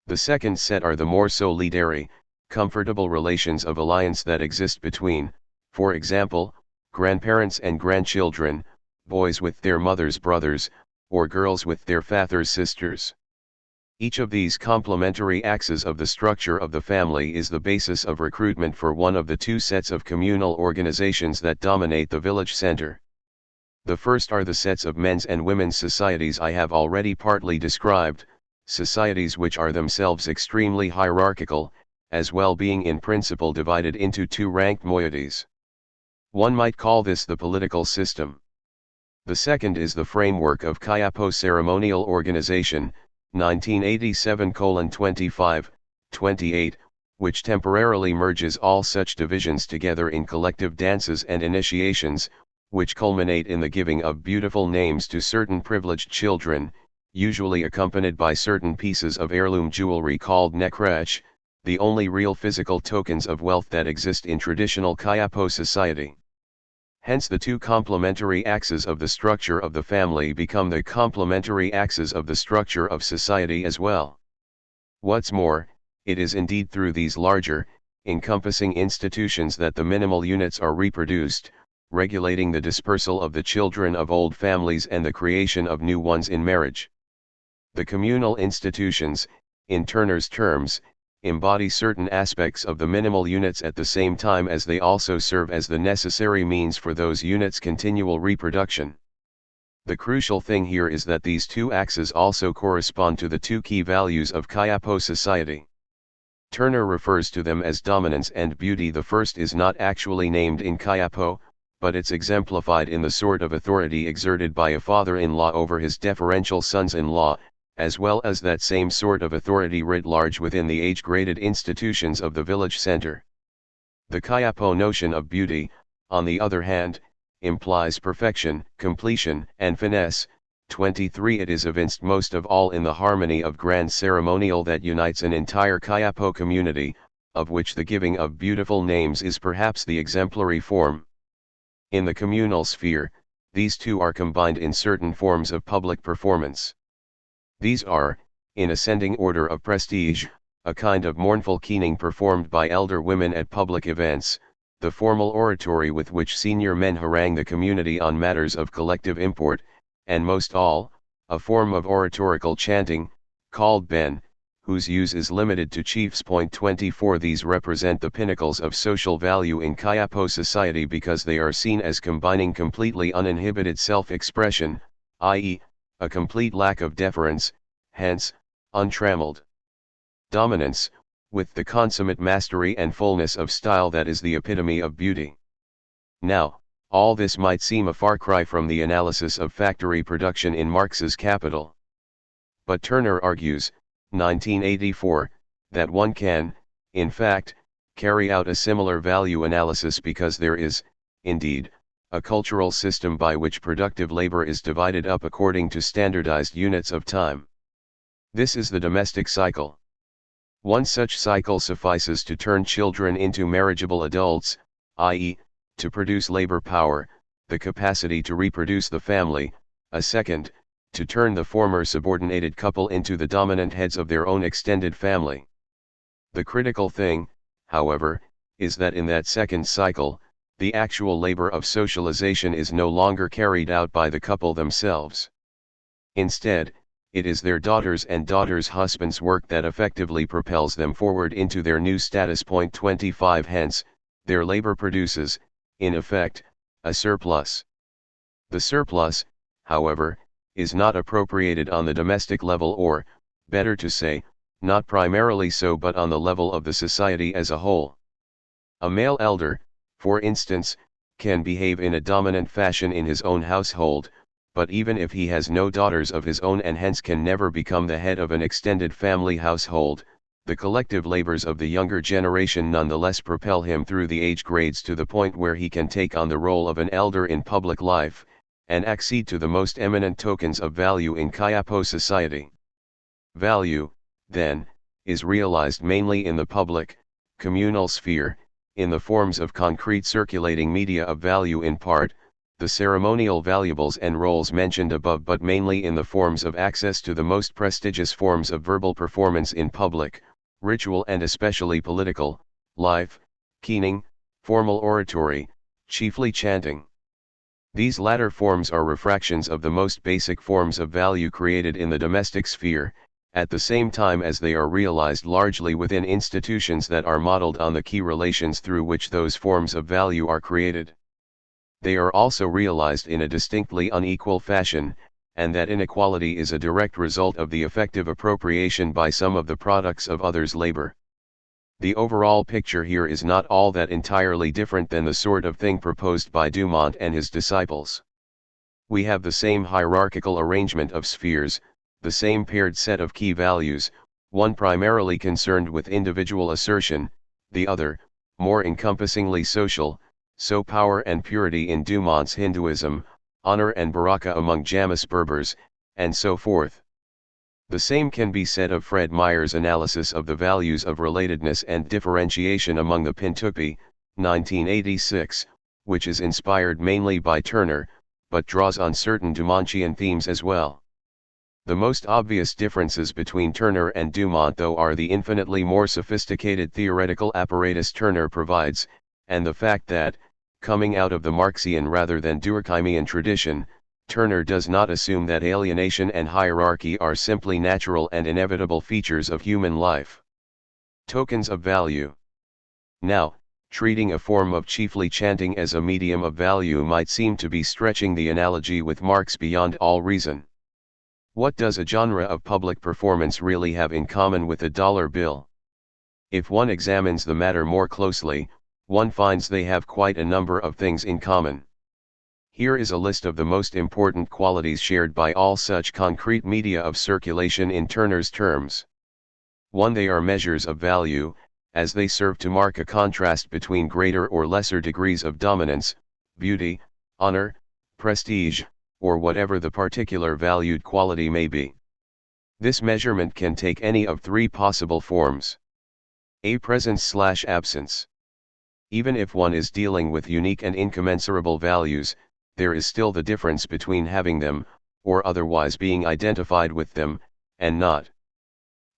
The second set are the more solidary, comfortable relations of alliance that exist between, for example, grandparents and grandchildren, boys with their mother's brothers, or girls with their father's sisters. Each of these complementary axes of the structure of the family is the basis of recruitment for one of the 2 sets of communal organizations that dominate the village center. The first are the sets of men's and women's societies I have already partly described, societies which are themselves extremely hierarchical, as well being in principle divided into 2 ranked moieties. One might call this the political system. The second is the framework of Kayapo ceremonial organization, 1987:25, 28, which temporarily merges all such divisions together in collective dances and initiations, which culminate in the giving of beautiful names to certain privileged children, usually accompanied by certain pieces of heirloom jewelry called nekrech, the only real physical tokens of wealth that exist in traditional Kayapo society. Hence the 2 complementary axes of the structure of the family become the complementary axes of the structure of society as well. What's more, it is indeed through these larger, encompassing institutions that the minimal units are reproduced, regulating the dispersal of the children of old families and the creation of new ones in marriage. The communal institutions, in Turner's terms, embody certain aspects of the minimal units at the same time as they also serve as the necessary means for those units' continual reproduction. The crucial thing here is that these 2 axes also correspond to the 2 key values of Kayapo society. Turner refers to them as dominance and beauty. The first is not actually named in Kayapo, but it's exemplified in the sort of authority exerted by a father-in-law over his deferential sons-in-law, as well as that same sort of authority writ large within the age-graded institutions of the village center. The Kayapo notion of beauty, on the other hand, implies perfection, completion, and finesse, 23 It is evinced most of all in the harmony of grand ceremonial that unites an entire Kayapo community, of which the giving of beautiful names is perhaps the exemplary form. In the communal sphere, these two are combined in certain forms of public performance. These are, in ascending order of prestige, a kind of mournful keening performed by elder women at public events, the formal oratory with which senior men harangue the community on matters of collective import, and most all, a form of oratorical chanting, called ben, whose use is limited to chiefs. 24 These represent the pinnacles of social value in Kayapo society because they are seen as combining completely uninhibited self-expression, i.e., a complete lack of deference, hence, untrammeled dominance, with the consummate mastery and fullness of style that is the epitome of beauty. Now, all this might seem a far cry from the analysis of factory production in Marx's Capital. But Turner argues, 1984, that one can, in fact, carry out a similar value analysis because there is, indeed, a cultural system by which productive labor is divided up according to standardized units of time. This is the domestic cycle. One such cycle suffices to turn children into marriageable adults, i.e., to produce labor power, the capacity to reproduce the family; a second, to turn the former subordinated couple into the dominant heads of their own extended family. The critical thing, however, is that in that second cycle, the actual labor of socialization is no longer carried out by the couple themselves. Instead, it is their daughters and daughters' husbands' work that effectively propels them forward into their new status. 25 Hence, their labor produces, in effect, a surplus. The surplus, however, is not appropriated on the domestic level or, better to say, not primarily so but on the level of the society as a whole. A male elder, for instance, can behave in a dominant fashion in his own household, but even if he has no daughters of his own and hence can never become the head of an extended family household, the collective labors of the younger generation nonetheless propel him through the age grades to the point where he can take on the role of an elder in public life, and accede to the most eminent tokens of value in Kayapo society. Value, then, is realized mainly in the public, communal sphere, in the forms of concrete circulating media of value in part, the ceremonial valuables and roles mentioned above, but mainly in the forms of access to the most prestigious forms of verbal performance in public, ritual and especially political, life, keening, formal oratory, chiefly chanting. These latter forms are refractions of the most basic forms of value created in the domestic sphere, at the same time as they are realized largely within institutions that are modeled on the key relations through which those forms of value are created. They are also realized in a distinctly unequal fashion, and that inequality is a direct result of the effective appropriation by some of the products of others' labor. The overall picture here is not all that entirely different than the sort of thing proposed by Dumont and his disciples. We have the same hierarchical arrangement of spheres, the same paired set of key values, one primarily concerned with individual assertion, the other, more encompassingly social, so power and purity in Dumont's Hinduism, honor and baraka among Jamis Berbers, and so forth. The same can be said of Fred Meyer's analysis of the values of relatedness and differentiation among the Pintupi, 1986, which is inspired mainly by Turner, but draws on certain Dumontian themes as well. The most obvious differences between Turner and Dumont though are the infinitely more sophisticated theoretical apparatus Turner provides, and the fact that, coming out of the Marxian rather than Durkheimian tradition, Turner does not assume that alienation and hierarchy are simply natural and inevitable features of human life. Tokens of value. Now, treating a form of chiefly chanting as a medium of value might seem to be stretching the analogy with Marx beyond all reason. What does a genre of public performance really have in common with a dollar bill? If one examines the matter more closely, one finds they have quite a number of things in common. Here is a list of the most important qualities shared by all such concrete media of circulation in Turner's terms. 1. They are measures of value, as they serve to mark a contrast between greater or lesser degrees of dominance, beauty, honor, prestige, or whatever the particular valued quality may be. This measurement can take any of three possible forms. A. Presence/absence. Even if one is dealing with unique and incommensurable values, there is still the difference between having them, or otherwise being identified with them, and not.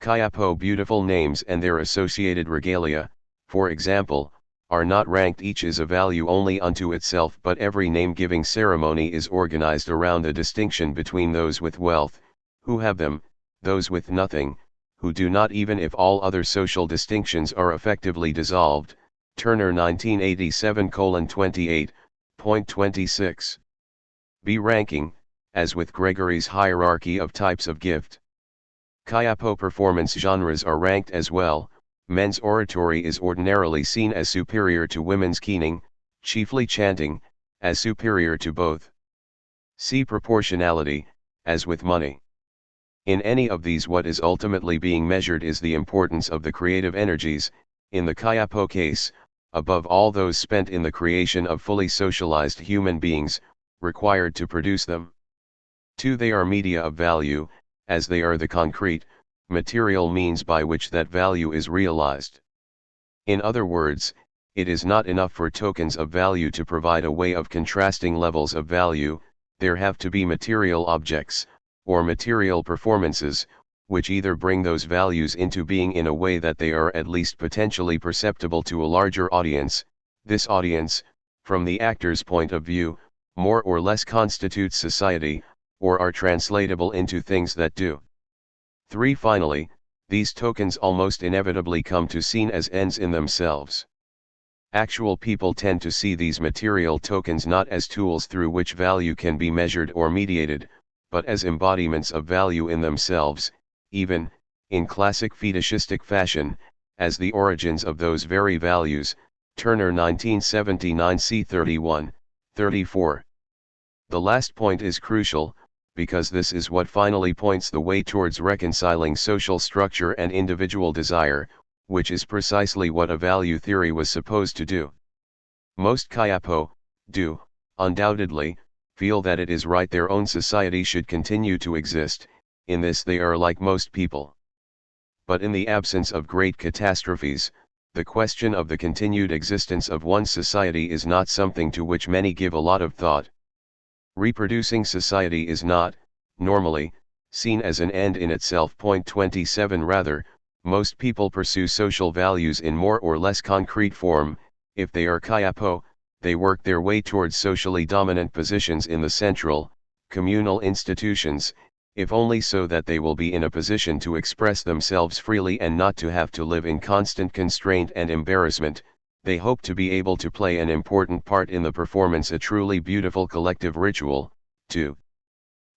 Kyapo beautiful names and their associated regalia, for example, are not ranked each as a value only unto itself, but every name-giving ceremony is organized around the distinction between those with wealth, who have them, those with nothing, who do not, even if all other social distinctions are effectively dissolved. Turner 1987:28.26. B. Ranking, as with Gregory's hierarchy of types of gift. Kyapo performance genres are ranked as well. Men's oratory is ordinarily seen as superior to women's keening, chiefly chanting, as superior to both. See proportionality, as with money. In any of these, what is ultimately being measured is the importance of the creative energies, in the Kyapo case, above all those spent in the creation of fully socialized human beings, required to produce them. 2. They are media of value, as they are the concrete, material means by which that value is realized. In other words, it is not enough for tokens of value to provide a way of contrasting levels of value. There have to be material objects, or material performances, which either bring those values into being in a way that they are at least potentially perceptible to a larger audience. This audience, from the actor's point of view, more or less constitutes society, or are translatable into things that do. 3. Finally, these tokens almost inevitably come to seen as ends in themselves. Actual people tend to see these material tokens not as tools through which value can be measured or mediated, but as embodiments of value in themselves, even, in classic fetishistic fashion, as the origins of those very values. Turner 1979 c. 31, 34. The last point is crucial, because this is what finally points the way towards reconciling social structure and individual desire, which is precisely what a value theory was supposed to do. Most Kyapo do, undoubtedly, feel that it is right their own society should continue to exist. In this they are like most people. But in the absence of great catastrophes, the question of the continued existence of one's society is not something to which many give a lot of thought. Reproducing society is not, normally, seen as an end in itself. 27 Rather, most people pursue social values in more or less concrete form. If they are Kyapo, they work their way towards socially dominant positions in the central, communal institutions, if only so that they will be in a position to express themselves freely and not to have to live in constant constraint and embarrassment. They hope to be able to play an important part in the performance, a truly beautiful collective ritual, to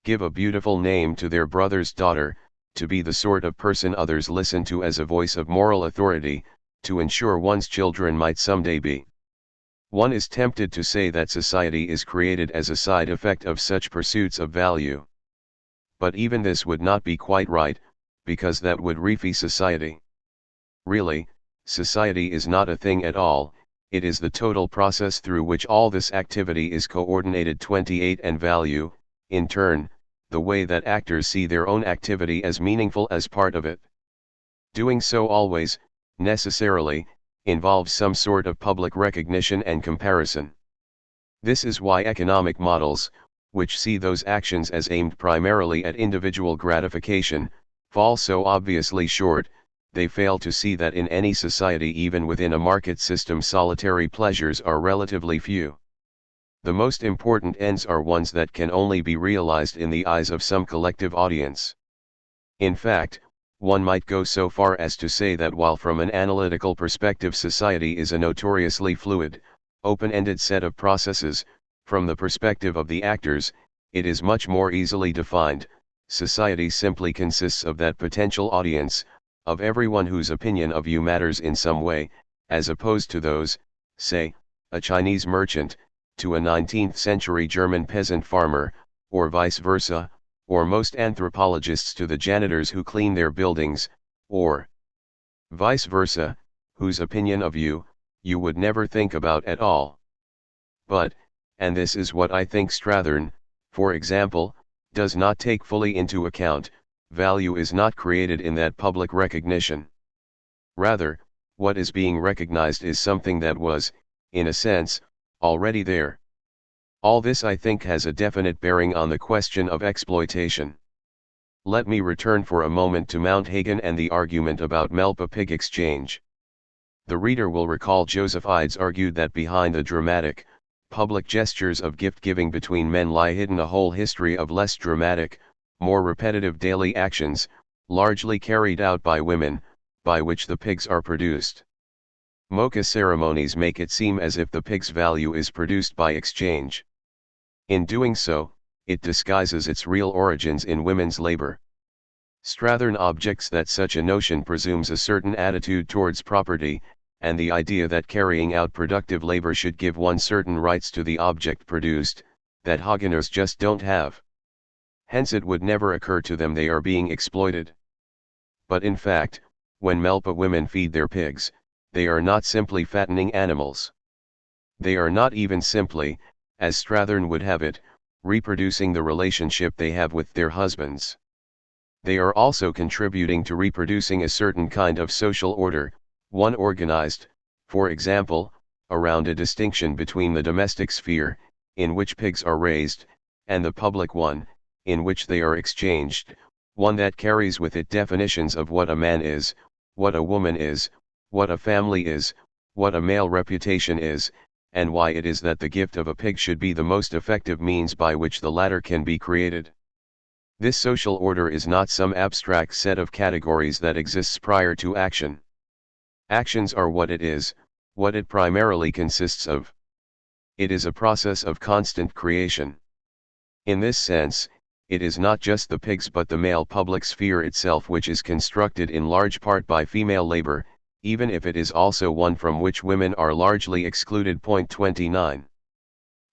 give a beautiful name to their brother's daughter, to be the sort of person others listen to as a voice of moral authority, to ensure one's children might someday be. One is tempted to say that society is created as a side effect of such pursuits of value. But even this would not be quite right, because that would refy society. Really, society is not a thing at all, it is the total process through which all this activity is coordinated. 28 And value, in turn, the way that actors see their own activity as meaningful as part of it. Doing so always, necessarily, involves some sort of public recognition and comparison. This is why economic models, which see those actions as aimed primarily at individual gratification, fall so obviously short. They fail to see that in any society, even within a market system, solitary pleasures are relatively few. The most important ends are ones that can only be realized in the eyes of some collective audience. In fact, one might go so far as to say that while from an analytical perspective society is a notoriously fluid, open-ended set of processes, from the perspective of the actors, it is much more easily defined. Society simply consists of that potential audience, of everyone whose opinion of you matters in some way, as opposed to those, say, a Chinese merchant, to a 19th-century German peasant farmer, or vice versa, or most anthropologists to the janitors who clean their buildings, or vice versa, whose opinion of you would never think about at all. But, and this is what I think Strathern, for example, does not take fully into account, value is not created in that public recognition. Rather, what is being recognized is something that was, in a sense, already there. All this I think has a definite bearing on the question of exploitation. Let me return for a moment to Mount Hagen and the argument about Melpa-Pig exchange. The reader will recall Joseph Ides argued that behind the dramatic, public gestures of gift-giving between men lie hidden a whole history of less dramatic, more repetitive daily actions, largely carried out by women, by which the pigs are produced. Mocha ceremonies make it seem as if the pig's value is produced by exchange. In doing so, it disguises its real origins in women's labor. Strathern objects that such a notion presumes a certain attitude towards property, and the idea that carrying out productive labor should give one certain rights to the object produced, that Hageners just don't have. Hence it would never occur to them they are being exploited. But in fact, when Melpa women feed their pigs, they are not simply fattening animals. They are not even simply, as Strathern would have it, reproducing the relationship they have with their husbands. They are also contributing to reproducing a certain kind of social order, one organized, for example, around a distinction between the domestic sphere, in which pigs are raised, and the public one, in which they are exchanged, one that carries with it definitions of what a man is, what a woman is, what a family is, what a male reputation is, and why it is that the gift of a pig should be the most effective means by which the latter can be created. This social order is not some abstract set of categories that exists prior to action. Actions are what it is, what it primarily consists of. It is a process of constant creation. In this sense, it is not just the pigs but the male public sphere itself which is constructed in large part by female labor, even if it is also one from which women are largely excluded. 29.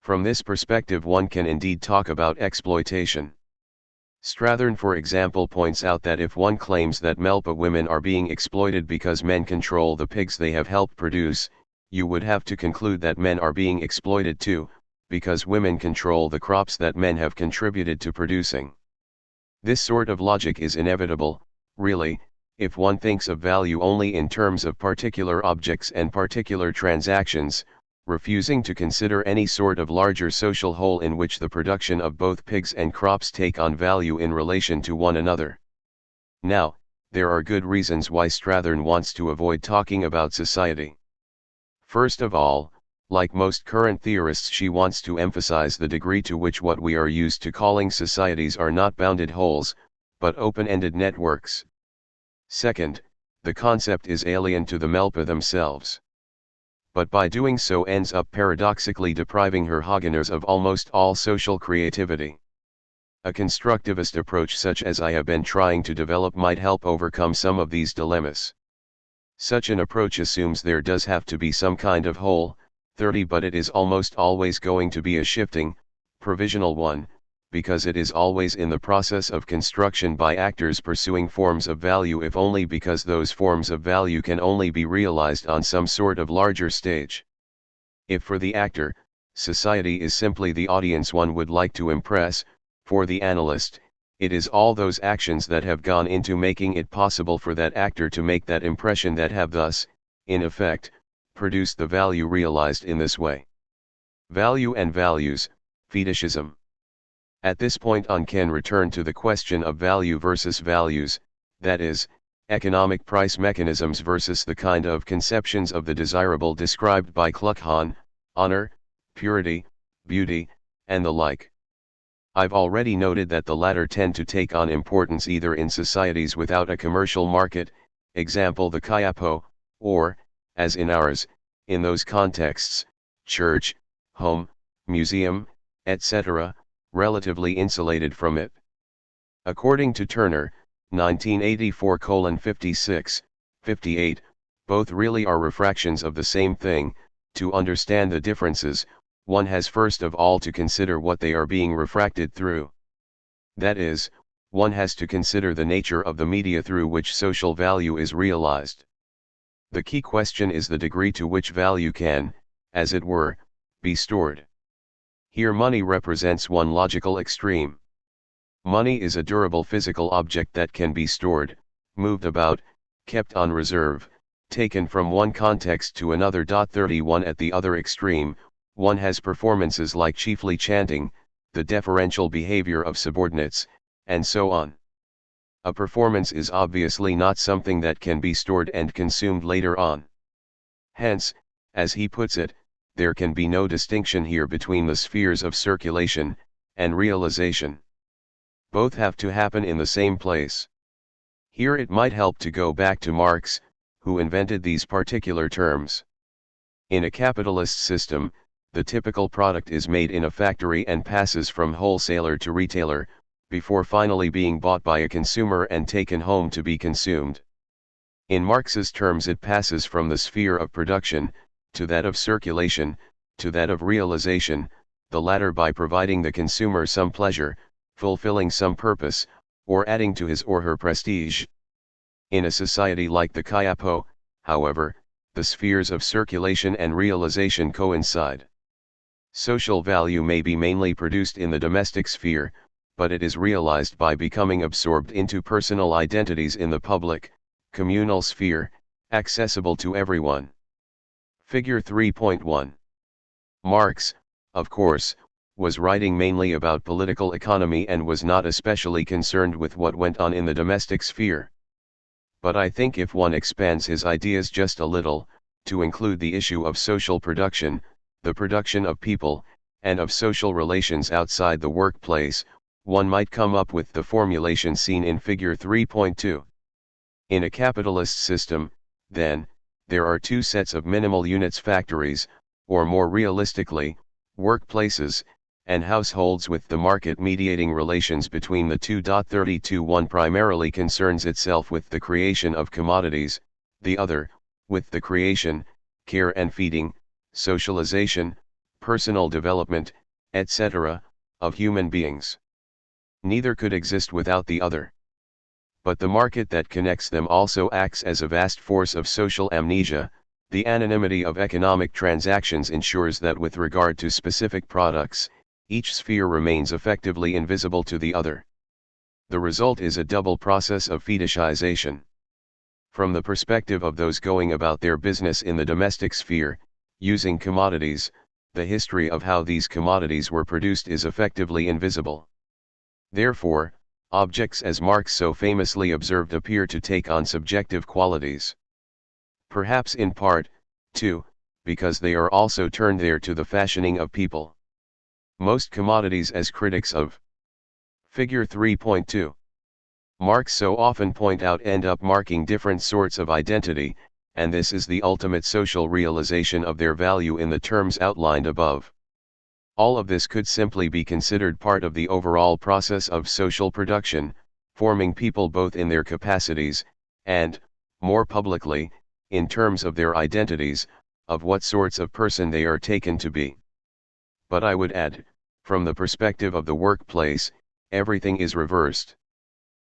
From this perspective one can indeed talk about exploitation. Strathern for example points out that if one claims that Melpa women are being exploited because men control the pigs they have helped produce, you would have to conclude that men are being exploited too, because women control the crops that men have contributed to producing. This sort of logic is inevitable, really, if one thinks of value only in terms of particular objects and particular transactions, refusing to consider any sort of larger social whole in which the production of both pigs and crops take on value in relation to one another. Now, there are good reasons why Strathern wants to avoid talking about society. First of all, like most current theorists, she wants to emphasize the degree to which what we are used to calling societies are not bounded wholes, but open-ended networks. Second, the concept is alien to the Melpa themselves. But by doing so ends up paradoxically depriving her Hageners of almost all social creativity. A constructivist approach such as I have been trying to develop might help overcome some of these dilemmas. Such an approach assumes there does have to be some kind of whole, 30, but it is almost always going to be a shifting, provisional one, because it is always in the process of construction by actors pursuing forms of value, if only because those forms of value can only be realized on some sort of larger stage. If for the actor, society is simply the audience one would like to impress, for the analyst, it is all those actions that have gone into making it possible for that actor to make that impression that have thus, in effect, produced the value realized in this way. Value and values, fetishism. At this point one can return to the question of value versus values, that is, economic price mechanisms versus the kind of conceptions of the desirable described by Kluckhohn, honor, purity, beauty, and the like. I've already noted that the latter tend to take on importance either in societies without a commercial market, example the Kayapo, or, as in ours, in those contexts, church, home, museum, etc., relatively insulated from it. According to Turner, 1984:56, 58, both really are refractions of the same thing. To understand the differences, one has first of all to consider what they are being refracted through. That is, one has to consider the nature of the media through which social value is realized. The key question is the degree to which value can, as it were, be stored. Here money represents one logical extreme. Money is a durable physical object that can be stored, moved about, kept on reserve, taken from one context to another. 31 At the other extreme, one has performances like chiefly chanting, the deferential behavior of subordinates, and so on. A performance is obviously not something that can be stored and consumed later on. Hence, as he puts it, there can be no distinction here between the spheres of circulation and realization. Both have to happen in the same place. Here it might help to go back to Marx, who invented these particular terms. In a capitalist system, the typical product is made in a factory and passes from wholesaler to retailer, before finally being bought by a consumer and taken home to be consumed. In Marx's terms, it passes from the sphere of production, to that of circulation, to that of realization, the latter by providing the consumer some pleasure, fulfilling some purpose, or adding to his or her prestige. In a society like the Quiapo, however, the spheres of circulation and realization coincide. Social value may be mainly produced in the domestic sphere, but it is realized by becoming absorbed into personal identities in the public, communal sphere, accessible to everyone. Figure 3.1. Marx, of course, was writing mainly about political economy and was not especially concerned with what went on in the domestic sphere. But I think if one expands his ideas just a little, to include the issue of social production, the production of people, and of social relations outside the workplace, one might come up with the formulation seen in Figure 3.2. In a capitalist system, then, there are two sets of minimal units: factories, or more realistically, workplaces, and households, with the market mediating relations between the two. 32 One primarily concerns itself with the creation of commodities, the other, with the creation, care and feeding, socialization, personal development, etc., of human beings. Neither could exist without the other. But the market that connects them also acts as a vast force of social amnesia. The anonymity of economic transactions ensures that with regard to specific products, each sphere remains effectively invisible to the other. The result is a double process of fetishization. From the perspective of those going about their business in the domestic sphere, using commodities, the history of how these commodities were produced is effectively invisible. Therefore, objects, as Marx so famously observed, appear to take on subjective qualities. Perhaps in part, too, because they are also turned there to the fashioning of people. Most commodities, as critics of Figure 3.2. Marx so often point out, end up marking different sorts of identity, and this is the ultimate social realization of their value in the terms outlined above. All of this could simply be considered part of the overall process of social production, forming people both in their capacities, and, more publicly, in terms of their identities, of what sorts of person they are taken to be. But I would add, from the perspective of the workplace, everything is reversed.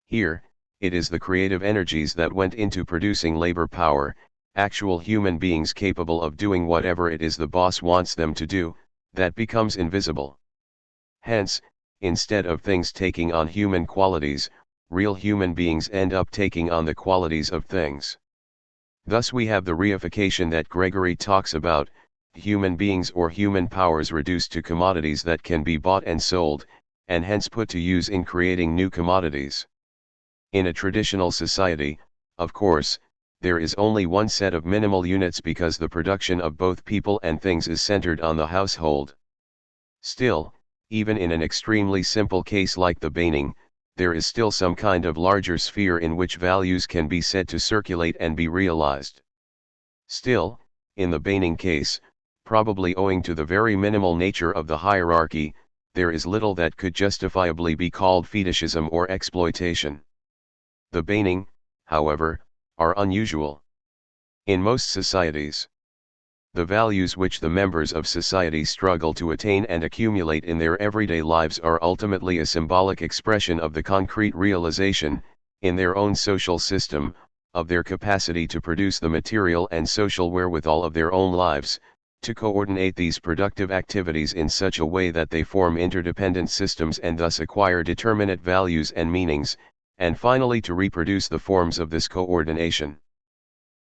Here, it is the creative energies that went into producing labor power, actual human beings capable of doing whatever it is the boss wants them to do, that becomes invisible. Hence, instead of things taking on human qualities, real human beings end up taking on the qualities of things. Thus we have the reification that Gregory talks about, human beings or human powers reduced to commodities that can be bought and sold, and hence put to use in creating new commodities. In a traditional society, of course, there is only one set of minimal units because the production of both people and things is centered on the household. Still, even in an extremely simple case like the baning, there is still some kind of larger sphere in which values can be said to circulate and be realized. Still, in the baning case, probably owing to the very minimal nature of the hierarchy, there is little that could justifiably be called fetishism or exploitation. The baning, however, are unusual. In most societies, the values which the members of society struggle to attain and accumulate in their everyday lives are ultimately a symbolic expression of the concrete realization, in their own social system, of their capacity to produce the material and social wherewithal of their own lives, To coordinate these productive activities in such a way that they form interdependent systems and thus acquire determinate values and meanings, and finally to reproduce the forms of this coordination.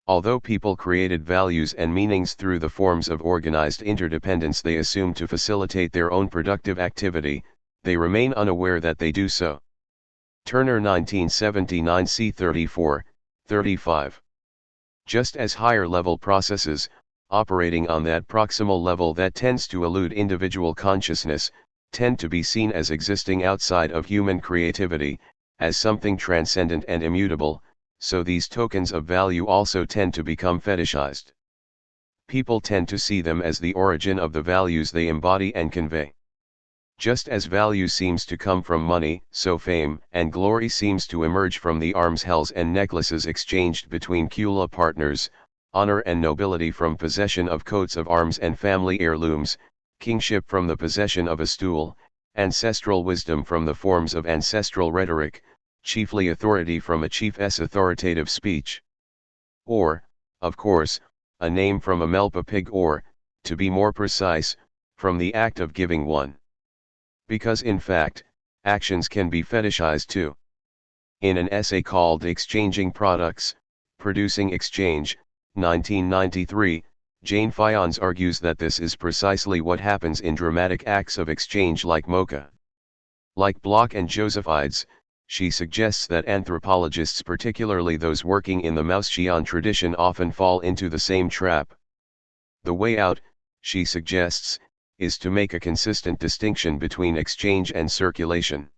Although people created values and meanings through the forms of organized interdependence they assume to facilitate their own productive activity, they remain unaware that they do so. Turner 1979 c. 34, 35. Just as higher-level processes, operating on that proximal level that tends to elude individual consciousness, tend to be seen as existing outside of human creativity, as something transcendent and immutable, so these tokens of value also tend to become fetishized. People tend to see them as the origin of the values they embody and convey. Just as value seems to come from money, so fame and glory seems to emerge from the arms, hells and necklaces exchanged between Kula partners, honor and nobility from possession of coats of arms and family heirlooms, kingship from the possession of a stool, ancestral wisdom from the forms of ancestral rhetoric, chiefly authority from a chief's authoritative speech. Or, of course, a name from a Melpa pig or, to be more precise, from the act of giving one. Because in fact, actions can be fetishized too. In an essay called Exchanging Products, Producing Exchange, 1993, Jane Fyons argues that this is precisely what happens in dramatic acts of exchange like Mocha. Like Bloch and Joseph Ides, she suggests that anthropologists, particularly those working in the Mausschian tradition, often fall into the same trap. The way out, she suggests, is to make a consistent distinction between exchange and circulation.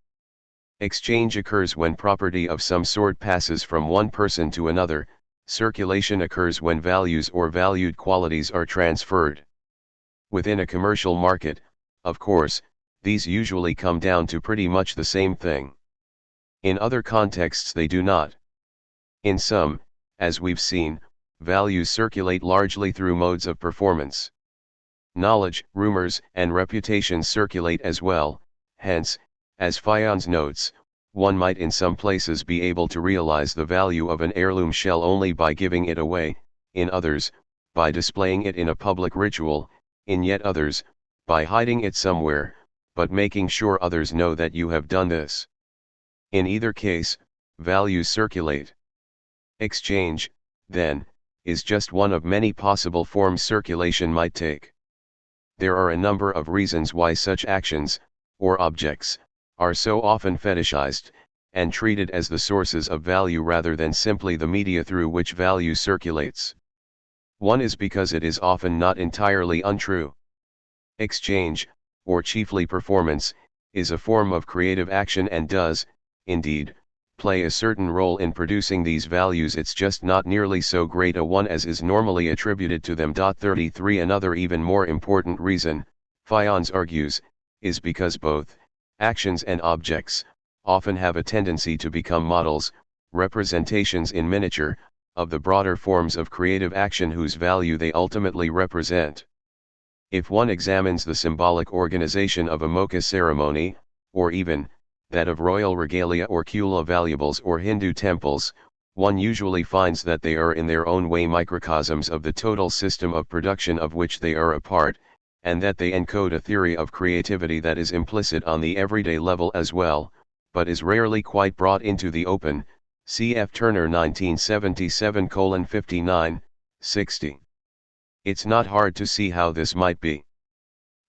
Exchange occurs when property of some sort passes from one person to another, circulation occurs when values or valued qualities are transferred. Within a commercial market, of course, these usually come down to pretty much the same thing. In other contexts they do not. In some, as we've seen, values circulate largely through modes of performance. Knowledge, rumors, and reputations circulate as well, hence, as Fyons notes, one might in some places be able to realize the value of an heirloom shell only by giving it away, in others, by displaying it in a public ritual, in yet others, by hiding it somewhere, but making sure others know that you have done this. In either case, values circulate. Exchange, then, is just one of many possible forms circulation might take. There are a number of reasons why such actions, or objects, are so often fetishized, and treated as the sources of value rather than simply the media through which value circulates. One is because it is often not entirely untrue. Exchange, or chiefly performance, is a form of creative action and does, indeed, play a certain role in producing these values. It's just not nearly so great a one as is normally attributed to them. 33 Another even more important reason, Fyons argues, is because both actions and objects often have a tendency to become models, representations in miniature, of the broader forms of creative action whose value they ultimately represent. If one examines the symbolic organization of a Mocha ceremony, or even that of royal regalia or Kula valuables or Hindu temples, one usually finds that they are in their own way microcosms of the total system of production of which they are a part, and that they encode a theory of creativity that is implicit on the everyday level as well, but is rarely quite brought into the open. Cf. Turner 1977:59, 60. It's not hard to see how this might be.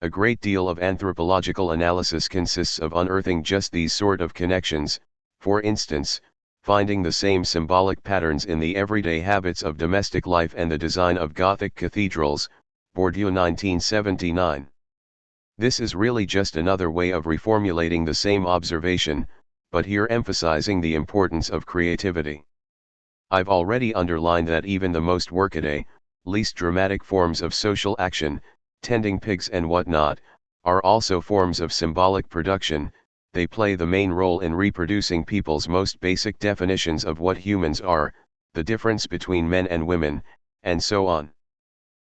A great deal of anthropological analysis consists of unearthing just these sort of connections, for instance, finding the same symbolic patterns in the everyday habits of domestic life and the design of Gothic cathedrals, Bourdieu 1979. This is really just another way of reformulating the same observation, but here emphasizing the importance of creativity. I've already underlined that even the most workaday, least dramatic forms of social action, tending pigs and whatnot, are also forms of symbolic production. They play the main role in reproducing people's most basic definitions of what humans are, the difference between men and women, and so on.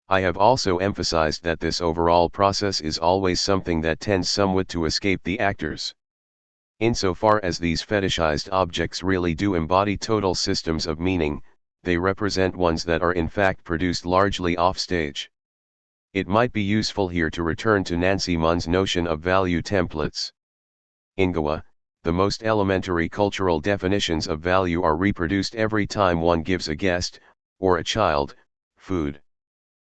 I have also emphasized that this overall process is always something that tends somewhat to escape the actors. Insofar as these fetishized objects really do embody total systems of meaning, they represent ones that are in fact produced largely offstage. It might be useful here to return to Nancy Munn's notion of value templates. In Gawa, the most elementary cultural definitions of value are reproduced every time one gives a guest, or a child, food.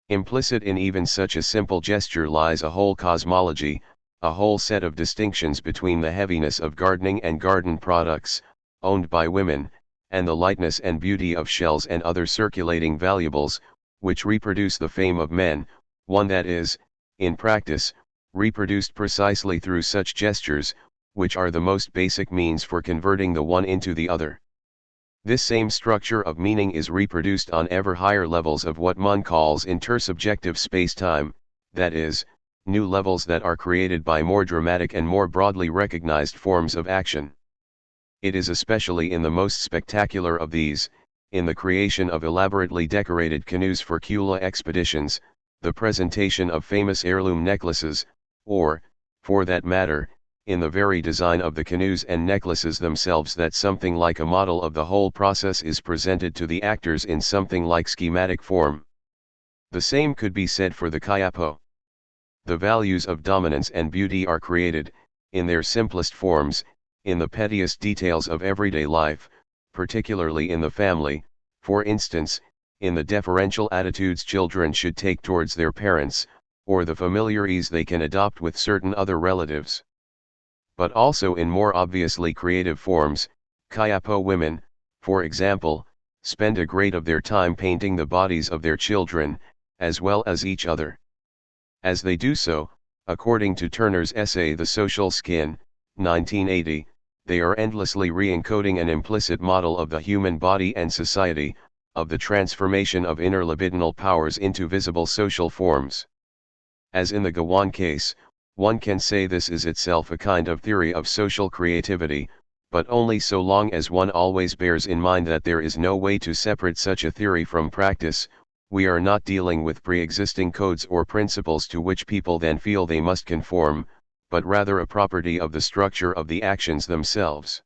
Implicit in even such a simple gesture lies a whole cosmology, a whole set of distinctions between the heaviness of gardening and garden products, owned by women, and the lightness and beauty of shells and other circulating valuables, which reproduce the fame of men, one that is, in practice, reproduced precisely through such gestures, which are the most basic means for converting the one into the other. This same structure of meaning is reproduced on ever higher levels of what Munn calls intersubjective space-time, that is, new levels that are created by more dramatic and more broadly recognized forms of action. It is especially in the most spectacular of these, in the creation of elaborately decorated canoes for Kula expeditions, the presentation of famous heirloom necklaces, or, for that matter, in the very design of the canoes and necklaces themselves, that something like a model of the whole process is presented to the actors in something like schematic form. The same could be said for the Kayapo. The values of dominance and beauty are created, in their simplest forms, in the pettiest details of everyday life, particularly in the family, for instance, in the deferential attitudes children should take towards their parents, or the familiar ease they can adopt with certain other relatives. But also in more obviously creative forms, Kayapo women, for example, spend a great of their time painting the bodies of their children, as well as each other. As they do so, according to Turner's essay The Social Skin, 1980, they are endlessly re-encoding an implicit model of the human body and society, of the transformation of inner libidinal powers into visible social forms. As in the Gawain case, one can say this is itself a kind of theory of social creativity, but only so long as one always bears in mind that there is no way to separate such a theory from practice. We are not dealing with pre-existing codes or principles to which people then feel they must conform, but rather a property of the structure of the actions themselves.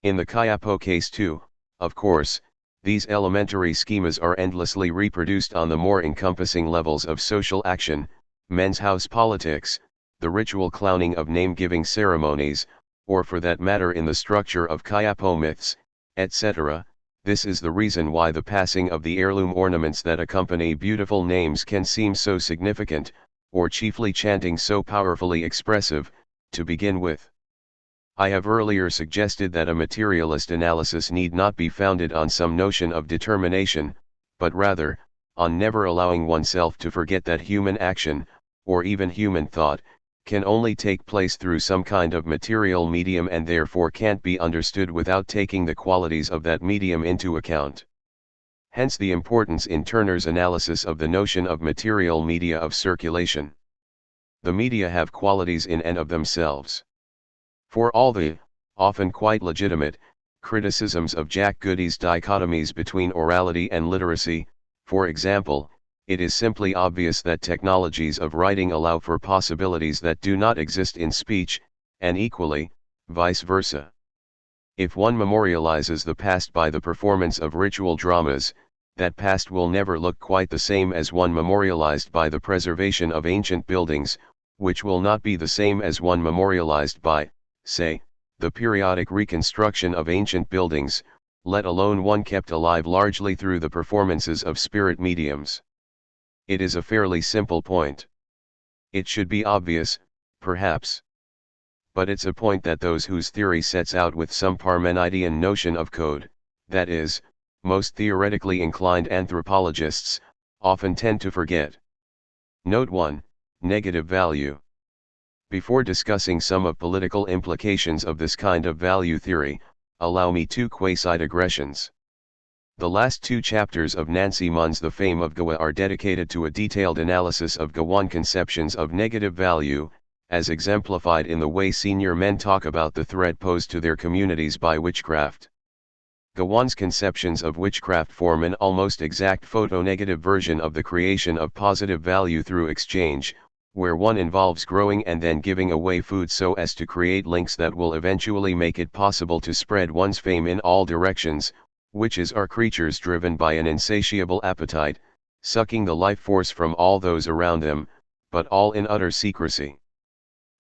In the Kayapo case too, of course, these elementary schemas are endlessly reproduced on the more encompassing levels of social action, men's house politics, the ritual clowning of name-giving ceremonies, or for that matter in the structure of Kayapo myths, etc. This is the reason why the passing of the heirloom ornaments that accompany beautiful names can seem so significant, or chiefly chanting so powerfully expressive, to begin with. I have earlier suggested that a materialist analysis need not be founded on some notion of determination, but rather, on never allowing oneself to forget that human action, or even human thought, can only take place through some kind of material medium and therefore can't be understood without taking the qualities of that medium into account. Hence the importance in Turner's analysis of the notion of material media of circulation. The media have qualities in and of themselves. For all the, often quite legitimate, criticisms of Jack Goody's dichotomies between orality and literacy, for example, it is simply obvious that technologies of writing allow for possibilities that do not exist in speech, and equally, vice versa. If one memorializes the past by the performance of ritual dramas, that past will never look quite the same as one memorialized by the preservation of ancient buildings, which will not be the same as one memorialized by, say, the periodic reconstruction of ancient buildings, let alone one kept alive largely through the performances of spirit mediums. It is a fairly simple point. It should be obvious, perhaps. But it's a point that those whose theory sets out with some Parmenidean notion of code, that is, most theoretically inclined anthropologists, often tend to forget. Note 1, Negative value. Before discussing some of political implications of this kind of value theory, allow me two quasi-digressions. The last two chapters of Nancy Munn's The Fame of Gawa are dedicated to a detailed analysis of Gawan conceptions of negative value, as exemplified in the way senior men talk about the threat posed to their communities by witchcraft. Gawan's conceptions of witchcraft form an almost exact photo-negative version of the creation of positive value through exchange, where one involves growing and then giving away food so as to create links that will eventually make it possible to spread one's fame in all directions. Witches are creatures driven by an insatiable appetite, sucking the life force from all those around them, but all in utter secrecy.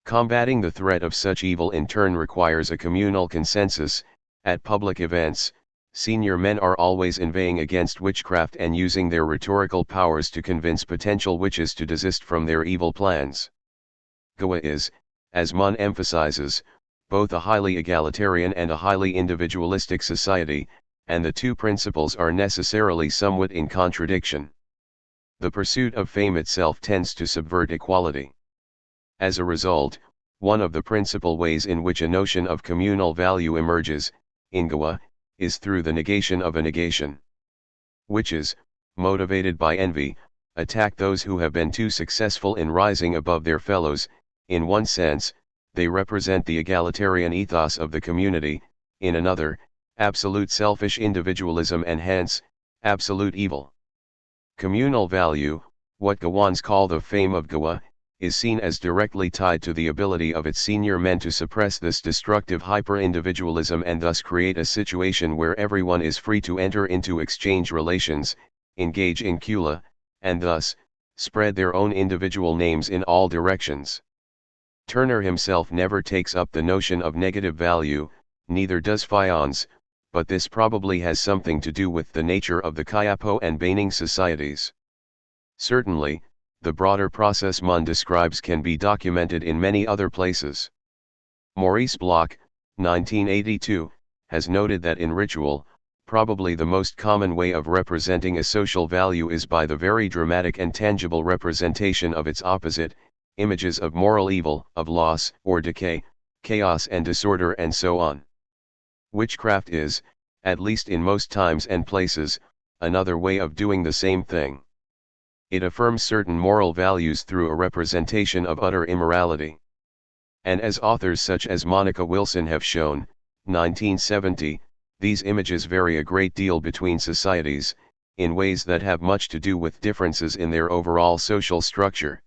Combating the threat of such evil in turn requires a communal consensus. At public events, senior men are always inveighing against witchcraft and using their rhetorical powers to convince potential witches to desist from their evil plans. Gawa is, as Mun emphasizes, both a highly egalitarian and a highly individualistic society, and the two principles are necessarily somewhat in contradiction. The pursuit of fame itself tends to subvert equality. As a result, one of the principal ways in which a notion of communal value emerges, in Gawa, is through the negation of a negation. Witches, motivated by envy, attack those who have been too successful in rising above their fellows. In one sense, they represent the egalitarian ethos of the community, in another, absolute selfish individualism and hence, absolute evil. Communal value, what Gawans call the fame of Gawa, is seen as directly tied to the ability of its senior men to suppress this destructive hyper-individualism and thus create a situation where everyone is free to enter into exchange relations, engage in kula, and thus, spread their own individual names in all directions. Turner himself never takes up the notion of negative value, neither does Fyons, but this probably has something to do with the nature of the Kyapo and Baining societies. Certainly, the broader process Mun describes can be documented in many other places. Maurice Bloch, 1982, has noted that in ritual, probably the most common way of representing a social value is by the very dramatic and tangible representation of its opposite, images of moral evil, of loss or decay, chaos and disorder and so on. Witchcraft is, at least in most times and places, another way of doing the same thing. It affirms certain moral values through a representation of utter immorality. And as authors such as Monica Wilson have shown, 1970, these images vary a great deal between societies, in ways that have much to do with differences in their overall social structure.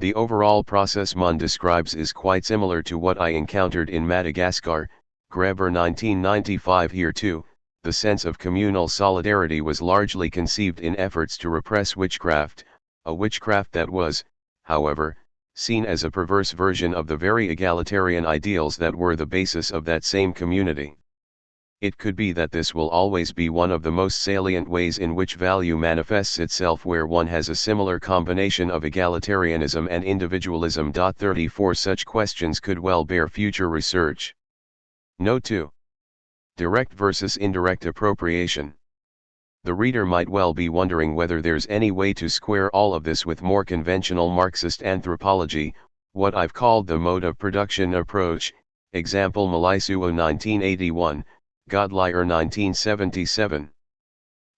The overall process Mun describes is quite similar to what I encountered in Madagascar, Graeber 1995. Here too, the sense of communal solidarity was largely conceived in efforts to repress witchcraft, a witchcraft that was, however, seen as a perverse version of the very egalitarian ideals that were the basis of that same community. It could be that this will always be one of the most salient ways in which value manifests itself, where one has a similar combination of egalitarianism and individualism. 34 Such questions could well bear future research. Note 2. Direct versus indirect appropriation. The reader might well be wondering whether there's any way to square all of this with more conventional Marxist anthropology, what I've called the mode of production approach, example Malisuo 1981, Godlier 1977.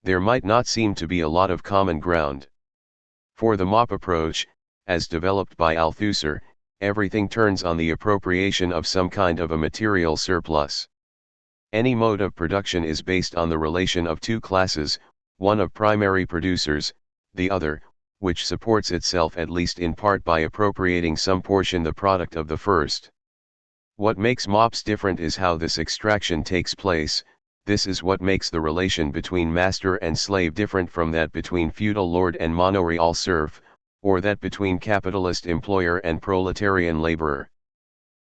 There might not seem to be a lot of common ground. For the MOP approach, as developed by Althusser, everything turns on the appropriation of some kind of a material surplus. Any mode of production is based on the relation of two classes, one of primary producers, the other, which supports itself at least in part by appropriating some portion the product of the first. What makes MOPs different is how this extraction takes place. This is what makes the relation between master and slave different from that between feudal lord and manorial serf, or that between capitalist employer and proletarian laborer.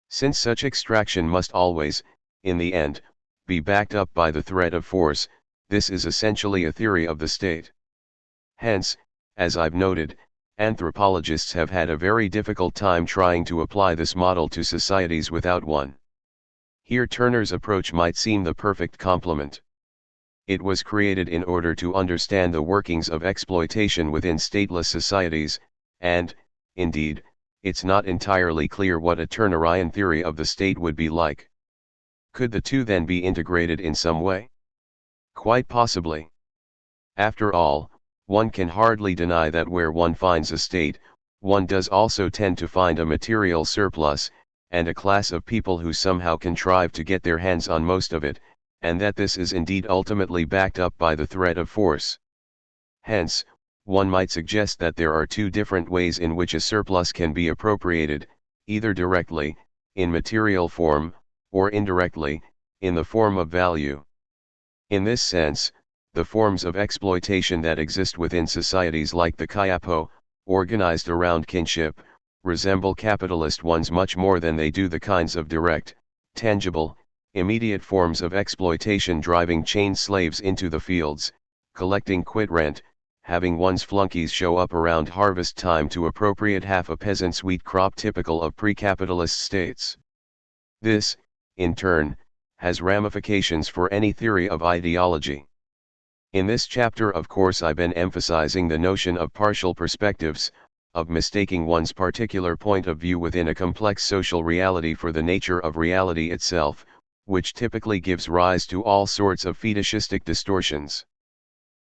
Since such extraction must always, in the end, be backed up by the threat of force, this is essentially a theory of the state. Hence, as I've noted, anthropologists have had a very difficult time trying to apply this model to societies without one. Here Turner's approach might seem the perfect complement. It was created in order to understand the workings of exploitation within stateless societies, and, indeed, it's not entirely clear what a Turnerian theory of the state would be like. Could the two then be integrated in some way? Quite possibly. After all, one can hardly deny that where one finds a state, one does also tend to find a material surplus, and a class of people who somehow contrive to get their hands on most of it, and that this is indeed ultimately backed up by the threat of force. Hence, one might suggest that there are two different ways in which a surplus can be appropriated, either directly, in material form, or indirectly, in the form of value. In this sense, the forms of exploitation that exist within societies like the Kyapo, organized around kinship, resemble capitalist ones much more than they do the kinds of direct, tangible, immediate forms of exploitation driving chained slaves into the fields, collecting quit rent, having one's flunkies show up around harvest time to appropriate half a peasant's wheat crop typical of pre-capitalist states. This, in turn, has ramifications for any theory of ideology. In this chapter, of course, I've been emphasizing the notion of partial perspectives, of mistaking one's particular point of view within a complex social reality for the nature of reality itself, which typically gives rise to all sorts of fetishistic distortions.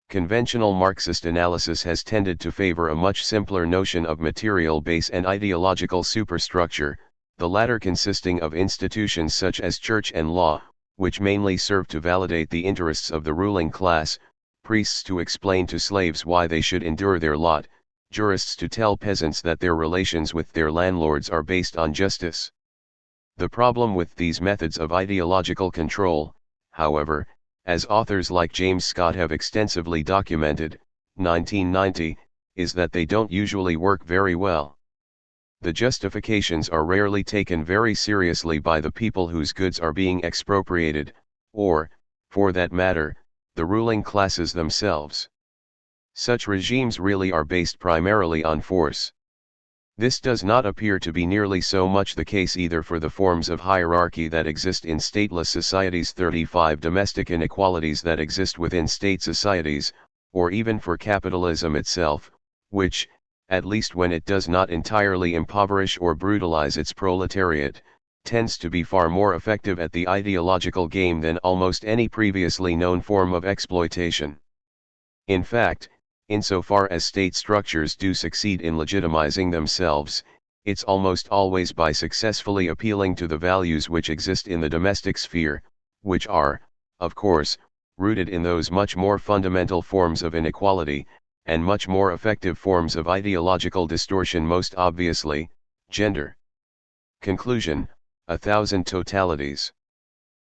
Conventional Marxist analysis has tended to favor a much simpler notion of material base and ideological superstructure, the latter consisting of institutions such as church and law, which mainly serve to validate the interests of the ruling class, priests to explain to slaves why they should endure their lot, jurists to tell peasants that their relations with their landlords are based on justice. The problem with these methods of ideological control, however, as authors like James Scott have extensively documented, 1990, is that they don't usually work very well. The justifications are rarely taken very seriously by the people whose goods are being expropriated, or, for that matter, the ruling classes themselves. Such regimes really are based primarily on force. This does not appear to be nearly so much the case either for the forms of hierarchy that exist in stateless societies, 35 domestic inequalities that exist within state societies, or even for capitalism itself, which, at least when it does not entirely impoverish or brutalize its proletariat, tends to be far more effective at the ideological game than almost any previously known form of exploitation. In fact, insofar as state structures do succeed in legitimizing themselves, it's almost always by successfully appealing to the values which exist in the domestic sphere, which are, of course, rooted in those much more fundamental forms of inequality, and much more effective forms of ideological distortion, most obviously, gender. Conclusion: 1,000 totalities.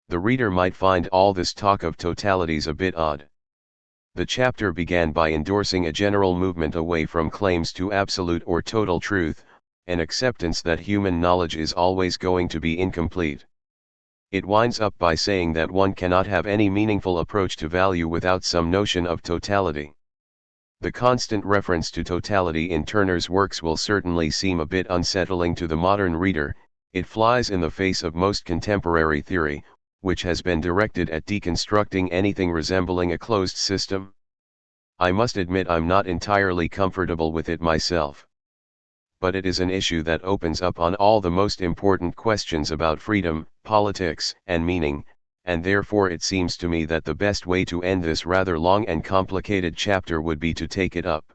The reader might find all this talk of totalities a bit odd. The chapter began by endorsing a general movement away from claims to absolute or total truth, an acceptance that human knowledge is always going to be incomplete. It winds up by saying that one cannot have any meaningful approach to value without some notion of totality. The constant reference to totality in Turner's works will certainly seem a bit unsettling to the modern reader. It flies in the face of most contemporary theory, which has been directed at deconstructing anything resembling a closed system. I must admit I'm not entirely comfortable with it myself. But it is an issue that opens up on all the most important questions about freedom, politics, and meaning, and therefore it seems to me that the best way to end this rather long and complicated chapter would be to take it up.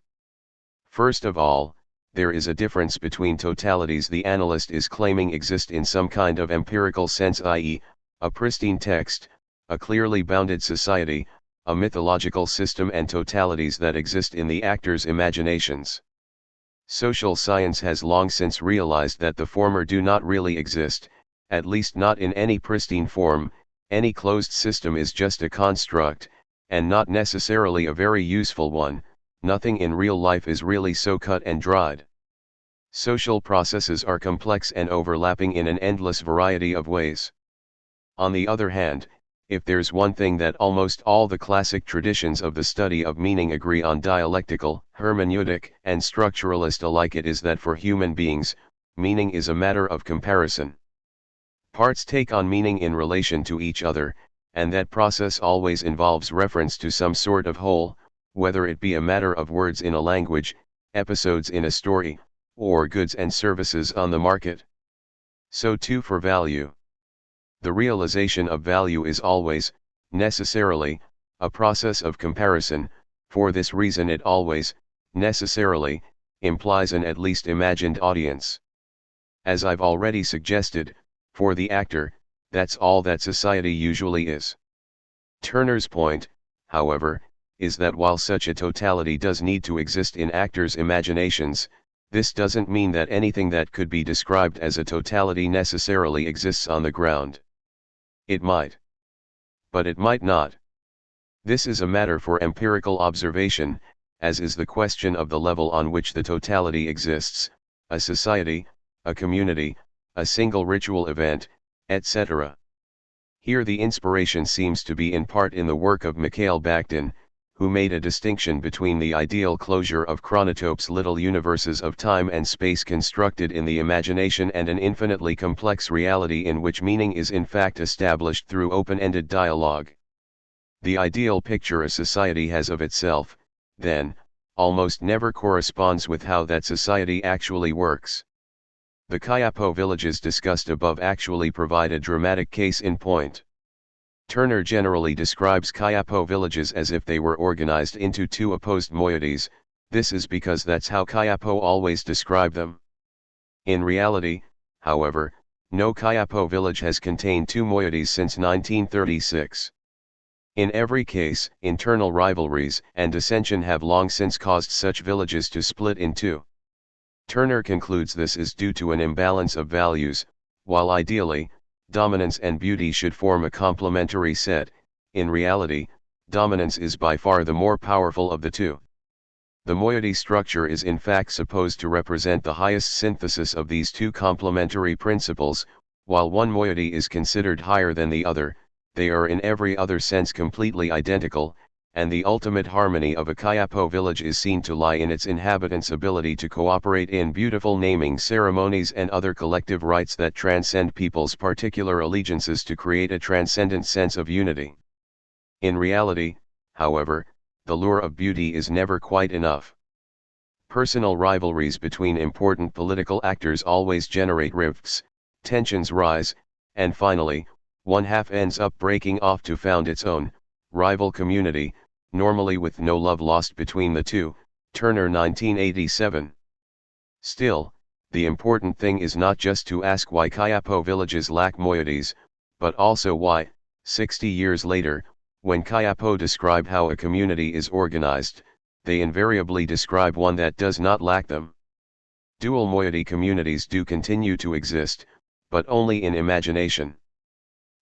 First of all, there is a difference between totalities the analyst is claiming exist in some kind of empirical sense, i.e., a pristine text, a clearly bounded society, a mythological system, and totalities that exist in the actors' imaginations. Social science has long since realized that the former do not really exist, at least not in any pristine form. Any closed system is just a construct, and not necessarily a very useful one. Nothing in real life is really so cut and dried. Social processes are complex and overlapping in an endless variety of ways. On the other hand, if there's one thing that almost all the classic traditions of the study of meaning agree on, dialectical, hermeneutic, and structuralist alike, it is that for human beings, meaning is a matter of comparison. Parts take on meaning in relation to each other, and that process always involves reference to some sort of whole, whether it be a matter of words in a language, episodes in a story, or goods and services on the market. So too for value. The realization of value is always, necessarily, a process of comparison. For this reason it always, necessarily, implies an at least imagined audience. As I've already suggested, for the actor, that's all that society usually is. Turner's point, however, is that while such a totality does need to exist in actors' imaginations, this doesn't mean that anything that could be described as a totality necessarily exists on the ground. It might. But it might not. This is a matter for empirical observation, as is the question of the level on which the totality exists, a society, a community, a single ritual event, etc. Here the inspiration seems to be in part in the work of Mikhail Bakhtin, who made a distinction between the ideal closure of chronotopes, little universes of time and space constructed in the imagination, and an infinitely complex reality in which meaning is in fact established through open-ended dialogue. The ideal picture a society has of itself, then, almost never corresponds with how that society actually works. The Kayapo villages discussed above actually provide a dramatic case in point. Turner generally describes Kayapo villages as if they were organized into two opposed moieties. This is because that's how Kayapo always describe them. In reality, however, no Kayapo village has contained two moieties since 1936. In every case, internal rivalries and dissension have long since caused such villages to split in two. Turner concludes this is due to an imbalance of values. While ideally, dominance and beauty should form a complementary set, in reality, dominance is by far the more powerful of the two. The moiety structure is in fact supposed to represent the highest synthesis of these two complementary principles. While one moiety is considered higher than the other, they are in every other sense completely identical, and the ultimate harmony of a Kayapo village is seen to lie in its inhabitants' ability to cooperate in beautiful naming ceremonies and other collective rites that transcend people's particular allegiances to create a transcendent sense of unity. In reality, however, the lure of beauty is never quite enough. Personal rivalries between important political actors always generate rifts, tensions rise, and finally, one half ends up breaking off to found its own rival community, normally with no love lost between the two. Turner 1987. Still, the important thing is not just to ask why Kayapo villages lack moieties, but also why, 60 years later, when Kayapo describe how a community is organized, they invariably describe one that does not lack them. Dual moiety communities do continue to exist, but only in imagination.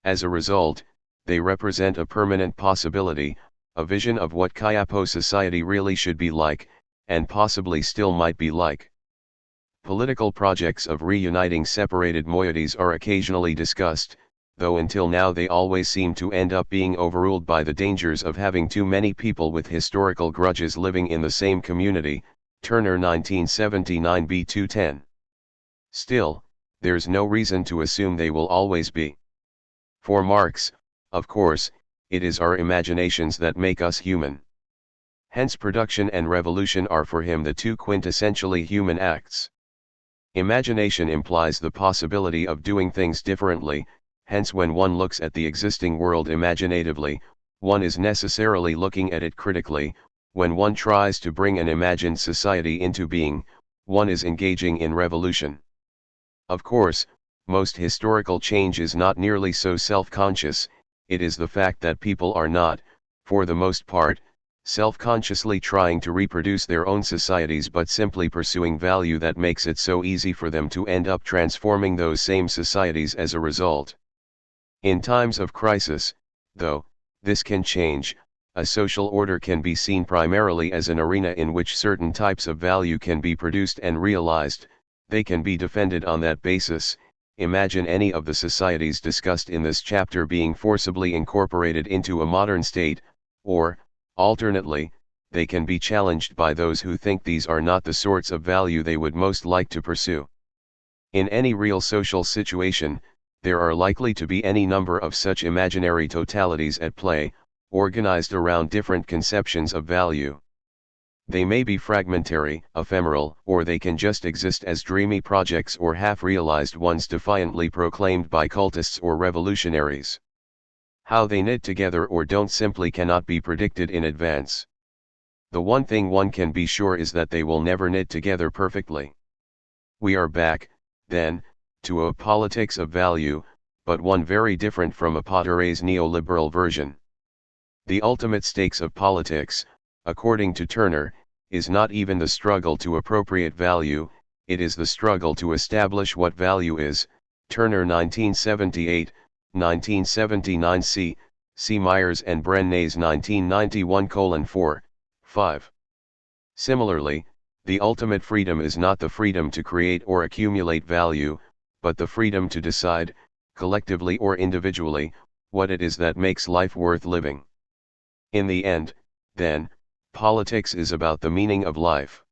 As a result, they represent a permanent possibility, a vision of what Kayapo society really should be like, and possibly still might be like. Political projects of reuniting separated moieties are occasionally discussed, though until now they always seem to end up being overruled by the dangers of having too many people with historical grudges living in the same community. Turner 1979 B210. Still, there's no reason to assume they will always be. For Marx, of course, it is our imaginations that make us human. Hence production and revolution are for him the two quintessentially human acts. Imagination implies the possibility of doing things differently, hence when one looks at the existing world imaginatively, one is necessarily looking at it critically. When one tries to bring an imagined society into being, one is engaging in revolution. Of course, most historical change is not nearly so self-conscious. It is the fact that people are not, for the most part, self-consciously trying to reproduce their own societies but simply pursuing value that makes it so easy for them to end up transforming those same societies as a result. In times of crisis, though, this can change. A social order can be seen primarily as an arena in which certain types of value can be produced and realized. They can be defended on that basis. Imagine any of the societies discussed in this chapter being forcibly incorporated into a modern state, or, alternately, they can be challenged by those who think these are not the sorts of value they would most like to pursue. In any real social situation, there are likely to be any number of such imaginary totalities at play, organized around different conceptions of value. They may be fragmentary, ephemeral, or they can just exist as dreamy projects or half-realized ones defiantly proclaimed by cultists or revolutionaries. How they knit together or don't simply cannot be predicted in advance. The one thing one can be sure is that they will never knit together perfectly. We are back, then, to a politics of value, but one very different from a Potter's neoliberal version. The ultimate stakes of politics, according to Turner, is not even the struggle to appropriate value, it is the struggle to establish what value is. Turner 1978, 1979 c. See Myers and Brennays 1991:4, 5. Similarly, the ultimate freedom is not the freedom to create or accumulate value, but the freedom to decide, collectively or individually, what it is that makes life worth living. In the end, then, politics is about the meaning of life.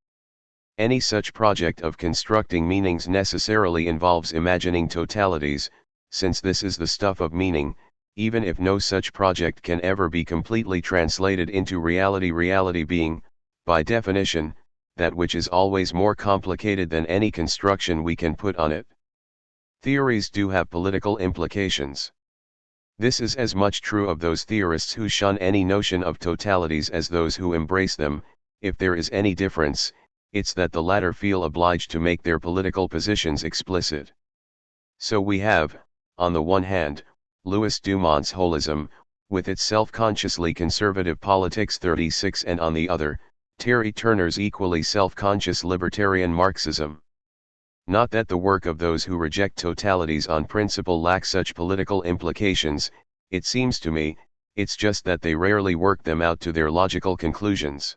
Any such project of constructing meanings necessarily involves imagining totalities, since this is the stuff of meaning, even if no such project can ever be completely translated into reality. Reality being, by definition, that which is always more complicated than any construction we can put on it. Theories do have political implications. This is as much true of those theorists who shun any notion of totalities as those who embrace them. If there is any difference, it's that the latter feel obliged to make their political positions explicit. So we have, on the one hand, Louis Dumont's holism, with its self-consciously conservative politics 36, and on the other, Terry Turner's equally self-conscious libertarian Marxism. Not that the work of those who reject totalities on principle lacks such political implications, it seems to me, it's just that they rarely work them out to their logical conclusions.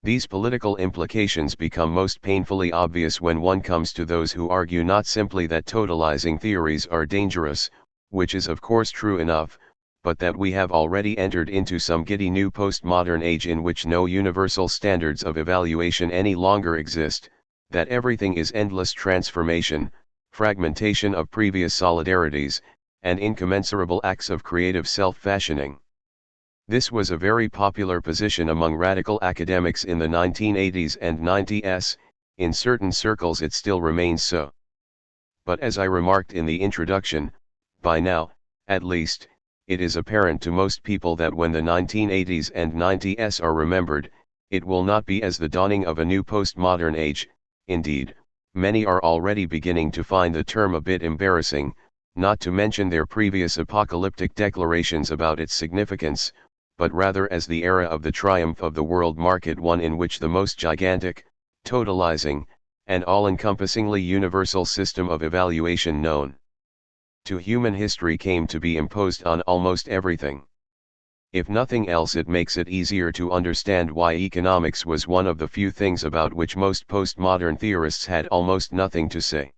These political implications become most painfully obvious when one comes to those who argue not simply that totalizing theories are dangerous, which is of course true enough, but that we have already entered into some giddy new postmodern age in which no universal standards of evaluation any longer exist, that everything is endless transformation, fragmentation of previous solidarities, and incommensurable acts of creative self-fashioning. This was a very popular position among radical academics in the 1980s and 90s, in certain circles it still remains so. But as I remarked in the introduction, by now, at least, it is apparent to most people that when the 1980s and 90s are remembered, it will not be as the dawning of a new postmodern age. Indeed, many are already beginning to find the term a bit embarrassing, not to mention their previous apocalyptic declarations about its significance, but rather as the era of the triumph of the world market, one in which the most gigantic, totalizing, and all-encompassingly universal system of evaluation known to human history came to be imposed on almost everything. If nothing else, it makes it easier to understand why economics was one of the few things about which most postmodern theorists had almost nothing to say.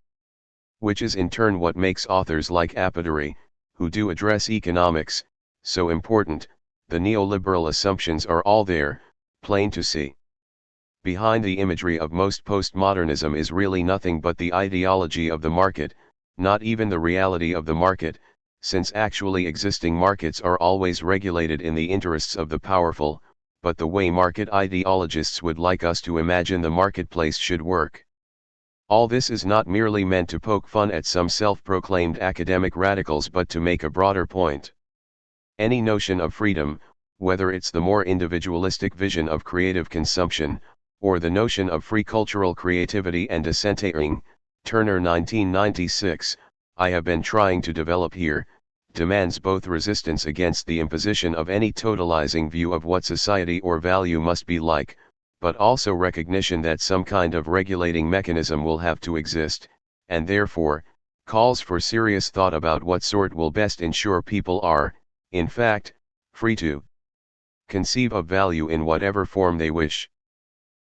Which is in turn what makes authors like Apaturi, who do address economics, so important. The neoliberal assumptions are all there, plain to see. Behind the imagery of most postmodernism is really nothing but the ideology of the market, not even the reality of the market, since actually existing markets are always regulated in the interests of the powerful, but the way market ideologists would like us to imagine the marketplace should work. All this is not merely meant to poke fun at some self-proclaimed academic radicals, but to make a broader point. Any notion of freedom, whether it's the more individualistic vision of creative consumption, or the notion of free cultural creativity and dissenting, Turner 1996, I have been trying to develop here, demands both resistance against the imposition of any totalizing view of what society or value must be like, but also recognition that some kind of regulating mechanism will have to exist, and therefore, calls for serious thought about what sort will best ensure people are, in fact, free to conceive of value in whatever form they wish.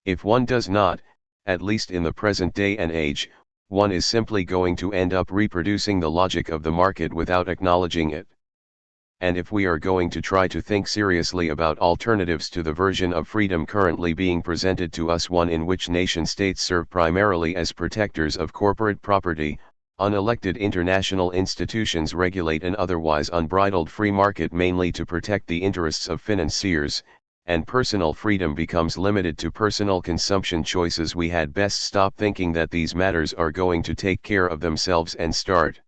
If one does not, at least in the present day and age, one is simply going to end up reproducing the logic of the market without acknowledging it. And if we are going to try to think seriously about alternatives to the version of freedom currently being presented to us, one in which nation-states serve primarily as protectors of corporate property, unelected international institutions regulate an otherwise unbridled free market mainly to protect the interests of financiers, and personal freedom becomes limited to personal consumption choices, we had best stop thinking that these matters are going to take care of themselves and start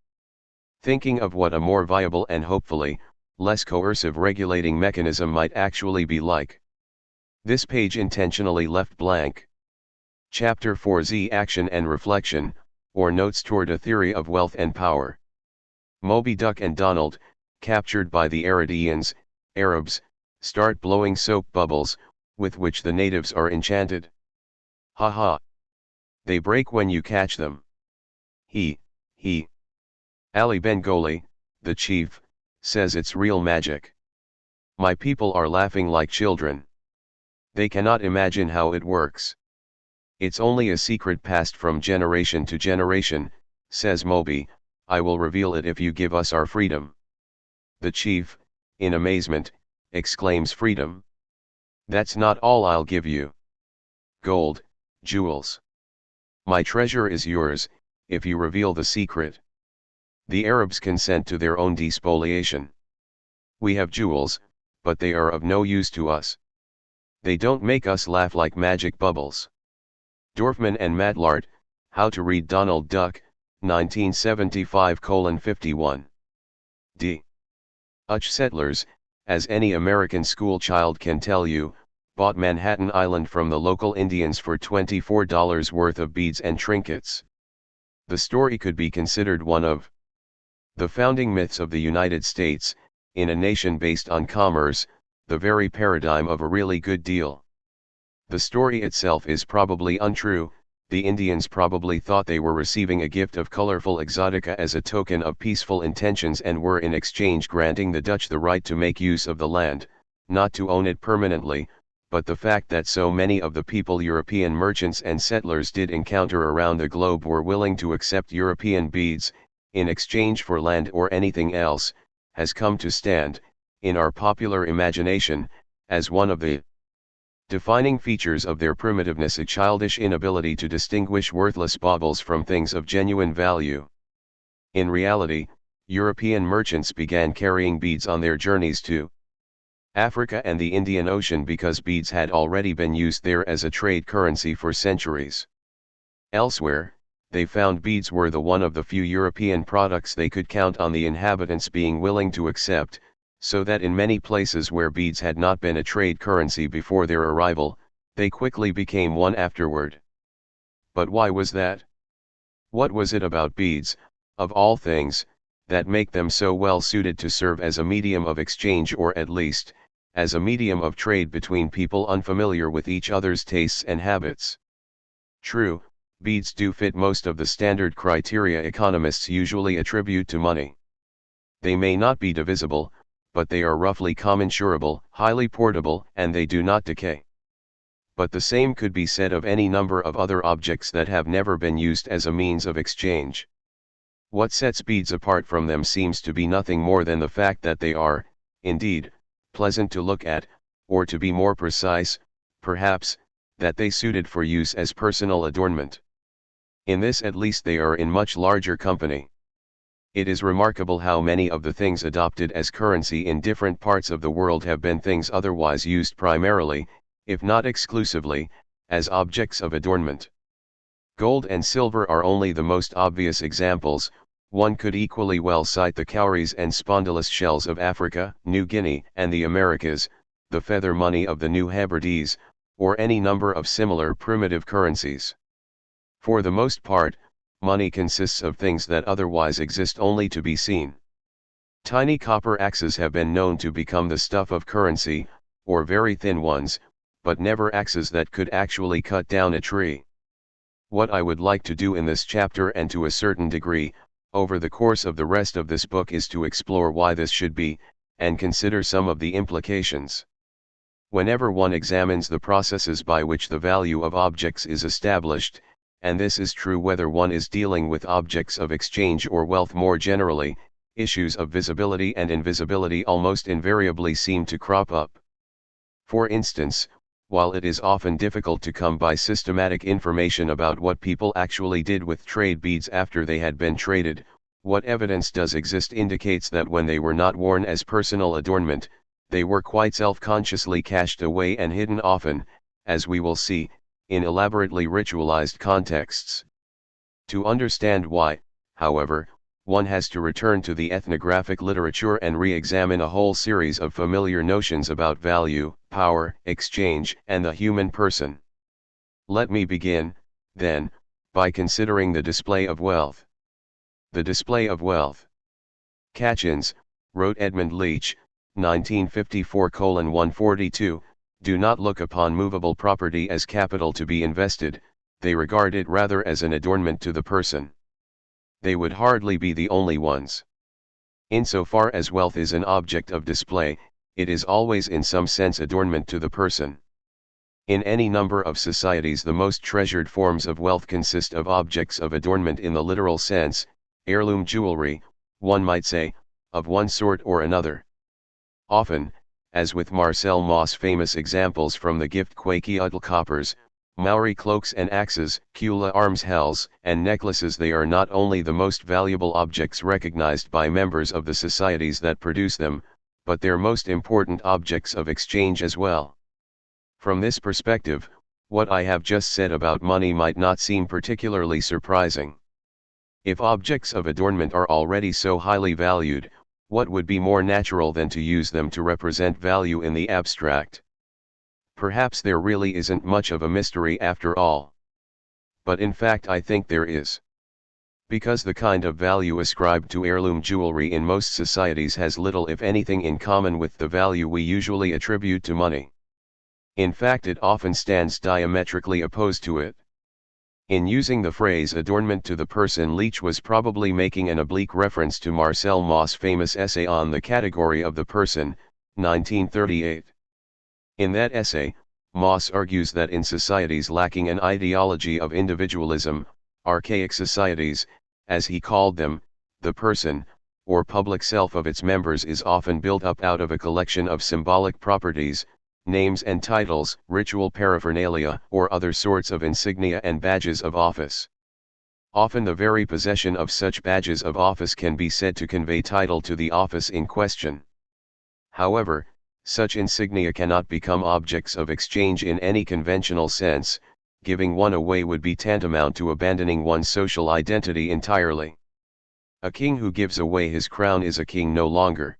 thinking of what a more viable and hopefully, less coercive regulating mechanism might actually be like. This page intentionally left blank. Chapter 4Z, Action and Reflection, or Notes Toward a Theory of Wealth and Power. Moby Duck and Donald, captured by the Aridians, Arabs, start blowing soap bubbles, with which the natives are enchanted. Ha ha. They break when you catch them. He. Ali Bengali, the chief, says it's real magic. My people are laughing like children. They cannot imagine how it works. It's only a secret passed from generation to generation, says Moby. I will reveal it if you give us our freedom. The chief, in amazement, exclaims, freedom? That's not all I'll give you. Gold, jewels. My treasure is yours, if you reveal the secret. The Arabs consent to their own despoliation. We have jewels, but they are of no use to us. They don't make us laugh like magic bubbles. Dorfman and Madlart, How to Read Donald Duck, 1975:51. D. Dutch settlers, as any American school child can tell you, bought Manhattan Island from the local Indians for $24 worth of beads and trinkets. The story could be considered one of the founding myths of the United States, in a nation based on commerce, the very paradigm of a really good deal. The story itself is probably untrue. The Indians probably thought they were receiving a gift of colorful exotica as a token of peaceful intentions and were in exchange granting the Dutch the right to make use of the land, not to own it permanently, but the fact that so many of the people European merchants and settlers did encounter around the globe were willing to accept European beads, in exchange for land or anything else, has come to stand, in our popular imagination, as one of the defining features of their primitiveness, a childish inability to distinguish worthless baubles from things of genuine value. In reality, European merchants began carrying beads on their journeys to Africa and the Indian Ocean because beads had already been used there as a trade currency for centuries. Elsewhere, they found beads were one of the few European products they could count on the inhabitants being willing to accept, so that in many places where beads had not been a trade currency before their arrival, they quickly became one afterward. But why was that? What was it about beads, of all things, that make them so well suited to serve as a medium of exchange, or at least, as a medium of trade between people unfamiliar with each other's tastes and habits? True, beads do fit most of the standard criteria economists usually attribute to money. They may not be divisible, but they are roughly commensurable, highly portable, and they do not decay. But the same could be said of any number of other objects that have never been used as a means of exchange. What sets beads apart from them seems to be nothing more than the fact that they are, indeed, pleasant to look at, or to be more precise, perhaps, that they suited for use as personal adornment. In this at least they are in much larger company. It is remarkable how many of the things adopted as currency in different parts of the world have been things otherwise used primarily, if not exclusively, as objects of adornment. Gold and silver are only the most obvious examples. One could equally well cite the cowries and spondylus shells of Africa, New Guinea, and the Americas, the feather money of the New Hebrides, or any number of similar primitive currencies. For the most part, money consists of things that otherwise exist only to be seen. Tiny copper axes have been known to become the stuff of currency, or very thin ones, but never axes that could actually cut down a tree. What I would like to do in this chapter, and to a certain degree, over the course of the rest of this book, is to explore why this should be, and consider some of the implications. Whenever one examines the processes by which the value of objects is established, and this is true whether one is dealing with objects of exchange or wealth more generally, issues of visibility and invisibility almost invariably seem to crop up. For instance, while it is often difficult to come by systematic information about what people actually did with trade beads after they had been traded, what evidence does exist indicates that when they were not worn as personal adornment, they were quite self-consciously cached away and hidden, often, as we will see, in elaborately ritualized contexts. To understand why, however, one has to return to the ethnographic literature and re-examine a whole series of familiar notions about value, power, exchange, and the human person. Let me begin, then, by considering the display of wealth. The display of wealth. Catchins, wrote Edmund Leach, 1954:142, do not look upon movable property as capital to be invested, they regard it rather as an adornment to the person. They would hardly be the only ones. Insofar as wealth is an object of display, it is always in some sense adornment to the person. In any number of societies the most treasured forms of wealth consist of objects of adornment in the literal sense, heirloom jewelry, one might say, of one sort or another. Often, as with Marcel Mauss' famous examples from the gift Quequiutl coppers, Maori cloaks and axes, Kula arms hells, and necklaces, they are not only the most valuable objects recognized by members of the societies that produce them, but their most important objects of exchange as well. From this perspective, what I have just said about money might not seem particularly surprising. If objects of adornment are already so highly valued, what would be more natural than to use them to represent value in the abstract? Perhaps there really isn't much of a mystery after all. But in fact I think there is. Because the kind of value ascribed to heirloom jewelry in most societies has little if anything in common with the value we usually attribute to money. In fact it often stands diametrically opposed to it. In using the phrase adornment to the person, Leach was probably making an oblique reference to Marcel Mauss' famous essay on the category of the person, 1938. In that essay, Mauss argues that in societies lacking an ideology of individualism, archaic societies, as he called them, the person, or public self of its members is often built up out of a collection of symbolic properties, names and titles, ritual paraphernalia, or other sorts of insignia and badges of office. Often the very possession of such badges of office can be said to convey title to the office in question. However, such insignia cannot become objects of exchange in any conventional sense. Giving one away would be tantamount to abandoning one's social identity entirely. A king who gives away his crown is a king no longer.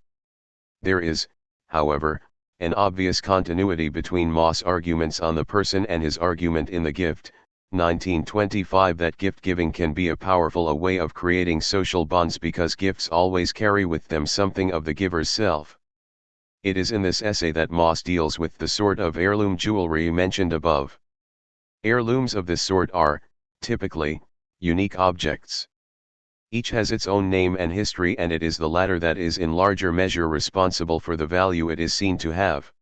There is, however, an obvious continuity between Mauss' arguments on the person and his argument in the gift, 1925, that gift-giving can be a powerful way of creating social bonds because gifts always carry with them something of the giver's self. It is in this essay that Mauss deals with the sort of heirloom jewelry mentioned above. Heirlooms of this sort are, typically, unique objects. Each has its own name and history, and it is the latter that is in larger measure responsible for the value it is seen to have.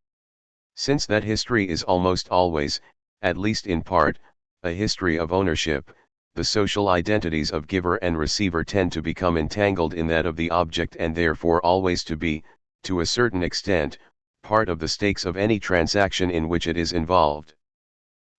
Since that history is almost always, at least in part, a history of ownership, the social identities of giver and receiver tend to become entangled in that of the object and therefore always to be, to a certain extent, part of the stakes of any transaction in which it is involved.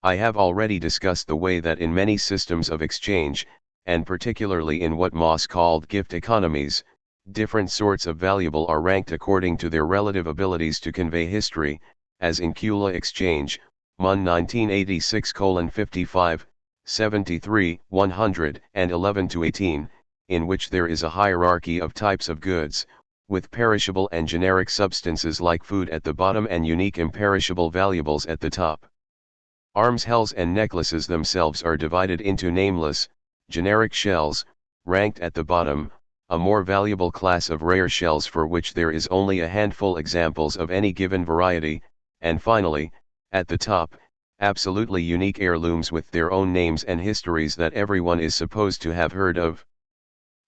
I have already discussed the way that in many systems of exchange, and particularly in what Mauss called gift economies, different sorts of valuable are ranked according to their relative abilities to convey history, as in Kula exchange, Mun 1986:55, 73, 100, and 11-18, in which there is a hierarchy of types of goods, with perishable and generic substances like food at the bottom and unique imperishable valuables at the top. Arms hells and necklaces themselves are divided into nameless, generic shells, ranked at the bottom, a more valuable class of rare shells for which there is only a handful examples of any given variety, and finally, at the top, absolutely unique heirlooms with their own names and histories that everyone is supposed to have heard of.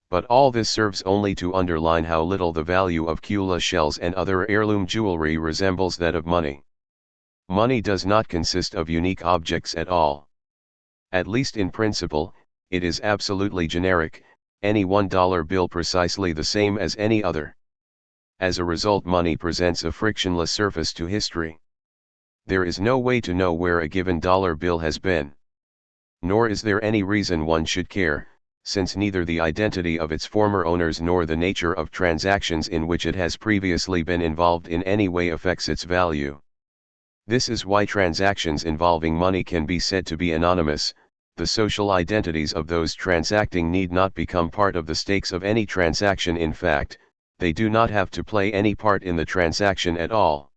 But all this serves only to underline how little the value of Kula shells and other heirloom jewelry resembles that of money. Money does not consist of unique objects at all. At least in principle, it is absolutely generic, any $1 bill precisely the same as any other. As a result, money presents a frictionless surface to history. There is no way to know where a given dollar bill has been. Nor is there any reason one should care, since neither the identity of its former owners nor the nature of transactions in which it has previously been involved in any way affects its value. This is why transactions involving money can be said to be anonymous. The social identities of those transacting need not become part of the stakes of any transaction. In fact, they do not have to play any part in the transaction at all.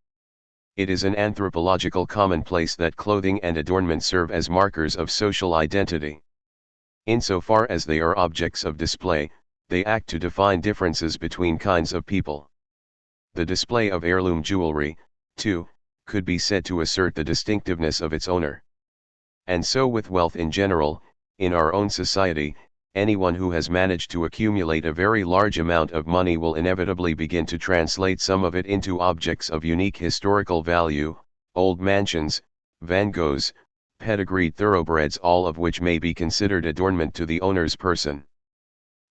It is an anthropological commonplace that clothing and adornment serve as markers of social identity. Insofar as they are objects of display, they act to define differences between kinds of people. The display of heirloom jewelry, too, could be said to assert the distinctiveness of its owner. And so with wealth in general, in our own society, anyone who has managed to accumulate a very large amount of money will inevitably begin to translate some of it into objects of unique historical value, old mansions, Van Goghs, pedigreed thoroughbreds, all of which may be considered adornment to the owner's person.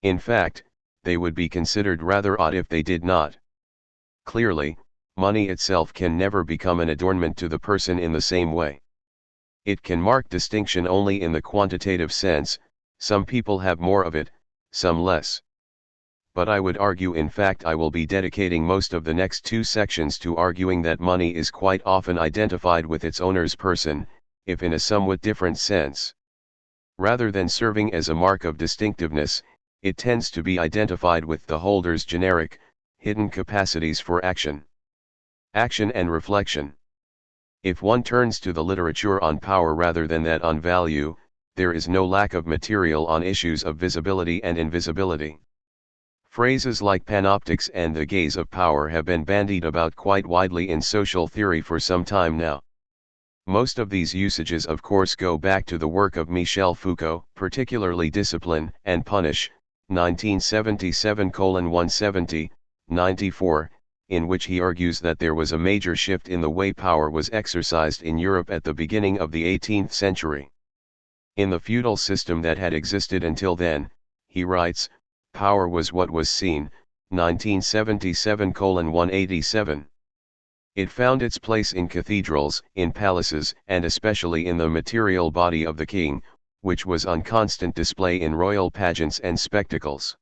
In fact, they would be considered rather odd if they did not. Clearly, money itself can never become an adornment to the person in the same way. It can mark distinction only in the quantitative sense. Some people have more of it, some less. But I would argue, in fact I will be dedicating most of the next 2 sections to arguing that money is quite often identified with its owner's person, if in a somewhat different sense. Rather than serving as a mark of distinctiveness, it tends to be identified with the holder's generic, hidden capacities for action and reflection. If one turns to the literature on power rather than that on value, there is no lack of material on issues of visibility and invisibility. Phrases like panoptics and the gaze of power have been bandied about quite widely in social theory for some time now. Most of these usages of course go back to the work of Michel Foucault, particularly Discipline and Punish, 1977:170, 94, in which he argues that there was a major shift in the way power was exercised in Europe at the beginning of the 18th century. In the feudal system that had existed until then, he writes, power was what was seen, 1977:187. It found its place in cathedrals, in palaces, and especially in the material body of the king, which was on constant display in royal pageants and spectacles.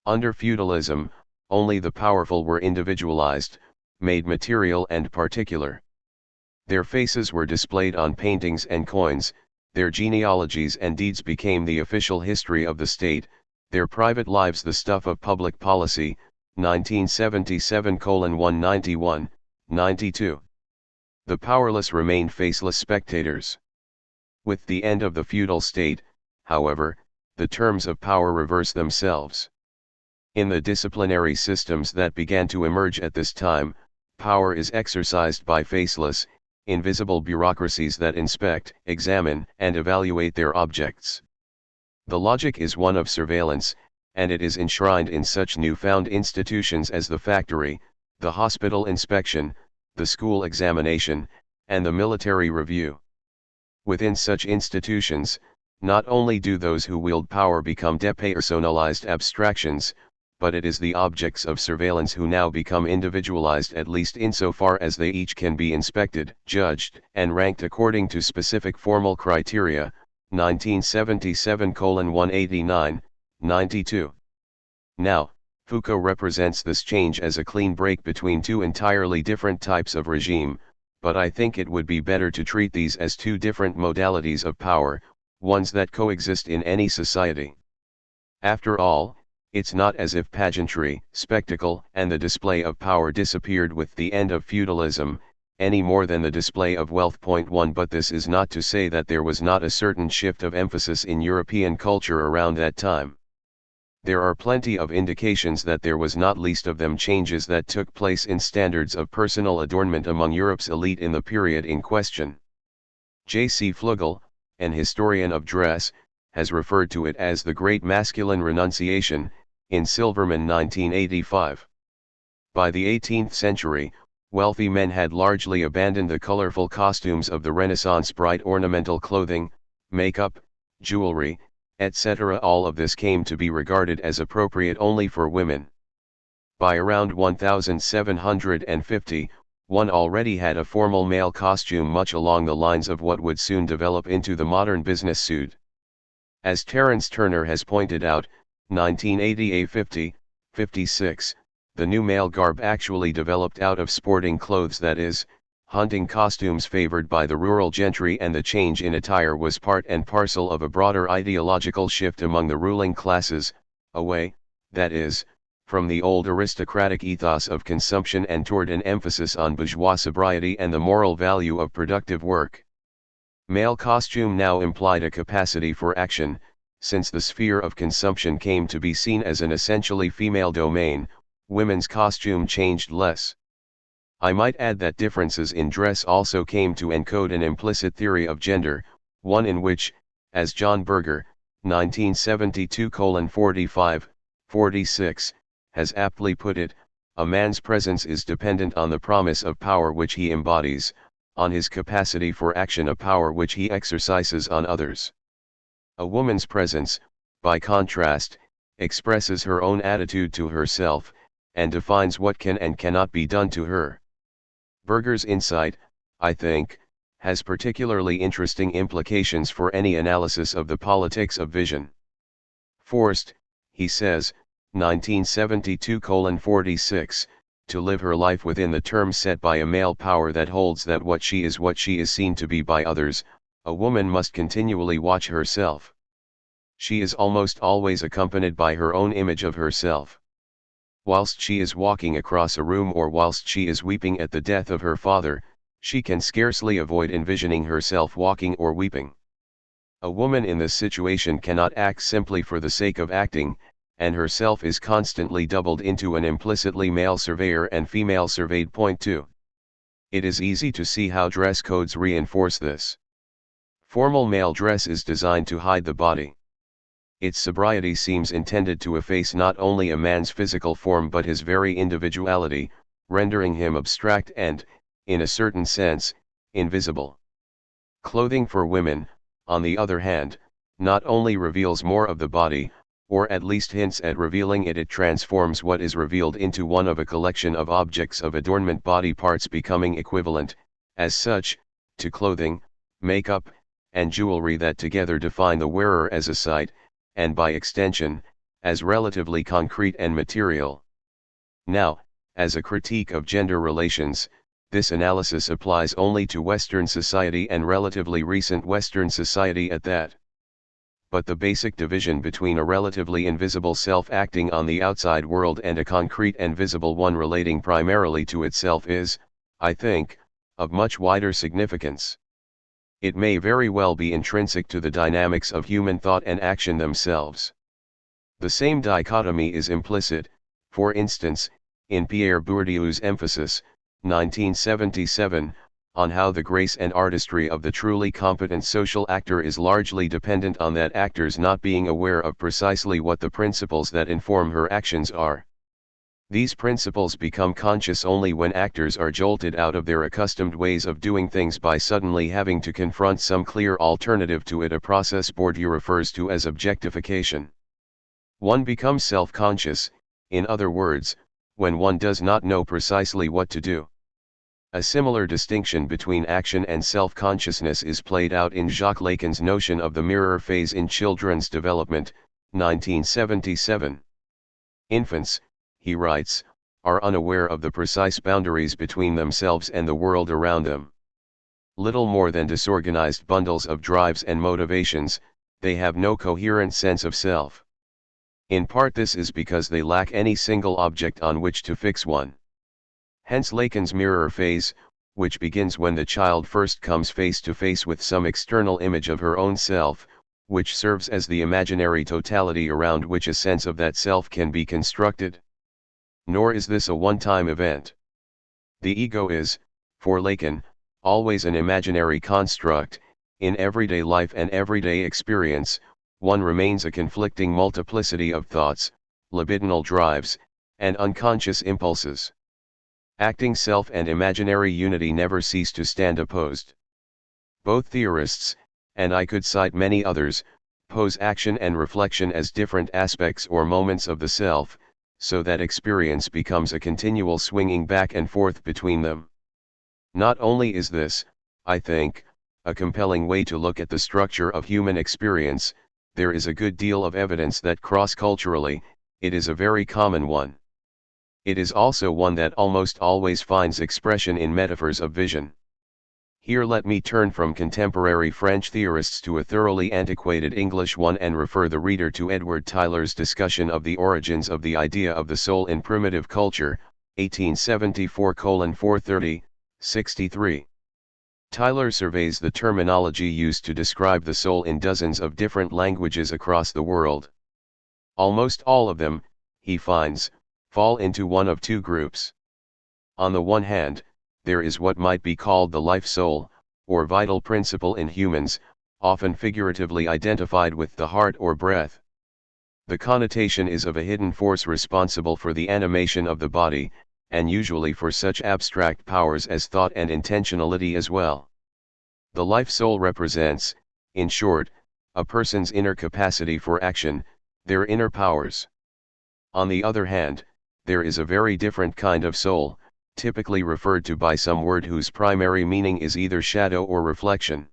Under feudalism, only the powerful were individualized, made material and particular. Their faces were displayed on paintings and coins, their genealogies and deeds became the official history of the state, their private lives the stuff of public policy, 1977:191, 92. The powerless remained faceless spectators. With the end of the feudal state, however, the terms of power reverse themselves. In the disciplinary systems that began to emerge at this time, power is exercised by faceless, invisible bureaucracies that inspect, examine, and evaluate their objects. The logic is one of surveillance, and it is enshrined in such newfound institutions as the factory, the hospital inspection, the school examination, and the military review. Within such institutions, not only do those who wield power become depersonalized abstractions, but it is the objects of surveillance who now become individualized, at least insofar as they each can be inspected, judged, and ranked according to specific formal criteria, 1977:189, 92. Now, Foucault represents this change as a clean break between 2 entirely different types of regime, but I think it would be better to treat these as 2 different modalities of power, ones that coexist in any society. After all, it's not as if pageantry, spectacle, and the display of power disappeared with the end of feudalism, any more than the display of wealth. 1. But this is not to say that there was not a certain shift of emphasis in European culture around that time. There are plenty of indications that there was, not least of them changes that took place in standards of personal adornment among Europe's elite in the period in question. J.C. Flugel, an historian of dress, has referred to it as the Great Masculine Renunciation, in Silverman 1985. By the 18th century, wealthy men had largely abandoned the colorful costumes of the Renaissance. Bright ornamental clothing, makeup, jewelry, etc. All of this came to be regarded as appropriate only for women. By around 1750, one already had a formal male costume much along the lines of what would soon develop into the modern business suit. As Terence Turner has pointed out, 1980-50, 56, the new male garb actually developed out of sporting clothes, that is, hunting costumes favored by the rural gentry, and the change in attire was part and parcel of a broader ideological shift among the ruling classes, away, that is, from the old aristocratic ethos of consumption and toward an emphasis on bourgeois sobriety and the moral value of productive work. Male costume now implied a capacity for action. Since the sphere of consumption came to be seen as an essentially female domain, women's costume changed less. I might add that differences in dress also came to encode an implicit theory of gender, one in which, as John Berger, 1972:45, 46, has aptly put it, a man's presence is dependent on the promise of power which he embodies, on his capacity for action, a power which he exercises on others. A woman's presence, by contrast, expresses her own attitude to herself, and defines what can and cannot be done to her. Berger's insight, I think, has particularly interesting implications for any analysis of the politics of vision. Forced, he says, 1972:46, to live her life within the terms set by a male power that holds that what she is seen to be by others, a woman must continually watch herself. She is almost always accompanied by her own image of herself. Whilst she is walking across a room, or whilst she is weeping at the death of her father, she can scarcely avoid envisioning herself walking or weeping. A woman in this situation cannot act simply for the sake of acting, and herself is constantly doubled into an implicitly male surveyor and female surveyed. Point 2. It is easy to see how dress codes reinforce this. Formal male dress is designed to hide the body. Its sobriety seems intended to efface not only a man's physical form but his very individuality, rendering him abstract and, in a certain sense, invisible. Clothing for women, on the other hand, not only reveals more of the body, or at least hints at revealing it, it transforms what is revealed into one of a collection of objects of adornment, body parts becoming equivalent, as such, to clothing, makeup, and jewelry that together define the wearer as a sight, and by extension, as relatively concrete and material. Now, as a critique of gender relations, this analysis applies only to Western society, and relatively recent Western society at that. But the basic division between a relatively invisible self acting on the outside world and a concrete and visible one relating primarily to itself is, I think, of much wider significance. It may very well be intrinsic to the dynamics of human thought and action themselves. The same dichotomy is implicit, for instance, in Pierre Bourdieu's emphasis, 1977, on how the grace and artistry of the truly competent social actor is largely dependent on that actor's not being aware of precisely what the principles that inform her actions are. These principles become conscious only when actors are jolted out of their accustomed ways of doing things by suddenly having to confront some clear alternative to it, a process Bourdieu refers to as objectification. One becomes self-conscious, in other words, when one does not know precisely what to do. A similar distinction between action and self-consciousness is played out in Jacques Lacan's notion of the mirror phase in children's development, 1977. Infants, he writes, are unaware of the precise boundaries between themselves and the world around them. Little more than disorganized bundles of drives and motivations, they have no coherent sense of self. In part this is because they lack any single object on which to fix one. Hence Lacan's mirror phase, which begins when the child first comes face to face with some external image of her own self, which serves as the imaginary totality around which a sense of that self can be constructed. Nor is this a one-time event. The ego is, for Lacan, always an imaginary construct. In everyday life and everyday experience, one remains a conflicting multiplicity of thoughts, libidinal drives, and unconscious impulses. Acting self and imaginary unity never cease to stand opposed. Both theorists, and I could cite many others, pose action and reflection as different aspects or moments of the self, so that experience becomes a continual swinging back and forth between them. Not only is this, I think, a compelling way to look at the structure of human experience, there is a good deal of evidence that cross-culturally, it is a very common one. It is also one that almost always finds expression in metaphors of vision. Here let me turn from contemporary French theorists to a thoroughly antiquated English one and refer the reader to Edward Tylor's discussion of the origins of the idea of the soul in primitive culture, 1874:430, 63. Tylor surveys the terminology used to describe the soul in dozens of different languages across the world. Almost all of them, he finds, fall into one of two groups. On the one hand, there is what might be called the life soul, or vital principle in humans, often figuratively identified with the heart or breath. The connotation is of a hidden force responsible for the animation of the body, and usually for such abstract powers as thought and intentionality as well. The life soul represents, in short, a person's inner capacity for action, their inner powers. On the other hand, there is a very different kind of soul, typically referred to by some word whose primary meaning is either shadow or reflection.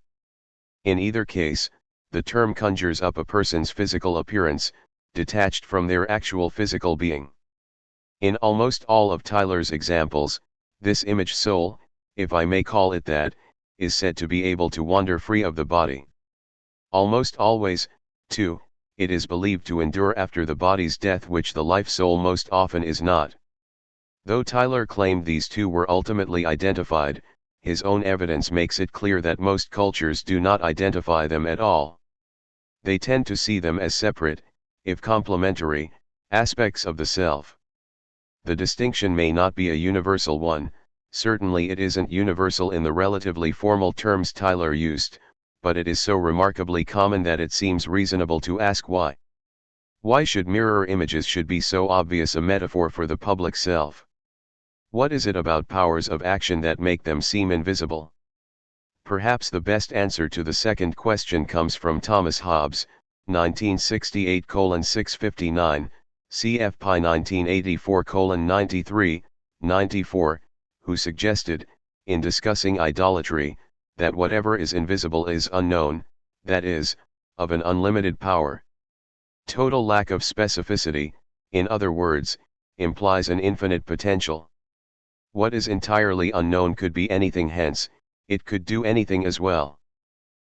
In either case, the term conjures up a person's physical appearance, detached from their actual physical being. In almost all of Tyler's examples, this image soul, if I may call it that, is said to be able to wander free of the body. Almost always, too, it is believed to endure after the body's death, which the life soul most often is not. Though Tyler claimed these two were ultimately identified, his own evidence makes it clear that most cultures do not identify them at all. They tend to see them as separate, if complementary, aspects of the self. The distinction may not be a universal one, certainly it isn't universal in the relatively formal terms Tyler used, but it is so remarkably common that it seems reasonable to ask why. Why should mirror images should be so obvious a metaphor for the public self? What is it about powers of action that make them seem invisible? Perhaps the best answer to the second question comes from Thomas Hobbes, 1968:659, cf. Pi 1984:93, 94, who suggested, in discussing idolatry, that whatever is invisible is unknown, that is, of an unlimited power. Total lack of specificity, in other words, implies an infinite potential. What is entirely unknown could be anything, hence, it could do anything as well.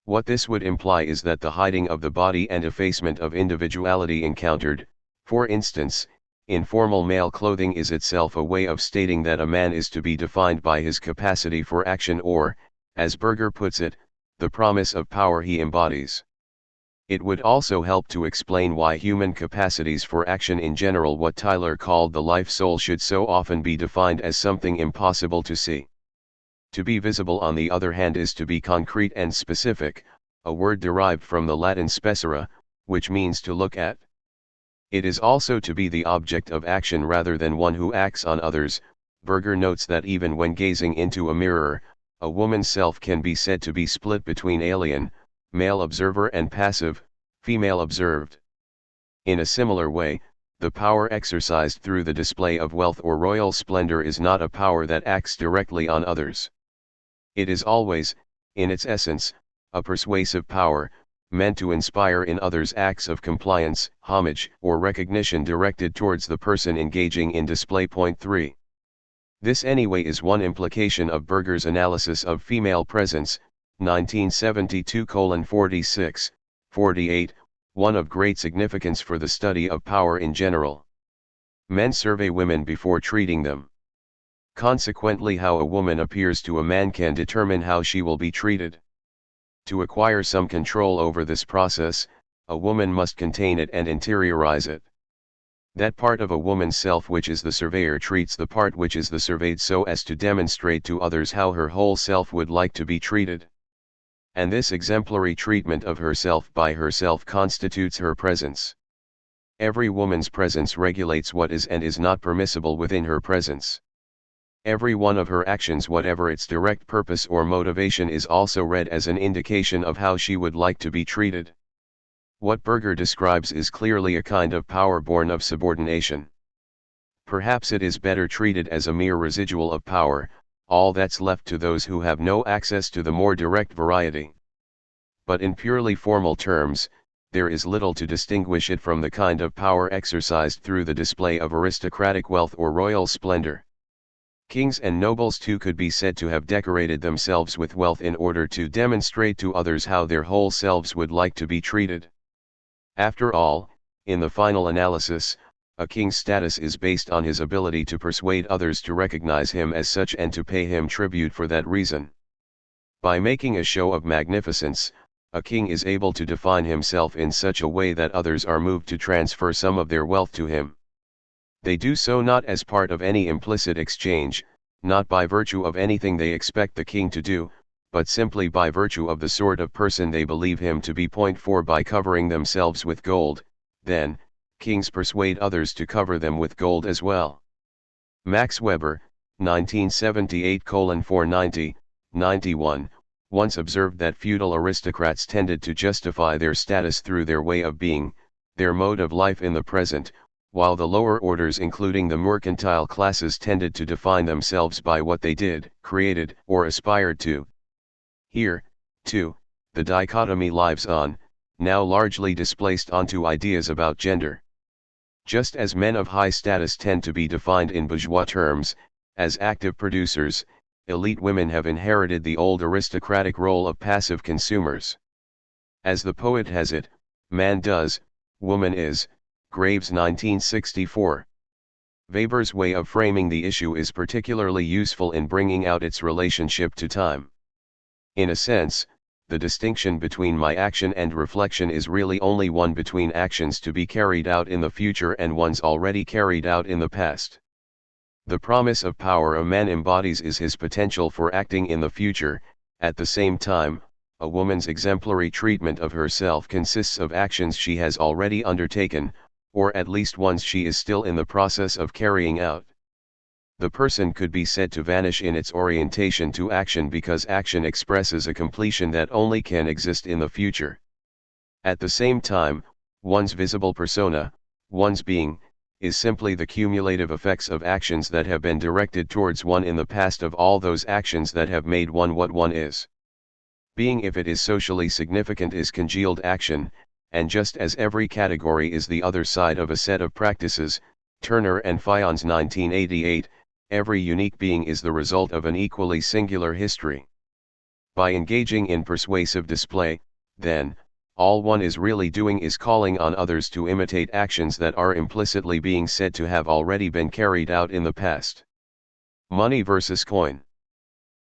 What this would imply is that the hiding of the body and effacement of individuality encountered, for instance, in formal male clothing is itself a way of stating that a man is to be defined by his capacity for action or, as Berger puts it, the promise of power he embodies. It would also help to explain why human capacities for action in general, what Tyler called the life soul, should so often be defined as something impossible to see. To be visible, on the other hand, is to be concrete and specific, a word derived from the Latin speciere, which means to look at. It is also to be the object of action rather than one who acts on others. Berger notes that even when gazing into a mirror, a woman's self can be said to be split between alien, male observer, and passive, female observed. In a similar way, the power exercised through the display of wealth or royal splendor is not a power that acts directly on others. It is always, in its essence, a persuasive power, meant to inspire in others acts of compliance, homage, or recognition directed towards the person engaging in display. Point 3. This anyway is one implication of Berger's analysis of female presence, 1972:46, 48, one of great significance for the study of power in general. Men survey women before treating them. Consequently, how a woman appears to a man can determine how she will be treated. To acquire some control over this process, a woman must contain it and interiorize it. That part of a woman's self which is the surveyor treats the part which is the surveyed so as to demonstrate to others how her whole self would like to be treated. And this exemplary treatment of herself by herself constitutes her presence. Every woman's presence regulates what is and is not permissible within her presence. Every one of her actions, whatever its direct purpose or motivation, is also read as an indication of how she would like to be treated. What Berger describes is clearly a kind of power born of subordination. Perhaps it is better treated as a mere residual of power, all that's left to those who have no access to the more direct variety. But in purely formal terms, there is little to distinguish it from the kind of power exercised through the display of aristocratic wealth or royal splendor. Kings and nobles too could be said to have decorated themselves with wealth in order to demonstrate to others how their whole selves would like to be treated. After all, in the final analysis, a king's status is based on his ability to persuade others to recognize him as such and to pay him tribute for that reason. By making a show of magnificence, a king is able to define himself in such a way that others are moved to transfer some of their wealth to him. They do so not as part of any implicit exchange, not by virtue of anything they expect the king to do, but simply by virtue of the sort of person they believe him to be. Point 4 By covering themselves with gold, then, kings persuade others to cover them with gold as well. Max Weber, 1978:490, 91, once observed that feudal aristocrats tended to justify their status through their way of being, their mode of life in the present, while the lower orders including the mercantile classes tended to define themselves by what they did, created, or aspired to. Here, too, the dichotomy lives on, now largely displaced onto ideas about gender. Just as men of high status tend to be defined in bourgeois terms, as active producers, elite women have inherited the old aristocratic role of passive consumers. As the poet has it, man does, woman is, Graves 1964. Weber's way of framing the issue is particularly useful in bringing out its relationship to time. In a sense, the distinction between my action and reflection is really only one between actions to be carried out in the future and ones already carried out in the past. The promise of power a man embodies is his potential for acting in the future. At the same time, a woman's exemplary treatment of herself consists of actions she has already undertaken, or at least ones she is still in the process of carrying out. The person could be said to vanish in its orientation to action because action expresses a completion that only can exist in the future. At the same time, one's visible persona, one's being, is simply the cumulative effects of actions that have been directed towards one in the past of all those actions that have made one what one is. Being, if it is socially significant, is congealed action, and just as every category is the other side of a set of practices, Turner and Fion's 1988, every unique being is the result of an equally singular history. By engaging in persuasive display, then, all one is really doing is calling on others to imitate actions that are implicitly being said to have already been carried out in the past. Money versus coin.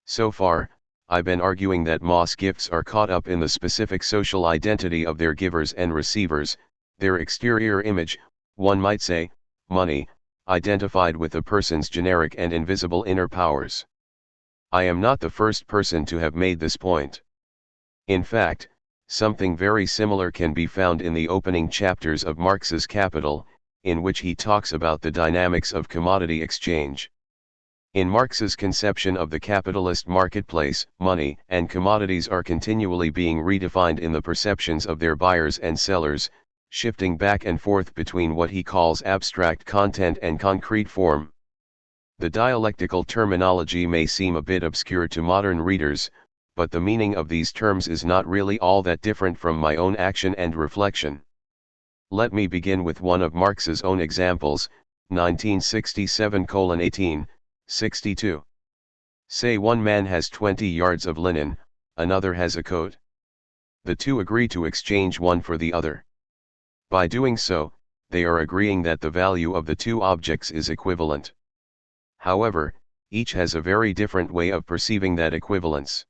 So far, I've been arguing that mass gifts are caught up in the specific social identity of their givers and receivers, their exterior image, one might say, money, identified with a person's generic and invisible inner powers. I am not the first person to have made this point. In fact, something very similar can be found in the opening chapters of Marx's Capital, in which he talks about the dynamics of commodity exchange. In Marx's conception of the capitalist marketplace, money and commodities are continually being redefined in the perceptions of their buyers and sellers, shifting back and forth between what he calls abstract content and concrete form. The dialectical terminology may seem a bit obscure to modern readers, but the meaning of these terms is not really all that different from my own action and reflection. Let me begin with one of Marx's own examples, 1967:18, 62. Say one man has 20 yards of linen, another has a coat. The two agree to exchange one for the other. By doing so, they are agreeing that the value of the two objects is equivalent. However, each has a very different way of perceiving that equivalence.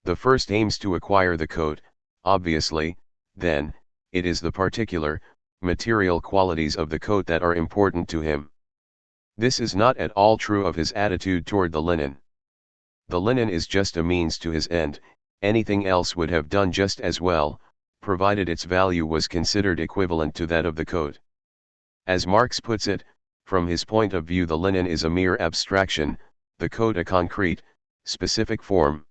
The first aims to acquire the coat, obviously, then, it is the particular, material qualities of the coat that are important to him. This is not at all true of his attitude toward the linen. The linen is just a means to his end, anything else would have done just as well, provided its value was considered equivalent to that of the coat. As Marx puts it, from his point of view the linen is a mere abstraction, the coat a concrete, specific form.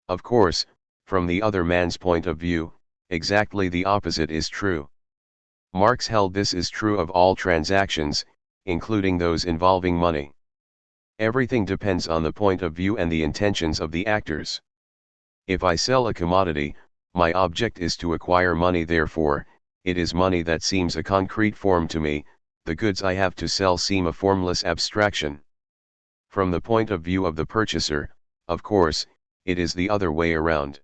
Of course, from the other man's point of view, exactly the opposite is true. Marx held this is true of all transactions, including those involving money. Everything depends on the point of view and the intentions of the actors. If I sell a commodity, my object is to acquire money, therefore, it is money that seems a concrete form to me, the goods I have to sell seem a formless abstraction. From the point of view of the purchaser, of course, it is the other way around.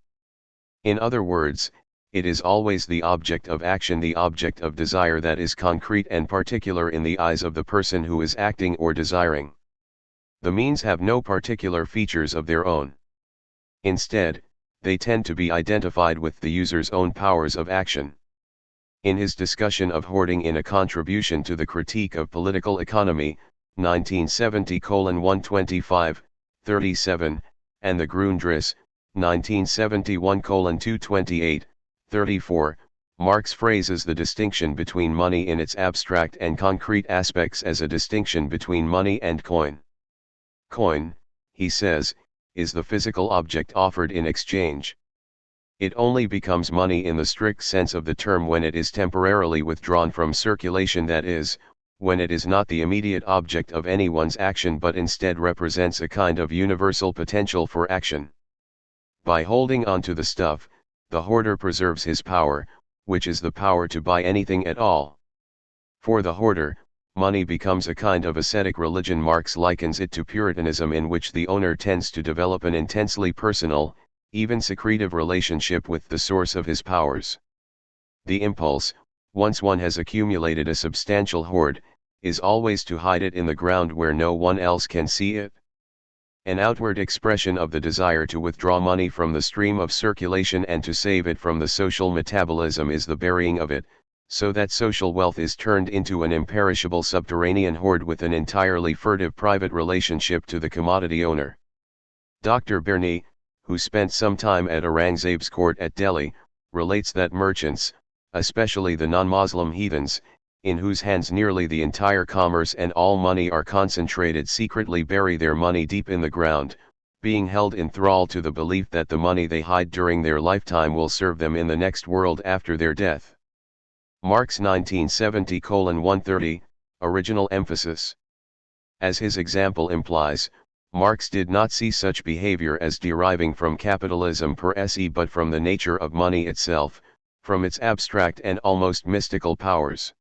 In other words, it is always the object of action, the object of desire, that is concrete and particular in the eyes of the person who is acting or desiring. The means have no particular features of their own. Instead, they tend to be identified with the user's own powers of action. In his discussion of hoarding in A Contribution to the Critique of Political Economy, 1970:125, 37, and the Grundriss, 1971:228, 34, Marx phrases the distinction between money in its abstract and concrete aspects as a distinction between money and coin. Coin, he says, is the physical object offered in exchange. It only becomes money in the strict sense of the term when it is temporarily withdrawn from circulation, that is, when it is not the immediate object of anyone's action but instead represents a kind of universal potential for action. By holding on to the stuff, the hoarder preserves his power, which is the power to buy anything at all. For the hoarder, money becomes a kind of ascetic religion. Marx likens it to Puritanism, in which the owner tends to develop an intensely personal, even secretive relationship with the source of his powers. The impulse, once one has accumulated a substantial hoard, is always to hide it in the ground where no one else can see it. An outward expression of the desire to withdraw money from the stream of circulation and to save it from the social metabolism is the burying of it, so that social wealth is turned into an imperishable subterranean hoard with an entirely furtive private relationship to the commodity owner. Dr. Berni, who spent some time at Aurangzeb's court at Delhi, relates that merchants, especially the non-Muslim heathens, in whose hands nearly the entire commerce and all money are concentrated, secretly bury their money deep in the ground, being held in thrall to the belief that the money they hide during their lifetime will serve them in the next world after their death. Marx 1970:130, original emphasis. As his example implies, Marx did not see such behavior as deriving from capitalism per se but from the nature of money itself, from its abstract and almost mystical powers.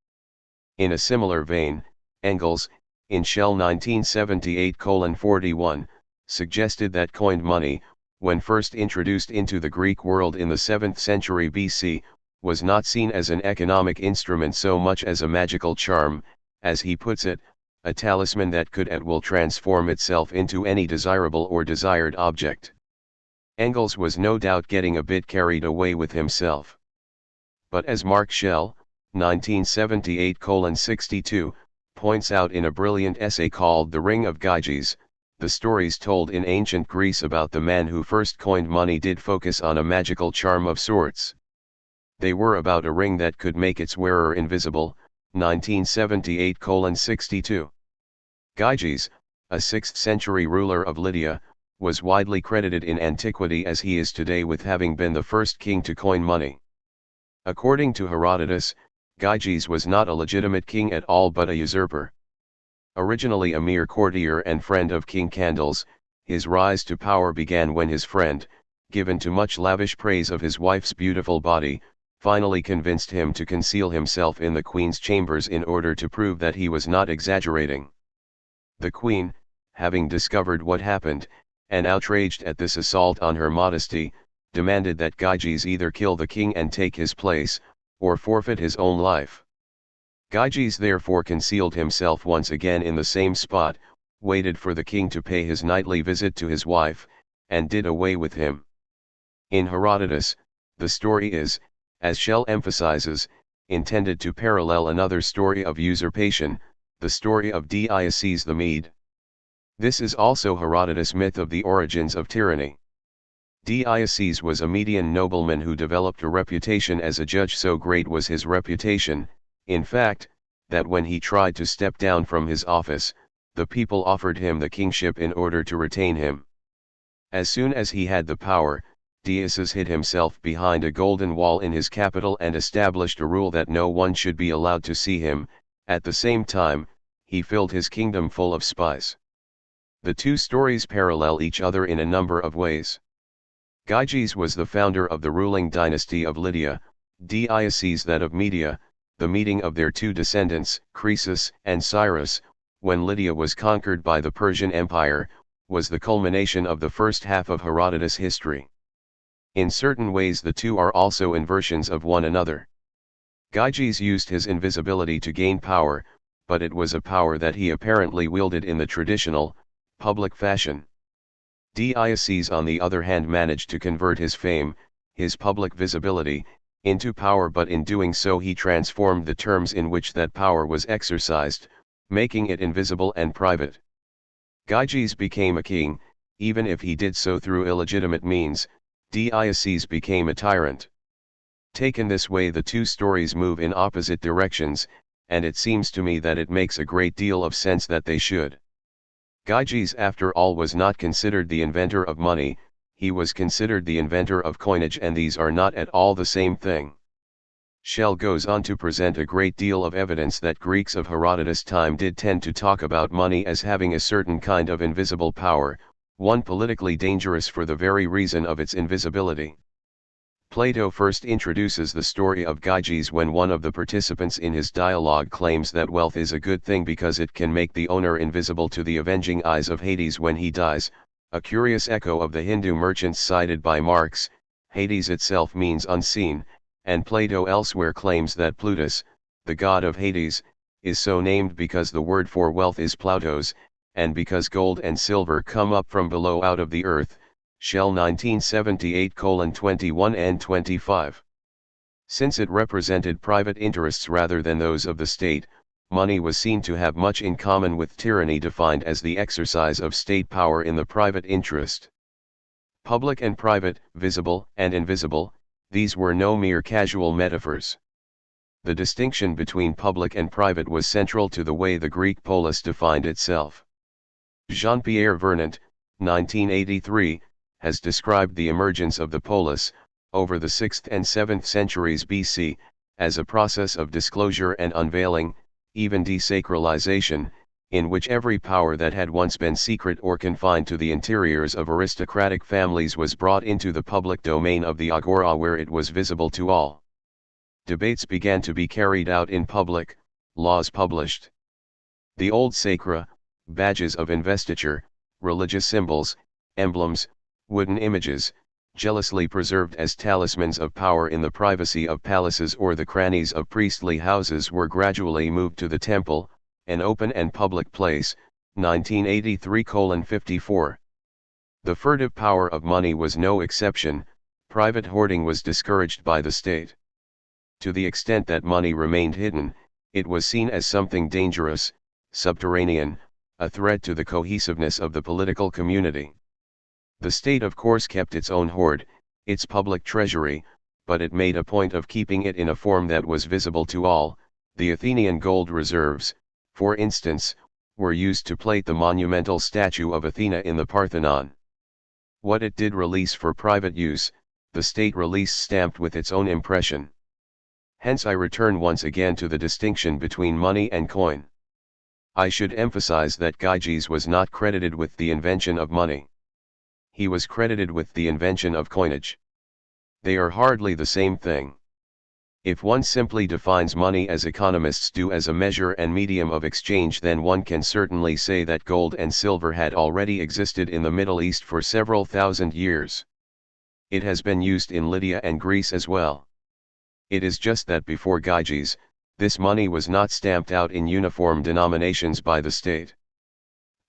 In a similar vein, Engels, in Shell 1978:41, suggested that coined money, when first introduced into the Greek world in the 7th century BC, was not seen as an economic instrument so much as a magical charm, as he puts it, a talisman that could at will transform itself into any desirable or desired object. Engels was no doubt getting a bit carried away with himself. But as Mark Shell, 1978:62, points out in a brilliant essay called The Ring of Gyges, the stories told in ancient Greece about the man who first coined money did focus on a magical charm of sorts. They were about a ring that could make its wearer invisible, 1978:62. Gyges, a 6th century ruler of Lydia, was widely credited in antiquity as he is today with having been the first king to coin money. According to Herodotus, Gyges was not a legitimate king at all but a usurper. Originally a mere courtier and friend of King Candace, his rise to power began when his friend, given to much lavish praise of his wife's beautiful body, finally convinced him to conceal himself in the queen's chambers in order to prove that he was not exaggerating. The queen, having discovered what happened, and outraged at this assault on her modesty, demanded that Gyges either kill the king and take his place, or forfeit his own life. Gyges therefore concealed himself once again in the same spot, waited for the king to pay his nightly visit to his wife, and did away with him. In Herodotus, the story is, as Shell emphasizes, intended to parallel another story of usurpation, the story of Deioces the Mede. This is also Herodotus' myth of the origins of tyranny. Deioces was a Median nobleman who developed a reputation as a judge. So great was his reputation, in fact, that when he tried to step down from his office, the people offered him the kingship in order to retain him. As soon as he had the power, Deioces hid himself behind a golden wall in his capital and established a rule that no one should be allowed to see him. At the same time, he filled his kingdom full of spies. The two stories parallel each other in a number of ways. Gyges was the founder of the ruling dynasty of Lydia, Deioces that of Media. The meeting of their two descendants, Croesus and Cyrus, when Lydia was conquered by the Persian Empire, was the culmination of the first half of Herodotus' history. In certain ways the two are also inversions of one another. Gyges used his invisibility to gain power, but it was a power that he apparently wielded in the traditional, public fashion. Deioces on the other hand managed to convert his fame, his public visibility, into power, but in doing so he transformed the terms in which that power was exercised, making it invisible and private. Gyges became a king, even if he did so through illegitimate means, Diocese became a tyrant. Taken this way, the two stories move in opposite directions, and it seems to me that it makes a great deal of sense that they should. Gyges, after all, was not considered the inventor of money, he was considered the inventor of coinage, and these are not at all the same thing. Schell goes on to present a great deal of evidence that Greeks of Herodotus' time did tend to talk about money as having a certain kind of invisible power, one politically dangerous for the very reason of its invisibility. Plato first introduces the story of Gyges when one of the participants in his dialogue claims that wealth is a good thing because it can make the owner invisible to the avenging eyes of Hades when he dies, a curious echo of the Hindu merchants cited by Marx. Hades itself means unseen, and Plato elsewhere claims that Plutus, the god of Hades, is so named because the word for wealth is plautos, and because gold and silver come up from below out of the earth. Schell 1978:21 and 25. Since it represented private interests rather than those of the state, money was seen to have much in common with tyranny, defined as the exercise of state power in the private interest. Public and private, visible and invisible, these were no mere casual metaphors. The distinction between public and private was central to the way the Greek polis defined itself. Jean-Pierre Vernant, 1983, has described the emergence of the polis, over the 6th and 7th centuries BC, as a process of disclosure and unveiling, even desacralization, in which every power that had once been secret or confined to the interiors of aristocratic families was brought into the public domain of the agora, where it was visible to all. Debates began to be carried out in public, laws published. The old sacra, badges of investiture, religious symbols, emblems, wooden images, jealously preserved as talismans of power in the privacy of palaces or the crannies of priestly houses, were gradually moved to the temple, an open and public place. 1983:54. The furtive power of money was no exception. Private hoarding was discouraged by the state. To the extent that money remained hidden, it was seen as something dangerous, subterranean, a threat to the cohesiveness of the political community. The state of course kept its own hoard, its public treasury, but it made a point of keeping it in a form that was visible to all. The Athenian gold reserves, for instance, were used to plate the monumental statue of Athena in the Parthenon. What it did release for private use, the state released stamped with its own impression. Hence I return once again to the distinction between money and coin. I should emphasize that Gyges was not credited with the invention of money. He was credited with the invention of coinage. They are hardly the same thing. If one simply defines money as economists do as a measure and medium of exchange, then one can certainly say that gold and silver had already existed in the Middle East for several thousand years. It has been used in Lydia and Greece as well. It is just that before Gyges, this money was not stamped out in uniform denominations by the state.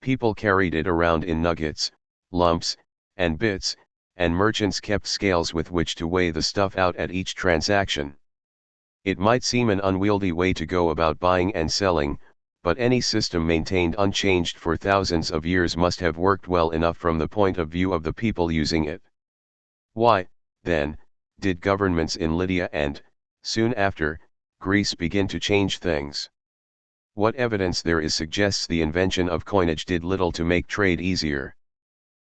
People carried it around in nuggets, lumps, and bits, and merchants kept scales with which to weigh the stuff out at each transaction. It might seem an unwieldy way to go about buying and selling, but any system maintained unchanged for thousands of years must have worked well enough from the point of view of the people using it. Why, then, did governments in Lydia and, soon after, Greece begin to change things? What evidence there is suggests the invention of coinage did little to make trade easier.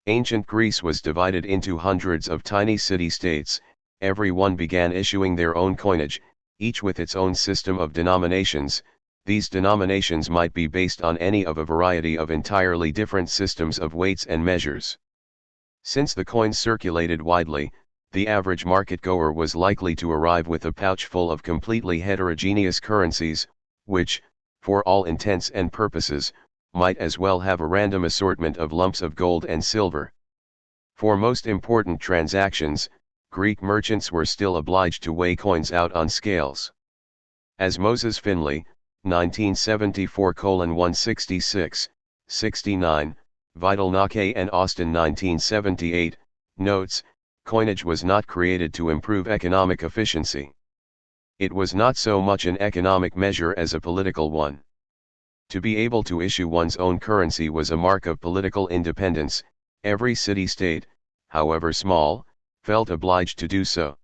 Ancient Greece was divided into hundreds of tiny city-states. Every one began issuing their own coinage, each with its own system of denominations. These denominations might be based on any of a variety of entirely different systems of weights and measures. Since the coins circulated widely, the average market-goer was likely to arrive with a pouch full of completely heterogeneous currencies, which, for all intents and purposes, might as well have a random assortment of lumps of gold and silver. For most important transactions, Greek merchants were still obliged to weigh coins out on scales. As Moses Finley, 1974:166, 69, Vidal-Naquet and Austin 1978, notes, coinage was not created to improve economic efficiency. It was not so much an economic measure as a political one. To be able to issue one's own currency was a mark of political independence. Every city-state, however small, felt obliged to do so.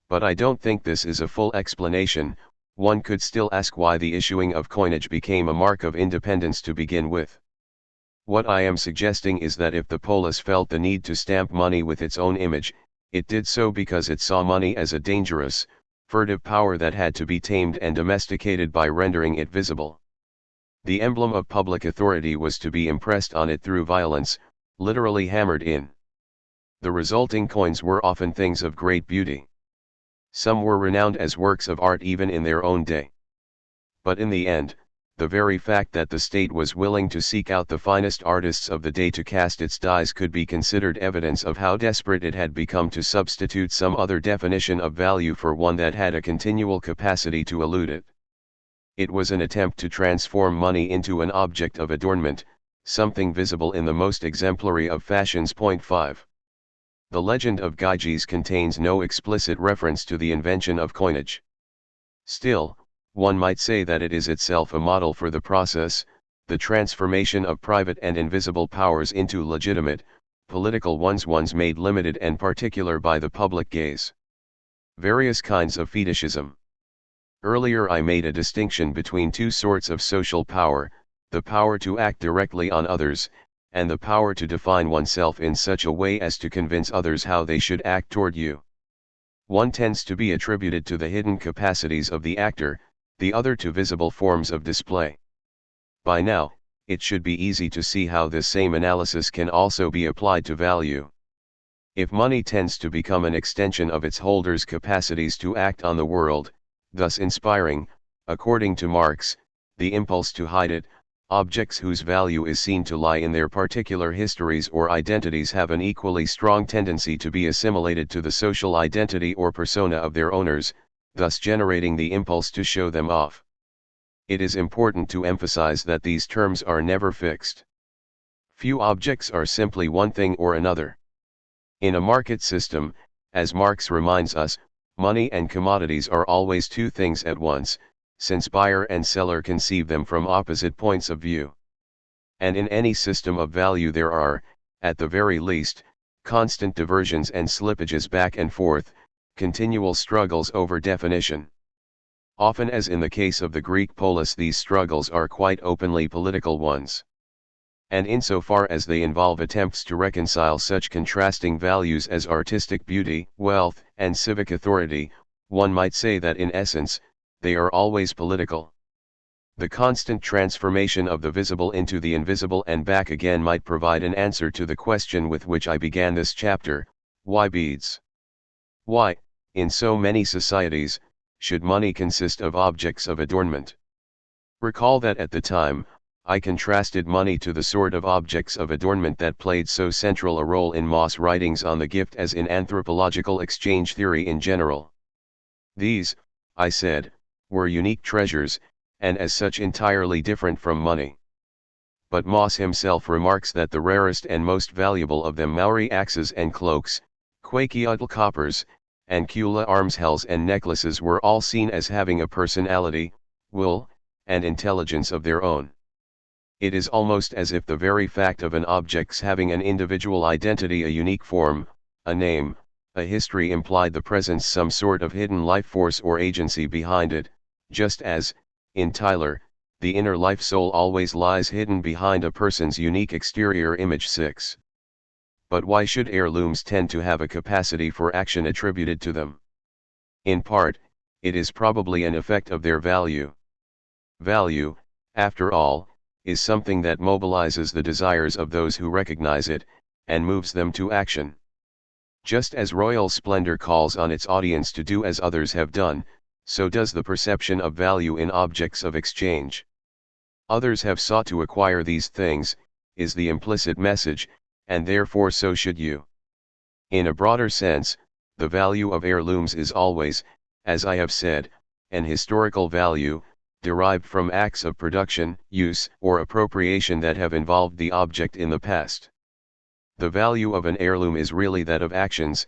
But I don't think this is a full explanation. One could still ask why the issuing of coinage became a mark of independence to begin with. What I am suggesting is that if the polis felt the need to stamp money with its own image, it did so because it saw money as a dangerous, furtive power that had to be tamed and domesticated by rendering it visible. The emblem of public authority was to be impressed on it through violence, literally hammered in. The resulting coins were often things of great beauty. Some were renowned as works of art even in their own day. But in the end, the very fact that the state was willing to seek out the finest artists of the day to cast its dies could be considered evidence of how desperate it had become to substitute some other definition of value for one that had a continual capacity to elude it. It was an attempt to transform money into an object of adornment, something visible in the most exemplary of fashions. 5. The legend of Gyges contains no explicit reference to the invention of coinage. Still, one might say that it is itself a model for the process, the transformation of private and invisible powers into legitimate, political ones made limited and particular by the public gaze. Various kinds of fetishism. Earlier I made a distinction between two sorts of social power, the power to act directly on others, and the power to define oneself in such a way as to convince others how they should act toward you. One tends to be attributed to the hidden capacities of the actor, the other to visible forms of display. By now, it should be easy to see how this same analysis can also be applied to value. If money tends to become an extension of its holder's capacities to act on the world, thus inspiring, according to Marx, the impulse to hide it, objects whose value is seen to lie in their particular histories or identities have an equally strong tendency to be assimilated to the social identity or persona of their owners, thus generating the impulse to show them off. It is important to emphasize that these terms are never fixed. Few objects are simply one thing or another. In a market system, as Marx reminds us, money and commodities are always two things at once, since buyer and seller conceive them from opposite points of view. And in any system of value there are, at the very least, constant diversions and slippages back and forth, continual struggles over definition. Often, as in the case of the Greek polis, these struggles are quite openly political ones. And insofar as they involve attempts to reconcile such contrasting values as artistic beauty, wealth, and civic authority, one might say that in essence, they are always political. The constant transformation of the visible into the invisible and back again might provide an answer to the question with which I began this chapter: why beads? Why, in so many societies, should money consist of objects of adornment? Recall that at the time, I contrasted money to the sort of objects of adornment that played so central a role in Mauss' writings on the gift as in anthropological exchange theory in general. These, I said, were unique treasures, and as such entirely different from money. But Mauss himself remarks that the rarest and most valuable of them, Maori axes and cloaks, Quakiotl coppers, and Kula armshells and necklaces, were all seen as having a personality, will, and intelligence of their own. It is almost as if the very fact of an object's having an individual identity, a unique form, a name, a history, implied the presence some sort of hidden life force or agency behind it, just as, in Tyler, the inner life soul always lies hidden behind a person's unique exterior image. 6. But why should heirlooms tend to have a capacity for action attributed to them? In part, it is probably an effect of their value. Value, after all, is something that mobilizes the desires of those who recognize it, and moves them to action. Just as royal splendor calls on its audience to do as others have done, so does the perception of value in objects of exchange. Others have sought to acquire these things, is the implicit message, and therefore so should you. In a broader sense, the value of heirlooms is always, as I have said, an historical value, derived from acts of production, use, or appropriation that have involved the object in the past. The value of an heirloom is really that of actions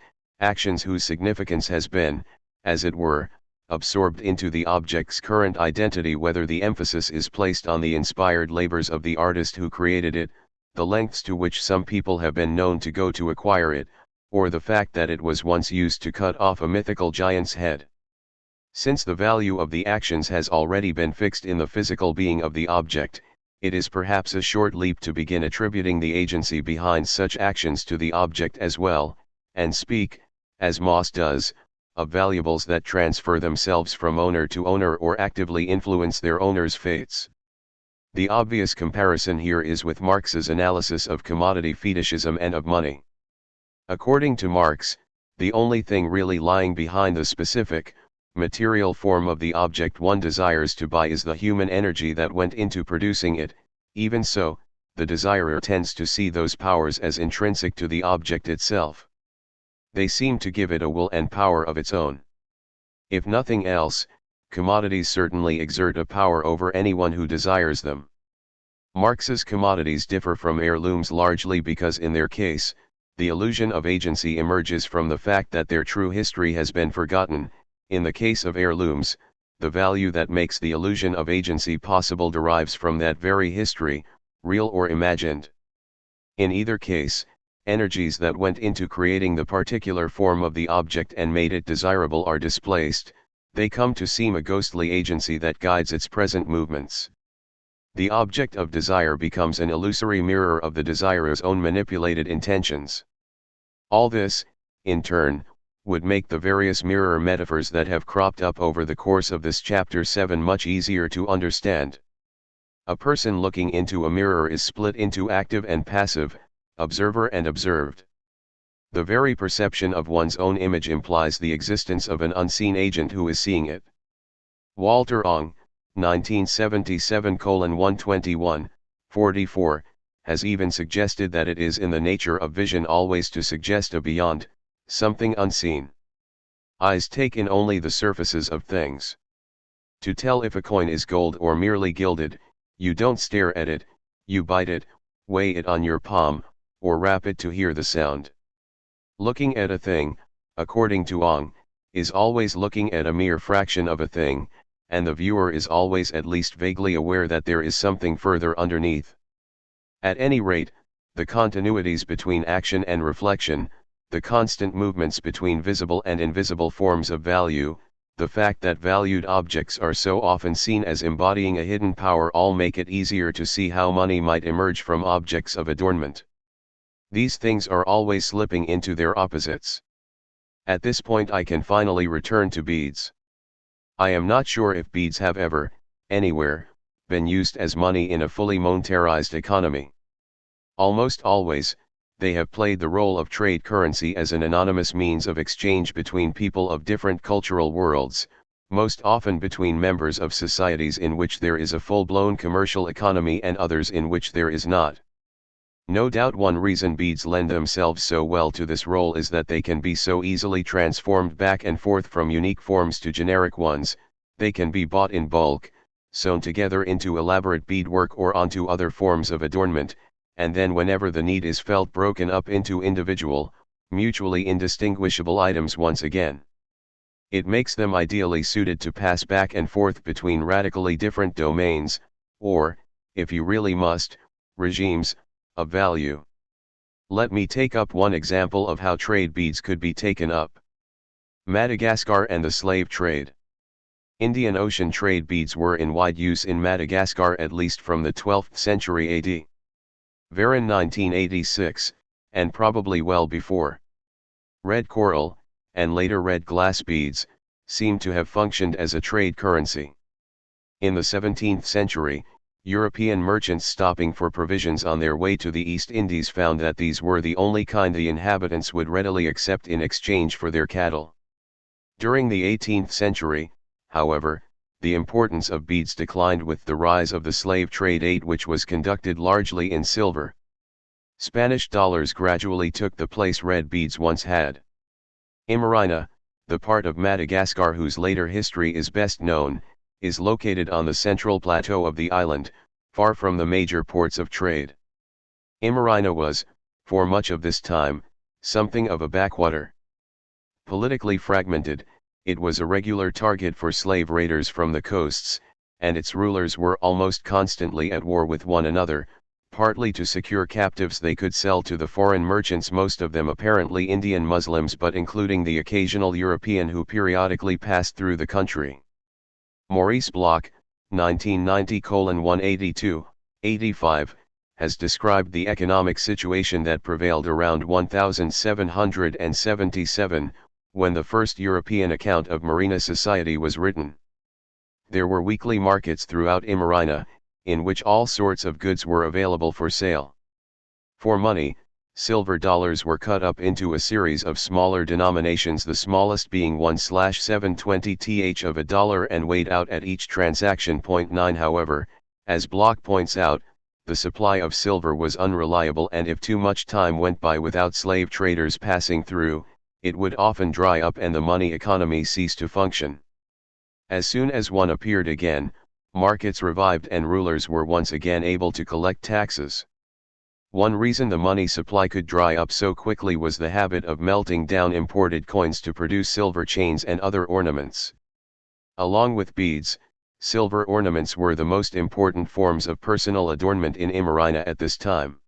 whose significance has been, as it were, absorbed into the object's current identity, whether the emphasis is placed on the inspired labors of the artist who created it, the lengths to which some people have been known to go to acquire it, or the fact that it was once used to cut off a mythical giant's head. Since the value of the actions has already been fixed in the physical being of the object, it is perhaps a short leap to begin attributing the agency behind such actions to the object as well, and speak, as Moss does, of valuables that transfer themselves from owner to owner or actively influence their owner's fates. The obvious comparison here is with Marx's analysis of commodity fetishism and of money. According to Marx, the only thing really lying behind the specific, material form of the object one desires to buy is the human energy that went into producing it. Even so, the desirer tends to see those powers as intrinsic to the object itself. They seem to give it a will and power of its own. If nothing else, commodities certainly exert a power over anyone who desires them. Marx's commodities differ from heirlooms largely because in their case, the illusion of agency emerges from the fact that their true history has been forgotten. In the case of heirlooms, the value that makes the illusion of agency possible derives from that very history, real or imagined. In either case, energies that went into creating the particular form of the object and made it desirable are displaced. They come to seem a ghostly agency that guides its present movements. The object of desire becomes an illusory mirror of the desirer's own manipulated intentions. All this, in turn, would make the various mirror metaphors that have cropped up over the course of this chapter 7 much easier to understand. A person looking into a mirror is split into active and passive, observer and observed. The very perception of one's own image implies the existence of an unseen agent who is seeing it. Walter Ong, 1977:121, 44, has even suggested that it is in the nature of vision always to suggest a beyond, something unseen. Eyes take in only the surfaces of things. To tell if a coin is gold or merely gilded, you don't stare at it, you bite it, weigh it on your palm, or rap it to hear the sound. Looking at a thing, according to Ong, is always looking at a mere fraction of a thing, and the viewer is always at least vaguely aware that there is something further underneath. At any rate, the continuities between action and reflection, the constant movements between visible and invisible forms of value, the fact that valued objects are so often seen as embodying a hidden power all make it easier to see how money might emerge from objects of adornment. These things are always slipping into their opposites. At this point I can finally return to beads. I am not sure if beads have ever, anywhere, been used as money in a fully monetarized economy. Almost always, they have played the role of trade currency as an anonymous means of exchange between people of different cultural worlds, most often between members of societies in which there is a full-blown commercial economy and others in which there is not. No doubt one reason beads lend themselves so well to this role is that they can be so easily transformed back and forth from unique forms to generic ones. They can be bought in bulk, sewn together into elaborate beadwork or onto other forms of adornment, and then whenever the need is felt broken up into individual, mutually indistinguishable items once again. It makes them ideally suited to pass back and forth between radically different domains, or, if you really must, regimes, of value. Let me take up one example of how trade beads could be taken up. Madagascar and the slave trade. Indian Ocean trade beads were in wide use in Madagascar at least from the 12th century AD. Varan 1986, and probably well before. Red coral, and later red glass beads, seem to have functioned as a trade currency. In the 17th century, European merchants stopping for provisions on their way to the East Indies found that these were the only kind the inhabitants would readily accept in exchange for their cattle. During the 18th century, however, the importance of beads declined with the rise of the slave trade, which was conducted largely in silver. Spanish dollars gradually took the place red beads once had. Imarina, the part of Madagascar whose later history is best known, is located on the central plateau of the island, far from the major ports of trade. Imarina was, for much of this time, something of a backwater. Politically fragmented, it was a regular target for slave raiders from the coasts, and its rulers were almost constantly at war with one another, partly to secure captives they could sell to the foreign merchants, most of them apparently Indian Muslims but including the occasional European who periodically passed through the country. Maurice Bloch, 1990:182, 85, has described the economic situation that prevailed around 1777, when the first European account of Marina society was written. There were weekly markets throughout Imarina, in which all sorts of goods were available for sale. For money, silver dollars were cut up into a series of smaller denominations, the smallest being 1/720th of a dollar and weighed out at each transaction. 9 However, as Bloch points out, the supply of silver was unreliable, and if too much time went by without slave traders passing through, it would often dry up and the money economy cease to function. As soon as one appeared again, markets revived and rulers were once again able to collect taxes. One reason the money supply could dry up so quickly was the habit of melting down imported coins to produce silver chains and other ornaments. Along with beads, silver ornaments were the most important forms of personal adornment in Imarina at this time.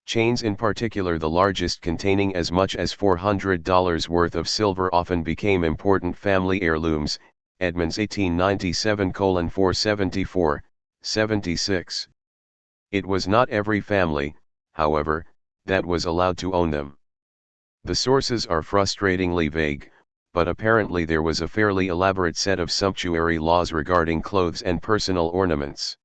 Chains, in particular the largest containing as much as $400 worth of silver, often became important family heirlooms. Edmonds 1897:474, 76. It was not every family, however, that was allowed to own them. The sources are frustratingly vague, but apparently there was a fairly elaborate set of sumptuary laws regarding clothes and personal ornaments.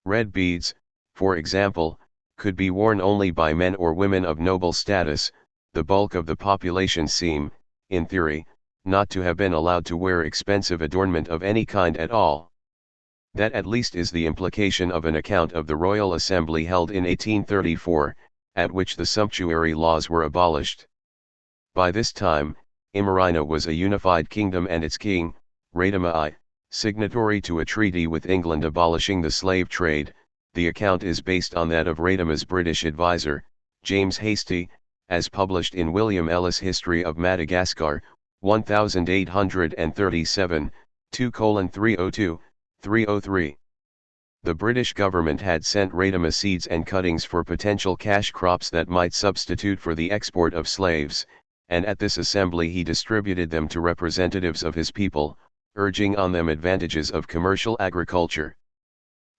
Red beads, for example, could be worn only by men or women of noble status. The bulk of the population seem, in theory, not to have been allowed to wear expensive adornment of any kind at all. That at least is the implication of an account of the Royal Assembly held in 1834, at which the sumptuary laws were abolished. By this time, Imarina was a unified kingdom and its king, Radama I, signatory to a treaty with England abolishing the slave trade. The account is based on that of Radama's British advisor, James Hastie, as published in William Ellis' History of Madagascar, 1837, 2:302, 303. The British government had sent Radama seeds and cuttings for potential cash crops that might substitute for the export of slaves, and at this assembly he distributed them to representatives of his people, urging on them advantages of commercial agriculture.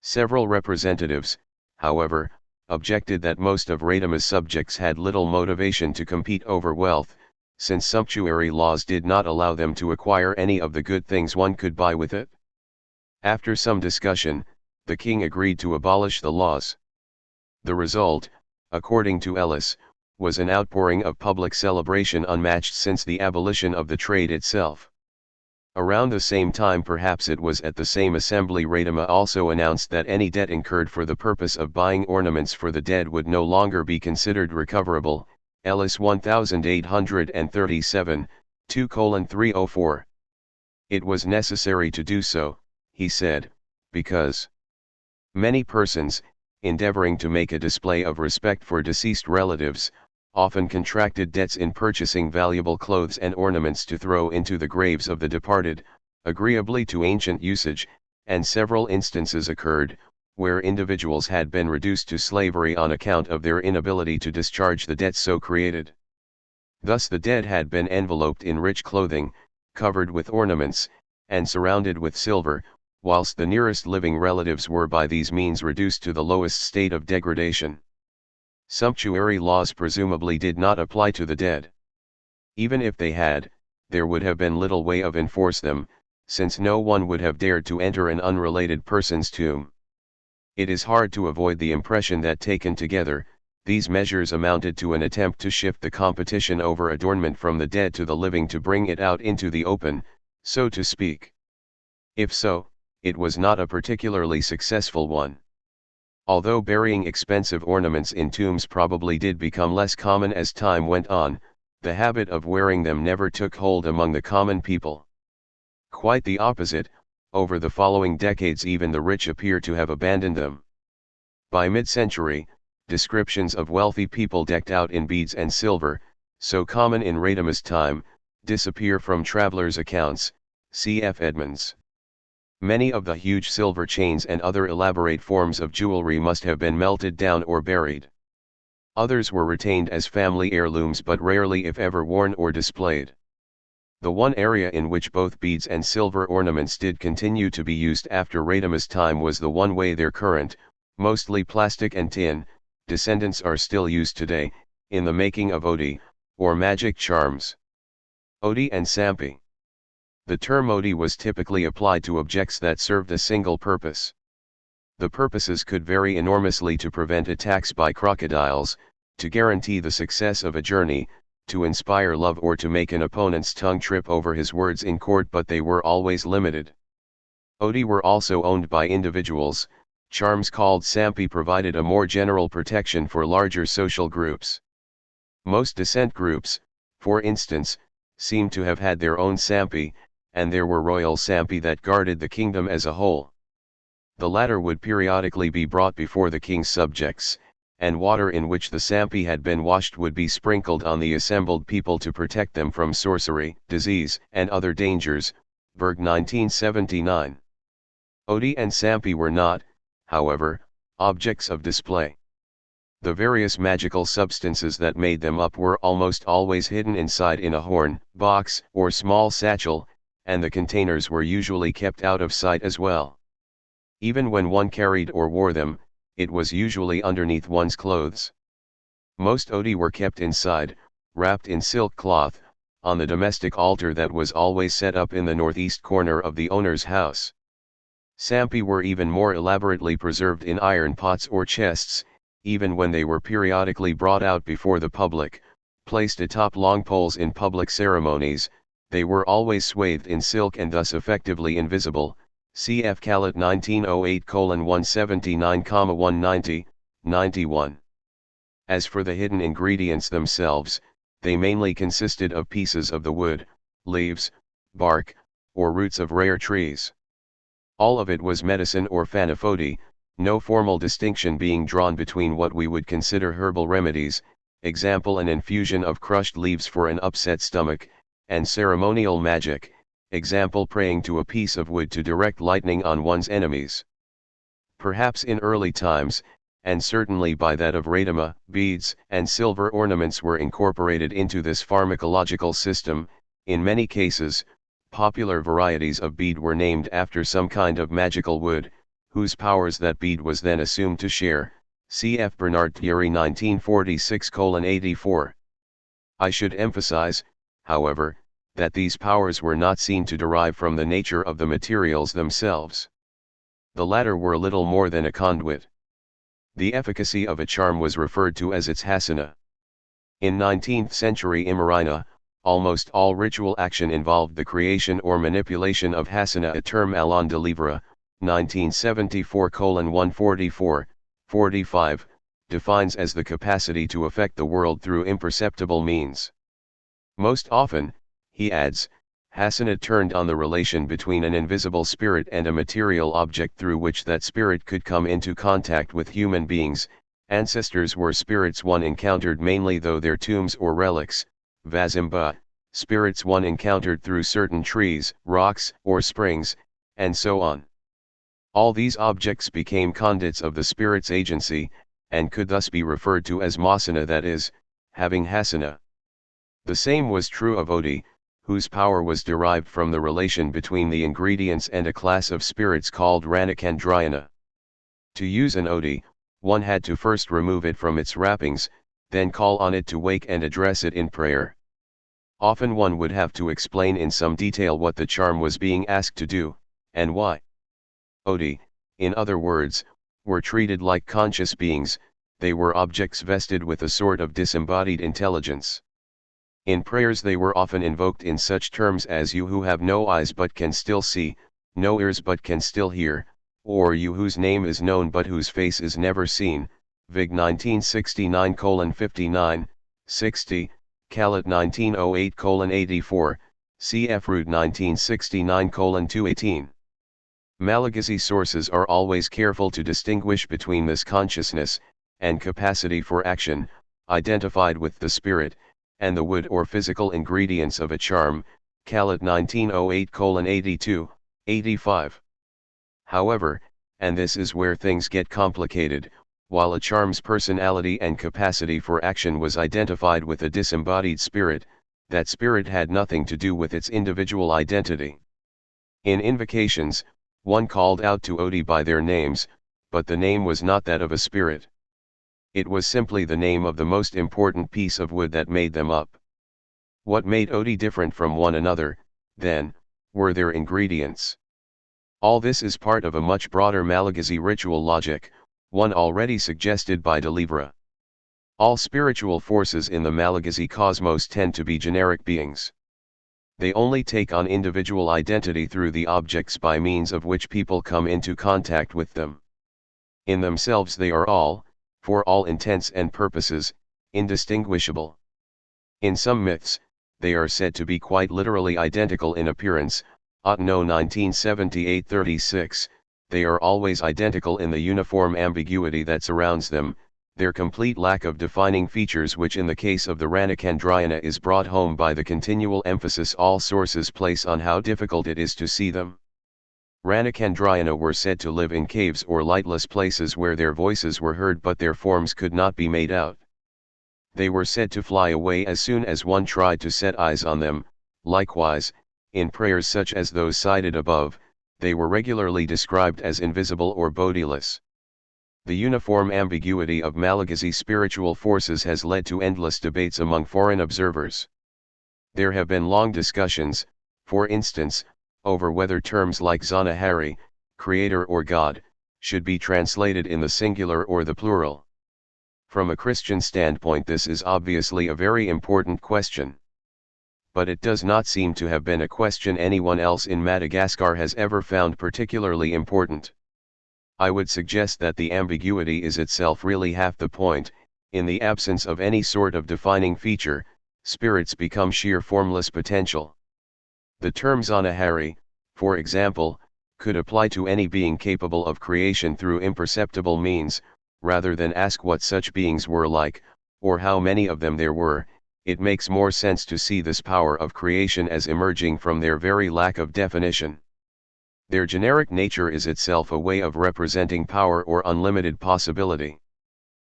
Several representatives, however, objected that most of Radama's subjects had little motivation to compete over wealth, since sumptuary laws did not allow them to acquire any of the good things one could buy with it. After some discussion, the king agreed to abolish the laws. The result, according to Ellis, was an outpouring of public celebration unmatched since the abolition of the trade itself. Around the same time, perhaps it was at the same assembly, Radama also announced that any debt incurred for the purpose of buying ornaments for the dead would no longer be considered recoverable. Ellis 1837, 2:304. It was necessary to do so, he said, because many persons, endeavoring to make a display of respect for deceased relatives, often contracted debts in purchasing valuable clothes and ornaments to throw into the graves of the departed, agreeably to ancient usage, and several instances occurred, where individuals had been reduced to slavery on account of their inability to discharge the debts so created. Thus the dead had been enveloped in rich clothing, covered with ornaments, and surrounded with silver, whilst the nearest living relatives were by these means reduced to the lowest state of degradation. Sumptuary laws presumably did not apply to the dead. Even if they had, there would have been little way of enforce them, since no one would have dared to enter an unrelated person's tomb. It is hard to avoid the impression that taken together, these measures amounted to an attempt to shift the competition over adornment from the dead to the living, to bring it out into the open, so to speak. If so, it was not a particularly successful one. Although burying expensive ornaments in tombs probably did become less common as time went on, the habit of wearing them never took hold among the common people. Quite the opposite, over the following decades even the rich appear to have abandoned them. By mid-century, descriptions of wealthy people decked out in beads and silver, so common in Radama's time, disappear from travelers' accounts. C.F. Edmonds. Many of the huge silver chains and other elaborate forms of jewelry must have been melted down or buried. Others were retained as family heirlooms but rarely if ever worn or displayed. The one area in which both beads and silver ornaments did continue to be used after Radama's time was the one way their current, mostly plastic and tin, descendants are still used today, in the making of odi, or magic charms. Odi and Sampi. The term odi was typically applied to objects that served a single purpose. The purposes could vary enormously: to prevent attacks by crocodiles, to guarantee the success of a journey, to inspire love, or to make an opponent's tongue trip over his words in court, but they were always limited. Odi were also owned by individuals. Charms called Sampi provided a more general protection for larger social groups. Most descent groups, for instance, seem to have had their own Sampi, and there were royal Sampi that guarded the kingdom as a whole. The latter would periodically be brought before the king's subjects, and water in which the Sampi had been washed would be sprinkled on the assembled people to protect them from sorcery, disease, and other dangers. Berg 1979. Odi and Sampi were not, however, objects of display. The various magical substances that made them up were almost always hidden inside in a horn, box, or small satchel, and the containers were usually kept out of sight as well. Even when one carried or wore them, it was usually underneath one's clothes. Most odi were kept inside, wrapped in silk cloth, on the domestic altar that was always set up in the northeast corner of the owner's house. Sampi were even more elaborately preserved in iron pots or chests, even when they were periodically brought out before the public, placed atop long poles in public ceremonies. They were always swathed in silk and thus effectively invisible. Cf. Khalid 1908:179,190, 91. As for the hidden ingredients themselves, they mainly consisted of pieces of the wood, leaves, bark, or roots of rare trees. All of it was medicine or fanafodi, no formal distinction being drawn between what we would consider herbal remedies, example an infusion of crushed leaves for an upset stomach, and ceremonial magic, example praying to a piece of wood to direct lightning on one's enemies. Perhaps in early times, and certainly by that of Radama, beads and silver ornaments were incorporated into this pharmacological system. In many cases, popular varieties of bead were named after some kind of magical wood, whose powers that bead was then assumed to share. Cf. Bernard Thierry 1946:84. I should emphasize, however, that these powers were not seen to derive from the nature of the materials themselves. The latter were little more than a conduit. The efficacy of a charm was referred to as its hasana. In 19th century Imarina, almost all ritual action involved the creation or manipulation of hasana. A term Alain de Livre, 1974:144, 45, defines as the capacity to affect the world through imperceptible means. Most often, he adds, hasana turned on the relation between an invisible spirit and a material object through which that spirit could come into contact with human beings. Ancestors were spirits one encountered mainly through their tombs or relics. Vazimba, spirits one encountered through certain trees, rocks, or springs, and so on. All these objects became conduits of the spirit's agency, and could thus be referred to as masana, that is, having hasana. The same was true of odi, whose power was derived from the relation between the ingredients and a class of spirits called Ranakandryana. To use an odi, one had to first remove it from its wrappings, then call on it to wake and address it in prayer. Often one would have to explain in some detail what the charm was being asked to do, and why. Odi, in other words, were treated like conscious beings. They were objects vested with a sort of disembodied intelligence. In prayers they were often invoked in such terms as "you who have no eyes but can still see, no ears but can still hear," or "you whose name is known but whose face is never seen." Vig 1969:59, 60, Khalid 1908:84, cf. Rood 1969:218. Malagasy sources are always careful to distinguish between this consciousness, and capacity for action, identified with the spirit, and the wood or physical ingredients of a charm. Khalid 1908:82, 85. However, and this is where things get complicated, while a charm's personality and capacity for action was identified with a disembodied spirit, that spirit had nothing to do with its individual identity. In invocations, one called out to Odi by their names, but the name was not that of a spirit. It was simply the name of the most important piece of wood that made them up. What made Odi different from one another, then, were their ingredients. All this is part of a much broader Malagasy ritual logic, one already suggested by Delibera. All spiritual forces in the Malagasy cosmos tend to be generic beings. They only take on individual identity through the objects by means of which people come into contact with them. In themselves they are all, for all intents and purposes, indistinguishable. In some myths, they are said to be quite literally identical in appearance. Otno 1978-36, they are always identical in the uniform ambiguity that surrounds them, their complete lack of defining features, which in the case of the Ranakandriana is brought home by the continual emphasis all sources place on how difficult it is to see them. Ranakandriana were said to live in caves or lightless places where their voices were heard but their forms could not be made out. They were said to fly away as soon as one tried to set eyes on them. Likewise, in prayers such as those cited above, they were regularly described as invisible or bodiless. The uniform ambiguity of Malagasy spiritual forces has led to endless debates among foreign observers. There have been long discussions, for instance, over whether terms like Zanahari, creator or God, should be translated in the singular or the plural. From a Christian standpoint, this is obviously a very important question. But it does not seem to have been a question anyone else in Madagascar has ever found particularly important. I would suggest that the ambiguity is itself really half the point. In the absence of any sort of defining feature, spirits become sheer formless potential. The term Zanahari, for example, could apply to any being capable of creation through imperceptible means. Rather than ask what such beings were like, or how many of them there were, it makes more sense to see this power of creation as emerging from their very lack of definition. Their generic nature is itself a way of representing power or unlimited possibility.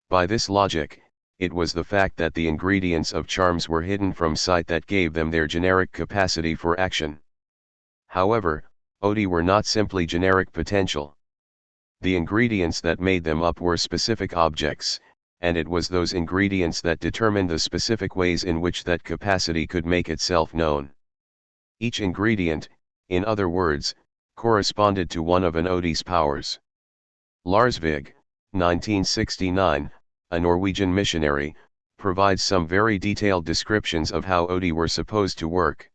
By this logic, it was the fact that the ingredients of charms were hidden from sight that gave them their generic capacity for action. However, Odi were not simply generic potential. The ingredients that made them up were specific objects, and it was those ingredients that determined the specific ways in which that capacity could make itself known. Each ingredient, in other words, corresponded to one of an Odi's powers. Larsvig, 1969, a Norwegian missionary, provides some very detailed descriptions of how Odi were supposed to work.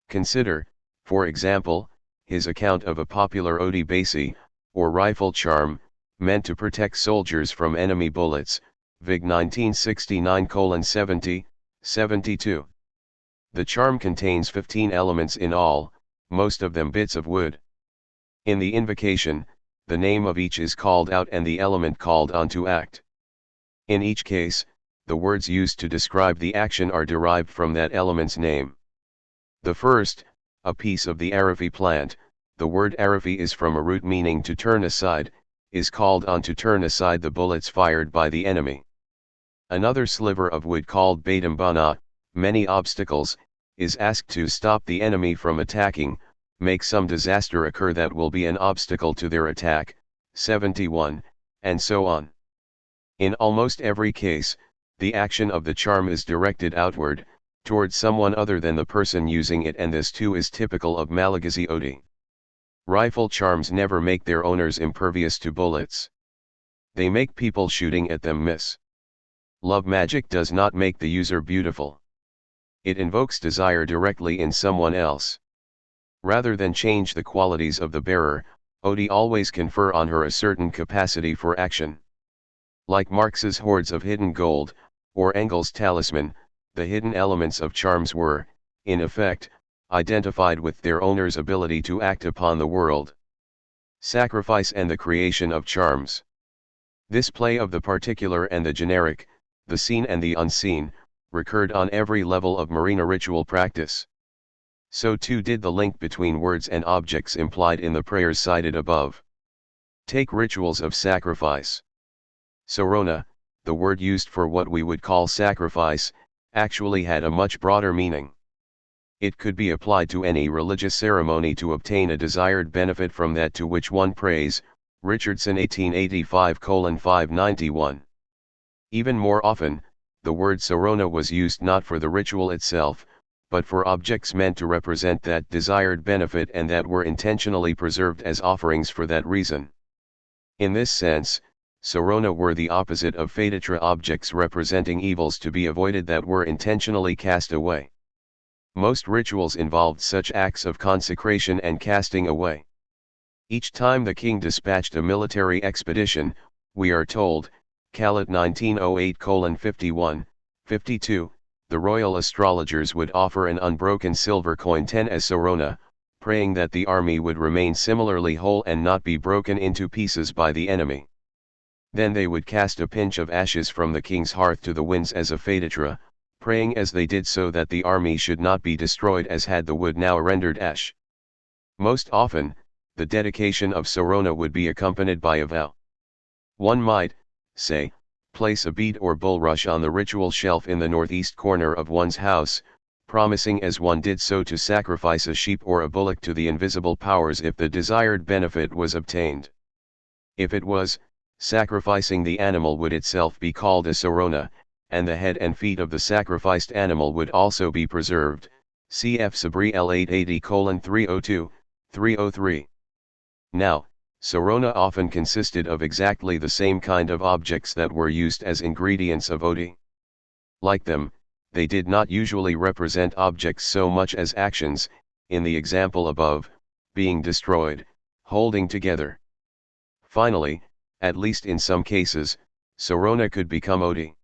Consider, for example, his account of a popular Odi basi, or rifle charm, meant to protect soldiers from enemy bullets, Vig 1969:70, 72. The charm contains 15 elements in all, most of them bits of wood. In the invocation, the name of each is called out and the element called on to act. In each case, the words used to describe the action are derived from that element's name. The first, a piece of the arafi plant, the word arafi is from a root meaning to turn aside, is called on to turn aside the bullets fired by the enemy. Another sliver of wood called Badambana, many obstacles, is asked to stop the enemy from attacking, make some disaster occur that will be an obstacle to their attack, 71, and so on. In almost every case, the action of the charm is directed outward, towards someone other than the person using it, and this too is typical of Malagasy Odi. Rifle charms never make their owners impervious to bullets. They make people shooting at them miss. Love magic does not make the user beautiful. It invokes desire directly in someone else. Rather than change the qualities of the bearer, Odi always confer on her a certain capacity for action. Like Marx's hoards of hidden gold, or Engels' talisman, the hidden elements of charms were, in effect, identified with their owner's ability to act upon the world. Sacrifice and the creation of charms. This play of the particular and the generic, the seen and the unseen, recurred on every level of Marina ritual practice. So too did the link between words and objects implied in the prayers cited above. Take rituals of sacrifice. Sorona, the word used for what we would call sacrifice, actually had a much broader meaning. It could be applied to any religious ceremony to obtain a desired benefit from that to which one prays, Richardson 1885:591. Even more often, the word sorona was used not for the ritual itself, but for objects meant to represent that desired benefit and that were intentionally preserved as offerings for that reason. In this sense, sorona were the opposite of fetitra, objects representing evils to be avoided that were intentionally cast away. Most rituals involved such acts of consecration and casting away. Each time the king dispatched a military expedition, we are told, Callet 1908:51, 52, the royal astrologers would offer an unbroken silver coin 10 as sorona, praying that the army would remain similarly whole and not be broken into pieces by the enemy. Then they would cast a pinch of ashes from the king's hearth to the winds as a fetitra, praying as they did so that the army should not be destroyed as had the wood now rendered ash. Most often, the dedication of sorona would be accompanied by a vow. One might, say, place a bead or bulrush on the ritual shelf in the northeast corner of one's house, promising as one did so to sacrifice a sheep or a bullock to the invisible powers if the desired benefit was obtained. If it was, sacrificing the animal would itself be called a sorona, and the head and feet of the sacrificed animal would also be preserved, cf. Sabri L 880:302, 303. Now, sorona often consisted of exactly the same kind of objects that were used as ingredients of odi. Like them, they did not usually represent objects so much as actions, in the example above, being destroyed, holding together. Finally, at least in some cases, sorona could become odi.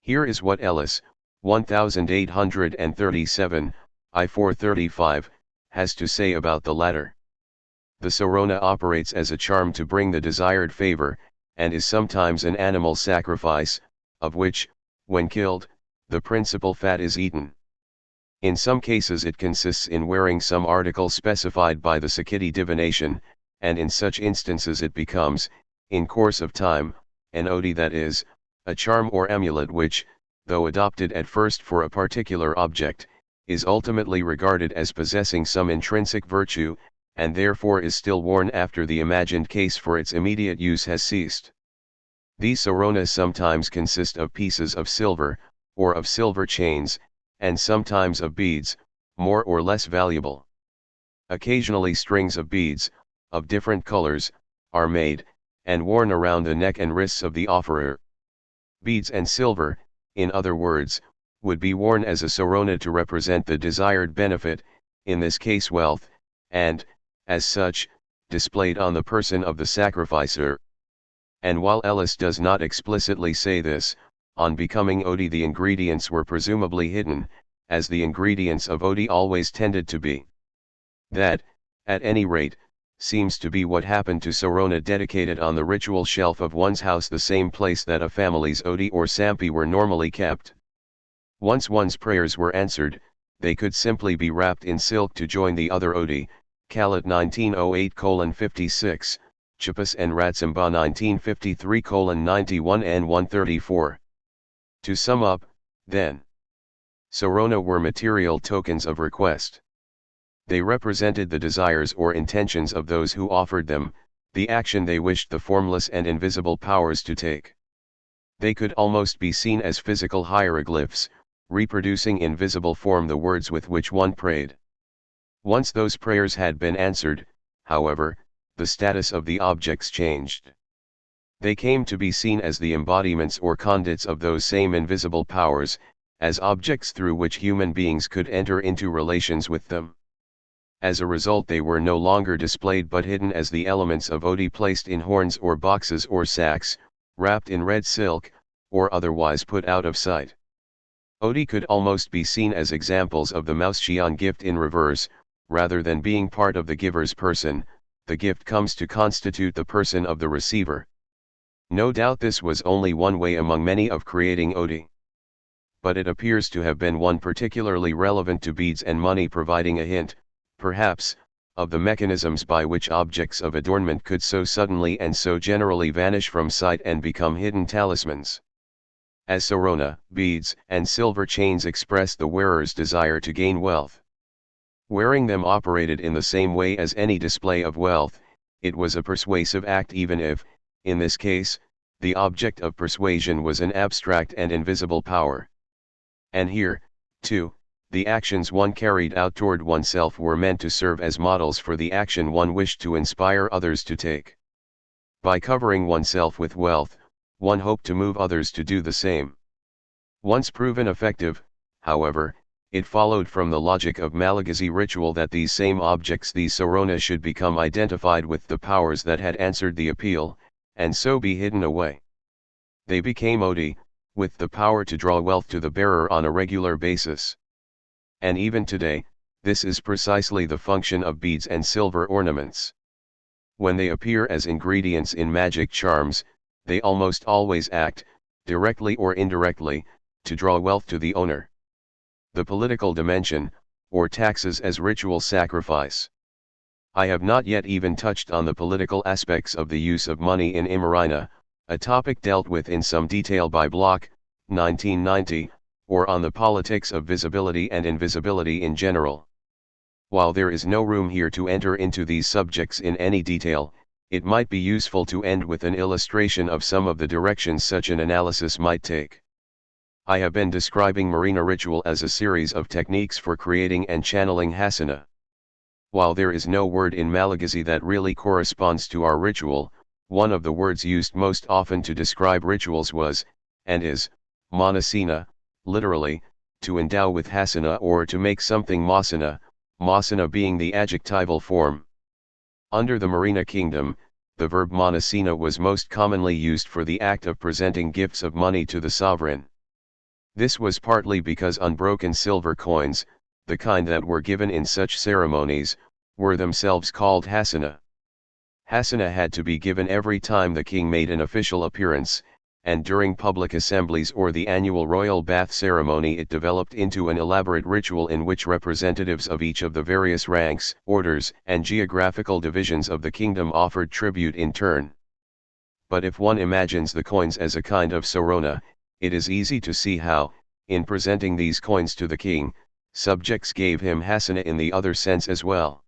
Here is what Ellis, 1837, I 435, has to say about the latter. The sorona operates as a charm to bring the desired favor, and is sometimes an animal sacrifice, of which, when killed, the principal fat is eaten. In some cases it consists in wearing some article specified by the Sakiti divination, and in such instances it becomes, in course of time, an odi, that is, a charm or amulet which, though adopted at first for a particular object, is ultimately regarded as possessing some intrinsic virtue, and therefore is still worn after the imagined case for its immediate use has ceased. These soronas sometimes consist of pieces of silver, or of silver chains, and sometimes of beads, more or less valuable. Occasionally strings of beads, of different colors, are made, and worn around the neck and wrists of the offerer. Beads and silver, in other words, would be worn as a sorona to represent the desired benefit, in this case wealth, and, as such, displayed on the person of the sacrificer. And while Ellis does not explicitly say this, on becoming odi the ingredients were presumably hidden, as the ingredients of odi always tended to be. That, at any rate, seems to be what happened to sorona dedicated on the ritual shelf of one's house, the same place that a family's odi or sampi were normally kept. Once one's prayers were answered, they could simply be wrapped in silk to join the other odi, Callet 1908:56, Chappas and Ratsamba 1953:91 and 134. To sum up, then, sorona were material tokens of request. They represented the desires or intentions of those who offered them, the action they wished the formless and invisible powers to take. They could almost be seen as physical hieroglyphs, reproducing in visible form the words with which one prayed. Once those prayers had been answered, however, the status of the objects changed. They came to be seen as the embodiments or conduits of those same invisible powers, as objects through which human beings could enter into relations with them. As a result, they were no longer displayed but hidden as the elements of odi placed in horns or boxes or sacks, wrapped in red silk, or otherwise put out of sight. Odi could almost be seen as examples of the Mauschian gift in reverse. Rather than being part of the giver's person, the gift comes to constitute the person of the receiver. No doubt this was only one way among many of creating odi. but it appears to have been one particularly relevant to beads and money, providing a hint, perhaps, of the mechanisms by which objects of adornment could so suddenly and so generally vanish from sight and become hidden talismans. As sorona, beads, and silver chains express the wearer's desire to gain wealth. Wearing them operated in the same way as any display of wealth. It was a persuasive act, even if, in this case, the object of persuasion was an abstract and invisible power. And here, too, the actions one carried out toward oneself were meant to serve as models for the action one wished to inspire others to take. By covering oneself with wealth, one hoped to move others to do the same. Once proven effective, however, it followed from the logic of Malagasy ritual that these same objects, these sorona, should become identified with the powers that had answered the appeal, and so be hidden away. They became odi, with the power to draw wealth to the bearer on a regular basis. And even today, this is precisely the function of beads and silver ornaments. When they appear as ingredients in magic charms, they almost always act, directly or indirectly, to draw wealth to the owner. The political dimension, or taxes as ritual sacrifice. I have not yet even touched on the political aspects of the use of money in Imarina, a topic dealt with in some detail by Bloch, 1990, or on the politics of visibility and invisibility in general. While there is no room here to enter into these subjects in any detail, it might be useful to end with an illustration of some of the directions such an analysis might take. I have been describing Marina ritual as a series of techniques for creating and channeling hasana. While there is no word in Malagasy that really corresponds to our ritual, one of the words used most often to describe rituals was, and is, manasina, literally, to endow with hasana or to make something masana, masana being the adjectival form. Under the Marina kingdom, the verb manasina was most commonly used for the act of presenting gifts of money to the sovereign. This was partly because unbroken silver coins, the kind that were given in such ceremonies, were themselves called hasana. Hasana had to be given every time the king made an official appearance, and during public assemblies or the annual royal bath ceremony it developed into an elaborate ritual in which representatives of each of the various ranks, orders, and geographical divisions of the kingdom offered tribute in turn. But if one imagines the coins as a kind of sorona, it is easy to see how, in presenting these coins to the king, subjects gave him hasana in the other sense as well.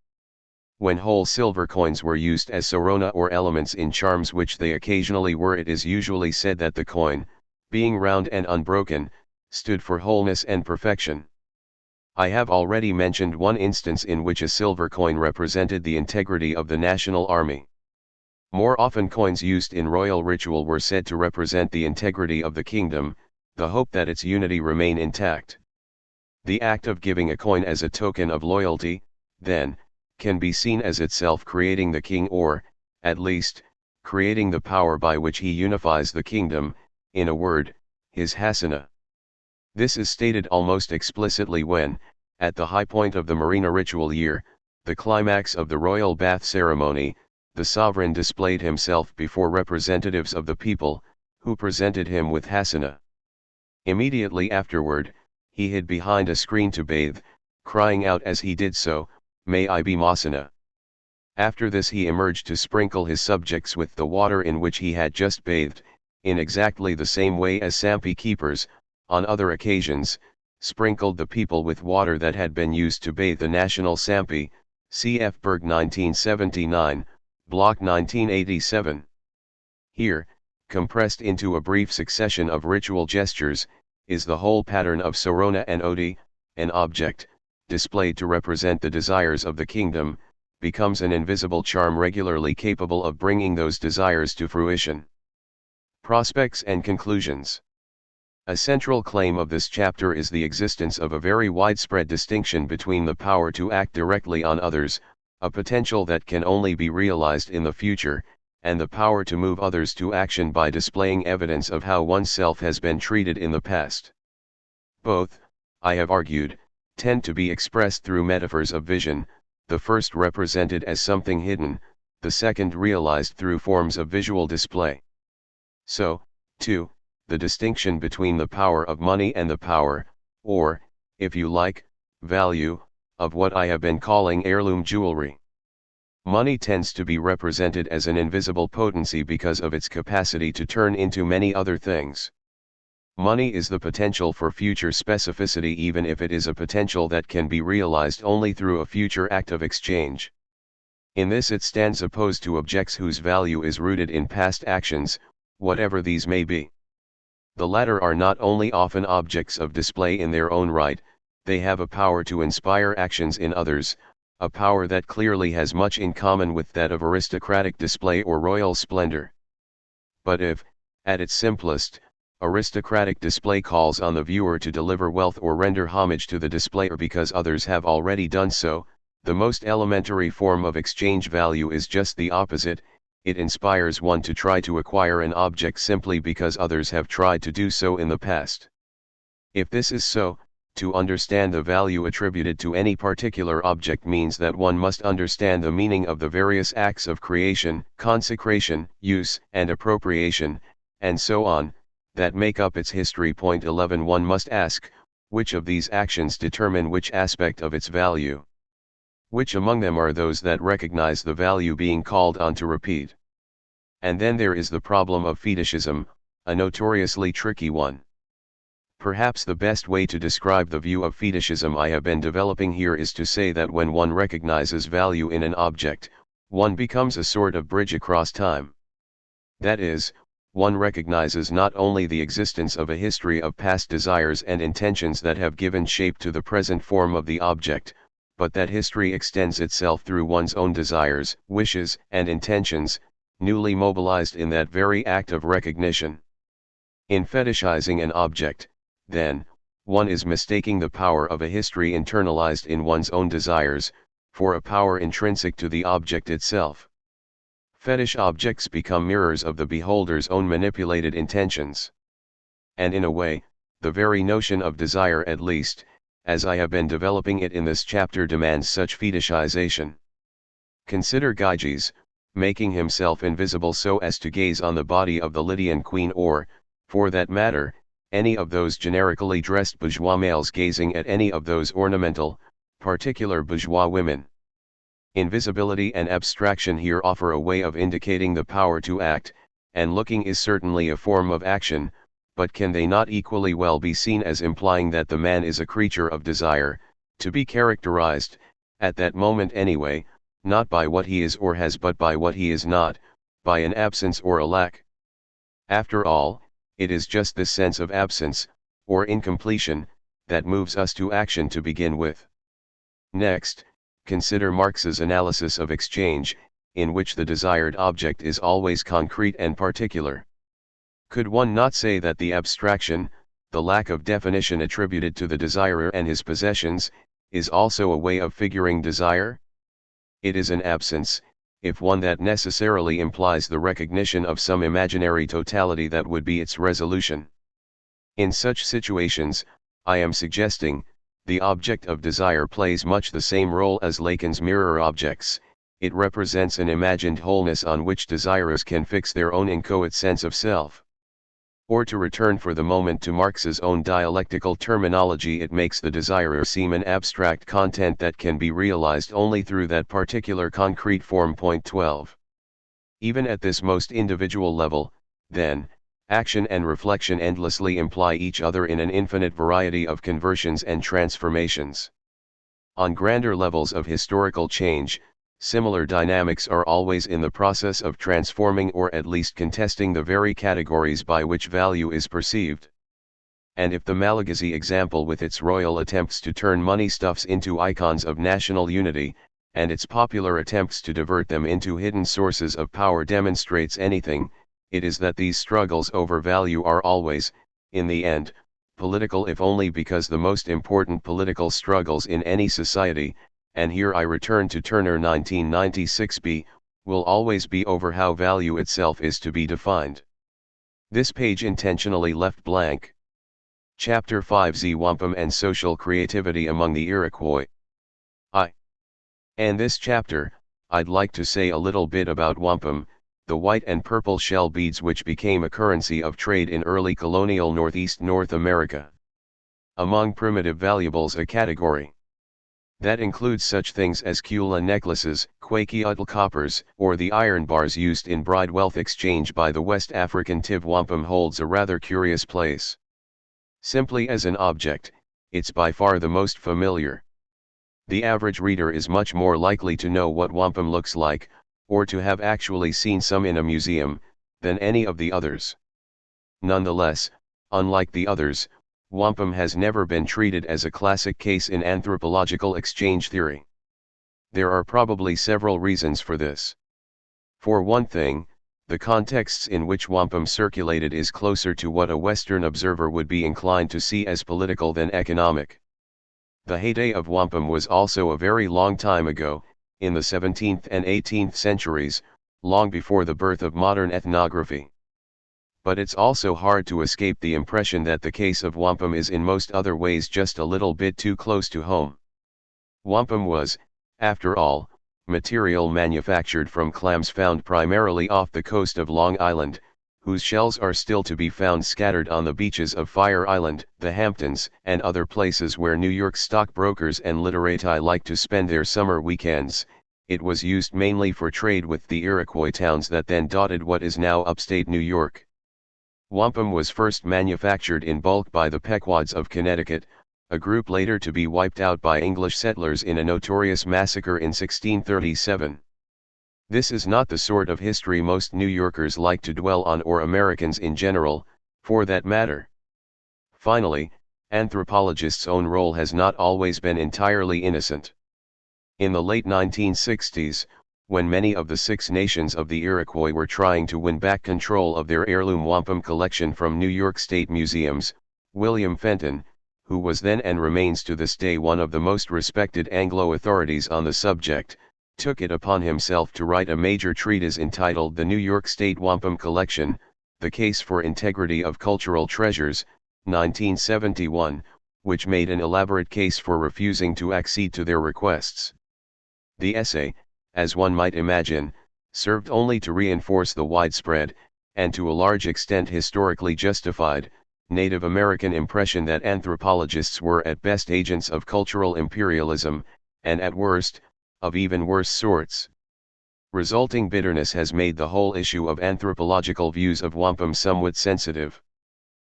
When whole silver coins were used as sorona or elements in charms, which they occasionally were, it is usually said that the coin, being round and unbroken, stood for wholeness and perfection. I have already mentioned one instance in which a silver coin represented the integrity of the national army. More often coins used in royal ritual were said to represent the integrity of the kingdom, the hope that its unity remain intact. The act of giving a coin as a token of loyalty, then, can be seen as itself creating the king, or, at least, creating the power by which he unifies the kingdom, in a word, his hasana. This is stated almost explicitly when, at the high point of the Marina ritual year, the climax of the royal bath ceremony, the sovereign displayed himself before representatives of the people, who presented him with hasana. Immediately afterward, he hid behind a screen to bathe, crying out as he did so, "May I be masana." After this he emerged to sprinkle his subjects with the water in which he had just bathed, in exactly the same way as Sampi keepers, on other occasions, sprinkled the people with water that had been used to bathe the national Sampi, cf. Berg 1979, Block 1987. Here, compressed into a brief succession of ritual gestures, is the whole pattern of sorona and odi. An object, displayed to represent the desires of the kingdom, becomes an invisible charm regularly capable of bringing those desires to fruition. Prospects and conclusions. A central claim of this chapter is the existence of a very widespread distinction between the power to act directly on others, a potential that can only be realized in the future, and the power to move others to action by displaying evidence of how oneself has been treated in the past. Both, I have argued, tend to be expressed through metaphors of vision, the first represented as something hidden, the second realized through forms of visual display. So, too, the distinction between the power of money and the power, or, if you like, value, of what I have been calling heirloom jewelry. Money tends to be represented as an invisible potency because of its capacity to turn into many other things. Money is the potential for future specificity, even if it is a potential that can be realized only through a future act of exchange. In this it stands opposed to objects whose value is rooted in past actions, whatever these may be. The latter are not only often objects of display in their own right, they have a power to inspire actions in others, a power that clearly has much in common with that of aristocratic display or royal splendor. But if, at its simplest, aristocratic display calls on the viewer to deliver wealth or render homage to the displayer because others have already done so, the most elementary form of exchange value is just the opposite. It inspires one to try to acquire an object simply because others have tried to do so in the past. If this is so, to understand the value attributed to any particular object means that one must understand the meaning of the various acts of creation, consecration, use, and appropriation, and so on, that make up its history. 11 One must ask, which of these actions determine which aspect of its value? Which among them are those that recognize the value being called on to repeat? And then there is the problem of fetishism, a notoriously tricky one. Perhaps the best way to describe the view of fetishism I have been developing here is to say that when one recognizes value in an object, one becomes a sort of bridge across time. That is, one recognizes not only the existence of a history of past desires and intentions that have given shape to the present form of the object, but that history extends itself through one's own desires, wishes, and intentions, newly mobilized in that very act of recognition. In fetishizing an object, then, one is mistaking the power of a history internalized in one's own desires, for a power intrinsic to the object itself. Fetish objects become mirrors of the beholder's own manipulated intentions. And in a way, the very notion of desire, at least, as I have been developing it in this chapter, demands such fetishization. Consider Gyges, making himself invisible so as to gaze on the body of the Lydian queen, or, for that matter, any of those generically dressed bourgeois males gazing at any of those ornamental, particular bourgeois women. Invisibility and abstraction here offer a way of indicating the power to act, and looking is certainly a form of action, but can they not equally well be seen as implying that the man is a creature of desire, to be characterized, at that moment anyway, not by what he is or has but by what he is not, by an absence or a lack? After all, it is just this sense of absence, or incompletion, that moves us to action to begin with. Next, consider Marx's analysis of exchange, in which the desired object is always concrete and particular. Could one not say that the abstraction, the lack of definition attributed to the desirer and his possessions, is also a way of figuring desire? It is an absence, if one, that necessarily implies the recognition of some imaginary totality that would be its resolution. In such situations, I am suggesting, the object of desire plays much the same role as Lacan's mirror objects. It represents an imagined wholeness on which desirers can fix their own inchoate sense of self. Or to return for the moment to Marx's own dialectical terminology, it makes the desirer seem an abstract content that can be realized only through that particular concrete form. 12. Even at this most individual level, then, action and reflection endlessly imply each other in an infinite variety of conversions and transformations. On grander levels of historical change, similar dynamics are always in the process of transforming or at least contesting the very categories by which value is perceived. And if the Malagasy example, with its royal attempts to turn money stuffs into icons of national unity, and its popular attempts to divert them into hidden sources of power, demonstrates anything, it is that these struggles over value are always, in the end, political, if only because the most important political struggles in any society, and here I return to Turner 1996b, will always be over how value itself is to be defined. This page intentionally left blank. Chapter 5: Wampum and Social Creativity Among the Iroquois. And this chapter, I'd like to say a little bit about wampum, the white and purple shell beads which became a currency of trade in early colonial Northeast North America. Among primitive valuables, a category that includes such things as Kula necklaces, Kwakiutl coppers, or the iron bars used in bride wealth exchange by the West African Tiv wampum holds a rather curious place. Simply as an object, it's by far the most familiar. The average reader is much more likely to know what wampum looks like, or to have actually seen some in a museum, than any of the others. Nonetheless, unlike the others, wampum has never been treated as a classic case in anthropological exchange theory. There are probably several reasons for this. For one thing, the contexts in which wampum circulated is closer to what a Western observer would be inclined to see as political than economic. The heyday of wampum was also a very long time ago, in the 17th and 18th centuries, long before the birth of modern ethnography. But it's also hard to escape the impression that the case of wampum is in most other ways just a little bit too close to home. Wampum was, after all, material manufactured from clams found primarily off the coast of Long Island, whose shells are still to be found scattered on the beaches of Fire Island, the Hamptons, and other places where New York stockbrokers and literati like to spend their summer weekends. It was used mainly for trade with the Iroquois towns that then dotted what is now upstate New York. Wampum was first manufactured in bulk by the Pequods of Connecticut, a group later to be wiped out by English settlers in a notorious massacre in 1637. This is not the sort of history most New Yorkers like to dwell on, or Americans in general, for that matter. Finally, anthropologists' own role has not always been entirely innocent. In the late 1960s, when many of the Six Nations of the Iroquois were trying to win back control of their heirloom wampum collection from New York State museums, William Fenton, who was then and remains to this day one of the most respected Anglo authorities on the subject, took it upon himself to write a major treatise entitled The New York State Wampum Collection, The Case for Integrity of Cultural Treasures, 1971, which made an elaborate case for refusing to accede to their requests. The essay, as one might imagine, served only to reinforce the widespread, and to a large extent historically justified, Native American impression that anthropologists were at best agents of cultural imperialism, and at worst, of even worse sorts. Resulting bitterness has made the whole issue of anthropological views of wampum somewhat sensitive.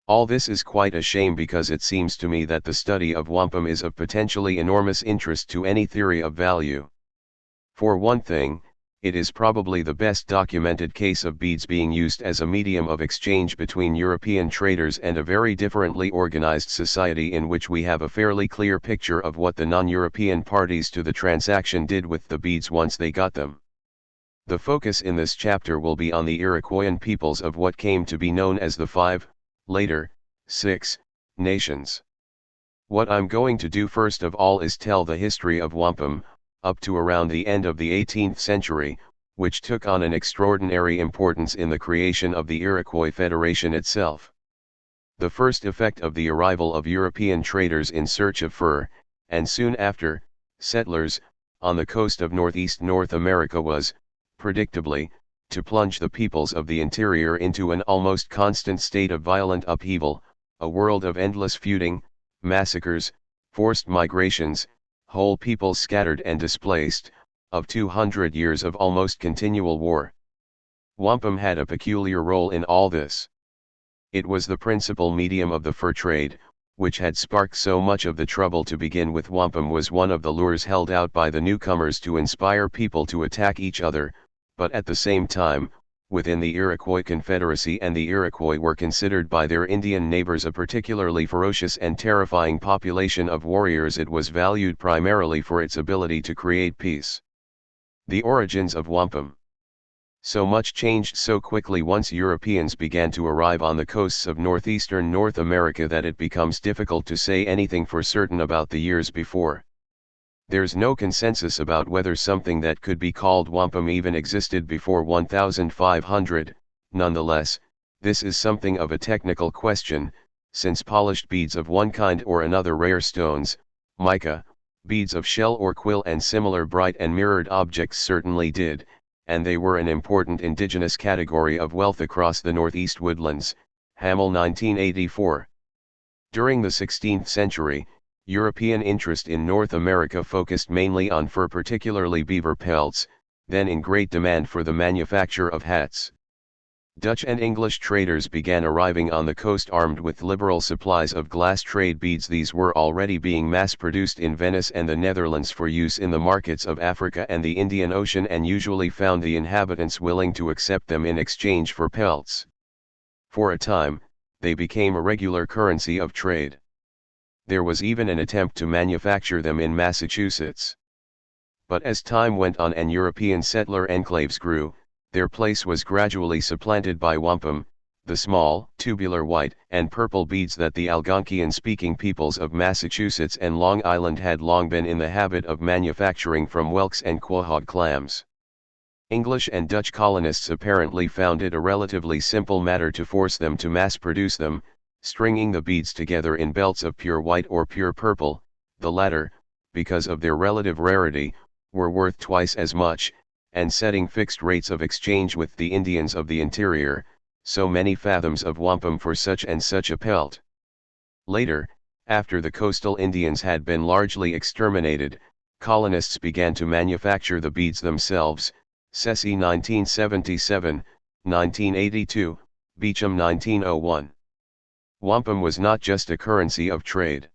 All this is quite a shame, because it seems to me that the study of wampum is of potentially enormous interest to any theory of value. For one thing, it is probably the best documented case of beads being used as a medium of exchange between European traders and a very differently organized society, in which we have a fairly clear picture of what the non-European parties to the transaction did with the beads once they got them. The focus in this chapter will be on the Iroquoian peoples of what came to be known as the 5, later, 6, nations. What I'm going to do first of all is tell the history of wampum, up to around the end of the 18th century, which took on an extraordinary importance in the creation of the Iroquois Federation itself. The first effect of the arrival of European traders in search of fur, and soon after, settlers, on the coast of northeast North America was, predictably, to plunge the peoples of the interior into an almost constant state of violent upheaval, a world of endless feuding, massacres, forced migrations, whole peoples scattered and displaced, of 200 years of almost continual war. Wampum had a peculiar role in all this. It was the principal medium of the fur trade, which had sparked so much of the trouble to begin with. Wampum was one of the lures held out by the newcomers to inspire people to attack each other, but at the same time, within the Iroquois Confederacy and the Iroquois were considered by their Indian neighbors a particularly ferocious and terrifying population of warriors. It was valued primarily for its ability to create peace. The origins of wampum. So much changed so quickly once Europeans began to arrive on the coasts of northeastern North America that it becomes difficult to say anything for certain about the years before. There's no consensus about whether something that could be called wampum even existed before 1500, nonetheless, this is something of a technical question, since polished beads of one kind or another, rare stones, mica, beads of shell or quill and similar bright and mirrored objects certainly did, and they were an important indigenous category of wealth across the Northeast woodlands. Hamill 1984. During the 16th century, European interest in North America focused mainly on fur, particularly beaver pelts, then in great demand for the manufacture of hats. Dutch and English traders began arriving on the coast armed with liberal supplies of glass trade beads. These were already being mass-produced in Venice and the Netherlands for use in the markets of Africa and the Indian Ocean, and usually found the inhabitants willing to accept them in exchange for pelts. For a time, they became a regular currency of trade. There was even an attempt to manufacture them in Massachusetts. But as time went on and European settler enclaves grew, their place was gradually supplanted by wampum, the small, tubular white and purple beads that the Algonquian-speaking peoples of Massachusetts and Long Island had long been in the habit of manufacturing from whelks and quahog clams. English and Dutch colonists apparently found it a relatively simple matter to force them to mass-produce them, stringing the beads together in belts of pure white or pure purple. The latter, because of their relative rarity, were worth twice as much, and setting fixed rates of exchange with the Indians of the interior, so many fathoms of wampum for such and such a pelt. Later, after the coastal Indians had been largely exterminated, colonists began to manufacture the beads themselves. Ceci 1977, 1982, Beecham 1901. Wampum was not just a currency of trade.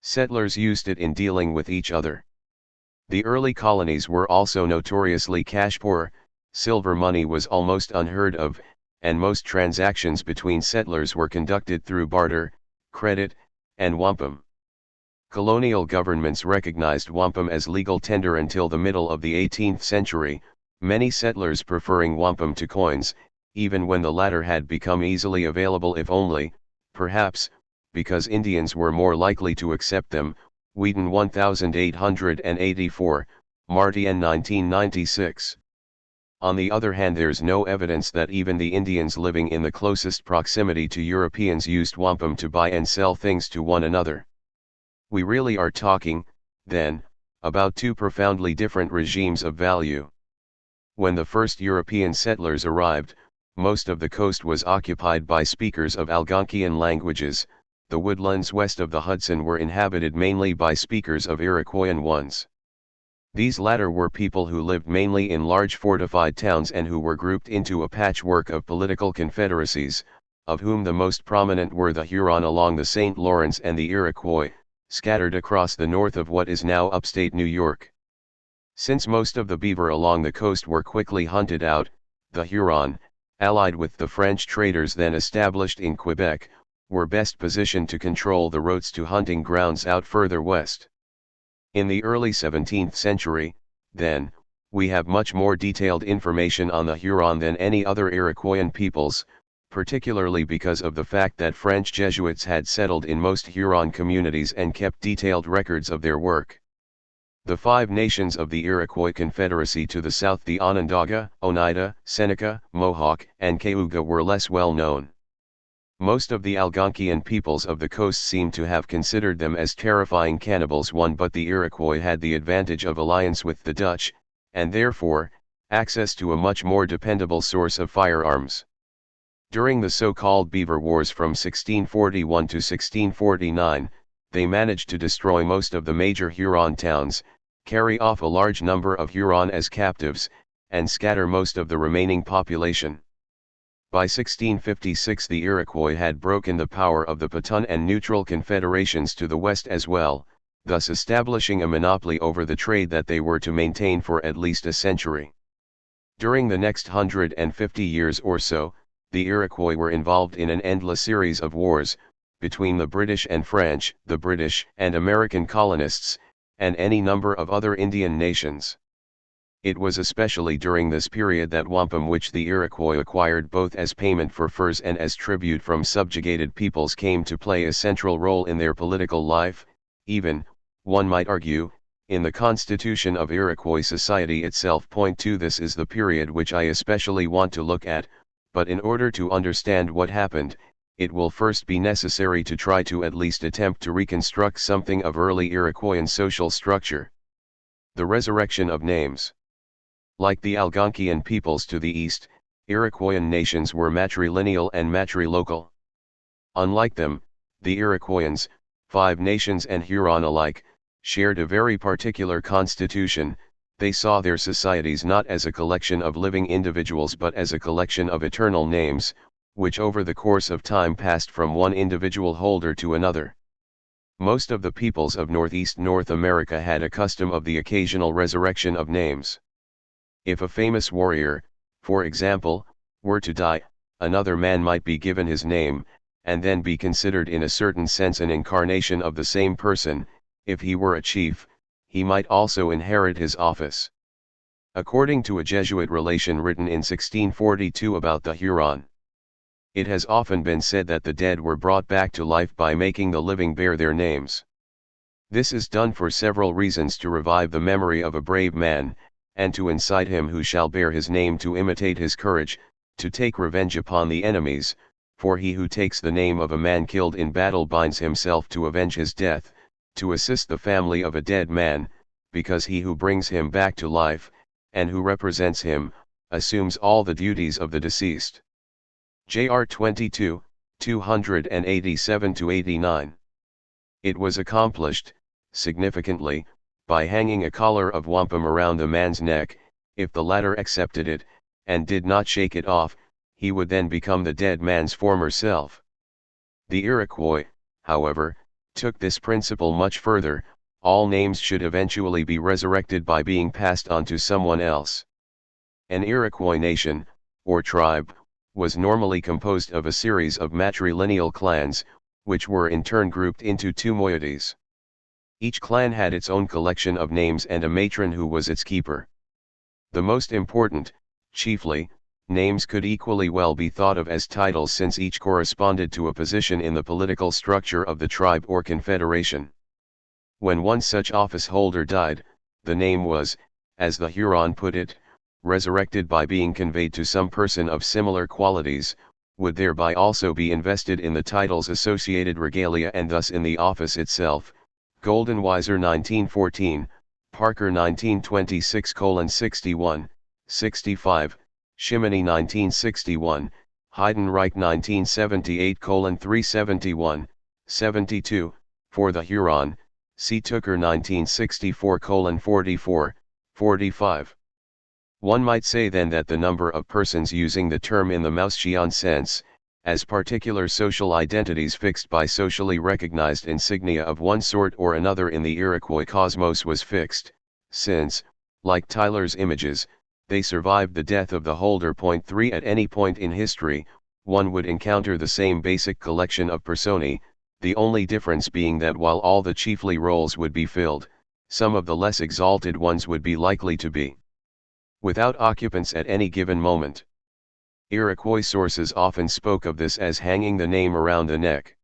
Settlers used it in dealing with each other. The early colonies were also notoriously cash poor, silver money was almost unheard of, and most transactions between settlers were conducted through barter, credit, and wampum. Colonial governments recognized wampum as legal tender until the middle of the 18th century, many settlers preferring wampum to coins, even when the latter had become easily available, if only, perhaps, because Indians were more likely to accept them. Wheaton 1884, Martian 1996. On the other hand, there's no evidence that even the Indians living in the closest proximity to Europeans used wampum to buy and sell things to one another. We really are talking, then, about two profoundly different regimes of value. When the first European settlers arrived, most of the coast was occupied by speakers of Algonquian languages. The woodlands west of the Hudson were inhabited mainly by speakers of Iroquoian ones. These latter were people who lived mainly in large fortified towns and who were grouped into a patchwork of political confederacies, of whom the most prominent were the Huron along the St. Lawrence and the Iroquois, scattered across the north of what is now upstate New York. Since most of the beaver along the coast were quickly hunted out, the Huron, allied with the French traders then established in Quebec, were best positioned to control the routes to hunting grounds out further west. In the early 17th century, then, we have much more detailed information on the Huron than any other Iroquoian peoples, particularly because of the fact that French Jesuits had settled in most Huron communities and kept detailed records of their work. The five nations of the Iroquois Confederacy to the south, the Onondaga, Oneida, Seneca, Mohawk, and Cayuga, were less well known. Most of the Algonquian peoples of the coast seem to have considered them as terrifying cannibals. But the Iroquois had the advantage of alliance with the Dutch, and therefore, access to a much more dependable source of firearms. During the so-called Beaver Wars from 1641 to 1649, they managed to destroy most of the major Huron towns, carry off a large number of Huron as captives, and scatter most of the remaining population. By 1656 the Iroquois had broken the power of the Petun and neutral confederations to the west as well, thus establishing a monopoly over the trade that they were to maintain for at least a century. During the next 150 years or so, the Iroquois were involved in an endless series of wars, between the British and French, the British and American colonists, and any number of other Indian nations. It was especially during this period that wampum, which the Iroquois acquired both as payment for furs and as tribute from subjugated peoples, came to play a central role in their political life, even, one might argue, in the constitution of Iroquois society itself. Point 2. This is the period which I especially want to look at, but in order to understand what happened, it will first be necessary to try to at least attempt to reconstruct something of early Iroquoian social structure. The resurrection of names. Like the Algonquian peoples to the east, Iroquoian nations were matrilineal and matrilocal. Unlike them, the Iroquoians, Five Nations and Huron alike, shared a very particular constitution. They saw their societies not as a collection of living individuals but as a collection of eternal names, which over the course of time passed from one individual holder to another. Most of the peoples of Northeast North America had a custom of the occasional resurrection of names. If a famous warrior, for example, were to die, another man might be given his name, and then be considered in a certain sense an incarnation of the same person. If he were a chief, he might also inherit his office. According to a Jesuit relation written in 1642 about the Huron, it has often been said that the dead were brought back to life by making the living bear their names. This is done for several reasons: to revive the memory of a brave man, and to incite him who shall bear his name to imitate his courage, to take revenge upon the enemies, for he who takes the name of a man killed in battle binds himself to avenge his death, to assist the family of a dead man, because he who brings him back to life, and who represents him, assumes all the duties of the deceased. Jr. 22, 287-89. It was accomplished, significantly, by hanging a collar of wampum around a man's neck. If the latter accepted it, and did not shake it off, he would then become the dead man's former self. The Iroquois, however, took this principle much further: all names should eventually be resurrected by being passed on to someone else. An Iroquois nation, or tribe, was normally composed of a series of matrilineal clans, which were in turn grouped into two moieties. Each clan had its own collection of names and a matron who was its keeper. The most important, chiefly, names could equally well be thought of as titles, since each corresponded to a position in the political structure of the tribe or confederation. When one such office holder died, the name was, as the Huron put it, resurrected by being conveyed to some person of similar qualities, would thereby also be invested in the title's associated regalia and thus in the office itself. Goldenweiser 1914, Parker 1926:61, 65, Shimony 1961, Heidenreich 1978:371, 72, for the Huron, C. Tooker 1964:44, 45. One might say then that the number of persons using the term in the Maussian sense, as particular social identities fixed by socially recognized insignia of one sort or another in the Iroquois cosmos, was fixed, since, like Tyler's images, they survived the death of the holder. 3. At any point in history, one would encounter the same basic collection of personae, the only difference being that while all the chiefly roles would be filled, some of the less exalted ones would be likely to be without occupants at any given moment. Iroquois sources often spoke of this as hanging the name around the neck.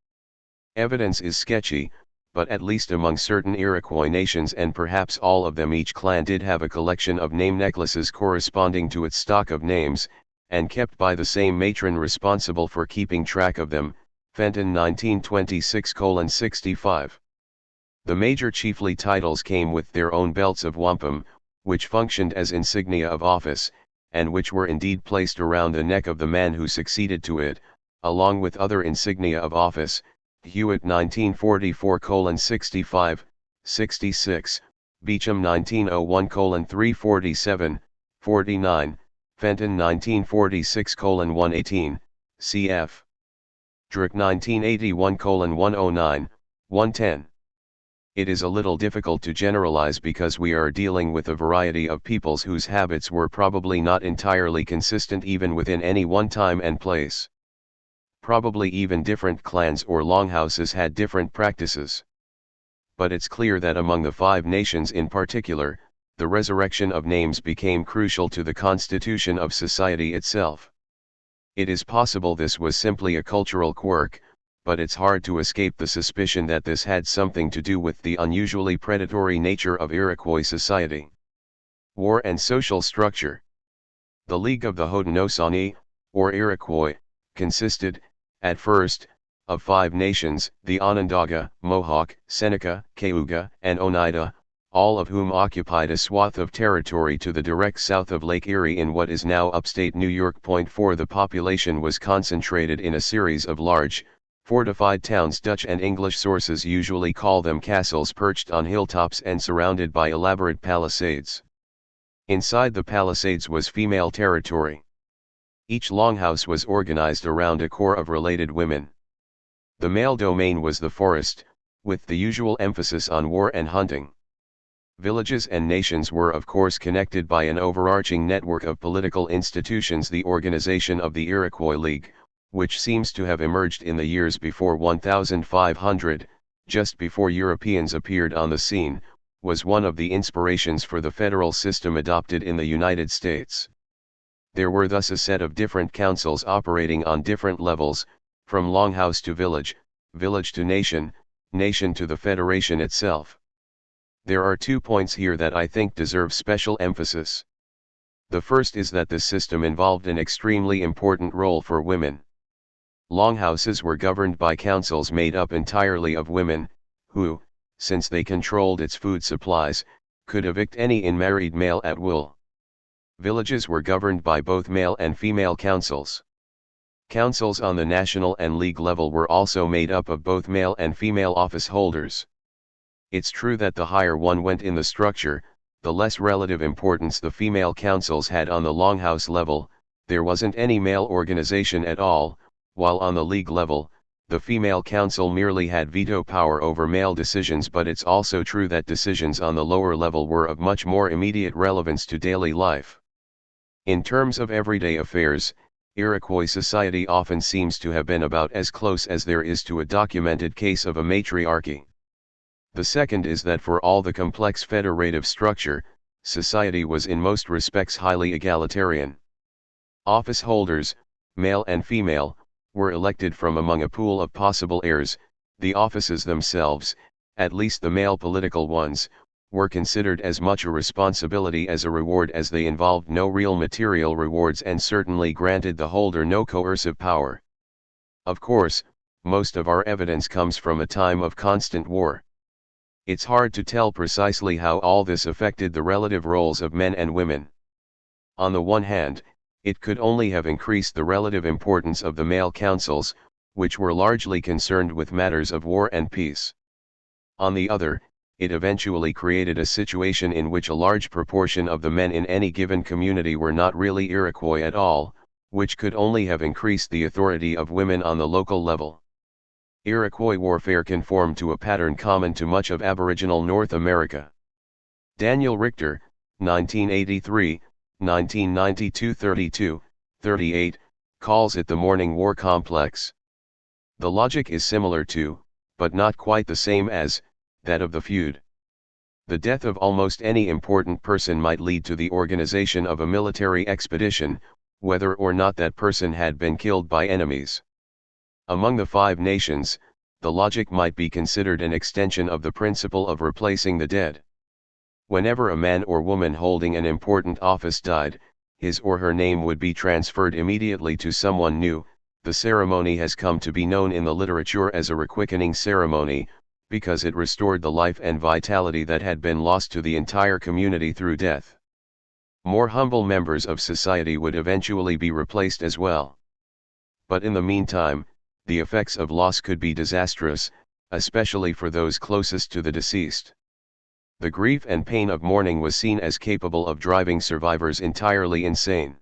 Evidence is sketchy, but at least among certain Iroquois nations, and perhaps all of them, each clan did have a collection of name necklaces corresponding to its stock of names, and kept by the same matron responsible for keeping track of them. Fenton 1926:65. The major chiefly titles came with their own belts of wampum, which functioned as insignia of office, and which were indeed placed around the neck of the man who succeeded to it, along with other insignia of office. Hewitt 1944:65, 66, Beecham 1901:347, 49, Fenton 1946:118, cf. Drake 1981:109, 110. It is a little difficult to generalize because we are dealing with a variety of peoples whose habits were probably not entirely consistent even within any one time and place. Probably even different clans or longhouses had different practices. But it's clear that among the Five Nations in particular, the resurrection of names became crucial to the constitution of society itself. It is possible this was simply a cultural quirk, but it's hard to escape the suspicion that this had something to do with the unusually predatory nature of Iroquois society. War and social structure. The League of the Haudenosaunee, or Iroquois, consisted, at first, of 5 nations: the Onondaga, Mohawk, Seneca, Cayuga, and Oneida, all of whom occupied a swath of territory to the direct south of Lake Erie in what is now upstate New York. 4 The population was concentrated in a series of large, fortified towns. Dutch and English sources usually call them castles perched on hilltops and surrounded by elaborate palisades. Inside the palisades was female territory. Each longhouse was organized around a core of related women. The male domain was the forest, with the usual emphasis on war and hunting. Villages and nations were of course connected by an overarching network of political institutions. The organization of the Iroquois League, which seems to have emerged in the years before 1500, just before Europeans appeared on the scene, was one of the inspirations for the federal system adopted in the United States. There were thus a set of different councils operating on different levels, from longhouse to village, village to nation, nation to the federation itself. There are 2 points here that I think deserve special emphasis. The first is that this system involved an extremely important role for women. Longhouses were governed by councils made up entirely of women, who, since they controlled its food supplies, could evict any unmarried male at will. Villages were governed by both male and female councils. Councils on the national and league level were also made up of both male and female office holders. It's true that the higher one went in the structure, the less relative importance the female councils had on the longhouse level. There wasn't any male organization at all, while on the league level, the female council merely had veto power over male decisions. But it's also true that decisions on the lower level were of much more immediate relevance to daily life. In terms of everyday affairs, Iroquois society often seems to have been about as close as there is to a documented case of a matriarchy. The second is that for all the complex federative structure, society was in most respects highly egalitarian. Office holders, male and female, were elected from among a pool of possible heirs. The offices themselves, at least the male political ones, were considered as much a responsibility as a reward, as they involved no real material rewards and certainly granted the holder no coercive power. Of course, most of our evidence comes from a time of constant war. It's hard to tell precisely how all this affected the relative roles of men and women. On the one hand, it could only have increased the relative importance of the male councils, which were largely concerned with matters of war and peace. On the other, it eventually created a situation in which a large proportion of the men in any given community were not really Iroquois at all, which could only have increased the authority of women on the local level. Iroquois warfare conformed to a pattern common to much of Aboriginal North America. Daniel Richter, 1983, 1992, 32, 38, calls it the Morning War Complex. The logic is similar to, but not quite the same as, that of the feud. The death of almost any important person might lead to the organization of a military expedition, whether or not that person had been killed by enemies. Among the 5 nations, the logic might be considered an extension of the principle of replacing the dead. Whenever a man or woman holding an important office died, his or her name would be transferred immediately to someone new. The ceremony has come to be known in the literature as a requickening ceremony, because it restored the life and vitality that had been lost to the entire community through death. More humble members of society would eventually be replaced as well. But in the meantime, the effects of loss could be disastrous, especially for those closest to the deceased. The grief and pain of mourning was seen as capable of driving survivors entirely insane.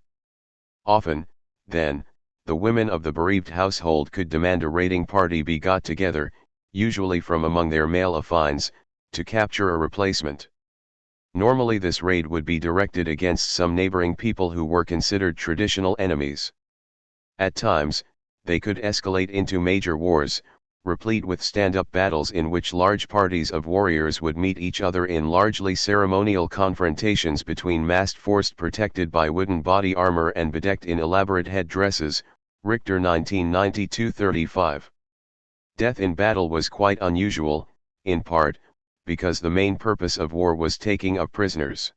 Often, then, the women of the bereaved household could demand a raiding party be got together, usually from among their male affines, to capture a replacement. Normally this raid would be directed against some neighboring people who were considered traditional enemies. At times, they could escalate into major wars, replete with stand-up battles in which large parties of warriors would meet each other in largely ceremonial confrontations between massed force protected by wooden body armor and bedecked in elaborate headdresses. Richter 1992-35. Death in battle was quite unusual, in part, because the main purpose of war was taking of prisoners.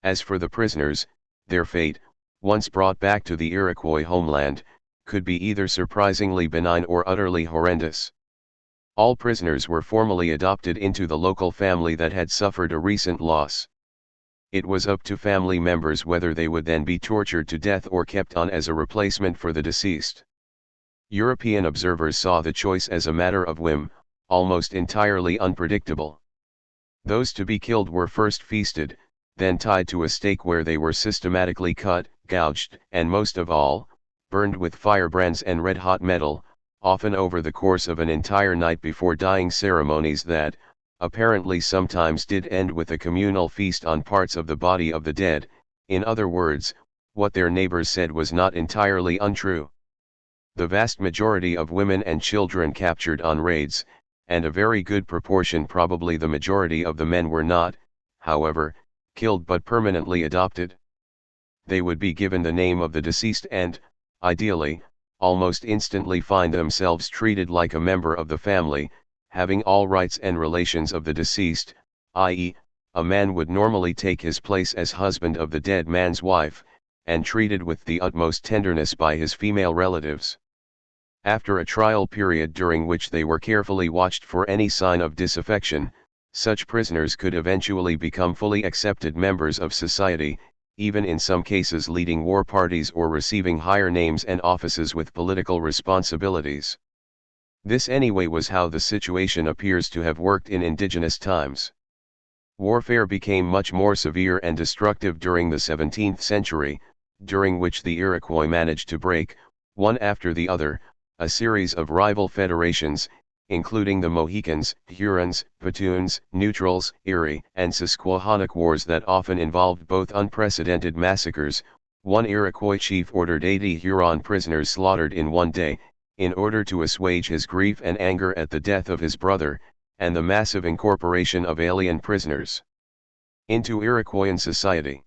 As for the prisoners, their fate, once brought back to the Iroquois homeland, could be either surprisingly benign or utterly horrendous. All prisoners were formally adopted into the local family that had suffered a recent loss. It was up to family members whether they would then be tortured to death or kept on as a replacement for the deceased. European observers saw the choice as a matter of whim, almost entirely unpredictable. Those to be killed were first feasted, then tied to a stake where they were systematically cut, gouged, and most of all, burned with firebrands and red-hot metal, often over the course of an entire night before dying ceremonies that, apparently sometimes did end with a communal feast on parts of the body of the dead. In other words, what their neighbors said was not entirely untrue. The vast majority of women and children captured on raids, and a very good proportion, probably the majority of the men, were not, however, killed but permanently adopted. They would be given the name of the deceased and, ideally, almost instantly find themselves treated like a member of the family, having all rights and relations of the deceased, i.e., a man would normally take his place as husband of the dead man's wife, and treated with the utmost tenderness by his female relatives. After a trial period during which they were carefully watched for any sign of disaffection, such prisoners could eventually become fully accepted members of society, even in some cases leading war parties or receiving higher names and offices with political responsibilities. This anyway was how the situation appears to have worked in indigenous times. Warfare became much more severe and destructive during the 17th century, during which the Iroquois managed to break, one after the other, a series of rival federations, including the Mohicans, Hurons, Petuns, Neutrals, Erie, and Susquehannock wars that often involved both unprecedented massacres. One Iroquois chief ordered 80 Huron prisoners slaughtered in one day, in order to assuage his grief and anger at the death of his brother, and the massive incorporation of alien prisoners into Iroquoian society.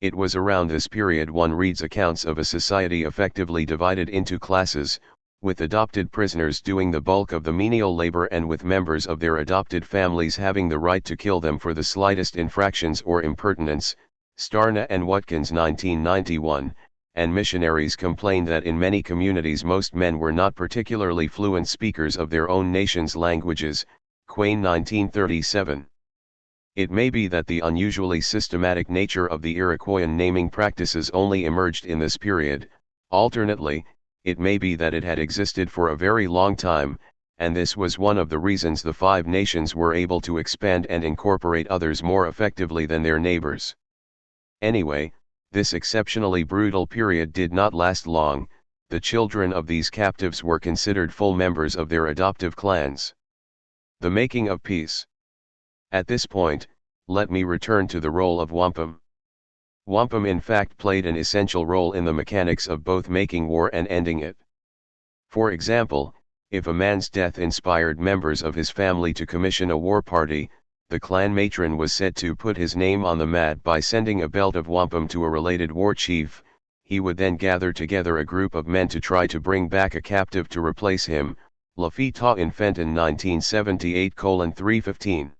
It was around this period one reads accounts of a society effectively divided into classes, with adopted prisoners doing the bulk of the menial labor and with members of their adopted families having the right to kill them for the slightest infractions or impertinence. Starna and Watkins 1991, and missionaries complained that in many communities most men were not particularly fluent speakers of their own nation's languages. Quain 1937. It may be that the unusually systematic nature of the Iroquoian naming practices only emerged in this period. Alternately, it may be that it had existed for a very long time, and this was one of the reasons the Five Nations were able to expand and incorporate others more effectively than their neighbors. Anyway, this exceptionally brutal period did not last long. The children of these captives were considered full members of their adoptive clans. The making of peace. At this point, let me return to the role of wampum. Wampum in fact played an essential role in the mechanics of both making war and ending it. For example, if a man's death inspired members of his family to commission a war party, the clan matron was said to put his name on the mat by sending a belt of wampum to a related war chief. He would then gather together a group of men to try to bring back a captive to replace him. Lafitte in Fenton 1978:315.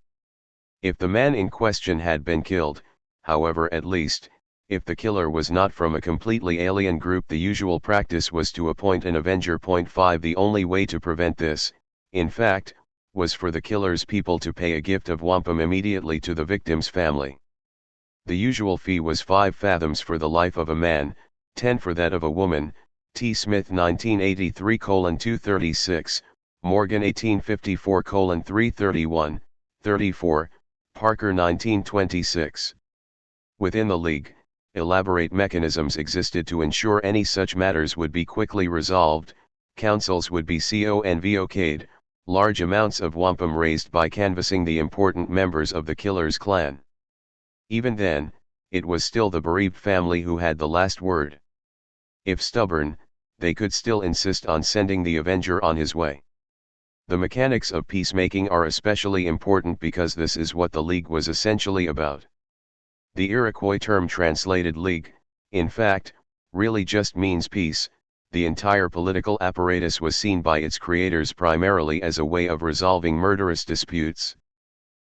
If the man in question had been killed, however, at least, if the killer was not from a completely alien group, the usual practice was to appoint an avenger. 5 The only way to prevent this, in fact, was for the killer's people to pay a gift of wampum immediately to the victim's family. The usual fee was 5 fathoms for the life of a man, 10 for that of a woman. T. Smith 1983:236, Morgan 1854:331, 34, Parker 1926. Within the League, elaborate mechanisms existed to ensure any such matters would be quickly resolved. Councils would be convoked, large amounts of wampum raised by canvassing the important members of the killer's clan. Even then, it was still the bereaved family who had the last word. If stubborn, they could still insist on sending the avenger on his way. The mechanics of peacemaking are especially important because this is what the League was essentially about. The Iroquois term translated League, in fact, really just means peace. The entire political apparatus was seen by its creators primarily as a way of resolving murderous disputes.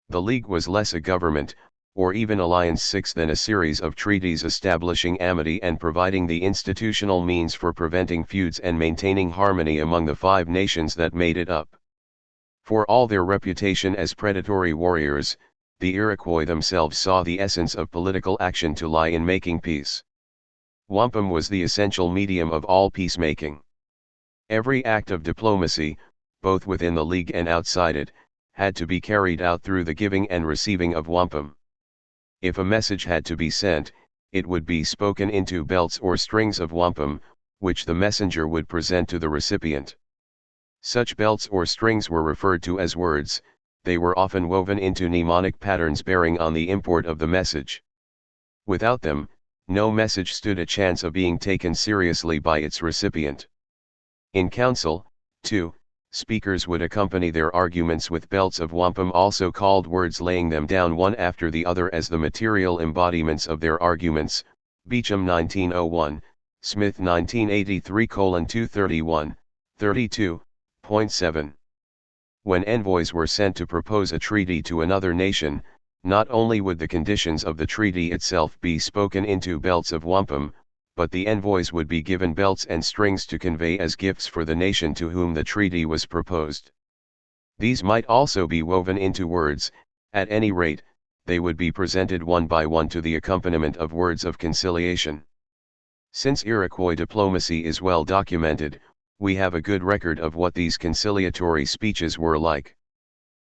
The League was less a government, or even alliance than a series of treaties establishing amity and providing the institutional means for preventing feuds and maintaining harmony among the 5 nations that made it up. For all their reputation as predatory warriors, the Iroquois themselves saw the essence of political action to lie in making peace. Wampum was the essential medium of all peacemaking. Every act of diplomacy, both within the league and outside it, had to be carried out through the giving and receiving of wampum. If a message had to be sent, it would be spoken into belts or strings of wampum, which the messenger would present to the recipient. Such belts or strings were referred to as words. They were often woven into mnemonic patterns bearing on the import of the message. Without them, no message stood a chance of being taken seriously by its recipient. In council, too, speakers would accompany their arguments with belts of wampum, also called words, laying them down one after the other as the material embodiments of their arguments. Beecham 1901, Smith 1983:231, 32.7. When envoys were sent to propose a treaty to another nation, not only would the conditions of the treaty itself be spoken into belts of wampum, but the envoys would be given belts and strings to convey as gifts for the nation to whom the treaty was proposed. These might also be woven into words. At any rate, they would be presented one by one to the accompaniment of words of conciliation. Since Iroquois diplomacy is well documented, we have a good record of what these conciliatory speeches were like.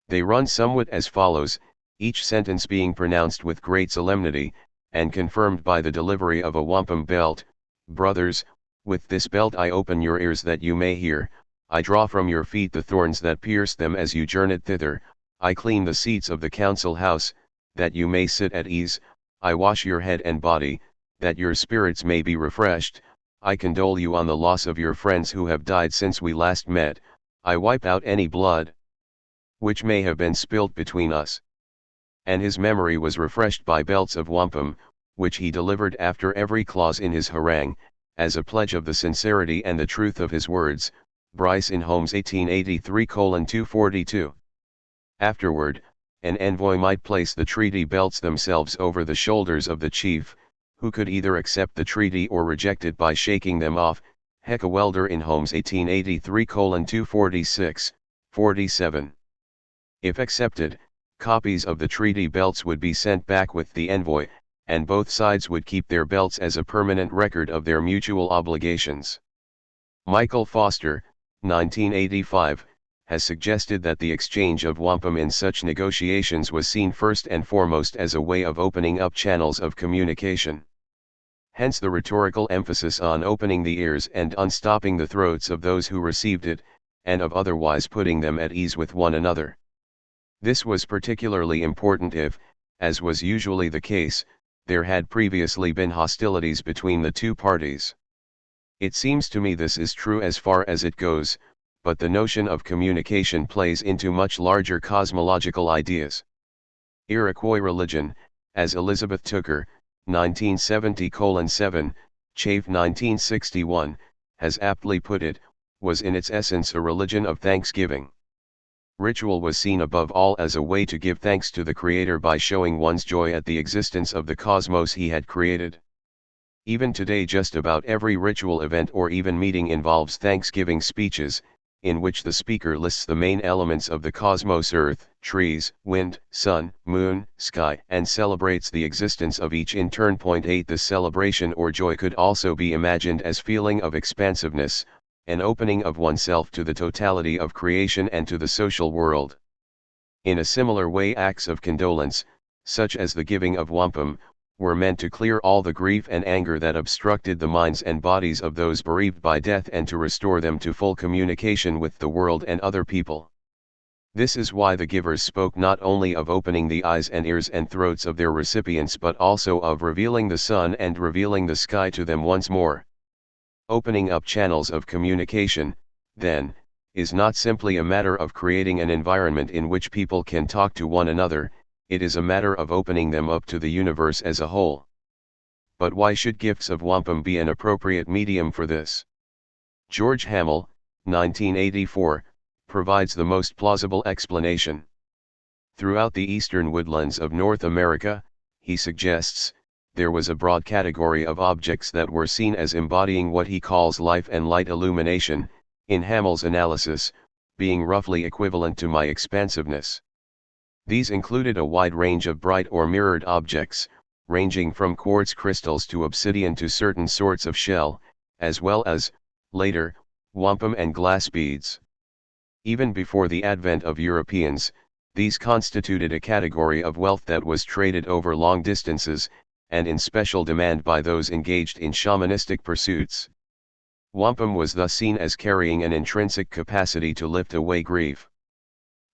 They run somewhat as follows, each sentence being pronounced with great solemnity, and confirmed by the delivery of a wampum belt. Brothers, with this belt I open your ears that you may hear, I draw from your feet the thorns that pierced them as you journeyed thither, I clean the seats of the council house, that you may sit at ease, I wash your head and body, that your spirits may be refreshed, I condole you on the loss of your friends who have died since we last met, I wipe out any blood which may have been spilt between us. And his memory was refreshed by belts of wampum, which he delivered after every clause in his harangue, as a pledge of the sincerity and the truth of his words. Bryce in Holmes 1883:242. Afterward, an envoy might place the treaty belts themselves over the shoulders of the chief, who could either accept the treaty or reject it by shaking them off. Heckewelder in Holmes 1883:246, 47. If accepted, copies of the treaty belts would be sent back with the envoy, and both sides would keep their belts as a permanent record of their mutual obligations. Michael Foster, 1985, has suggested that the exchange of wampum in such negotiations was seen first and foremost as a way of opening up channels of communication. Hence the rhetorical emphasis on opening the ears and unstopping the throats of those who received it, and of otherwise putting them at ease with one another. This was particularly important if, as was usually the case, there had previously been hostilities between the two parties. It seems to me this is true as far as it goes, but the notion of communication plays into much larger cosmological ideas. Iroquois religion, as Elizabeth Tooker, 1970:7, Chafe 1961, has aptly put it, was in its essence a religion of thanksgiving. Ritual was seen above all as a way to give thanks to the Creator by showing one's joy at the existence of the cosmos he had created. Even today just about every ritual event or even meeting involves thanksgiving speeches, in which the speaker lists the main elements of the cosmos: earth, trees, wind, sun, moon, sky, and celebrates the existence of each in turn. 8 The celebration or joy could also be imagined as feeling of expansiveness, an opening of oneself to the totality of creation and to the social world. In a similar way, acts of condolence, such as the giving of wampum, were meant to clear all the grief and anger that obstructed the minds and bodies of those bereaved by death and to restore them to full communication with the world and other people. This is why the givers spoke not only of opening the eyes and ears and throats of their recipients but also of revealing the sun and revealing the sky to them once more. Opening up channels of communication, then, is not simply a matter of creating an environment in which people can talk to one another, it is a matter of opening them up to the universe as a whole. But why should gifts of wampum be an appropriate medium for this? George Hamel, 1984, provides the most plausible explanation. Throughout the eastern woodlands of North America, he suggests, there was a broad category of objects that were seen as embodying what he calls life and light illumination. In Hamel's analysis, being roughly equivalent to my expansiveness. These included a wide range of bright or mirrored objects, ranging from quartz crystals to obsidian to certain sorts of shell, as well as, later, wampum and glass beads. Even before the advent of Europeans, these constituted a category of wealth that was traded over long distances, and in special demand by those engaged in shamanistic pursuits. Wampum was thus seen as carrying an intrinsic capacity to lift away grief.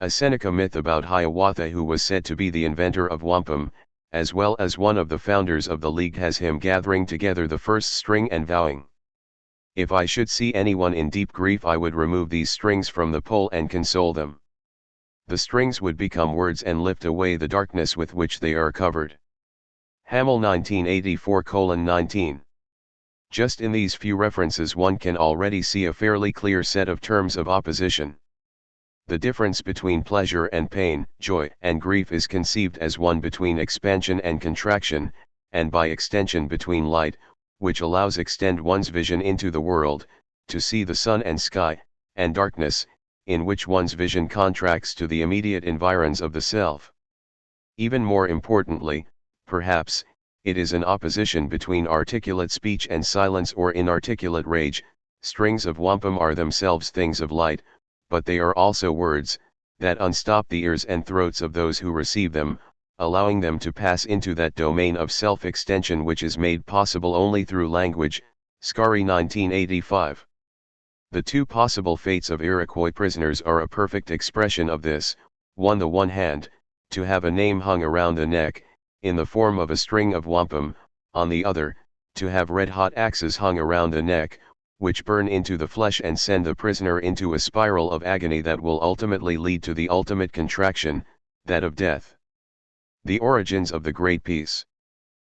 A Seneca myth about Hiawatha, who was said to be the inventor of wampum, as well as one of the founders of the League, has him gathering together the first string and vowing, "If I should see anyone in deep grief, I would remove these strings from the pole and console them. The strings would become words and lift away the darkness with which they are covered." Hamill 1984:19. Just in these few references one can already see a fairly clear set of terms of opposition. The difference between pleasure and pain, joy and grief is conceived as one between expansion and contraction, and by extension between light, which allows extend one's vision into the world, to see the sun and sky, and darkness, in which one's vision contracts to the immediate environs of the self. Even more importantly, perhaps, it is an opposition between articulate speech and silence or inarticulate rage. Strings of wampum are themselves things of light, but they are also words, that unstop the ears and throats of those who receive them, allowing them to pass into that domain of self-extension which is made possible only through language. Scarry 1985. The two possible fates of Iroquois prisoners are a perfect expression of this: on the one hand, to have a name hung around the neck, in the form of a string of wampum; on the other, to have red-hot axes hung around the neck, which burn into the flesh and send the prisoner into a spiral of agony that will ultimately lead to the ultimate contraction, that of death. The origins of the Great Peace.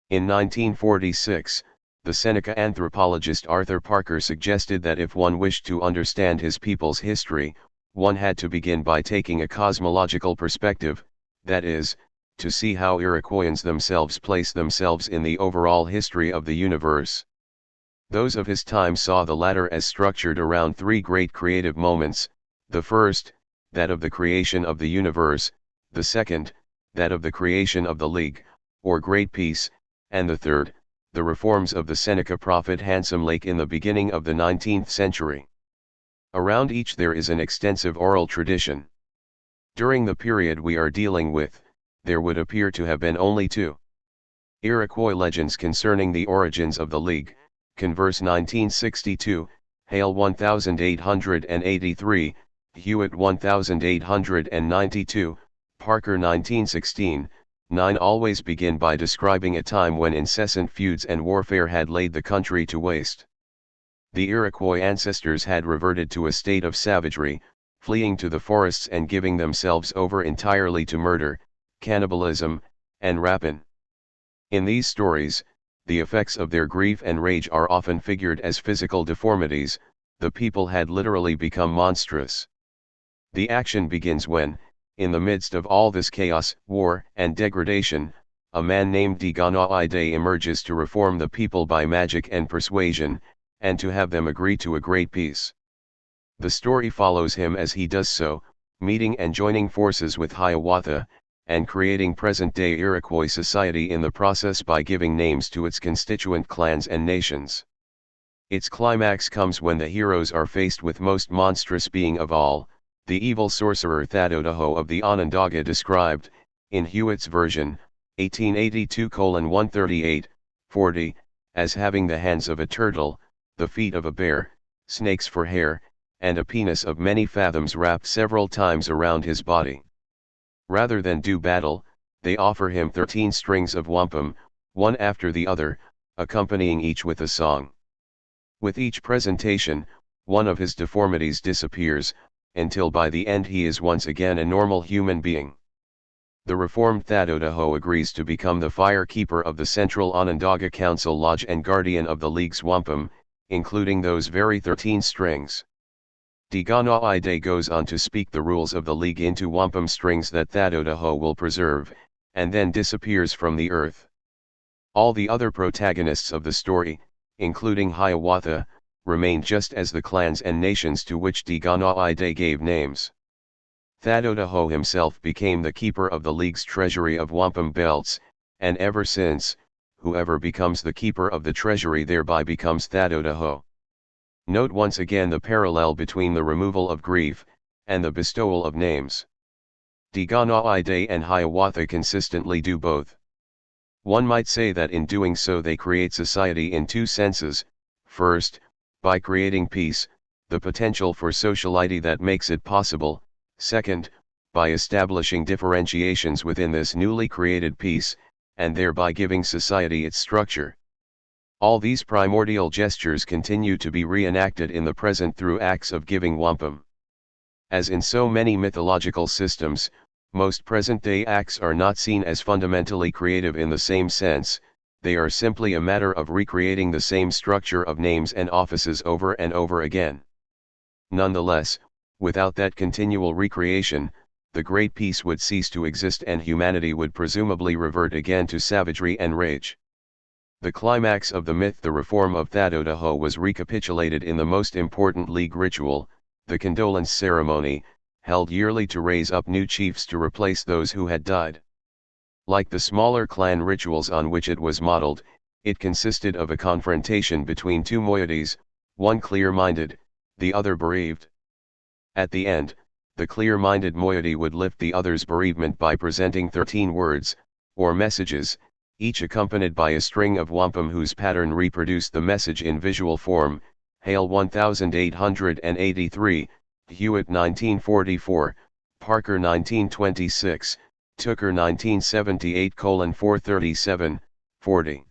In 1946, the Seneca anthropologist Arthur Parker suggested that if one wished to understand his people's history, one had to begin by taking a cosmological perspective, that is, to see how Iroquoians themselves place themselves in the overall history of the universe. Those of his time saw the latter as structured around three great creative moments: the first, that of the creation of the universe; the second, that of the creation of the League, or Great Peace; and the third, the reforms of the Seneca prophet Handsome Lake in the beginning of the 19th century. Around each there is an extensive oral tradition. During the period we are dealing with, there would appear to have been only two Iroquois legends concerning the origins of the League: Converse 1962, Hale 1883, Hewitt 1892, Parker 1916. 9 always begin by describing a time when incessant feuds and warfare had laid the country to waste. The Iroquois ancestors had reverted to a state of savagery, fleeing to the forests and giving themselves over entirely to murder, cannibalism, and rapine. In these stories, the effects of their grief and rage are often figured as physical deformities. The people had literally become monstrous. The action begins when, in the midst of all this chaos, war, and degradation, a man named Digano-Ide emerges to reform the people by magic and persuasion, and to have them agree to a great peace. The story follows him as he does so, meeting and joining forces with Hiawatha, and creating present-day Iroquois society in the process by giving names to its constituent clans and nations. Its climax comes when the heroes are faced with most monstrous being of all, the evil sorcerer THIRD-WORLDISM of the Onondaga, described, in Hewitt's version, 1882:138-40, as having the hands of a turtle, the feet of a bear, snakes for hair, and a penis of many fathoms wrapped several times around his body. Rather than do battle, they offer him 13 strings of wampum, one after the other, accompanying each with a song. With each presentation, one of his deformities disappears, until by the end he is once again a normal human being. The reformed THIRD-WORLDISM agrees to become the fire keeper of the Central Onondaga Council Lodge and guardian of the League's wampum, including those very 13 strings. Digano-Ide goes on to speak the rules of the League into wampum strings that THIRD-WORLDISM will preserve, and then disappears from the earth. All the other protagonists of the story, including Hiawatha, remained just as the clans and nations to which Digana gave names. THIRD-WORLDISM himself became the keeper of the League's treasury of wampum belts, and ever since, whoever becomes the keeper of the treasury thereby becomes THIRD-WORLDISM. Note once again the parallel between the removal of grief, and the bestowal of names. Digana and Hiawatha consistently do both. One might say that in doing so they create society in two senses: first, by creating peace, the potential for sociality that makes it possible; second, by establishing differentiations within this newly created peace, and thereby giving society its structure. All these primordial gestures continue to be reenacted in the present through acts of giving wampum. As in so many mythological systems, most present-day acts are not seen as fundamentally creative in the same sense, they are simply a matter of recreating the same structure of names and offices over and over again. Nonetheless, without that continual recreation, the Great Peace would cease to exist and humanity would presumably revert again to savagery and rage. The climax of the myth, the reform of THIRD-WORLDISM, was recapitulated in the most important League ritual, the condolence ceremony, held yearly to raise up new chiefs to replace those who had died. Like the smaller clan rituals on which it was modeled, it consisted of a confrontation between two moieties, one clear-minded, the other bereaved. At the end, the clear-minded moiety would lift the other's bereavement by presenting 13 words, or messages, each accompanied by a string of wampum whose pattern reproduced the message in visual form: Hale 1883, Hewitt 1944, Parker 1926, Tooker 1978:437, 40.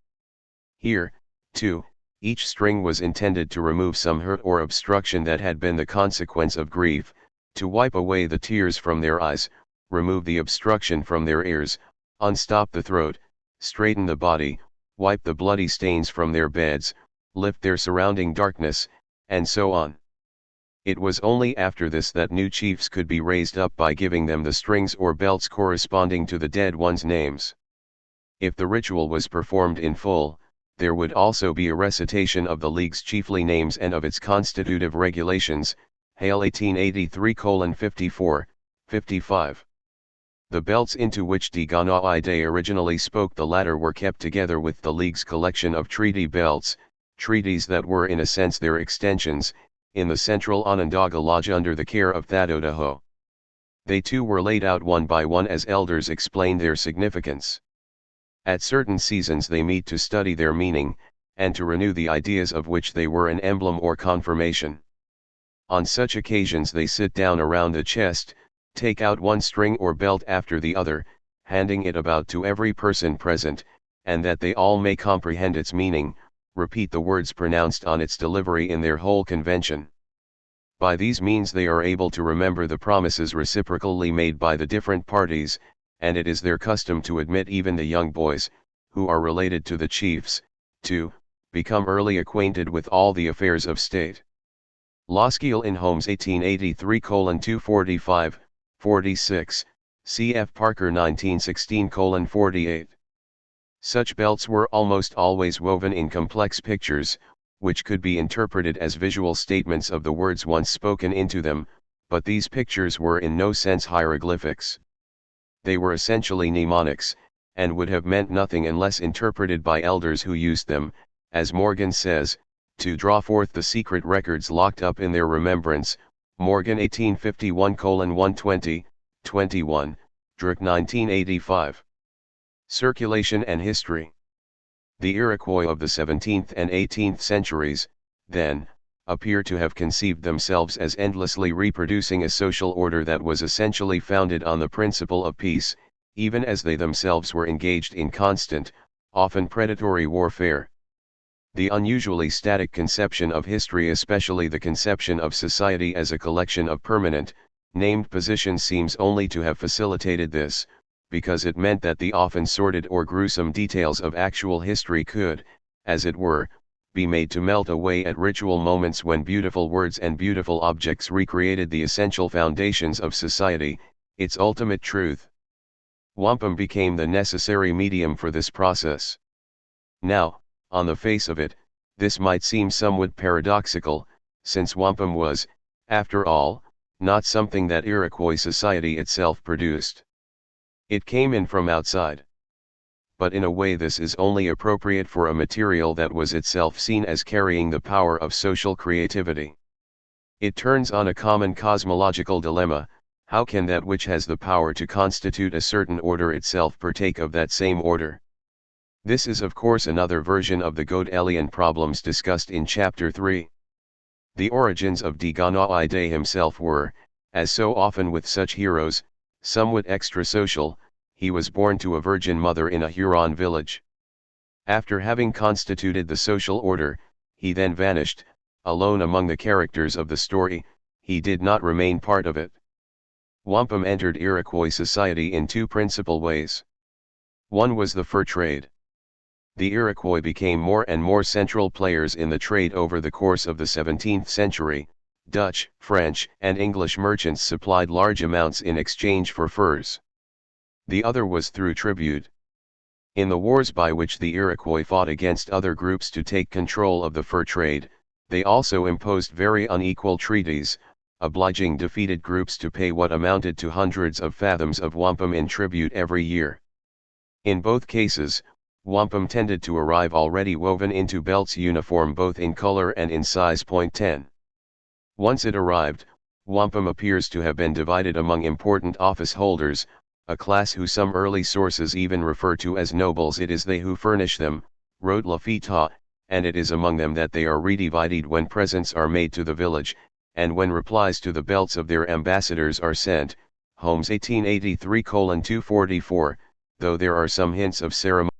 Here, too, each string was intended to remove some hurt or obstruction that had been the consequence of grief, to wipe away the tears from their eyes, remove the obstruction from their ears, unstop the throat, straighten the body, wipe the bloody stains from their beds, lift their surrounding darkness, and so on. It was only after this that new chiefs could be raised up by giving them the strings or belts corresponding to the dead ones' names. If the ritual was performed in full, there would also be a recitation of the League's chiefly names and of its constitutive regulations, Hale 1883:54, 55. The belts into which Digana originally spoke the latter were kept together with the League's collection of treaty belts, treaties that were in a sense their extensions, in the central Onondaga Lodge under the care of THIRD-WORLDISM. They too were laid out one by one as elders explained their significance. At certain seasons they meet to study their meaning, and to renew the ideas of which they were an emblem or confirmation. On such occasions they sit down around a chest, take out one string or belt after the other, handing it about to every person present, and that they all may comprehend its meaning, repeat the words pronounced on its delivery in their whole convention. By these means they are able to remember the promises reciprocally made by the different parties, and it is their custom to admit even the young boys, who are related to the chiefs, to become early acquainted with all the affairs of state. Loskiel in Holmes 1883:245, 46, cf. Parker 1916:48. Such belts were almost always woven in complex pictures, which could be interpreted as visual statements of the words once spoken into them, but these pictures were in no sense hieroglyphics. They were essentially mnemonics, and would have meant nothing unless interpreted by elders who used them, as Morgan says, to draw forth the secret records locked up in their remembrance. Morgan 1851:120, 21, Drake 1985. Circulation and history. The Iroquois of the 17th and 18th centuries, then, appear to have conceived themselves as endlessly reproducing a social order that was essentially founded on the principle of peace, even as they themselves were engaged in constant, often predatory warfare. The unusually static conception of history, especially the conception of society as a collection of permanent, named positions, seems only to have facilitated this, because it meant that the often sordid or gruesome details of actual history could, as it were, be made to melt away at ritual moments when beautiful words and beautiful objects recreated the essential foundations of society, its ultimate truth. Wampum became the necessary medium for this process. Now, on the face of it, This might seem somewhat paradoxical, since wampum was, after all, not something that Iroquois society itself produced. It came in from outside. But in a way this is only appropriate for a material that was itself seen as carrying the power of social creativity. It turns on a common cosmological dilemma: how can that which has the power to constitute a certain order itself partake of that same order? This is of course another version of the Gödelian problems discussed in Chapter 3. The origins of Deganaide himself were, as so often with such heroes, somewhat extra-social. He was born to a virgin mother in a Huron village. After having constituted the social order, he then vanished, alone among the characters of the story. He did not remain part of it. Wampum entered Iroquois society in two principal ways. One was the fur trade. The Iroquois became more and more central players in the trade over the course of the 17th century. Dutch, French, and English merchants supplied large amounts in exchange for furs. The other was through tribute. In the wars by which the Iroquois fought against other groups to take control of the fur trade, they also imposed very unequal treaties, obliging defeated groups to pay what amounted to hundreds of fathoms of wampum in tribute every year. In both cases, wampum tended to arrive already woven into belts uniform both in color and in size. 10. Once it arrived, wampum appears to have been divided among important office holders, a class who some early sources even refer to as nobles. It is they who furnish them, wrote Lafita, and it is among them that they are redivided when presents are made to the village, and when replies to the belts of their ambassadors are sent. Holmes 1883:244, though there are some hints of ceremony.